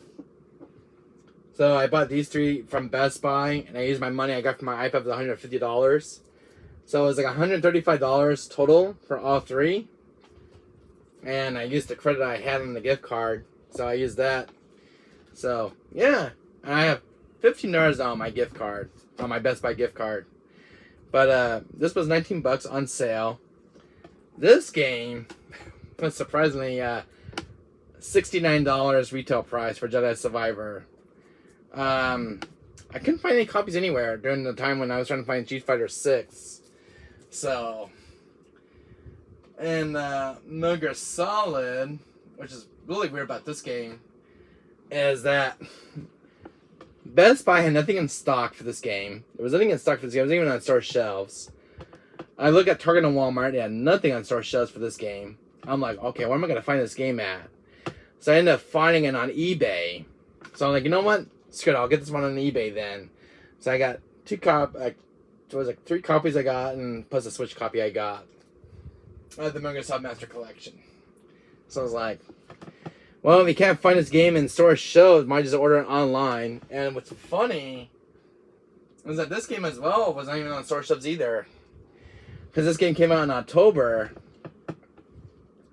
So I bought these three from Best Buy, and I used my money I got from my iPad was $150. So it was like $135 total for all three, and I used the credit I had on the gift card, so I used that. So yeah, and I have $15 on my gift card, on my Best Buy gift card. But this was $19 on sale. This game was surprisingly $69 retail price for Jedi Survivor. I couldn't find any copies anywhere during the time when I was trying to find Street Fighter 6. So, and Metal Gear Solid, which is really weird about this game, is that Best Buy had nothing in stock for this game. There was nothing in stock for this game. It wasn't even on store shelves. I look at Target and Walmart. They had nothing on store shelves for this game. I'm like, okay, where am I going to find this game at? So I ended up finding it on eBay. So I'm like, you know what? Screw it. I'll get this one on eBay then. So I got three copies I got, and plus a Switch copy I got. The Metal Gear Solid Master Collection. So I was like, well, if you can't find this game in store shelves, might just order it online. And what's funny is that this game as well was not even on store shelves either. Because this game came out in October.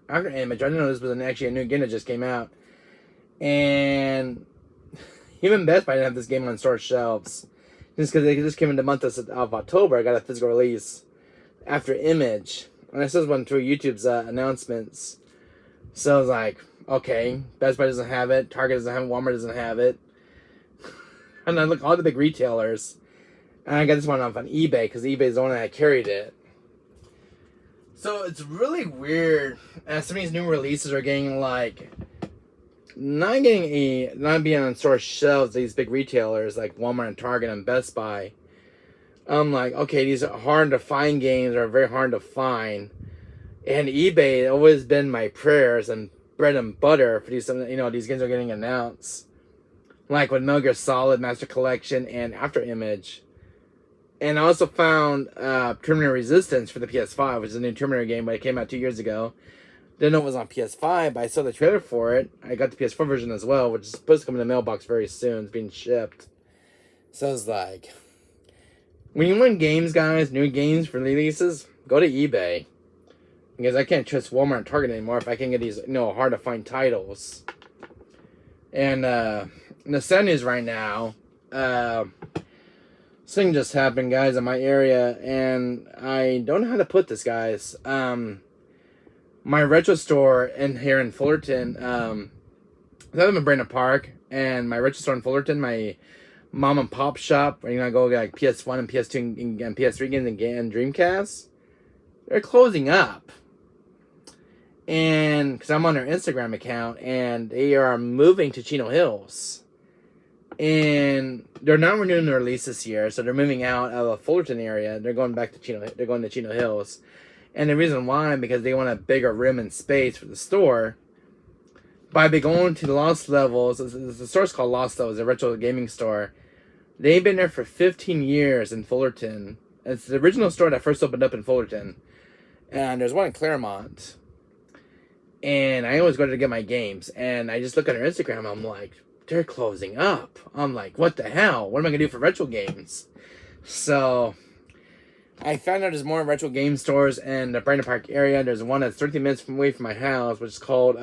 After Image, I didn't know this was actually a new game that just came out. And even Best Buy didn't have this game on store shelves. Just because it just came in the month of October, I got a physical release after Image. And I saw this one through YouTube's announcements. So I was like, okay, Best Buy doesn't have it, Target doesn't have it, Walmart doesn't have it. And I look all the big retailers. And I got this one off on eBay because eBay is the one that carried it. So it's really weird as some of these new releases are getting like not being on store shelves, these big retailers like Walmart and Target and Best Buy. I'm like, okay, these are hard to find games, are very hard to find. And eBay has always been my prayers and bread and butter for these, these games are getting announced. Like with Metal Gear Solid, Master Collection, and After Image. And I also found Terminator Resistance for the PS5, which is a new Terminator game, but it came out 2 years ago. Didn't know it was on PS5, but I saw the trailer for it. I got the PS4 version as well, which is supposed to come in the mailbox very soon. It's being shipped. So I was like, when you want games, guys, new games for releases, go to eBay. Because I can't trust Walmart and Target anymore if I can get these, hard to find titles. And the sad news right now, something just happened, guys, in my area, and I don't know how to put this, guys. My retro store here in Fullerton, I live in Brandon Park, and my retro store in Fullerton, my mom and pop shop, where I go get like PS1 and PS2 and PS3 games and Dreamcast, they're closing up. And because I'm on their Instagram account, and they are moving to Chino Hills. And they're not renewing their lease this year, so they're moving out of the Fullerton area. They're going back to Chino Hills. And the reason why, because they want a bigger room and space for the store. But I've been going to the Lost Levels. The store's called Lost Levels, a retro gaming store. They've been there for 15 years in Fullerton. It's the original store that first opened up in Fullerton. And there's one in Claremont. And I always go there to get my games. And I just look at her Instagram. I'm like, they're closing up. I'm like, what the hell? What am I going to do for retro games? So I found out there's more retro game stores in the Brandon Park area. There's one that's 30 minutes away from my house, which is called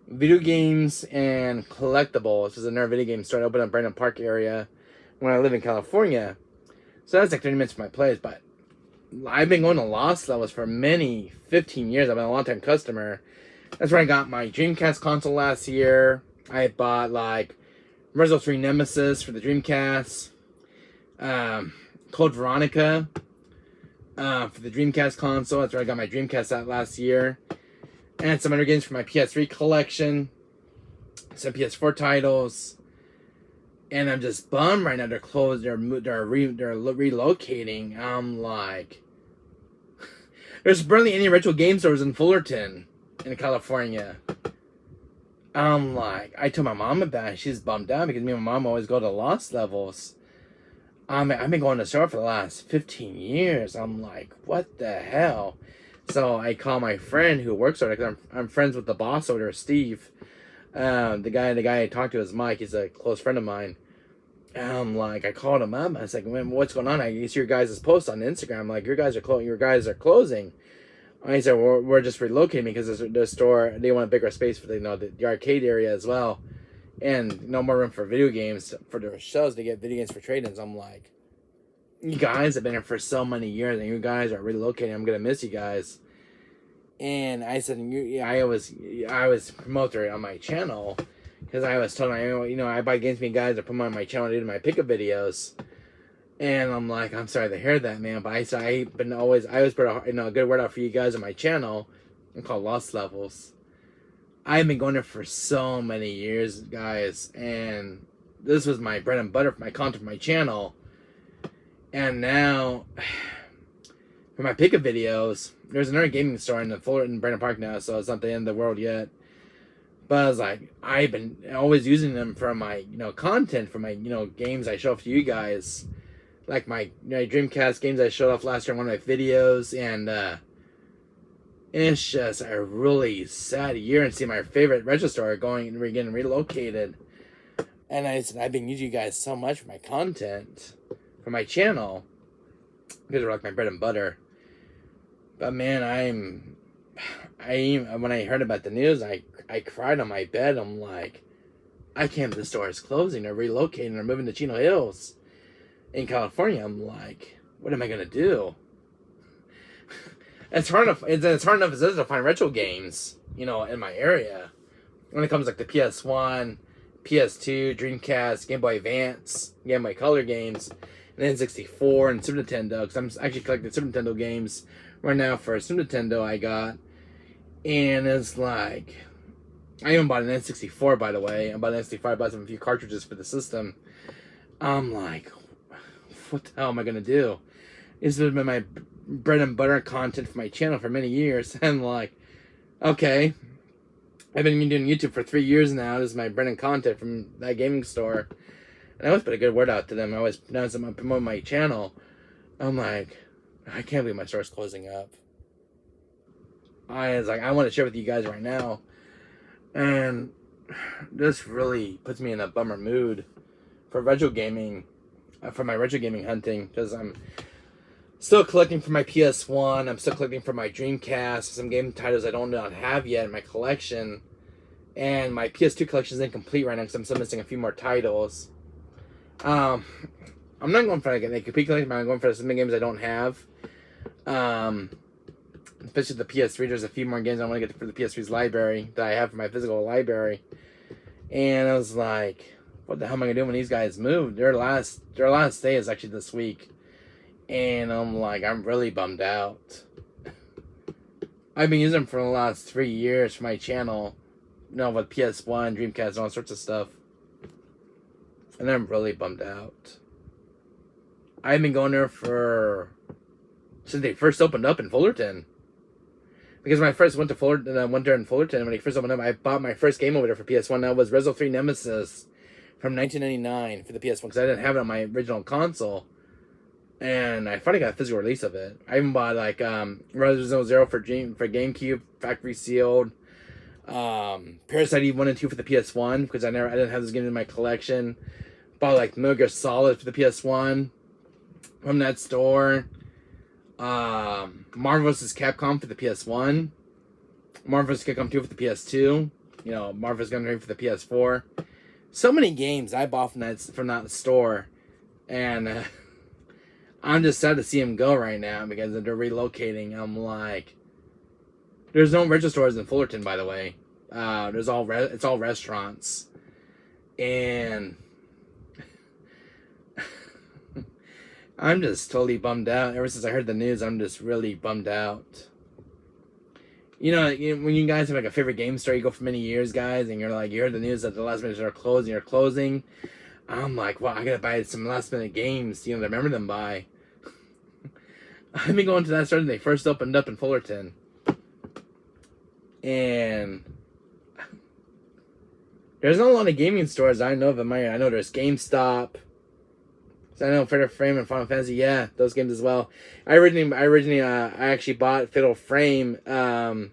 Video Games and Collectible. This is another video game store that opened up in Brandon Park area when I live in California. So that's like 30 minutes from my place. But I've been going to Lost Levels for 15 years. I've been a long-time customer. That's where I got my Dreamcast console last year. I bought like Resident Evil 3 Nemesis for the Dreamcast. Code Veronica for the Dreamcast console. That's where I got my Dreamcast at last year. And some other games for my PS3 collection. Some PS4 titles. And I'm just bummed right now. They're closed. They're relocating. I'm like, there's barely any retro game stores in Fullerton, in California. I'm like, I told my mom about it. She's bummed out because me and my mom always go to Lost Levels. I've been going to the store for the last 15 years. I'm like, what the hell? So I call my friend who works over there, because I'm friends with the boss over there, Steve. The guy I talked to is Mike. He's a close friend of mine. And I'm like, I called him up. I was like, man, what's going on? I see your guys' post on Instagram. I'm like, your guys are closing. And he said, we're just relocating because the store, they want a bigger space for the arcade area as well. And no more room for video games for their shows. They get video games for trade-ins. I'm like, you guys have been here for so many years, and you guys are relocating. I'm gonna miss you guys. And I said, I was promoter on my channel because I was telling I buy games for you guys to put them on my channel to do my pickup videos. And I'm like, I'm sorry to hear that, man. But I always put a good word out for you guys on my channel. I'm called Lost Levels. I've been going there for so many years, guys, and this was my bread and butter for my content for my channel. And now, for my pickup videos, there's another gaming store in the Fullerton, Brandon Park now, so it's not the end of the world yet. But I was like, I've been always using them for my, content, for my, games I show off to you guys. Like my Dreamcast games I showed off last year in one of my videos, and it's just a really sad year and see my favorite retro store getting relocated. And I said, I've been using you guys so much for my content, for my channel, because they're like my bread and butter. But man, when I heard about the news, I cried on my bed. I'm like, I can't believe the store is closing. They're relocating. They're moving to Chino Hills in California. I'm like, what am I going to do? It's hard enough as it is to find retro games, in my area. When it comes like the PS1, PS2, Dreamcast, Game Boy Advance, Game Boy Color games, and N64 and Super Nintendo. Because I'm actually collecting Super Nintendo games right now for Super Nintendo I got. And it's like, I even bought an N64, by the way. I bought an N64, I bought a few cartridges for the system. I'm like, what the hell am I going to do? This has been my bread and butter content for my channel for many years. And like, okay, I've been doing YouTube for 3 years now. This is my bread and content from that gaming store. And I always put a good word out to them. I always pronounce them, promote my channel. I'm like, I can't believe my store's closing up. I was like, I want to share with you guys right now. And this really puts me in a bummer mood for retro gaming, for my retro gaming hunting, because I'm still collecting for my PS1. I'm still collecting for my Dreamcast. Some game titles I don't have yet in my collection. And my PS2 collection is incomplete right now because I'm still missing a few more titles. I'm not going for like a complete collection, but I'm going for some games I don't have. Especially the PS3. There's a few more games I want to get for the PS3's library that I have for my physical library. And I was like, what the hell am I going to do when these guys move? Their last day is actually this week. And I'm like, I'm really bummed out. I've been using them for the last 3 years for my channel. With PS1, Dreamcast, and all sorts of stuff. And I'm really bummed out. I've been going there since they first opened up in Fullerton. Because when I first went to Fullerton, went there in Fullerton, when I first opened up, I bought my first game over there for PS1. That was Resident 3 Nemesis from 1999 for the PS1 because I didn't have it on my original console. And I finally got a physical release of it. I even bought like Resident 0 for GameCube, factory sealed. Parasite Eve 1 and 2 for the PS1 because I didn't have this game in my collection. Bought like Metal Gear Solid for the PS1 from that store. Marvel vs. Capcom for the PS1. Marvel vs. Capcom 2 for the PS2. You know, Marvel vs. Capcom 3 for the PS4. So many games I bought from that store, and I'm just sad to see them go right now because they're relocating. I'm like, there's no retro stores in Fullerton, by the way. It's all restaurants, and I'm just totally bummed out. Ever since I heard the news, I'm just really bummed out. You know, when you guys have like a favorite game store, you go for many years, guys, and you're like, you heard the news that the last minute are closing, you're closing. I'm like, well, I gotta buy some last minute games, you know, to remember them by. I've been going to that store when they first opened up in Fullerton. And there's not a lot of gaming stores I know of in my area. I know there's GameStop. So I know Fatal Frame and Final Fantasy, yeah, those games as well. I actually bought Fatal Frame 1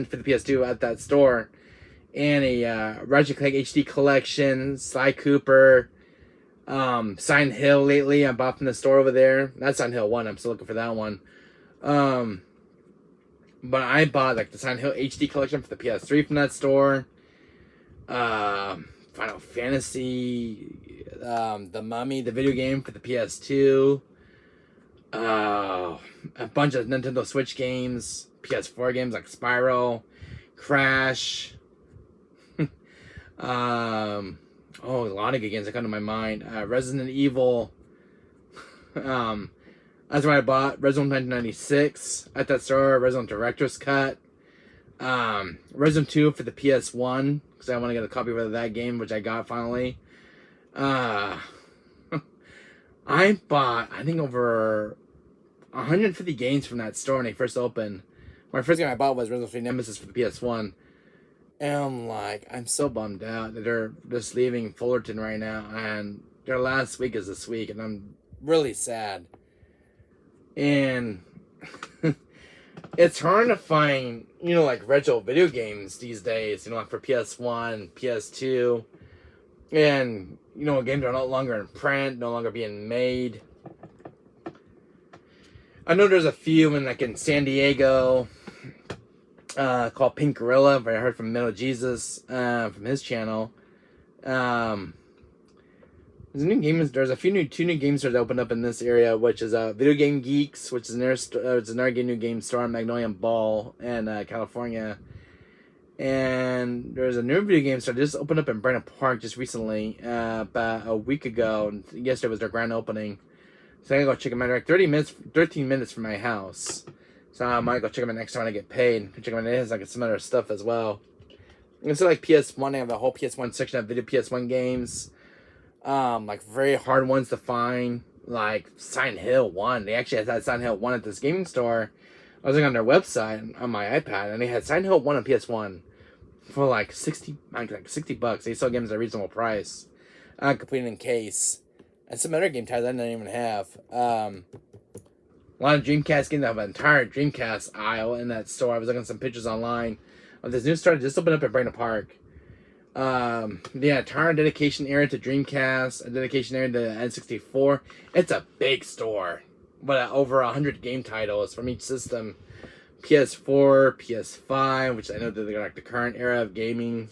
for the PS2 at that store, and a Ratchet & Clank HD collection, Sly Cooper, Silent Hill lately. I bought from the store over there. That's Silent Hill 1. I'm still looking for that one. But I bought like the Silent Hill HD collection for the PS3 from that store. Final Fantasy, The Mummy, the video game for the PS2. A bunch of Nintendo Switch games, PS4 games like Spyro, Crash. A lot of good games that come to my mind. Resident Evil. That's what I bought. Resident 1996 at that store. Resident Director's Cut. Resident 2 for the PS1 because I want to get a copy of that game, which I got finally. I bought, I think, over 150 games from that store when they first opened. My first game I bought was Resident 3 Nemesis for the PS1. And I'm like, I'm so bummed out that they're just leaving Fullerton right now. And their last week is this week. And I'm really sad. And it's hard to find, you know, like retro video games these days. You know, like for PS1, PS2. And, you know, games are no longer in print, no longer being made. I know there's a few in San Diego called Pink Gorilla, but I heard from Metal Jesus from his channel. There's a two new game stores that opened up in this area, which is Video Game Geeks, which is another new game store on Magnolia Ball in California. And there's a new video game store that just opened up in Brandon Park just recently, about a week ago. Yesterday was their grand opening. So I'm going to go check them out. They're like 13 minutes from my house. So I might go check them out next time I get paid. Check them out. It has like some other stuff as well. And so like PS1, they have the whole PS1 section of video PS1 games. Like very hard ones to find. Like Silent Hill 1. They actually had Silent Hill 1 at this gaming store. I was looking on their website on my iPad, and they had Silent Hill 1 on PS1 for like 60 bucks. They sell games at a reasonable price. Completed in case. And some other game titles I didn't even have. A lot of Dreamcast games. I have an entire Dreamcast aisle in that store. I was looking at some pictures online of this new store that just opened up at Brandon Park. The entire dedication area to Dreamcast, a dedication area to N64. It's a big store. But over 100 game titles from each system. PS4, ps5, which I know that they're like the current era of gaming.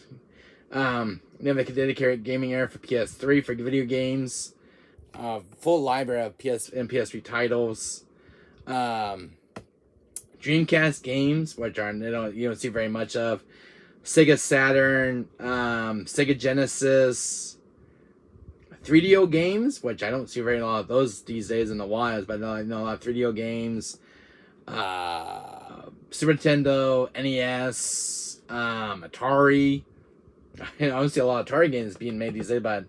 They have a dedicated gaming area for PS3 for video games. Full library of PS and PS3 titles. Dreamcast games, which you don't see very much of. Sega Saturn, Sega Genesis, 3DO games, which I don't see very a lot of those these days in the wilds, but I know a lot of 3DO games. Super Nintendo, NES, Atari. I don't see a lot of Atari games being made these days, but I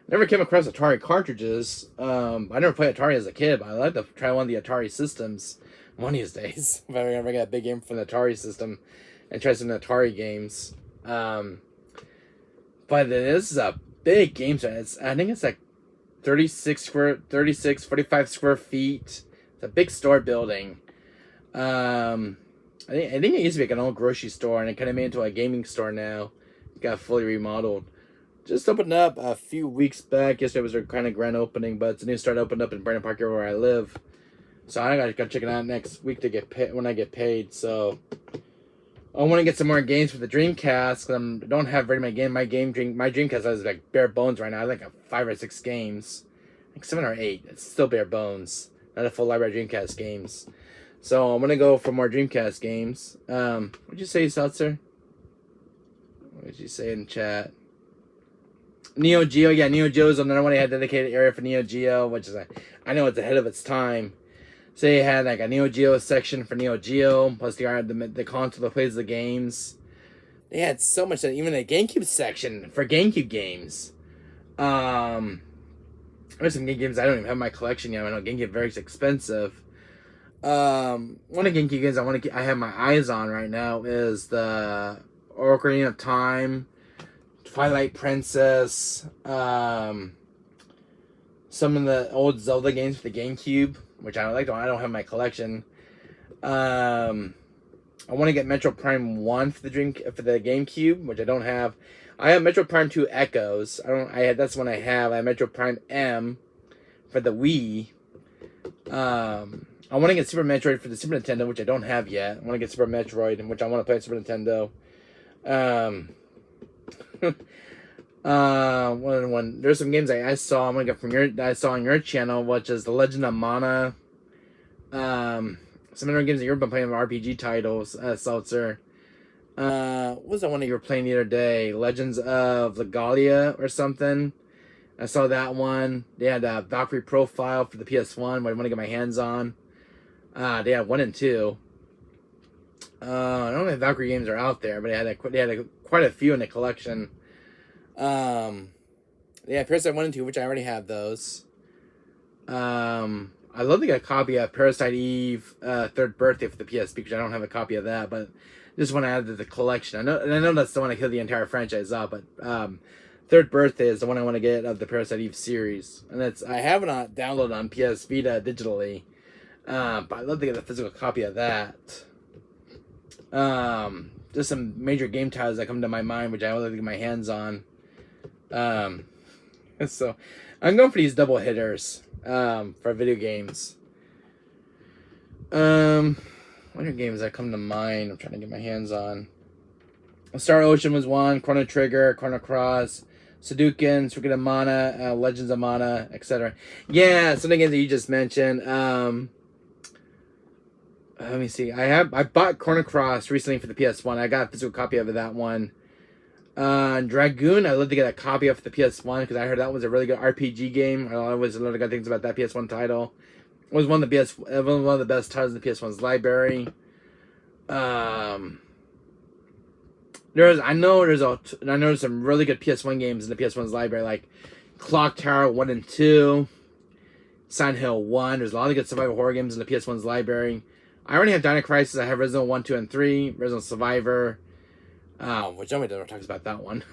never came across Atari cartridges. I never played Atari as a kid, but I'd like to try one of the Atari systems. one of these days. If I ever get a big game from the Atari system and try some Atari games. But this is a big game set. I think it's like 45 square feet. It's a big store building. I think it used to be like an old grocery store, and it kind of made into a gaming store now. It got fully remodeled. Just opened up a few weeks back. Yesterday was their kind of grand opening, but it's a new start opened up in Brandon Park here where I live. So I gotta check it out next week to get paid when I get paid. So I want to get some more games for the Dreamcast. Cause I don't have very many games. My Dreamcast has like bare bones right now. I have like 5 or 6 games, like 7 or 8. It's still bare bones. Not a full library of Dreamcast games. So I'm gonna go for more Dreamcast games. What'd you say, Seltzer? What did you say in chat? Neo Geo, yeah, Neo Geo is another one. They had a dedicated area for Neo Geo, which is I know it's ahead of its time. So they had like a Neo Geo section for Neo Geo, plus the console that plays the games. They had so much that even the GameCube section for GameCube games. There's some game games I don't even have in my collection yet. I know GameCube is very expensive. One of the GameCube games I have my eyes on right now is the Ocarina of Time, Twilight Princess, some of the old Zelda games for the GameCube, which I don't have in my collection. I want to get Metro Prime 1 for the GameCube, which I don't have. I have Metro Prime 2 Echoes. That's one I have. I have Metro Prime M for the Wii. I want to get Super Metroid for the Super Nintendo, which I don't have yet. I want to get Super Metroid, which I want to play on Super Nintendo. There's some games I saw. I'm gonna get I saw on your channel, which is The Legend of Mana. Some other games that you've been playing, RPG titles, Seltzer. What was that one that you were playing the other day? Legends of Legalia or something. I saw that one. They had a Valkyrie Profile for the PS1, what I want to get my hands on. They had 1 and 2. I don't know if Valkyrie games are out there, but they had quite a few in the collection. Parasite 1 and 2, which I already have those. I'd love to get a copy of Parasite Eve, Third Birthday for the PSP, because I don't have a copy of that, but just want to add to the collection. I know that's the one I killed the entire franchise up, but Third Birthday is the one I want to get of the Parasite Eve series, and I have it downloaded on PS Vita digitally, but I'd love to get a physical copy of that. Just some major game titles that come to my mind, which I would like to get my hands on. So I'm going for these double hitters for video games. What other games that come to mind I'm trying to get my hands on? Star Ocean was one, Chrono Trigger, Chrono Cross, Sudoku, Secret of Mana, Legends of Mana, etc. Yeah, some of the games that you just mentioned. Let me see. I bought Chrono Cross recently for the PS1. I got a physical copy of that one. Dragoon, I'd love to get a copy of the PS1 because I heard that was a really good RPG game. I always heard a lot of good things about that PS1 title. It was one of the best titles in the PS1's library. I know there's some really good PS1 games in the PS1's library, like Clock Tower 1 and 2, Silent Hill 1. There's a lot of good survival horror games in the PS1's library. I already have Dino Crisis. I have Resident Evil 1, 2, and 3, Resident Survivor. Which nobody ever talks about that one.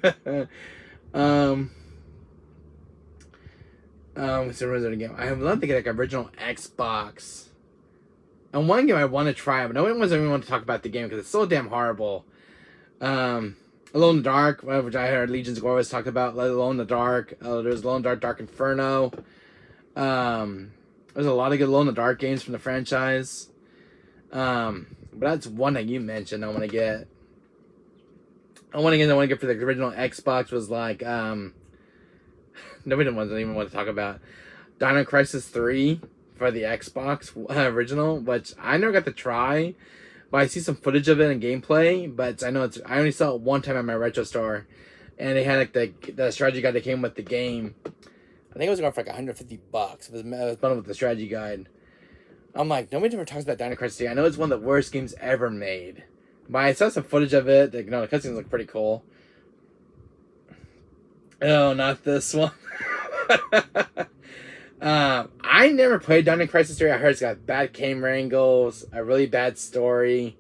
What's the Resident game? I would love to get like original Xbox. And one game I want to try, but no one even want to talk about the game because it's so damn horrible. Alone in the Dark, which I heard Legions of always talk about. Alone in the Dark. There's Alone in the Dark Inferno. There's a lot of good Alone in the Dark games from the franchise. But that's one that you mentioned I want to get. I want to get for the original Xbox was like, nobody even want to talk about Dino Crisis 3 for the Xbox original, which I never got to try, but I see some footage of it and gameplay, but I only saw it one time at my retro store, and they had like the strategy guide that came with the game. I think it was going for like $150. It was bundled with the strategy guide. I'm like, nobody ever talks about Dino Crisis 3. I know it's one of the worst games ever made. But I saw some footage of it. The cutscenes look pretty cool. Oh, not this one. I never played Dino Crisis 3. I heard it's got bad camera angles, a really bad story.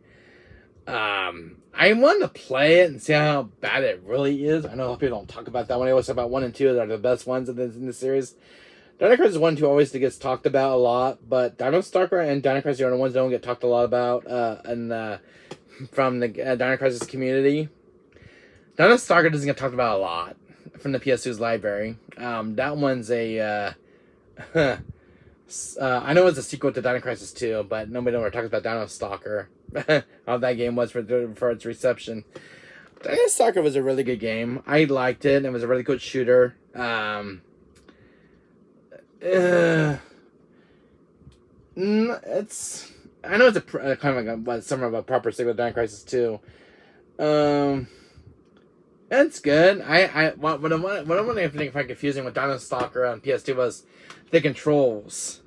I wanted to play it and see how bad it really is. I know a lot of people don't talk about that one. They always talk about 1 and 2 that are the best ones in the series. Dino Crisis 1 and 2 always gets talked about a lot, but Dino Stalker and Dino Crisis are the ones that don't get talked a lot about from the Dino Crisis community. Dino Stalker doesn't get talked about a lot from the PS2's library. That one's a... I know it's a sequel to Dino Crisis 2, but nobody ever talks about Dino Stalker. How that game was for its reception. Dino Stalker was a really good game. I liked it. It was a really good shooter. It's... I know it's a kind of like somewhat of a proper sequel to Dino Crisis 2. It's good. What I'm wondering if I find confusing with Dino Stalker on PS2 was the controls.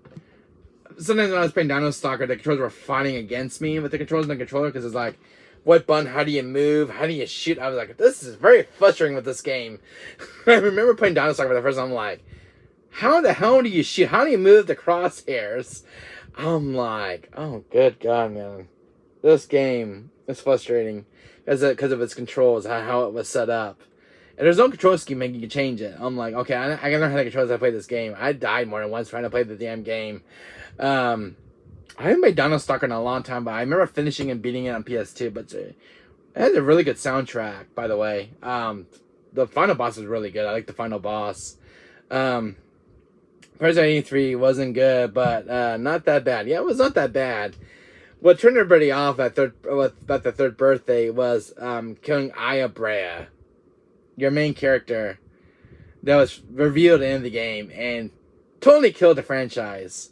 Sometimes when I was playing Dino Stalker, the controls were fighting against me with the controls and the controller because it's like, what button? How do you move? How do you shoot? I was like, this is very frustrating with this game. I remember playing Dino Stalker for the first time. I'm like, how the hell do you shoot? How do you move the crosshairs? I'm like, oh, good God, man. This game is frustrating because of its controls, how it was set up. And there's no control scheme making you change it. I'm like, okay, I gotta learn how to control as I play this game. I died more than once trying to play the damn game. I haven't played Dino Stalker in a long time, but I remember finishing and beating it on PS2. But it has a really good soundtrack, by the way. The final boss is really good. I like the final boss. Resident Evil 3 wasn't good, but not that bad. Yeah, it was not that bad. What turned everybody off about the third birthday was killing Aya Brea, your main character, that was revealed at the end of the game and totally killed the franchise.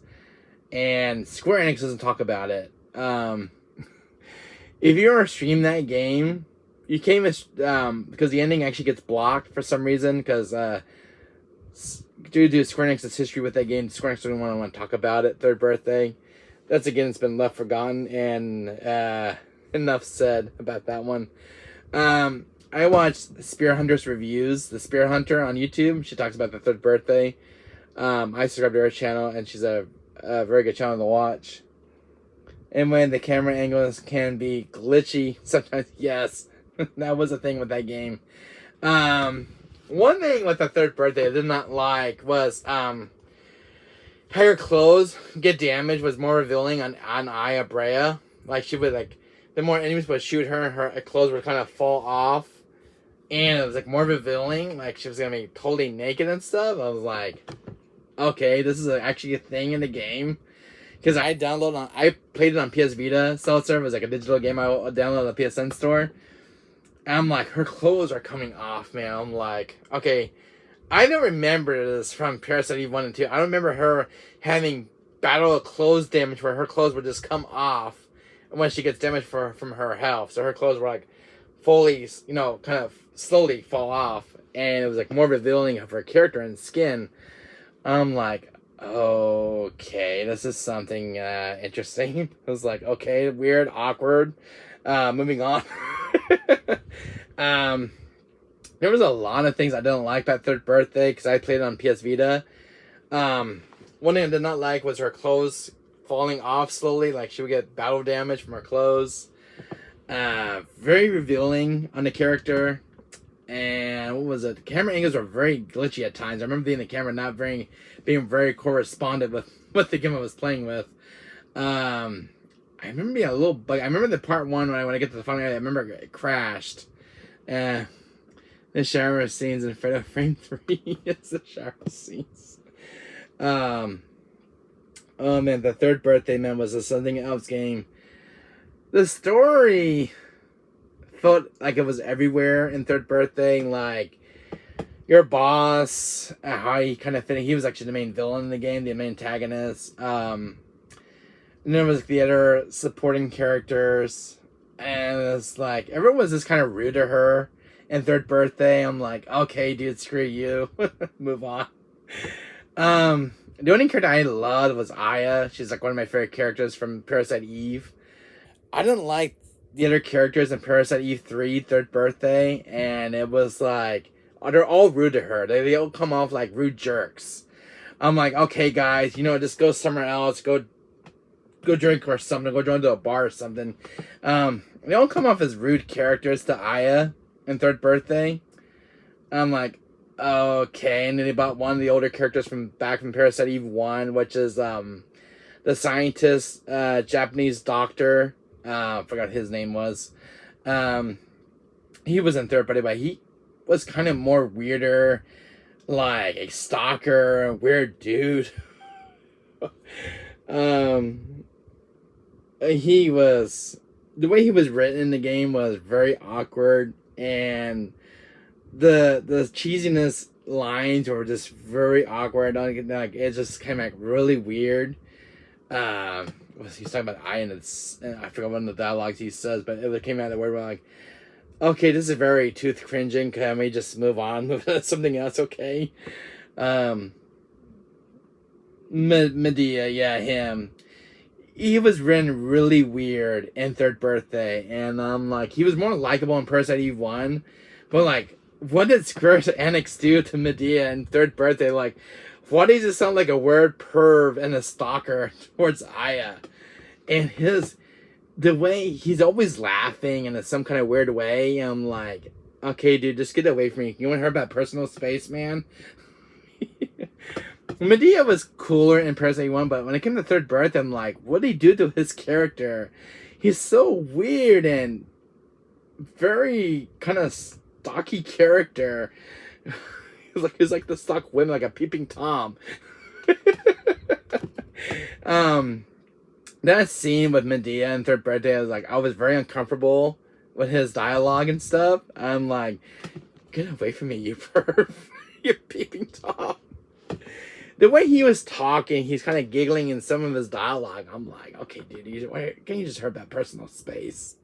And Square Enix doesn't talk about it. If you ever stream that game, you can't even, because the ending actually gets blocked for some reason, because due to Square Enix's history with that game, Square Enix doesn't want to talk about it. Third birthday. That's again, it's been left forgotten, and enough said about that one. I watched Spear Hunter's reviews, the Spear Hunter on YouTube. She talks about the third birthday. I subscribe to her channel, and she's a very good channel to watch. And when the camera angles can be glitchy, sometimes, yes, that was a thing with that game. One thing with the third birthday I did not like was how her clothes get damaged was more revealing on Aya Brea. Like, she would, like, the more enemies would shoot her, her clothes would kind of fall off. And it was, like, more revealing. Like, she was going to be totally naked and stuff. I was like, okay, this is actually a thing in the game. Because I played it on PS Vita. Seltzer. It was, like, a digital game I downloaded on the PSN store. And I'm like, her clothes are coming off, man. I'm like, okay, I don't remember this from Parasite Eve 1 and 2. I don't remember her having battle of clothes damage where her clothes would just come off when she gets damaged from her health. So her clothes were like fully, kind of slowly fall off. And it was like more revealing of her character and skin. I'm like, okay, this is something interesting. I was like, okay, weird, awkward. Moving on. There was a lot of things I didn't like about third birthday because I played it on PS Vita. One thing I did not like was her clothes falling off slowly. Like, she would get battle damage from her clothes. Very revealing on the character. And what was it? The camera angles were very glitchy at times. I remember being the camera not being very correspondent with what the game I was playing with. I remember being a little bug. I remember the part one when I get to the final area, I remember it crashed. The shower scenes in Fatal Frame 3. It's the shower scenes. Oh man, the third birthday, man, was a something else game. The story felt like it was everywhere in third birthday. Like, your boss, how he kind of fit. He was actually the main villain in the game, the main antagonist. And there was the other supporting characters. And it's like, everyone was just kind of rude to her. And third birthday, I'm like, okay, dude, screw you. Move on. The only character I loved was Aya. She's like one of my favorite characters from Parasite Eve. I didn't like the other characters in Parasite Eve 3, third birthday. And it was like, they're all rude to her. They all come off like rude jerks. I'm like, okay, guys, you know, just go somewhere else, go drink or something, go join to a bar or something. They all come off as rude characters to Aya in Third Birthday. I'm like, okay, and then they bought one of the older characters from Parasite Eve 1, which is the scientist, Japanese doctor. Forgot his name was. He was in Third Birthday, but he was kind of more weirder, like a stalker, a weird dude. He was, the way he was written in the game was very awkward, and the cheesiness lines were just very awkward. Like it just came out really weird. He's talking about and I forgot one of the dialogues he says, but it came out of where we're like, okay, this is very tooth cringing. Can we just move on with something else? Okay. Medea, yeah, him. He was written really weird in Third Birthday, and like, he was more likable in Parasite Eve 1, but like, what did Square Enix do to Medea in Third Birthday? Like, why does it sound like a weird perv and a stalker towards Aya? And the way he's always laughing in some kind of weird way, I'm like, okay, dude, just get away from me. You want to hear about personal space, man? Medea was cooler in Parasite 1, but when it came to Third Birth, I'm like, what did he do to his character? He's so weird and very kind of stocky character. He's like the stock women, like a peeping Tom. That scene with Medea in Third Birthday, I was very uncomfortable with his dialogue and stuff. I'm like, get away from me, you perv. You peeping Tom. The way he was talking, he's kind of giggling in some of his dialogue. I'm like, okay, dude, can you just hurt that personal space?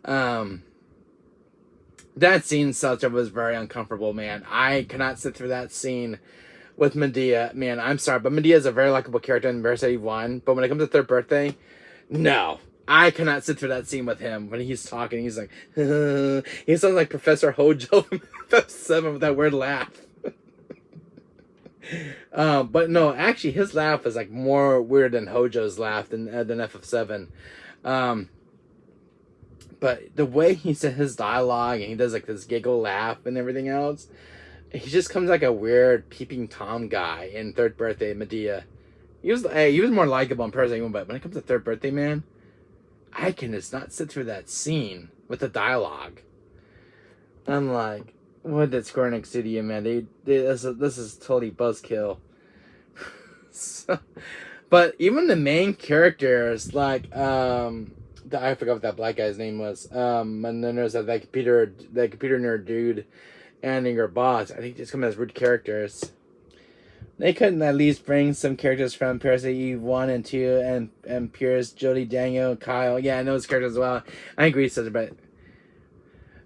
That scene was very uncomfortable, man. I cannot sit through that scene with Medea. Man, I'm sorry, but Medea is a very likable character in Parasite 1. But when it comes to Third Birthday, no. I cannot sit through that scene with him when he's talking. He's like, he sounds like Professor Hojo from ps7 with that weird laugh. But no, actually, his laugh is like more weird than Hojo's laugh than FF7. But the way he said his dialogue and he does like this giggle laugh and everything else, he just comes like a weird peeping Tom guy in Third Birthday Medea. He was more likable in Parasite 1, but when it comes to Third Birthday, man, I can just not sit through that scene with the dialogue. I'm like, what did Square Enix do to you, man? This is totally buzzkill. But even the main characters, like I forgot what that black guy's name was. And then there's that computer nerd dude, and your boss. I think just come as rude characters. They couldn't at least bring some characters from Parasite Eve 1 and 2 and Pierce, Jody, Daniel, Kyle. Yeah, I know those characters as well. I agree, but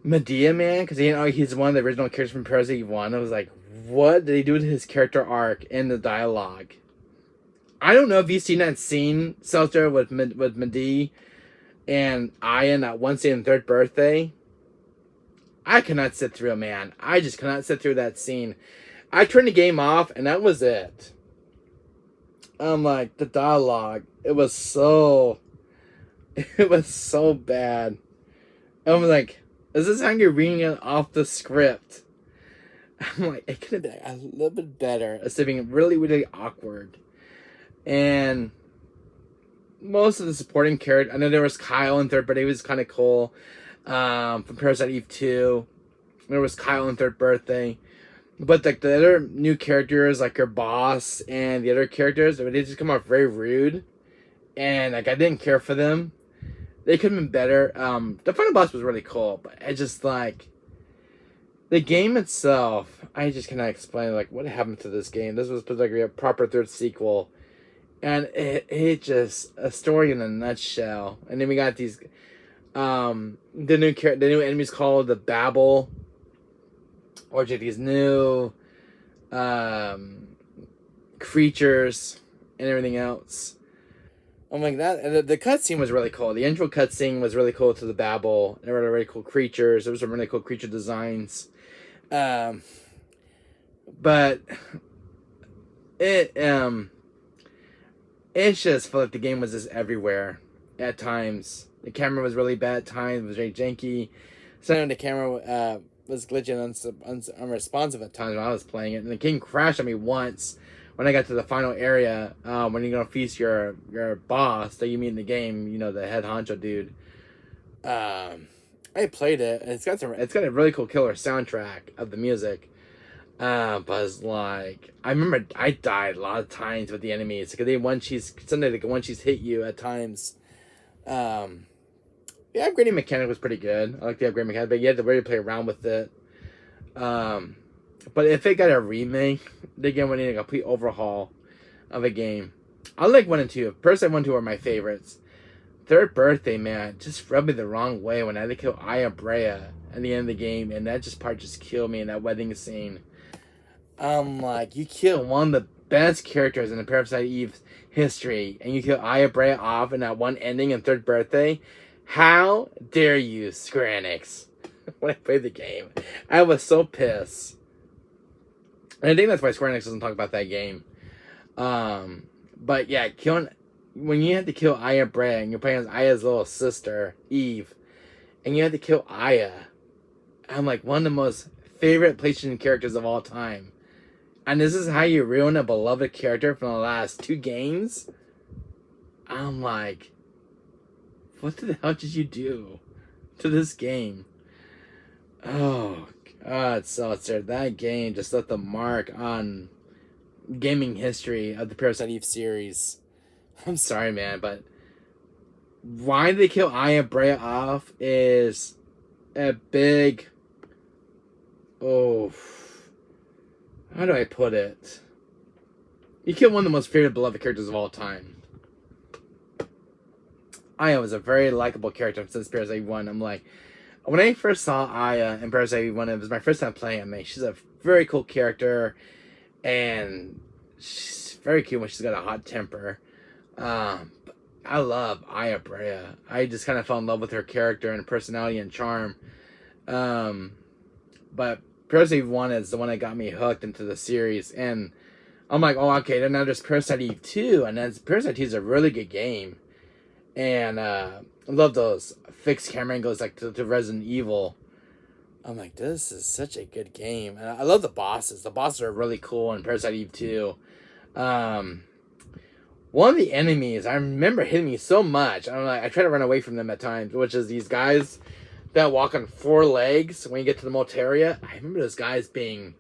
Medea, man, because he's one of the original characters from Parasite Eve 1. I was like, what did he do to his character arc in the dialogue? I don't know if you've seen that scene, Seltzer, with Medea and Ian, that one scene in Third Birthday. I cannot sit through it, man. I just cannot sit through that scene. I turned the game off, and that was it. I'm like, the dialogue, it was so bad. I'm like, is this how you're reading it off the script? I'm like, it could have been a little bit better. It's being really, really awkward. And most of the supporting characters, I know there was Kyle in Third Birthday, he was kind of cool. From Parasite Eve 2. There was Kyle in Third Birthday. But like the other new characters, like your boss and the other characters, they just come off very rude. And like I didn't care for them. They could have been better. The final boss was really cool, but I just like the game itself, I just cannot explain like what happened to this game. This was supposed to be a proper third sequel. And it just a story in a nutshell. And then we got these the new enemies called the Babel, or just these new creatures and everything else. I'm like that. The cutscene was really cool. The intro cutscene was really cool to the Babel. There were really cool creatures. There was some really cool creature designs. But it it's just felt like the game was just everywhere at times. The camera was really bad at times. It was very janky. Sometimes the camera was glitching unresponsive at times when I was playing it, and the game crashed on me once when I got to the final area. When you're gonna feast your boss that you meet in the game, you know, the head honcho dude. I played it, and it's got a really cool killer soundtrack of the music. But it's like, I remember I died a lot of times with the enemies because sometimes they can one cheese hit you at times. The upgrading mechanic was pretty good. I like the upgrade mechanic, but you had to really play around with it. But if it got a remake, they get one in a complete overhaul of a game. I like 1 and 2. Personally, 1 and 2 are my favorites. Third Birthday, man, just rubbed me the wrong way when I had to kill Aya Brea at the end of the game, and that part just killed me in that wedding scene. I'm like, you kill one of the best characters in the Parasite Eve history, and you kill Aya Brea off in that one ending in Third Birthday. How dare you, Square Enix? When I played the game, I was so pissed. And I think that's why Square Enix doesn't talk about that game. But yeah, when you had to kill Aya Brea, and you're playing as Aya's little sister, Eve, and you had to kill Aya, I'm like, one of the most favorite PlayStation characters of all time. And this is how you ruin a beloved character from the last 2 games? I'm like, what the hell did you do to this game? Oh, God, Seltzer. That game just left a mark on gaming history of the Parasite Eve series. I'm sorry, man, but why they kill Aya Brea off is a big... Oh... How do I put it? You kill one of the most favorite beloved characters of all time. Aya was a very likable character since Parasite 1. I'm like, when I first saw Aya in Parasite 1, it was my first time playing. I mean, she's a very cool character, and she's very cute when she's got a hot temper. I love Aya Brea. I just kind of fell in love with her character and personality and charm. But Parasite Eve 1 is the one that got me hooked into the series, and I'm like, oh, okay, then now there's Parasite Eve 2, and then Parasite 2 is a really good game, and I love those fixed camera angles like to Resident Evil. I'm like, this is such a good game, and I love the bosses. The bosses are really cool in Parasite Eve 2. One of the enemies, I remember hitting me so much, I try to run away from them at times, which is these guys that walk on 4 legs when you get to the Molteria. I remember those guys being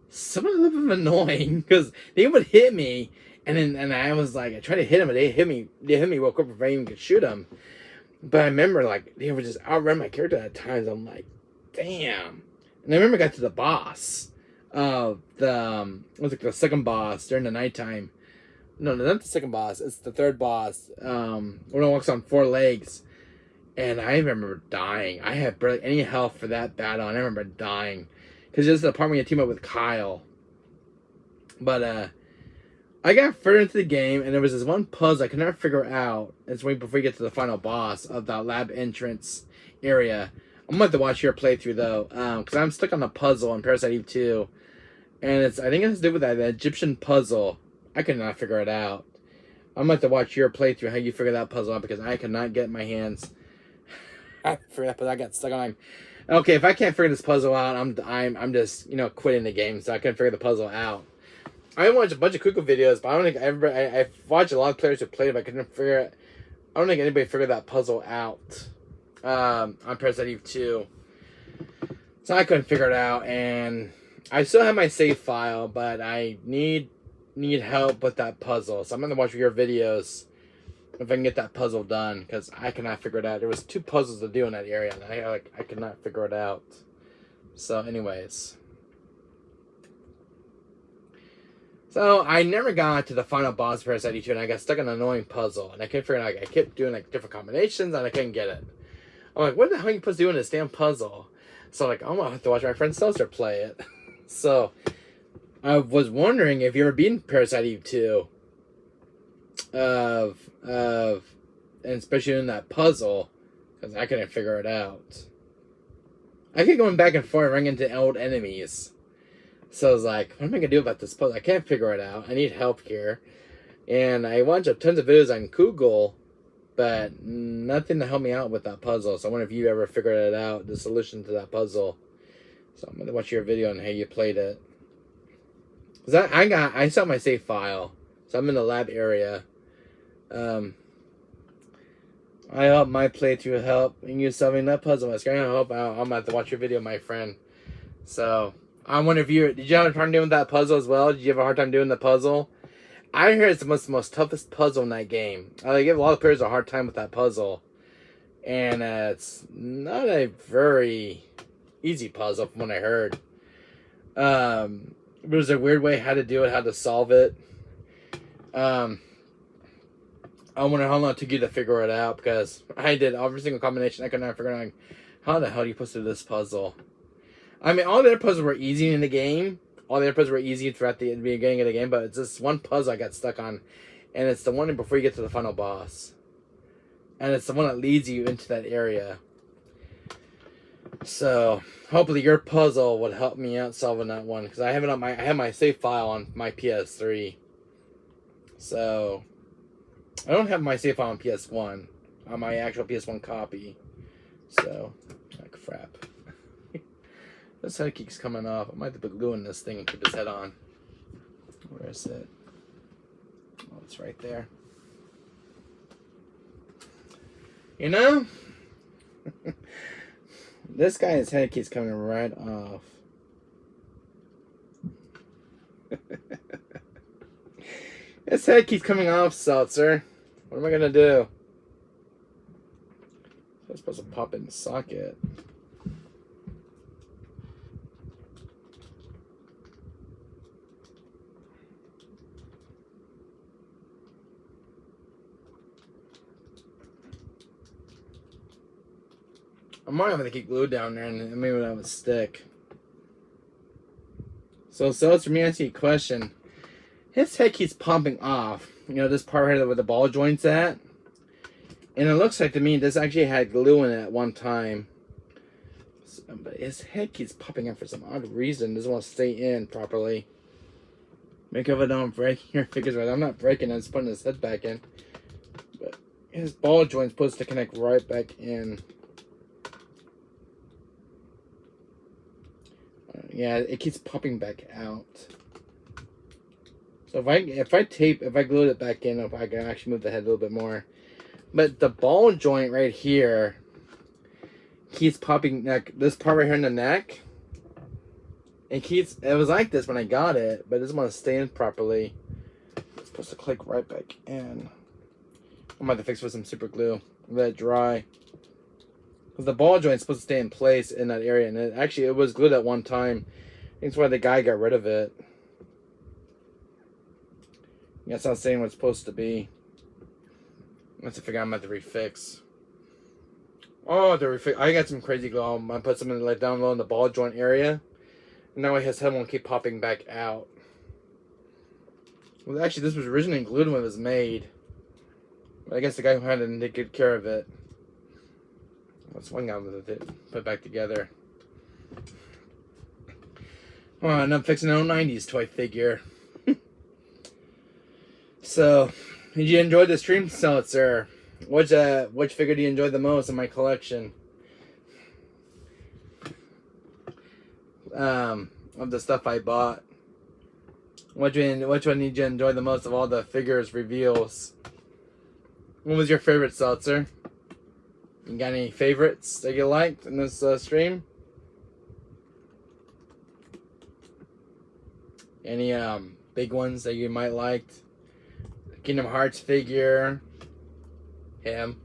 somewhat a little bit annoying because they would hit me, and I was like, I tried to hit them, and they hit me real quick before I even could shoot them. But I remember like they would just outrun my character at times. I'm like, damn. And I remember I got to the boss of the the second boss during the nighttime. No, not the second boss. It's the third boss. When it walks on 4 legs. And I remember dying. I had barely any health for that battle, and I remember dying. Because this is the part when you team up with Kyle. But, I got further into the game, and there was this one puzzle I could never figure out. It's way before you get to the final boss of that lab entrance area. I'm going to have to watch your playthrough, though. Because I'm stuck on a puzzle in Parasite Eve 2. And I think it has to do with that Egyptian puzzle. I could not figure it out. I'm going to have to watch your playthrough, how you figure that puzzle out, because I could not get my hands... I forgot, but I got stuck on. Okay, if I can't figure this puzzle out, I'm just quitting the game. So I couldn't figure the puzzle out. I watched a bunch of Kuko videos, but I don't think I've watched a lot of players who played it, but I couldn't figure it. I don't think anybody figured that puzzle out on Parasite Eve 2. So I couldn't figure it out, and I still have my save file, but I need help with that puzzle. So I'm gonna watch your videos if I can get that puzzle done, because I cannot figure it out. There was 2 puzzles to do in that area, and I could not figure it out. So, anyways. So, I never got to the final boss of Parasite Eve 2, and I got stuck on an annoying puzzle, and I couldn't figure it out. I kept doing different combinations, and I couldn't get it. I'm like, what the hell are you supposed to do in this damn puzzle? So, I'm gonna have to watch my friend Seltzer play it. So, I was wondering if you ever beaten Parasite Eve 2. And especially in that puzzle, because I couldn't figure it out. I keep going back and forth running into old enemies. So I was like, what am I gonna do about this puzzle? I can't figure it out. I need help here. And I watched tons of videos on Google, but nothing to help me out with that puzzle. So I wonder if you ever figured it out, the solution to that puzzle. So I'm gonna watch your video on how you played it. Cause I saw my save file, so I'm in the lab area. I hope my playthrough help in you solving that puzzle. I hope I'm gonna have to watch your video, my friend. So I wonder if did you have a hard time doing that puzzle as well? Did you have a hard time doing the puzzle? I hear it's the most toughest puzzle in that game. I give a lot of players a hard time with that puzzle, and it's not a very easy puzzle from what I heard. There's a weird way how to do it, how to solve it. I wonder how long it took you to figure it out, because I did every single combination. I could not figure out how the hell do you supposed to do this puzzle. I mean, all the other puzzles were easy in the game. All the other puzzles were easy throughout the beginning of the game, but it's this one puzzle I got stuck on, and it's the one before you get to the final boss. And it's the one that leads you into that area. So hopefully your puzzle would help me out solving that one, because I have my save file on my PS3. So I don't have my save file on PS1, on my actual PS1 copy. So, crap. This head keeps coming off. I might have to put glue in this thing and keep his head on. Where is it? Oh, it's right there. You know? This guy's head keeps coming right off. His head keeps coming off, Seltzer. What am I gonna do? I'm supposed to pop it in the socket. I might have to keep glue down there and maybe that would stick. So Seltzer, me ask you a question. His head keeps popping off. You know, this part right where the ball joint's at. And it looks like to me this actually had glue in it at one time. So, but his head keeps popping up for some odd reason. It doesn't want to stay in properly. Make sure I don't break your fingers right. I'm not breaking it, I'm just putting his head back in. But his ball joint's supposed to connect right back in. Yeah, it keeps popping back out. So if I glued it back in, if I can actually move the head a little bit more. But the ball joint right here keeps popping, like this part right here in the neck. It was like this when I got it, but it doesn't want to stay in properly. It's supposed to click right back in. I'm going to fix with some super glue. Let it dry. Because the ball joint is supposed to stay in place in that area, and it was glued at one time. I think that's why the guy got rid of it. That's not saying what it's supposed to be. That's a figure I'm going to have to refix. Oh, I got some crazy glue. I put something like down low in the ball joint area. And now his head won't keep popping back out. Well, actually, this was originally glued when it was made. But I guess the guy who had it didn't take good care of it. Let's swing out with it. Put it back together. Oh, and I'm fixing an old 90s toy figure. So, did you enjoy the stream, Seltzer? Which figure do you enjoy the most in my collection? Of the stuff I bought. Which one did you enjoy the most of all the figures reveals? What was your favorite, Seltzer? You got any favorites that you liked in this stream? Any big ones that you might liked? Kingdom Hearts figure. Him.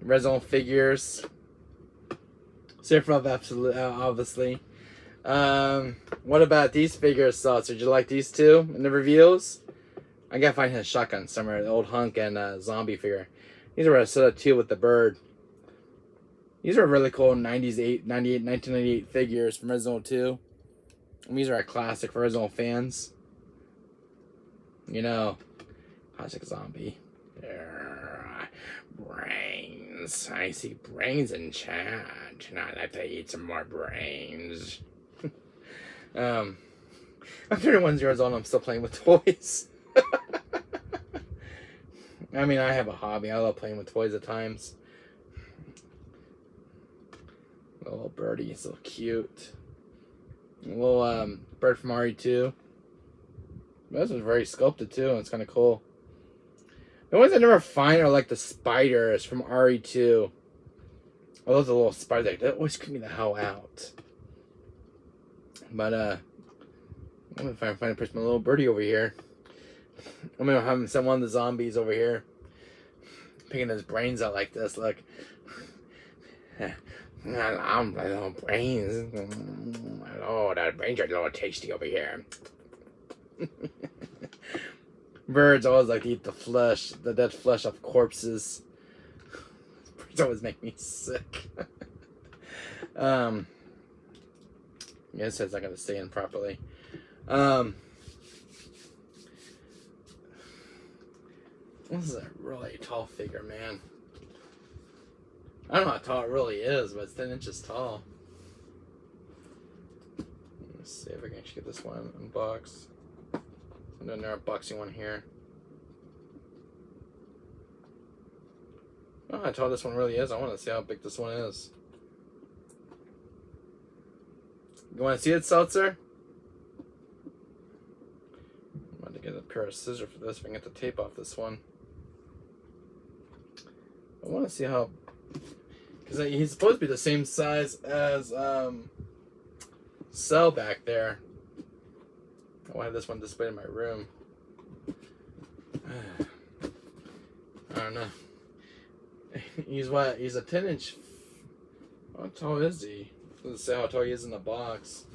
Resident figures. Sephiroth, absolutely, obviously. What about these figures, Seltzer? Did you like these two in the reveals? I gotta find his shotgun somewhere. The old Hunk and zombie figure. These are a set of two with the bird. These are really cool 1998 figures from Resident Evil 2. And these are a classic for Resident Evil fans. You know, classic zombie. Brains. I see brains in chat. And I'd like to eat some more brains. I'm 31 years old and I'm still playing with toys. I mean, I have a hobby. I love playing with toys at times. A little birdie, so cute. A little bird from RE2. This was very sculpted too, and it's kind of cool. The ones I never find are like the spiders from RE2. Oh, those are little spiders. That always creep me the hell out. But I'm gonna find a person, my little birdie over here. I'm gonna have him send one of the zombies over here, picking his brains out like this. Look. I'm my little brains. Oh, that brains are a little tasty over here. Birds always like to eat the flesh, the dead flesh of corpses. Birds always make me sick. Yeah, it says I gotta stay in properly. This is a really tall figure, man. I don't know how tall it really is, but it's 10 inches tall. Let's see if I can actually get this one unboxed. I'm doing an unboxing one here. I don't know how tall this one really is. I want to see how big this one is. You want to see it, Seltzer? I'm about to get a pair of scissors for this if I can get the tape off this one. I want to see how... Because he's supposed to be the same size as Cell back there. I want to have this one displayed in my room. I don't know. He's what? He's a 10-inch. How tall is he? Let's see how tall he is in the box.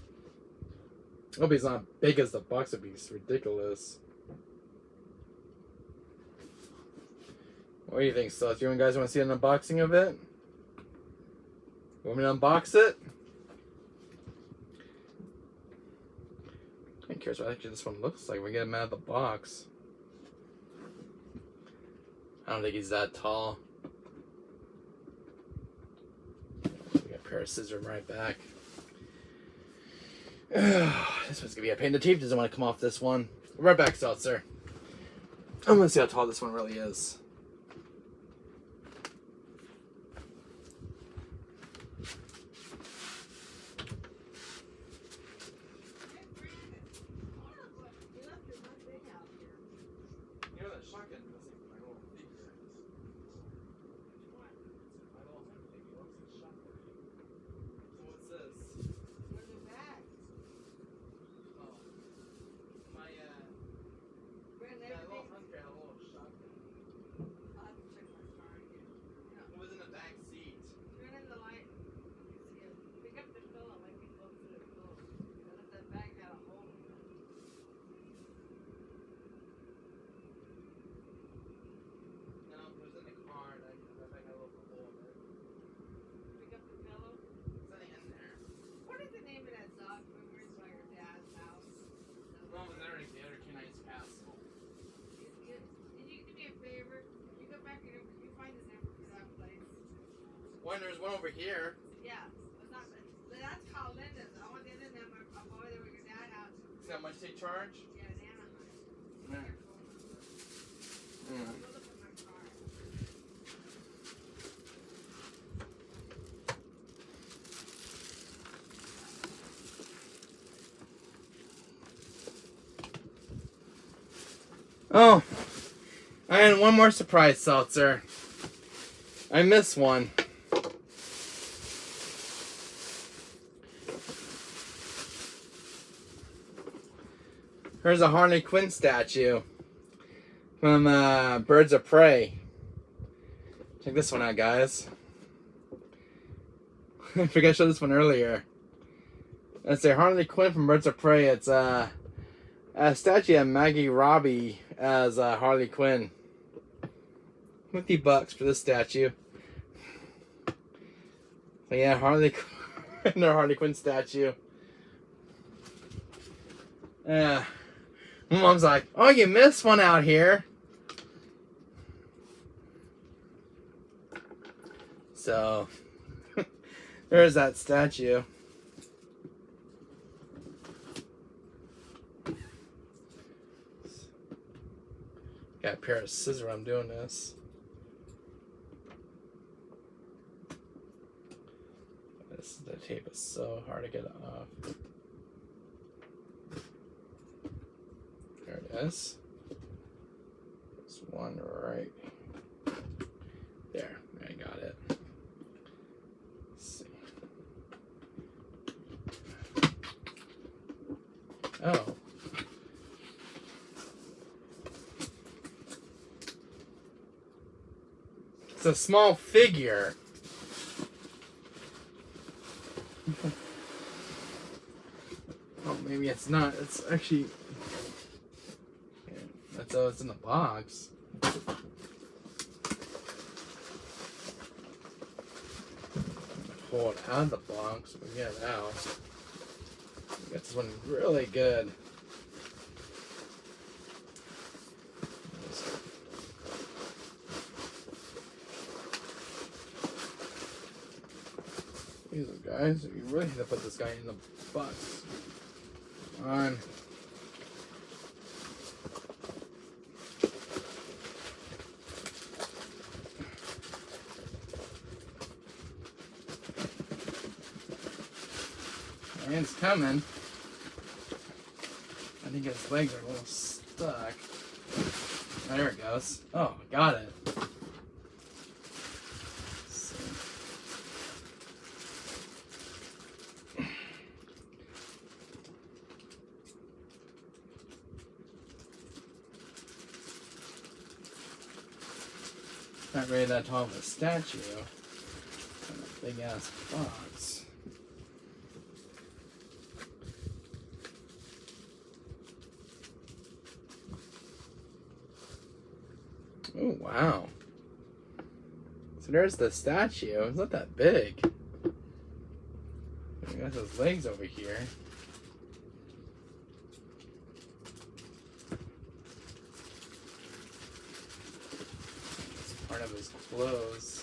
I hope he's not big as the box. Would be ridiculous. What do you think, Seth? You guys want to see an unboxing of it? You want me to unbox it? I'm curious what actually this one looks like when we get him out of the box. I don't think he's that tall. We got a pair of scissors right back. This one's gonna be a pain. The tape doesn't want to come off this one. Right back, Seltzer. I'm gonna see how tall this one really is. There's one over here. Yeah, that's called Linda's. I want to get in them. I'll go over there with your dad out. See how much they charge? Yeah, in Anaheim. Yeah. Go look at my Oh, car. and one more surprise, Seltzer. I missed one. Here's a Harley Quinn statue from Birds of Prey. Check this one out, guys. I forgot to show this one earlier. It's a Harley Quinn from Birds of Prey. It's a statue of Maggie Robbie as Harley Quinn. $50 for this statue. So yeah, Harley Quinn, their Harley Quinn statue. Yeah. My mom's like, "Oh, you missed one out here." So there's that statue. Got a pair of scissors when I'm doing this. The tape is so hard to get off. There it is. There's one right there. I got it. Let's see. Oh. It's a small figure. Oh, maybe it's not. It's actually. Yeah, that's how it's in the box. Pull it out of the box. We get it out. We got this one really good. Jesus, guys, you really need to put this guy in the box. Come on. It's coming. I think his legs are a little stuck. There it goes. Oh, got it. Not really that tall of a statue. A big ass box. Oh, wow. So there's the statue. It's not that big. He got his legs over here. It's part of his clothes.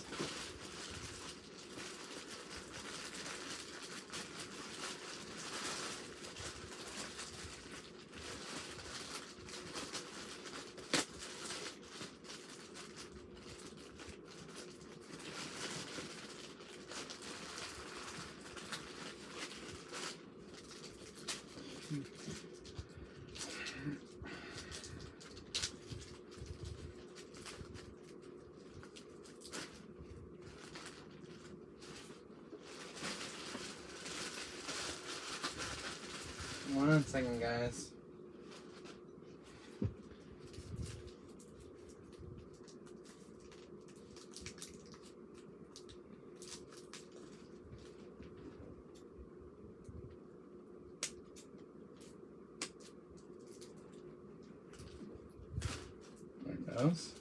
One second, guys. There it goes.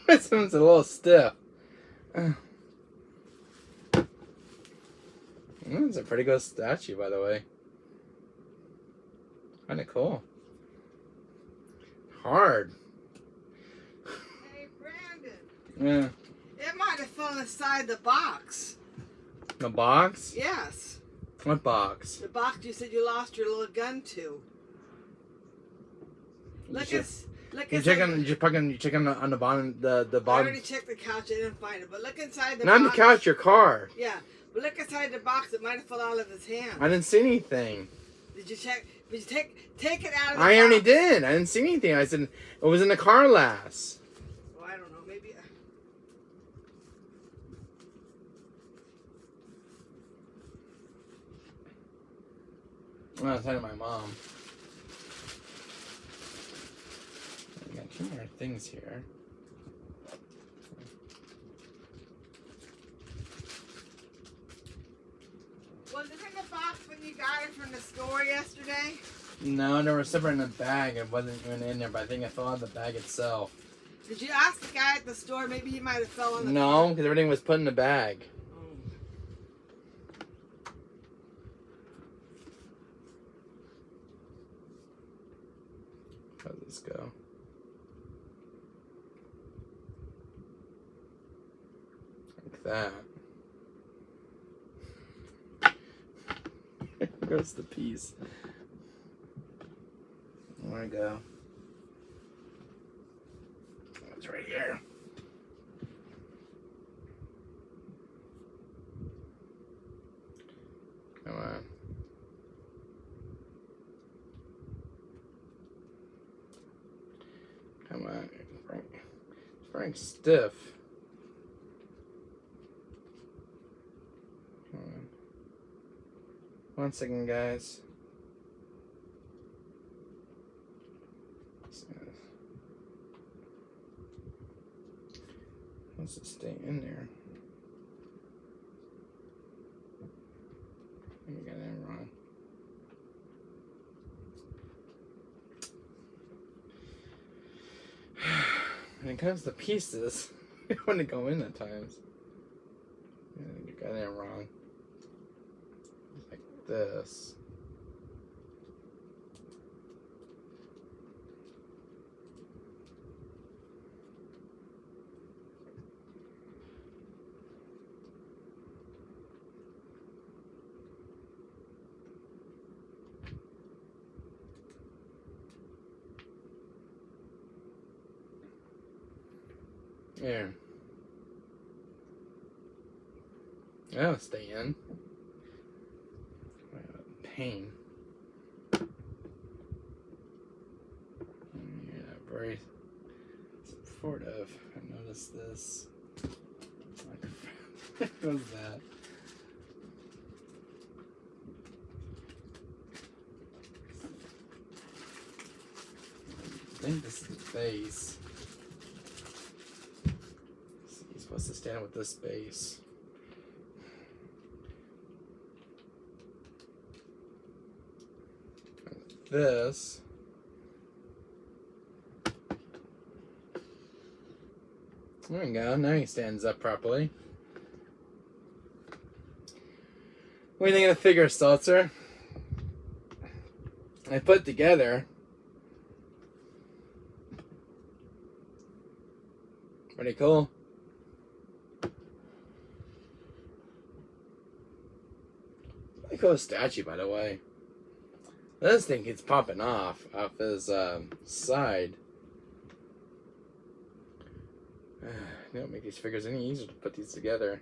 This one's a little stiff. It's a pretty good statue, by the way. Kind of cool. Hard. Hey, Brandon. Yeah. It might have fallen inside the box. The box? Yes. What box? The box you said you lost your little gun to. Look at. You check on the bottom, the I bottom. already checked the couch. I didn't find it. But look inside the Not box. the couch, your car. Yeah. But look inside the box. It might have fallen out of his hand. I didn't see anything. Did you check? Did you take it out of the I box? already did. I didn't see anything. I said it was in the car last. Well, I don't know. Maybe. Well, I was talking to my mom. I got two more things here. Was it in the box when you got it from the store yesterday? No, they were separate in the bag. It wasn't even in there, but I think it fell out of the bag itself. Did you ask the guy at the store? Maybe he might have fell on the No, car. because everything was put in the bag. How'd this go? Like that. There's the piece. Where'd it go? It's right here. Come on. Come on. It's very stiff. Come on. 1 second, guys. Wants to stay in there. You got that wrong. When it comes to pieces, it wouldn't go in at times. Yeah, you got that wrong. Like this. There. That'll stay in. Pain. Yeah, very supportive. I noticed this. What was that? I think this is the base. He's supposed to stand with this base. This. There we go. Now he stands up properly. What do you think of the figure, Stelzer? I put together. Pretty cool. Pretty cool statue, by the way. This thing keeps popping off his side. They don't make these figures any easier to put these together.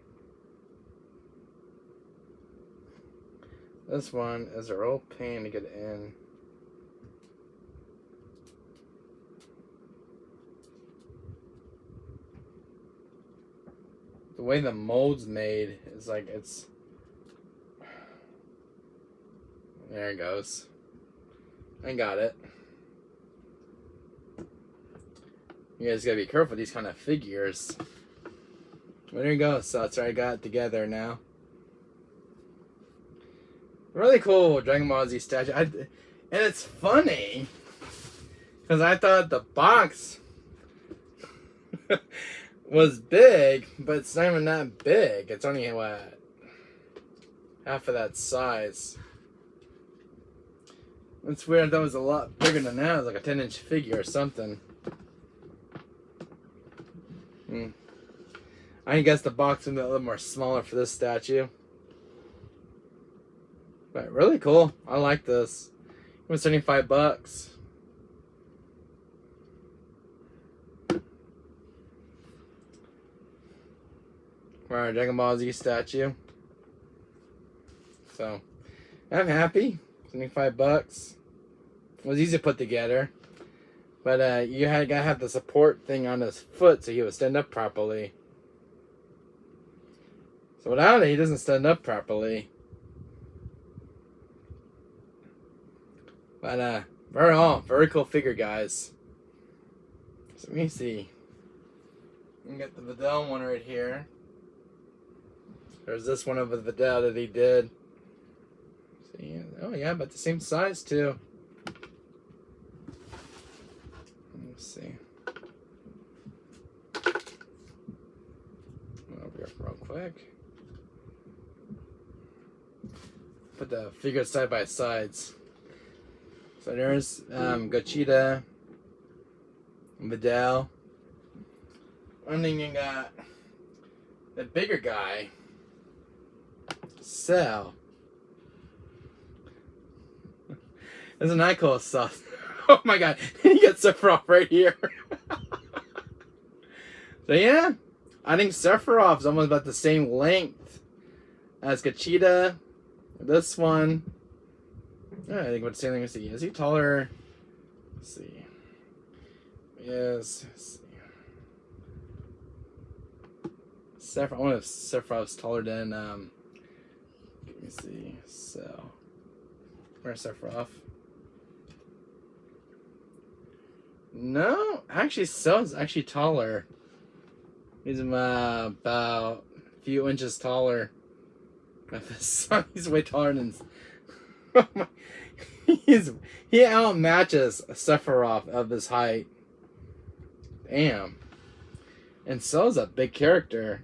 This one is a real pain to get in. The way the mold's made is like it's... There it goes. I got it. You guys gotta be careful with these kind of figures. Well, there you go. So that's right. I got it together now. Really cool Dragon Ball Z statue. And it's funny because I thought the box was big, but it's not even that big. It's only what, half of that size. It's weird. I thought it was a lot bigger than that. It was like a 10-inch figure or something. I guess the box would be a little more smaller for this statue. But really cool. I like this. It was $75. For our Dragon Ball Z statue. So, I'm happy. $75. It was easy to put together. But you gotta have the support thing on his foot so he would stand up properly. So without it, he doesn't stand up properly. But very cool figure, guys. So let me see. You can get the Videl one right here. There's this one of the Videl that he did. See, oh yeah, but the same size too. Let's see. Over here real quick. Put the figures side by sides. So there's Gachita, Vidal. And then you got the bigger guy, Cell. Isn't that cool stuff? Oh my god, he gets Sephiroth right here. So yeah, I think Sephiroth's almost about the same length as Gachita. This one, yeah, I think about the same thing as he. Is he taller? Let's see. Yes. Let's see. Sephiroth. I wonder if Sephiroth's taller than. Let me see. So, where's Sephiroth? No, actually, Cell's actually taller. He's about a few inches taller. He's way taller than. He outmatches Sephiroth of his height. Damn. And Cell's a big character.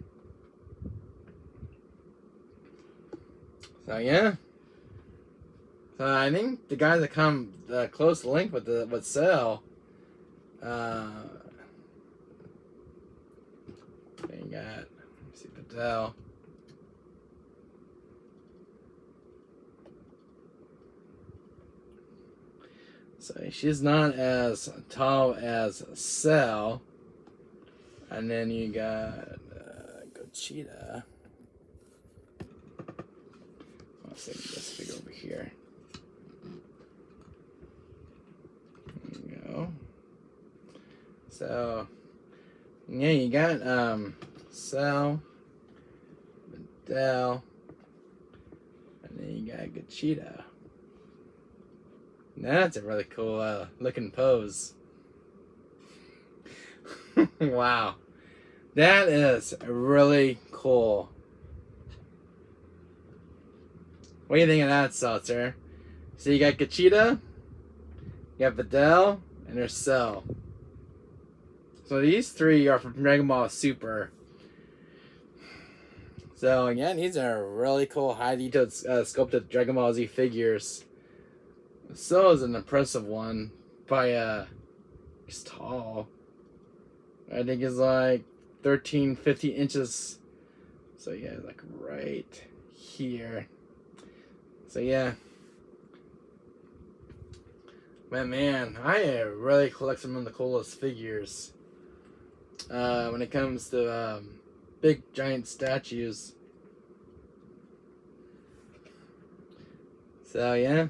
So yeah. So I think the guys that come close link with Cell. You got, let me see, Patel. So she's not as tall as Cell. And then you got Gachita. Let's see this figure over here. There you go. So yeah, you got Cell, Vidal, and then you got Gachita. That's a really cool looking pose. Wow. That is really cool. What do you think of that, Seltzer? So you got Gachita, you got Vidal, and there's Cell. So these three are from Dragon Ball Super. So yeah, these are really cool, high detailed sculpted Dragon Ball Z figures. Cell is an impressive one. He's tall. I think he's like 13, 15 inches. So yeah, like right here. So yeah. But man, I really collect some of the coolest figures. When it comes to big giant statues. So yeah.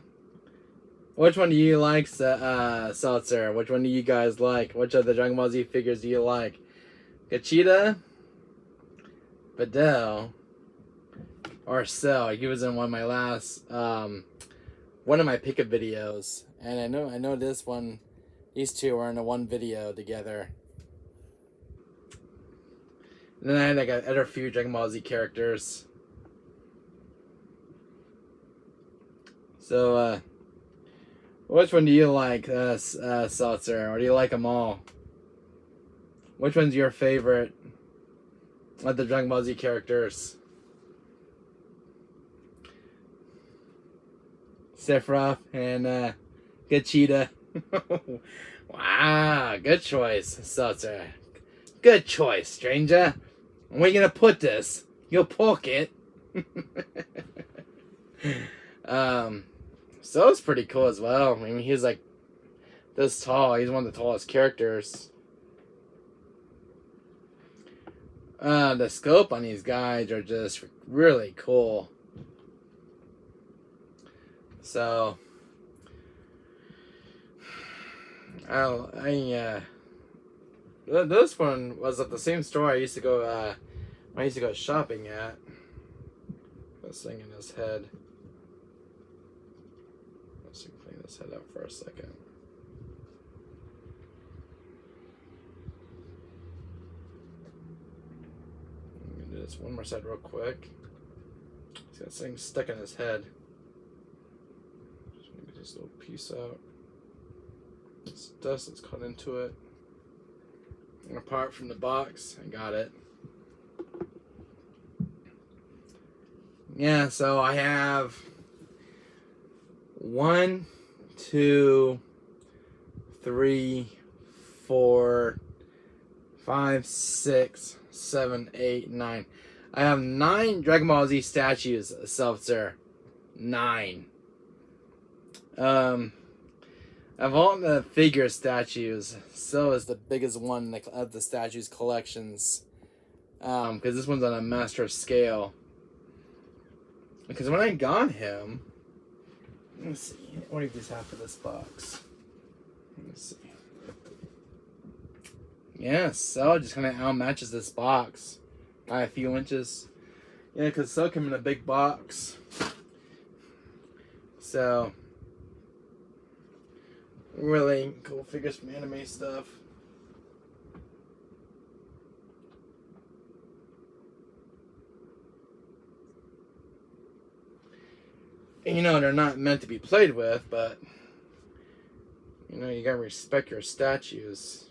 Which one do you like, Seltzer? Which one do you guys like? Which of the Dragon Ball Z figures do you like? Gachita, Vidal, or Cell? He was in one of my last, one of my pickup videos, and I know this one. These two are in one video together. And then I had like other few Dragon Ball Z characters. So, which one do you like, Seltzer? Or do you like them all? Which one's your favorite of the Dragon Ball Z characters? Sephiroth and Gachita. Wow, good choice, Seltzer. Good choice, stranger. Where are you gonna put this? You'll poke it. So it's pretty cool as well. I mean, he's like this tall. He's one of the tallest characters. The scope on these guys are just really cool. So, this one was at the same store I used to go. I used to go shopping at. This thing in his head. Let's clean this head up for a second. I'm gonna do this one more side real quick. He's got something stuck in his head. Just gonna get this little piece out. This dust that's cut into it. apart from the box. I got it. Yeah, so I have 1, 2, 3, 4, 5, 6, 7, 8, 9. I have 9 Dragon Ball Z statues, Seltzer. 9. Of all the figure statues, so is the biggest one of the statues collections. Because this one's on a master scale. Because when I got him, let's see, what do these have for this box? Let's see. Yeah, so just kind of outmatches this box by a few inches. Yeah, because so came in a big box. So, really cool figures from anime stuff. And, you know, they're not meant to be played with, but, you know, you gotta respect your statues.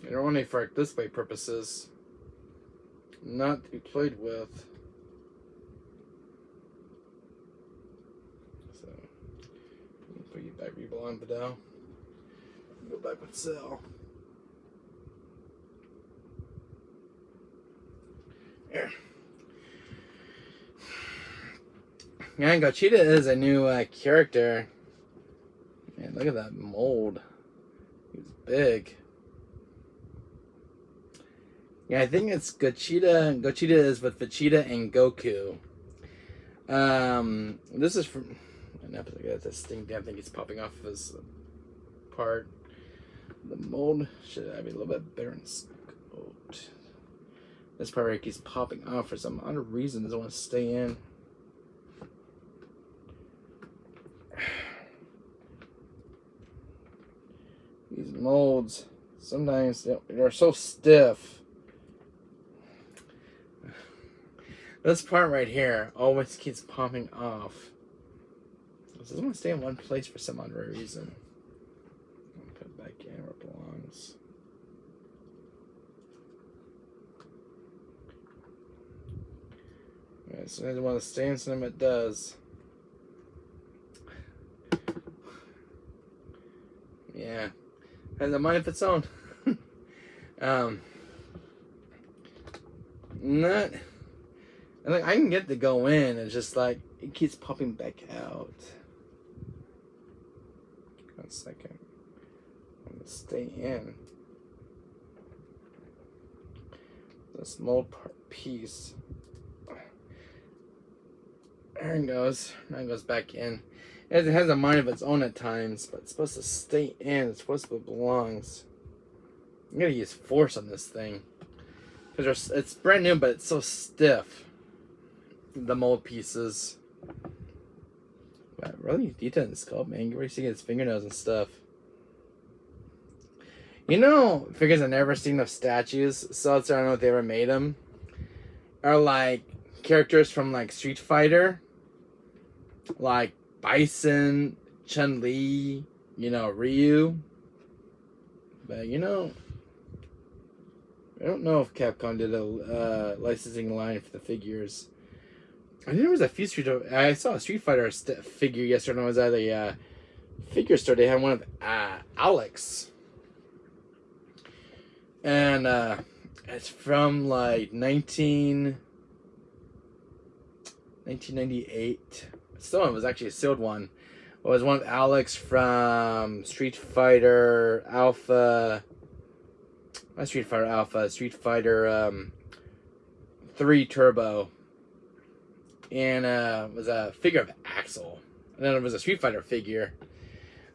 They're only for display purposes, not to be played with. So, put you back where you belong, Vidal. Go back with Cell. Here. Yeah, Gogeta is a new character. Man, look at that mold. He's big. Yeah, I think it's Gogeta. Gogeta is with Vegeta and Goku. This is from. This thing, damn thing, is popping off of his part. The mold should be a little bit better in scope. This part right keeps popping off for some odd reason. Doesn't want to stay in. These molds, sometimes they're so stiff. This part right here always keeps popping off. It doesn't want to stay in one place for some odd reason. I'll put it back in where it belongs. Alright, so I don't want to stay in some, it does. Yeah. Has a mind of its own. Not. Like, I can get to go in. It's just like it keeps popping back out. 1 second. I'm gonna stay in. The small piece. There it goes. Now it goes back in. It has a mind of its own at times, but it's supposed to stay in. It's supposed to be belongs. I'm gonna use force on this thing because it's brand new, but it's so stiff. The mold pieces. Wow, really detailed in the sculpt, man. You can really see his fingernails and stuff. You know, figures I've never seen of statues. So I don't know if they ever made them. Are like characters from like Street Fighter, like Bison, Chun-Li, you know, Ryu. But, you know, I don't know if Capcom did a licensing line for the figures. I knew there was a few I saw a Street Fighter figure yesterday when I was at a figure store. They had one of Alex. And it's from like 1998. Still, it was actually a sealed one. It was one of Alex from Street Fighter Alpha. Not Street Fighter Alpha. Street Fighter 3 Turbo. And it was a figure of Axel. And then it was a Street Fighter figure.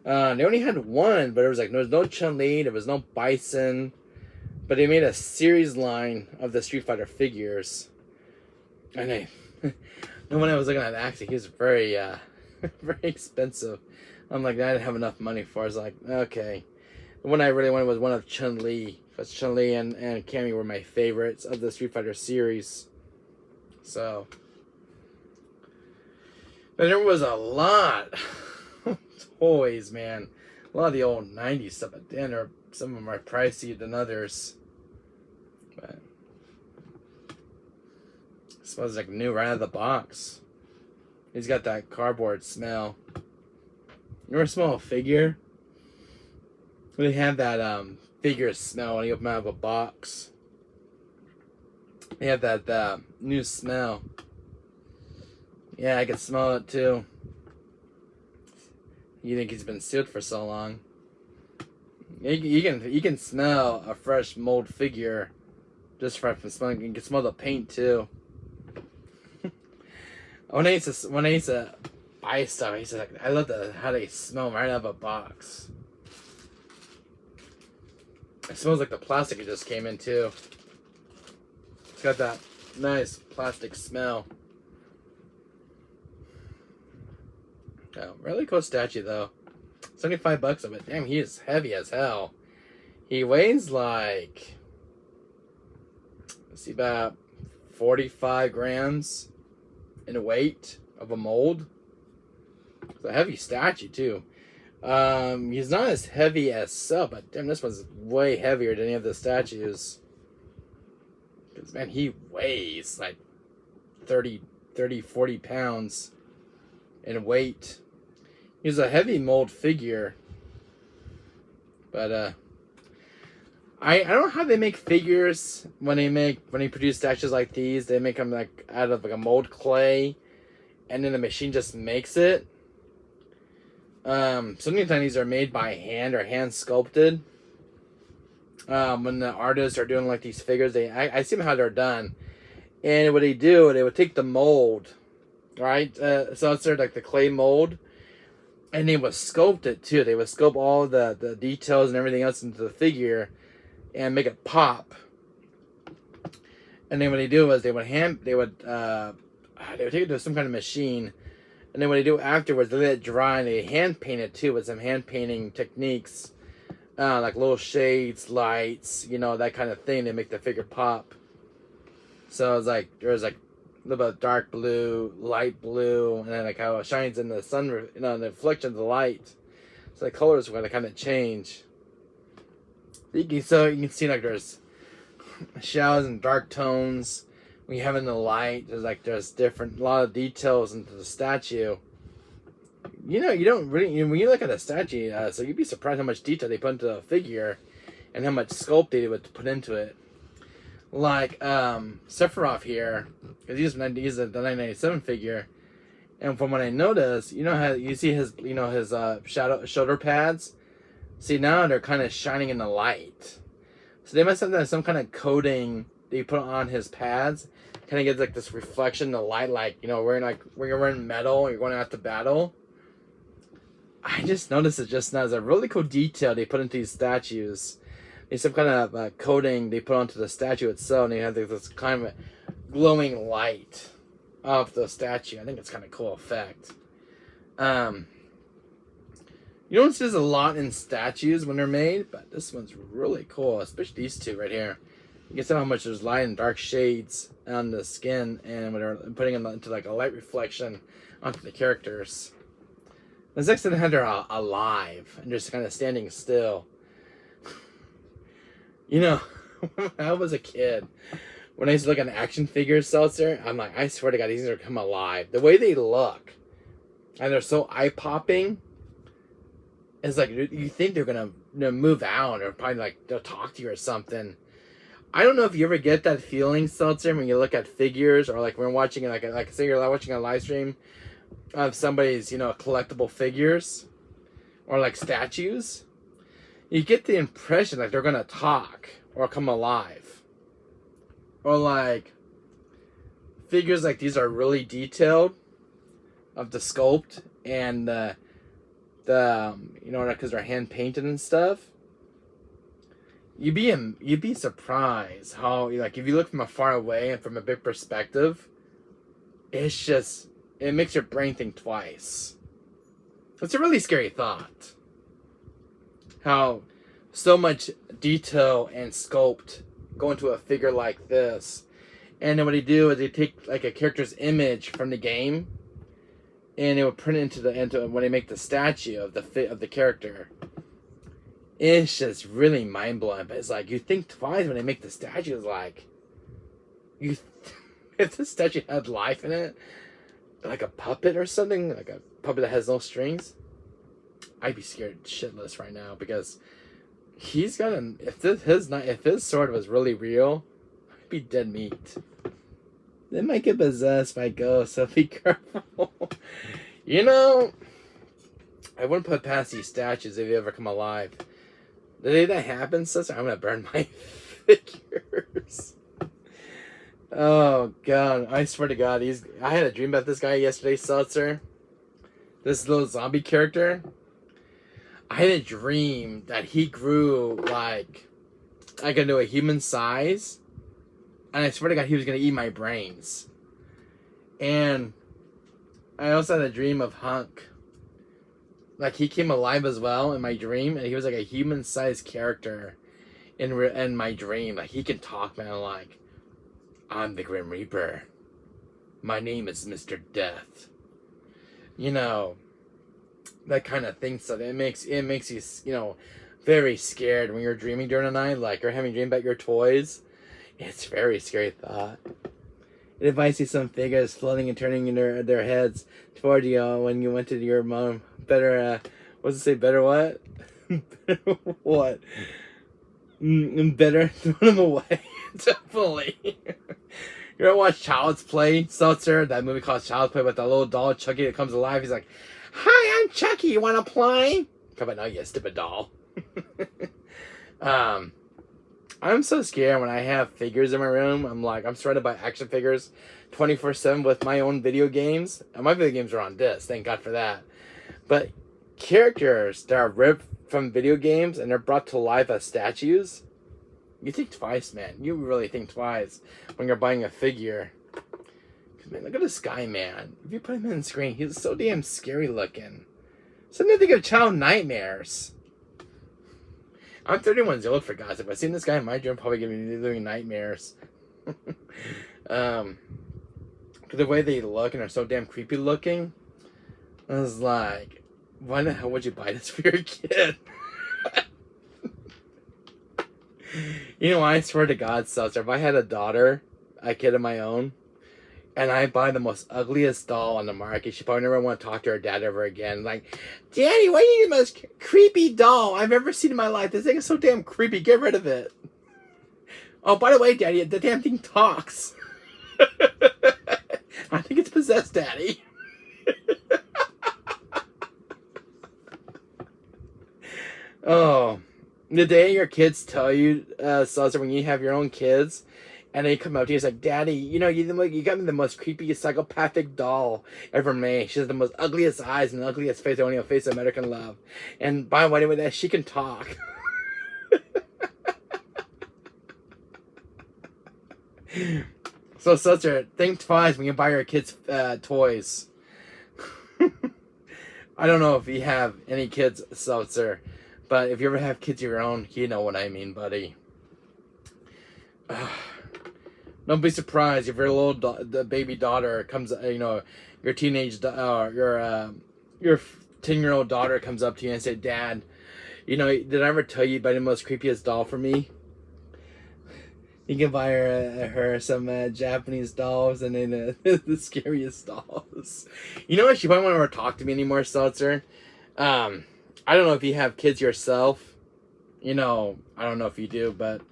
They only had one, but it was like there was no Chun-Li, there was no Bison. But they made a series line of the Street Fighter figures. And when I was looking at Axel, he was very, very expensive. I'm like, I didn't have enough money for it. I was like, okay. The one I really wanted was one of Chun-Li. Because Chun-Li and Cammy were my favorites of the Street Fighter series. So. But there was a lot of toys, man. A lot of the old 90s stuff. But then they're some of them are pricey than others. But it smells like new right out of the box. He's got that cardboard smell. You ever smell a figure? They have that figure smell when you open out of a box. They have that new smell. Yeah, I can smell it too. You think he's been sealed for so long? You can smell a fresh mold figure just from smelling. You can smell the paint too. when I used to buy stuff, I used to like, I love how they smell right out of a box. It smells like the plastic it just came in too. It's got that nice plastic smell. Oh, really cool statue though. $75 of it. Damn, he is heavy as hell. He weighs like, let's see, about 45 grams in weight of a mold. It's a heavy statue too. He's not as heavy as Cell, but damn, this one's way heavier than any of the statues. Because, man, he weighs like 30, 40 pounds in weight. He's a heavy mold figure. But, I don't know how they make figures when they produce statues like these. They make them like out of like a mold clay, and then the machine just makes it. Sometimes these are made by hand or hand sculpted. When the artists are doing like these figures, I see how they're done. And what they do, they would take the mold, right? So it's like the clay mold, and they would sculpt it too. They would sculpt all the details and everything else into the figure, and make it pop. And then what they do was they would take it to some kind of machine. And then what they do afterwards, they let it dry and they hand paint it too with some hand painting techniques. Like little shades, lights, that kind of thing. They make the figure pop. So it's like, there's like a little bit of dark blue, light blue, and then like how it shines in the sun, the reflection of the light. So the colors are going to kind of change. So you can see like there's shadows and dark tones. When you have in the light, there's a lot of details into the statue. You don't really, when you look at a statue, so you'd be surprised how much detail they put into a figure, and how much sculpt they would put into it. Like Sephiroth here, because he's the 997 figure, and from what I noticed, how you see his shoulder pads. See, now they're kind of shining in the light. So they must have done some kind of coating they put on his pads. Kind of gives like this reflection in the light, like, when you're wearing metal and you're going out to battle. I just noticed it just now. It's a really cool detail they put into these statues. There's some kind of coating they put onto the statue itself, and they have this kind of glowing light of the statue. I think it's kind of cool effect. You don't see this a lot in statues when they're made, but this one's really cool, especially these two right here. You can see how much there's light and dark shades on the skin, and when they're putting them into like a light reflection onto the characters. It's next to the head, they're alive and just kind of standing still. When I was a kid, when I used to look at action figures, Seltzer, I'm like, I swear to God, these are come alive. The way they look, and they're so eye-popping. It's like you think they're gonna move out, or probably like they'll talk to you or something. I don't know if you ever get that feeling, Seltzer, when you look at figures, or like when we're watching like say you're watching a live stream of somebody's collectible figures or like statues. You get the impression like they're gonna talk or come alive, or like figures like these are really detailed of the sculpt and because they're hand painted and stuff. You'd be surprised how, like, if you look from a far away and from a big perspective, it makes your brain think twice. It's a really scary thought. How so much detail and sculpt go into a figure like this. And then what they do is they take like a character's image from the game, and they would print it into when they make the statue of the character. It's just really mind blowing. But it's like you think twice when they make the statues. Like, if the statue had life in it, like a puppet or something, like a puppet that has no strings, I'd be scared shitless right now because he's got an. If his sword was really real, I'd be dead meat. They might get possessed by ghosts, so be careful. You know, I wouldn't put past these statues if they ever come alive. The day that happens, sister, I'm gonna burn my figures. Oh God, I swear to God, I had a dream about this guy yesterday, Seltzer. This little zombie character. I had a dream that he grew like into a human size, and I swear to God, he was gonna eat my brains. And I also had a dream of Hunk. Like he came alive as well in my dream, and he was like a human-sized character in my dream. Like he can talk, man. Like, I'm the Grim Reaper. My name is Mr. Death. You know, that kind of thing. So it makes you, very scared when you're dreaming during the night. Like you're having a dream about your toys. It's a very scary thought. And if I see some figures floating and turning in their heads toward you when you went to your mom, better, what's it say? Better what? Better what? Better throw them away. Definitely. You ever watch Child's Play, Seltzer? That movie called Child's Play with that little doll, Chucky, that comes alive. He's like, "Hi, I'm Chucky. You want to play?" Come on, no, you stupid doll. I'm so scared when I have figures in my room. I'm surrounded by action figures 24/7 with my own video games. And my video games are on disc, thank God for that. But characters that are ripped from video games and they're brought to life as statues, you think twice, man. You really think twice when you're buying a figure. Man, look at this guy, man. If you put him in the screen, he's so damn scary looking. Something to think of child nightmares. I'm 31 years old, for God's sake. If I seen this guy in my dream, I'm probably gonna be living nightmares. Cause the way they look and are so damn creepy looking, I was like, why the hell would you buy this for your kid? You know, I swear to God, Seltzer, if I had a kid of my own, and I buy the most ugliest doll on the market, she probably never want to talk to her dad ever again. Like, "Daddy, why are you the most creepy doll I've ever seen in my life? This thing is so damn creepy. Get rid of it." "Oh, by the way, Daddy, the damn thing talks." "I think it's possessed, Daddy." Oh, the day your kids tell you, Seltzer, when you have your own kids, and they come up to you, it's like, "Daddy, you got me the most creepy psychopathic doll ever made. She has the most ugliest eyes and the ugliest face, the only face a mother can love. And by the way, with that, she can talk." So, Seltzer, think twice when you buy your kids toys. I don't know if you have any kids, Seltzer, but if you ever have kids of your own, you know what I mean, buddy. Don't be surprised if your the baby daughter comes, your teenage, your 10-year-old daughter comes up to you and say, "Dad, did I ever tell you about the most creepiest doll for me?" You can buy her some Japanese dolls and then the scariest dolls. You know what? She probably won't ever talk to me anymore, Seltzer. I don't know if you have kids yourself. I don't know if you do, but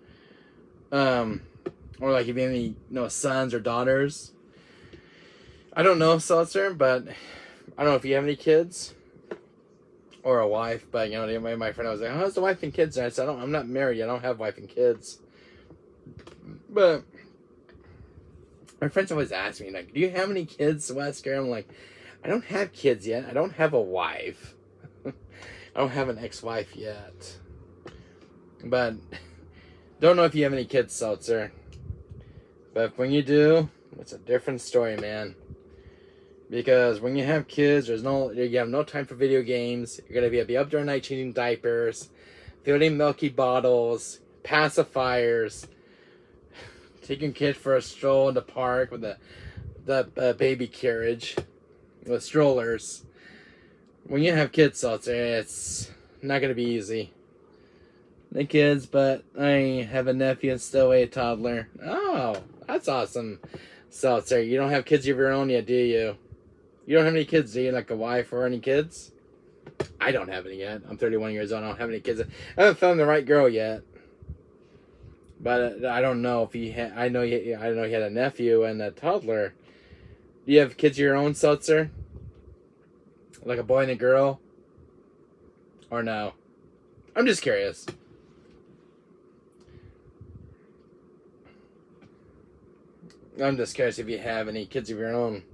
or like if you have any sons or daughters. I don't know, Seltzer, but I don't know if you have any kids or a wife. But my friend was like, "How's the wife and kids?" And I said, "I'm not married. I don't have wife and kids." But my friends always ask me, like, "Do you have any kids, Wesker?" I'm like, "I don't have kids yet. I don't have a wife. I don't have an ex-wife yet." But don't know if you have any kids, Seltzer. But when you do, it's a different story, man. Because when you have kids, you have no time for video games. You're gonna be up during the night changing diapers, filling milky bottles, pacifiers, taking kids for a stroll in the park with the baby carriage, with strollers. When you have kids, Seltzer, it's not gonna be easy. the kids, but I have a nephew and still a toddler. Oh, that's awesome. Seltzer, you don't have kids of your own yet, do you? You don't have any kids, do you? Like a wife or any kids? I don't have any yet. I'm 31 years old. I don't have any kids. I haven't found the right girl yet. But I don't know if he had. I know he had a nephew and a toddler. Do you have kids of your own, Seltzer? Like a boy and a girl? Or no? I'm just curious. I'm just curious if you have any kids of your own.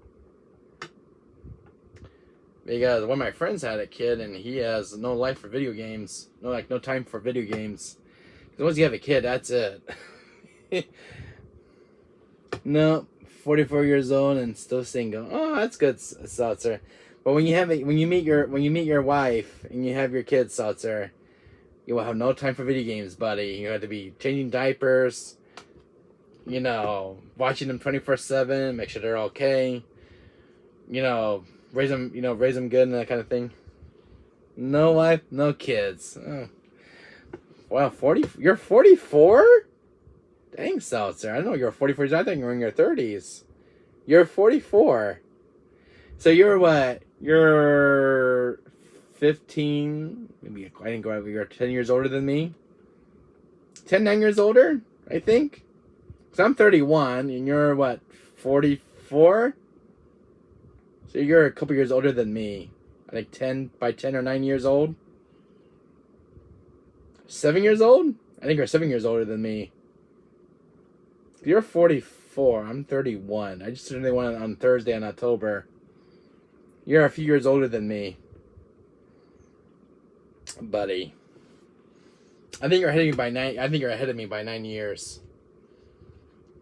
Because one of my friends had a kid and he has no life for video games. No time for video games. Because once you have a kid, that's it. No, 44 years old and still single. Oh, that's good, Seltzer. But when you meet your wife and you have your kids, Seltzer, you will have no time for video games, buddy. You have to be changing diapers, watching them 24/7, make sure they're okay. Raise them good and that kind of thing. No wife, no kids. Oh. Wow, you're 44? Dang, Seltzer. I don't know you're 44. I think you're in your 30s. You're 44. So you're what? You're 15. Maybe I didn't go over. You're 10 years older than me. 9 years older, I think. So I'm 31, and you're what? 44? So you're a couple years older than me. I think 10 or 9 years old. 7 years old? I think you're 7 years older than me. You're 44. I'm 31. I just turned 31 on Thursday in October. You're a few years older than me, buddy. I think you're ahead of me by 9. I think you're ahead of me by 9 years.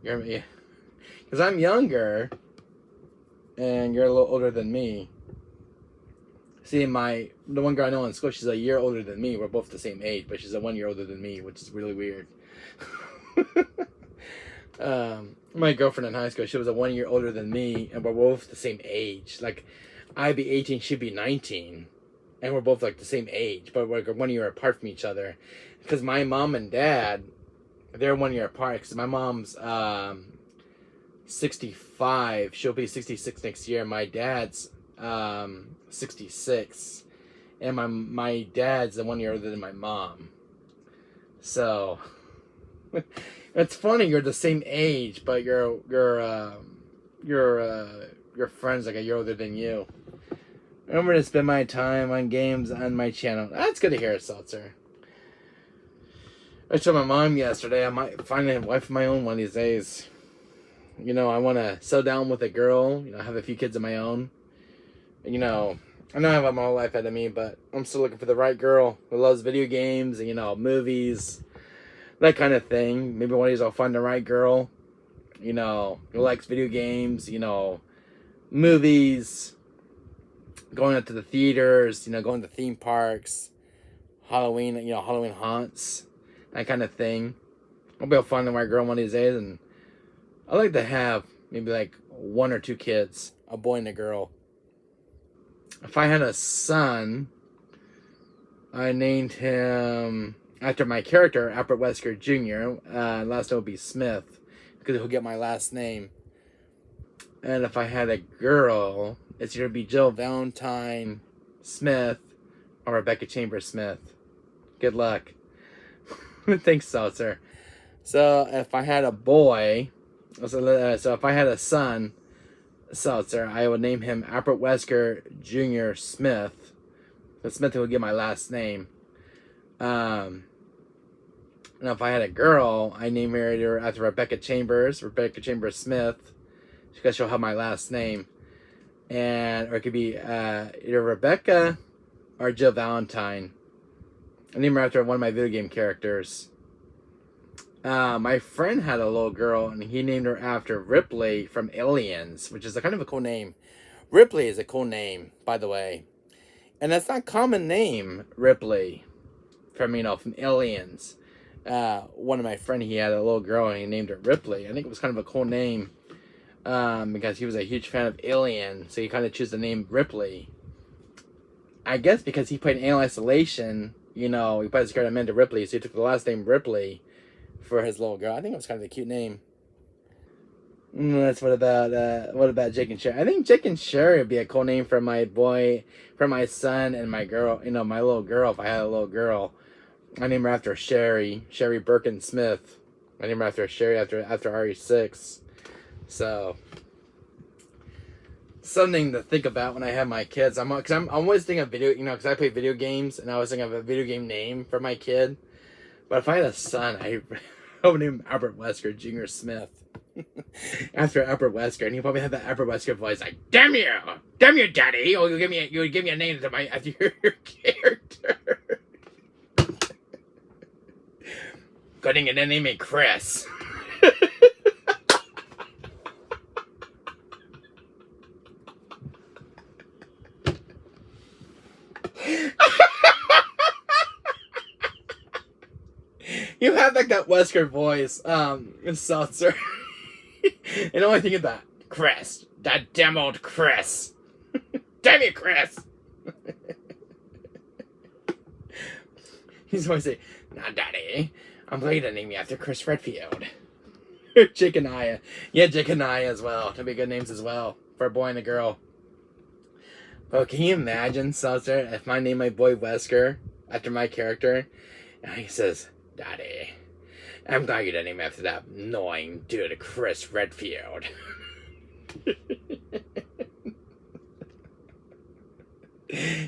Because I'm younger, and you're a little older than me. See, the one girl I know in school, she's a year older than me. We're both the same age, but she's 1 year older than me, which is really weird. My girlfriend in high school, she was 1 year older than me, and we're both the same age. Like, I'd be 18, she'd be 19, and we're both like the same age, but we're 1 year apart from each other. Because my mom and dad, they're 1 year apart. Because my mom's 65, she'll be 66 next year. My dad's 66, and my dad's 1 year older than my mom. So it's funny, you're the same age, but your friend's like a year older than you. I'm gonna spend my time on games on my channel. That's good to hear, Seltzer. I told my mom yesterday I might find a wife of my own one of these days. I want to settle down with a girl. Have a few kids of my own. I know I have my whole life ahead of me, but I'm still looking for the right girl who loves video games and, movies, that kind of thing. Maybe one of these I'll find the right girl, who likes video games, movies, going out to the theaters, going to theme parks, Halloween haunts, that kind of thing. I'll be able to find the right girl one of these days, and I like to have maybe like 1 or 2 kids, a boy and a girl. If I had a son, I named him after my character, Albert Wesker Jr. Last name would be Smith, because he'll get my last name. And if I had a girl, it's either be Jill Valentine Smith or Rebecca Chambers Smith. Good luck. Thanks, Seltzer. So if I had a boy, so if I had a son, Seltzer, I would name him Albert Wesker Jr. Smith. So Smith would get my last name. And if I had a girl, I name her either after Rebecca Chambers Smith, because she'll have my last name. Or it could be either Rebecca or Jill Valentine. I name her after one of my video game characters. My friend had a little girl, and he named her after Ripley from Aliens, which is a kind of a cool name. Ripley is a cool name, by the way. And that's not a common name, Ripley, from Aliens. One of my friends, he had a little girl, and he named her Ripley. I think it was kind of a cool name, because he was a huge fan of Alien, so he kind of chose the name Ripley. I guess because he played Alien Isolation, you know, he probably scared Amanda Ripley, so he took the last name Ripley for his little girl. I think it was kind of a cute name. That's what about Jake and Sherry? I think Jake and Sherry would be a cool name for my boy, for my son and my girl. You know, my little girl. If I had a little girl, I name her after Sherry Birkin Smith. I name her after Sherry after RE6. So something to think about when I have my kids. I'm always thinking of video. You know, because I play video games, and I was thinking of a video game name for my kid. But if I had a son, I would name him Albert Wesker Jr. Smith. After Albert Wesker, and he probably had that Albert Wesker voice like, damn you, daddy! Oh, you give me a name after your character. Good thing you didn't name me Chris. You have like that Wesker voice, Seltzer. And all I think about Chris, that damn old Chris. Damn you, Chris. He's always say, "Nah, daddy, I'm glad to name you after Chris Redfield." Jake and Aya. Yeah, Jake and Aya as well. That'd be good names as well for a boy and a girl. But can you imagine, Seltzer, if I name my boy Wesker after my character, and he says, "Daddy, I'm glad you didn't name after that annoying dude, Chris Redfield."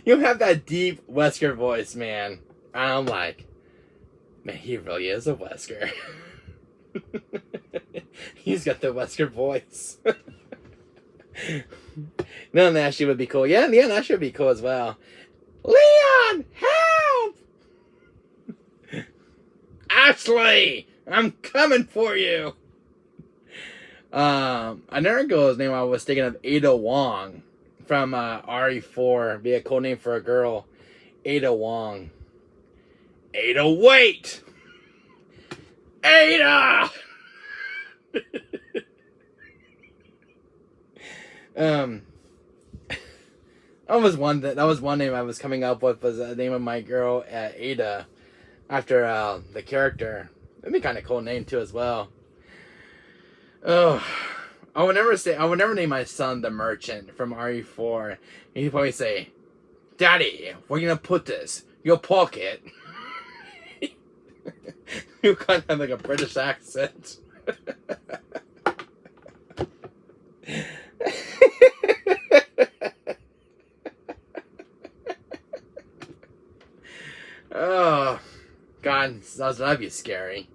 You have that deep Wesker voice, man. And I'm like, man, he really is a Wesker. He's got the Wesker voice. No, that shit would be cool. Yeah, that should be cool as well. Leon, help! Ashley, I'm coming for you. Another girl's name I was thinking of, Ada Wong from RE4. Be a cool name for a girl. Ada Wong. Ada, wait! Ada! That was one name I was coming up with, was the name of my girl, Ada, after the character. That'd be kind of cool name too as well. Oh, I would never name my son the Merchant from RE4. He'd probably say, "Daddy, where you gonna put this? Your pocket." You kind of have like a British accent. Oh, God, that'd be scary.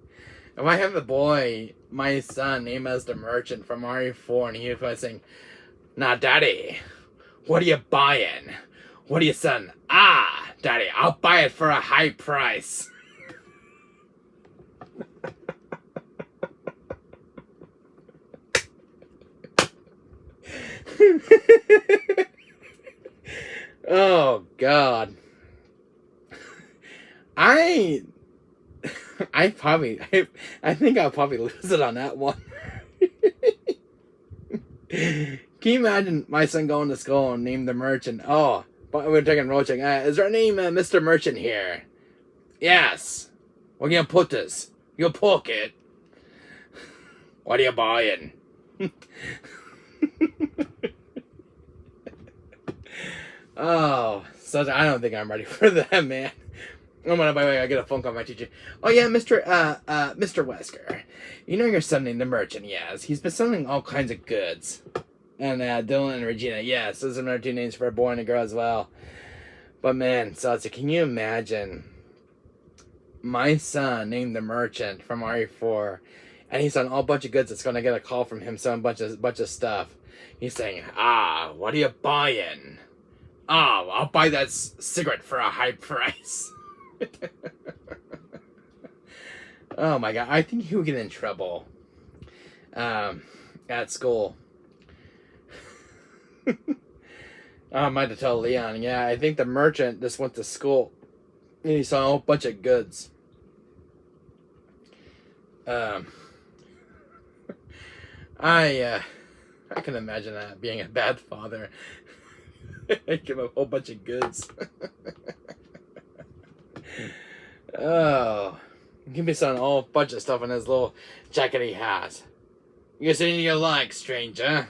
If I have a boy, my son, named as the Merchant from RE4, and he was saying, "Nah, Daddy, what are you buying? What are you selling?" "Ah, Daddy, I'll buy it for a high price." Oh, God. I think I'll probably lose it on that one. Can you imagine my son going to school and name the Merchant? "Oh, but we're taking road check. Is our name Mr. Merchant here?" "Yes." "Where you gonna put this? Your pocket." "What are you buying?" Oh, so I don't think I'm ready for that, man. Oh, by the way, I get a phone call from my teacher. "Oh yeah, Mr. Wesker, you know your son named the Merchant?" "Yes, he's been selling all kinds of goods." And Dylan and Regina, yes, those are another two names for a boy and a girl as well. But man, so can you imagine my son named the Merchant from RE4, and he's on all bunch of goods that's gonna get a call from him selling bunch of stuff. He's saying, "Ah, what are you buying?" "Oh, I'll buy that cigarette for a high price." Oh my God, I think he would get in trouble at school. I might have to tell Leon, yeah, I think the Merchant just went to school and he saw a whole bunch of goods. I can imagine that being a bad father. Give him a whole bunch of goods. Oh. He be selling a whole bunch of stuff in his little jacket he has. You guys anything you like, stranger?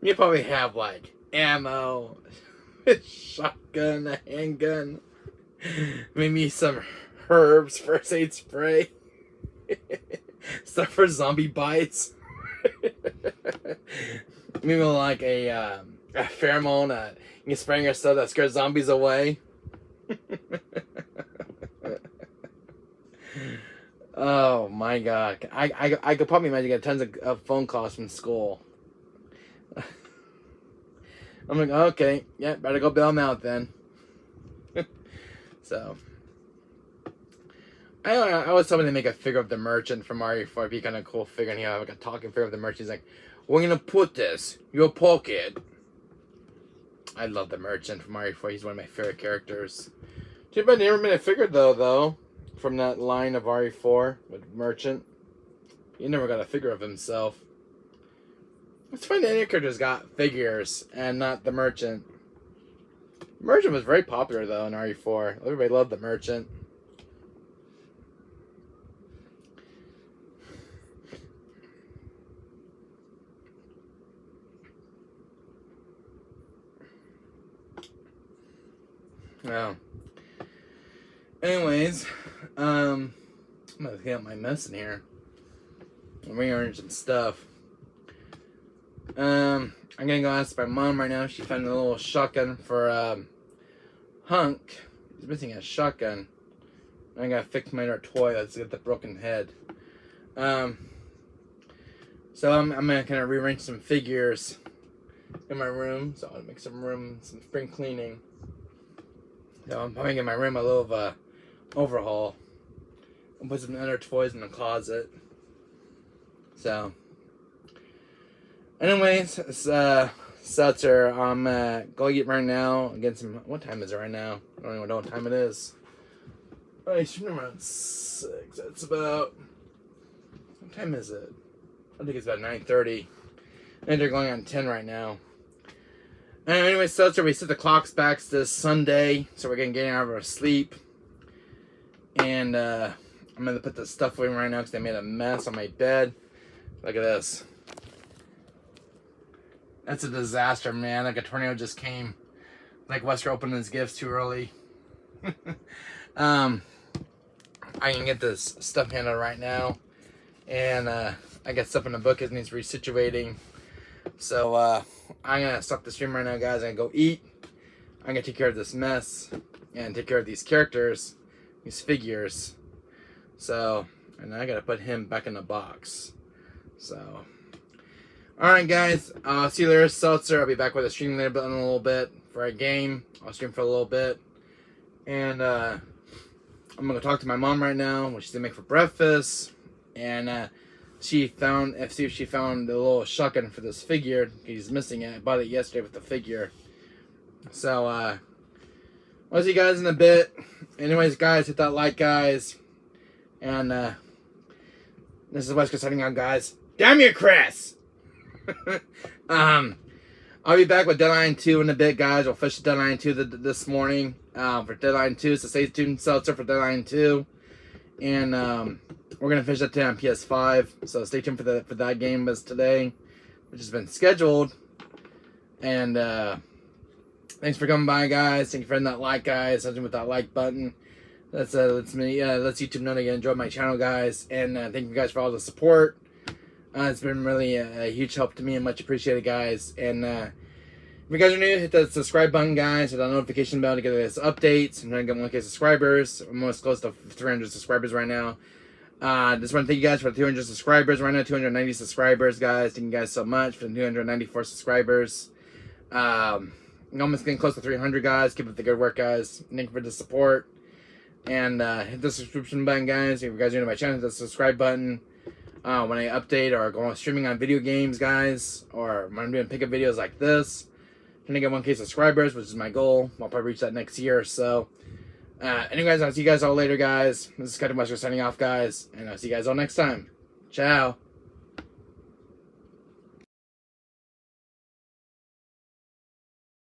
You probably have like ammo, shotgun, a handgun, maybe some herbs, first aid spray, stuff for zombie bites. Maybe like a pheromone, you can spray your stuff that scares zombies away. Oh my god. I could probably imagine getting tons of phone calls from school. I'm like, okay, yeah, better go bail them out then. So, I was hoping to make a figure of the merchant from Mario 4. It'd be kind of cool figure, and he have like a talking figure of the merchant. He's like, we're gonna put this in your pocket. I love the merchant from Mario 4. He's one of my favorite characters. Too bad they never made a figure though, from that line of RE4 with merchant. He never got a figure of himself. It's funny that any characters got figures and not the merchant. Merchant was very popular though in RE4. Everybody loved the merchant. Well, anyways, I'm gonna get my mess in here. I'm rearrange some stuff. I'm gonna go ask my mom right now. She found a little shotgun for Hunk. He's missing a shotgun. I gotta fix my other toy that's got the broken head. So I'm gonna kind of rearrange some figures in my room. So I'll make some room, some spring cleaning. So I'm probably giving my room a little overhaul. I'll put some other toys in the closet. So, anyways, Seltzer, I'm going to eat right now. Get some. What time is it right now? I don't even know what time it is. Oh, it's around 6. It's about. What time is it? I think it's about 9:30. And they're going on 10 right now. Anyway, Seltzer, we set the clocks back this Sunday, so we're getting out of our sleep. And I'm going to put the stuff away right now because I made a mess on my bed. Look at this. That's a disaster, man. Like a tornado just came. Like Wesker opened his gifts too early. I can get this stuff handled right now. And I got stuff in the book that needs resituating. So I'm going to stop the stream right now, guys. I'm going to go eat. I'm going to take care of this mess. And take care of these characters. These figures. So, and I got to put him back in the box. So, alright guys, I'll see you later, Seltzer. I'll be back with a stream later in a little bit for a game. I'll stream for a little bit. And I'm going to talk to my mom right now, what she's going to make for breakfast. And see if she found the little shotgun for this figure. He's missing it. I bought it yesterday with the figure. So, I'll see you guys in a bit. Anyways, guys, hit that like, guys. And this is Wesker signing out, guys. Damn you, Chris! I'll be back with Deadline 2 in a bit, guys. We'll finish Deadline 2 this morning for Deadline 2. So stay tuned, Seltzer, for Deadline 2. And we're going to finish that today on ps5. So stay tuned for that game as today, which has been scheduled. And thanks for coming by, guys. Thank you for hitting that like, guys. Something with that like button. Lets me lets YouTube know that you enjoy my channel, guys. And thank you guys for all the support. It's been really a huge help to me and much appreciated, guys. And if you guys are new, hit that subscribe button, guys. Hit that notification bell to get those updates. I'm trying to get 1K subscribers. I'm almost close to 300 subscribers right now. Just want to thank you guys for the 200 subscribers right now. 290 subscribers, guys. Thank you guys so much for the 294 subscribers. I'm almost getting close to 300, guys. Keep up the good work, guys. Thank you for the support. And hit the subscription button, guys. If you guys are new to my channel, hit the subscribe button. When I update or go on streaming on video games, guys, or when I'm doing pickup videos like this, I'm trying to get 1K subscribers, which is my goal. I'll probably reach that next year or so. Anyways, I'll see you guys all later, guys. This is Captain Wesker signing off, guys, and I'll see you guys all next time. Ciao.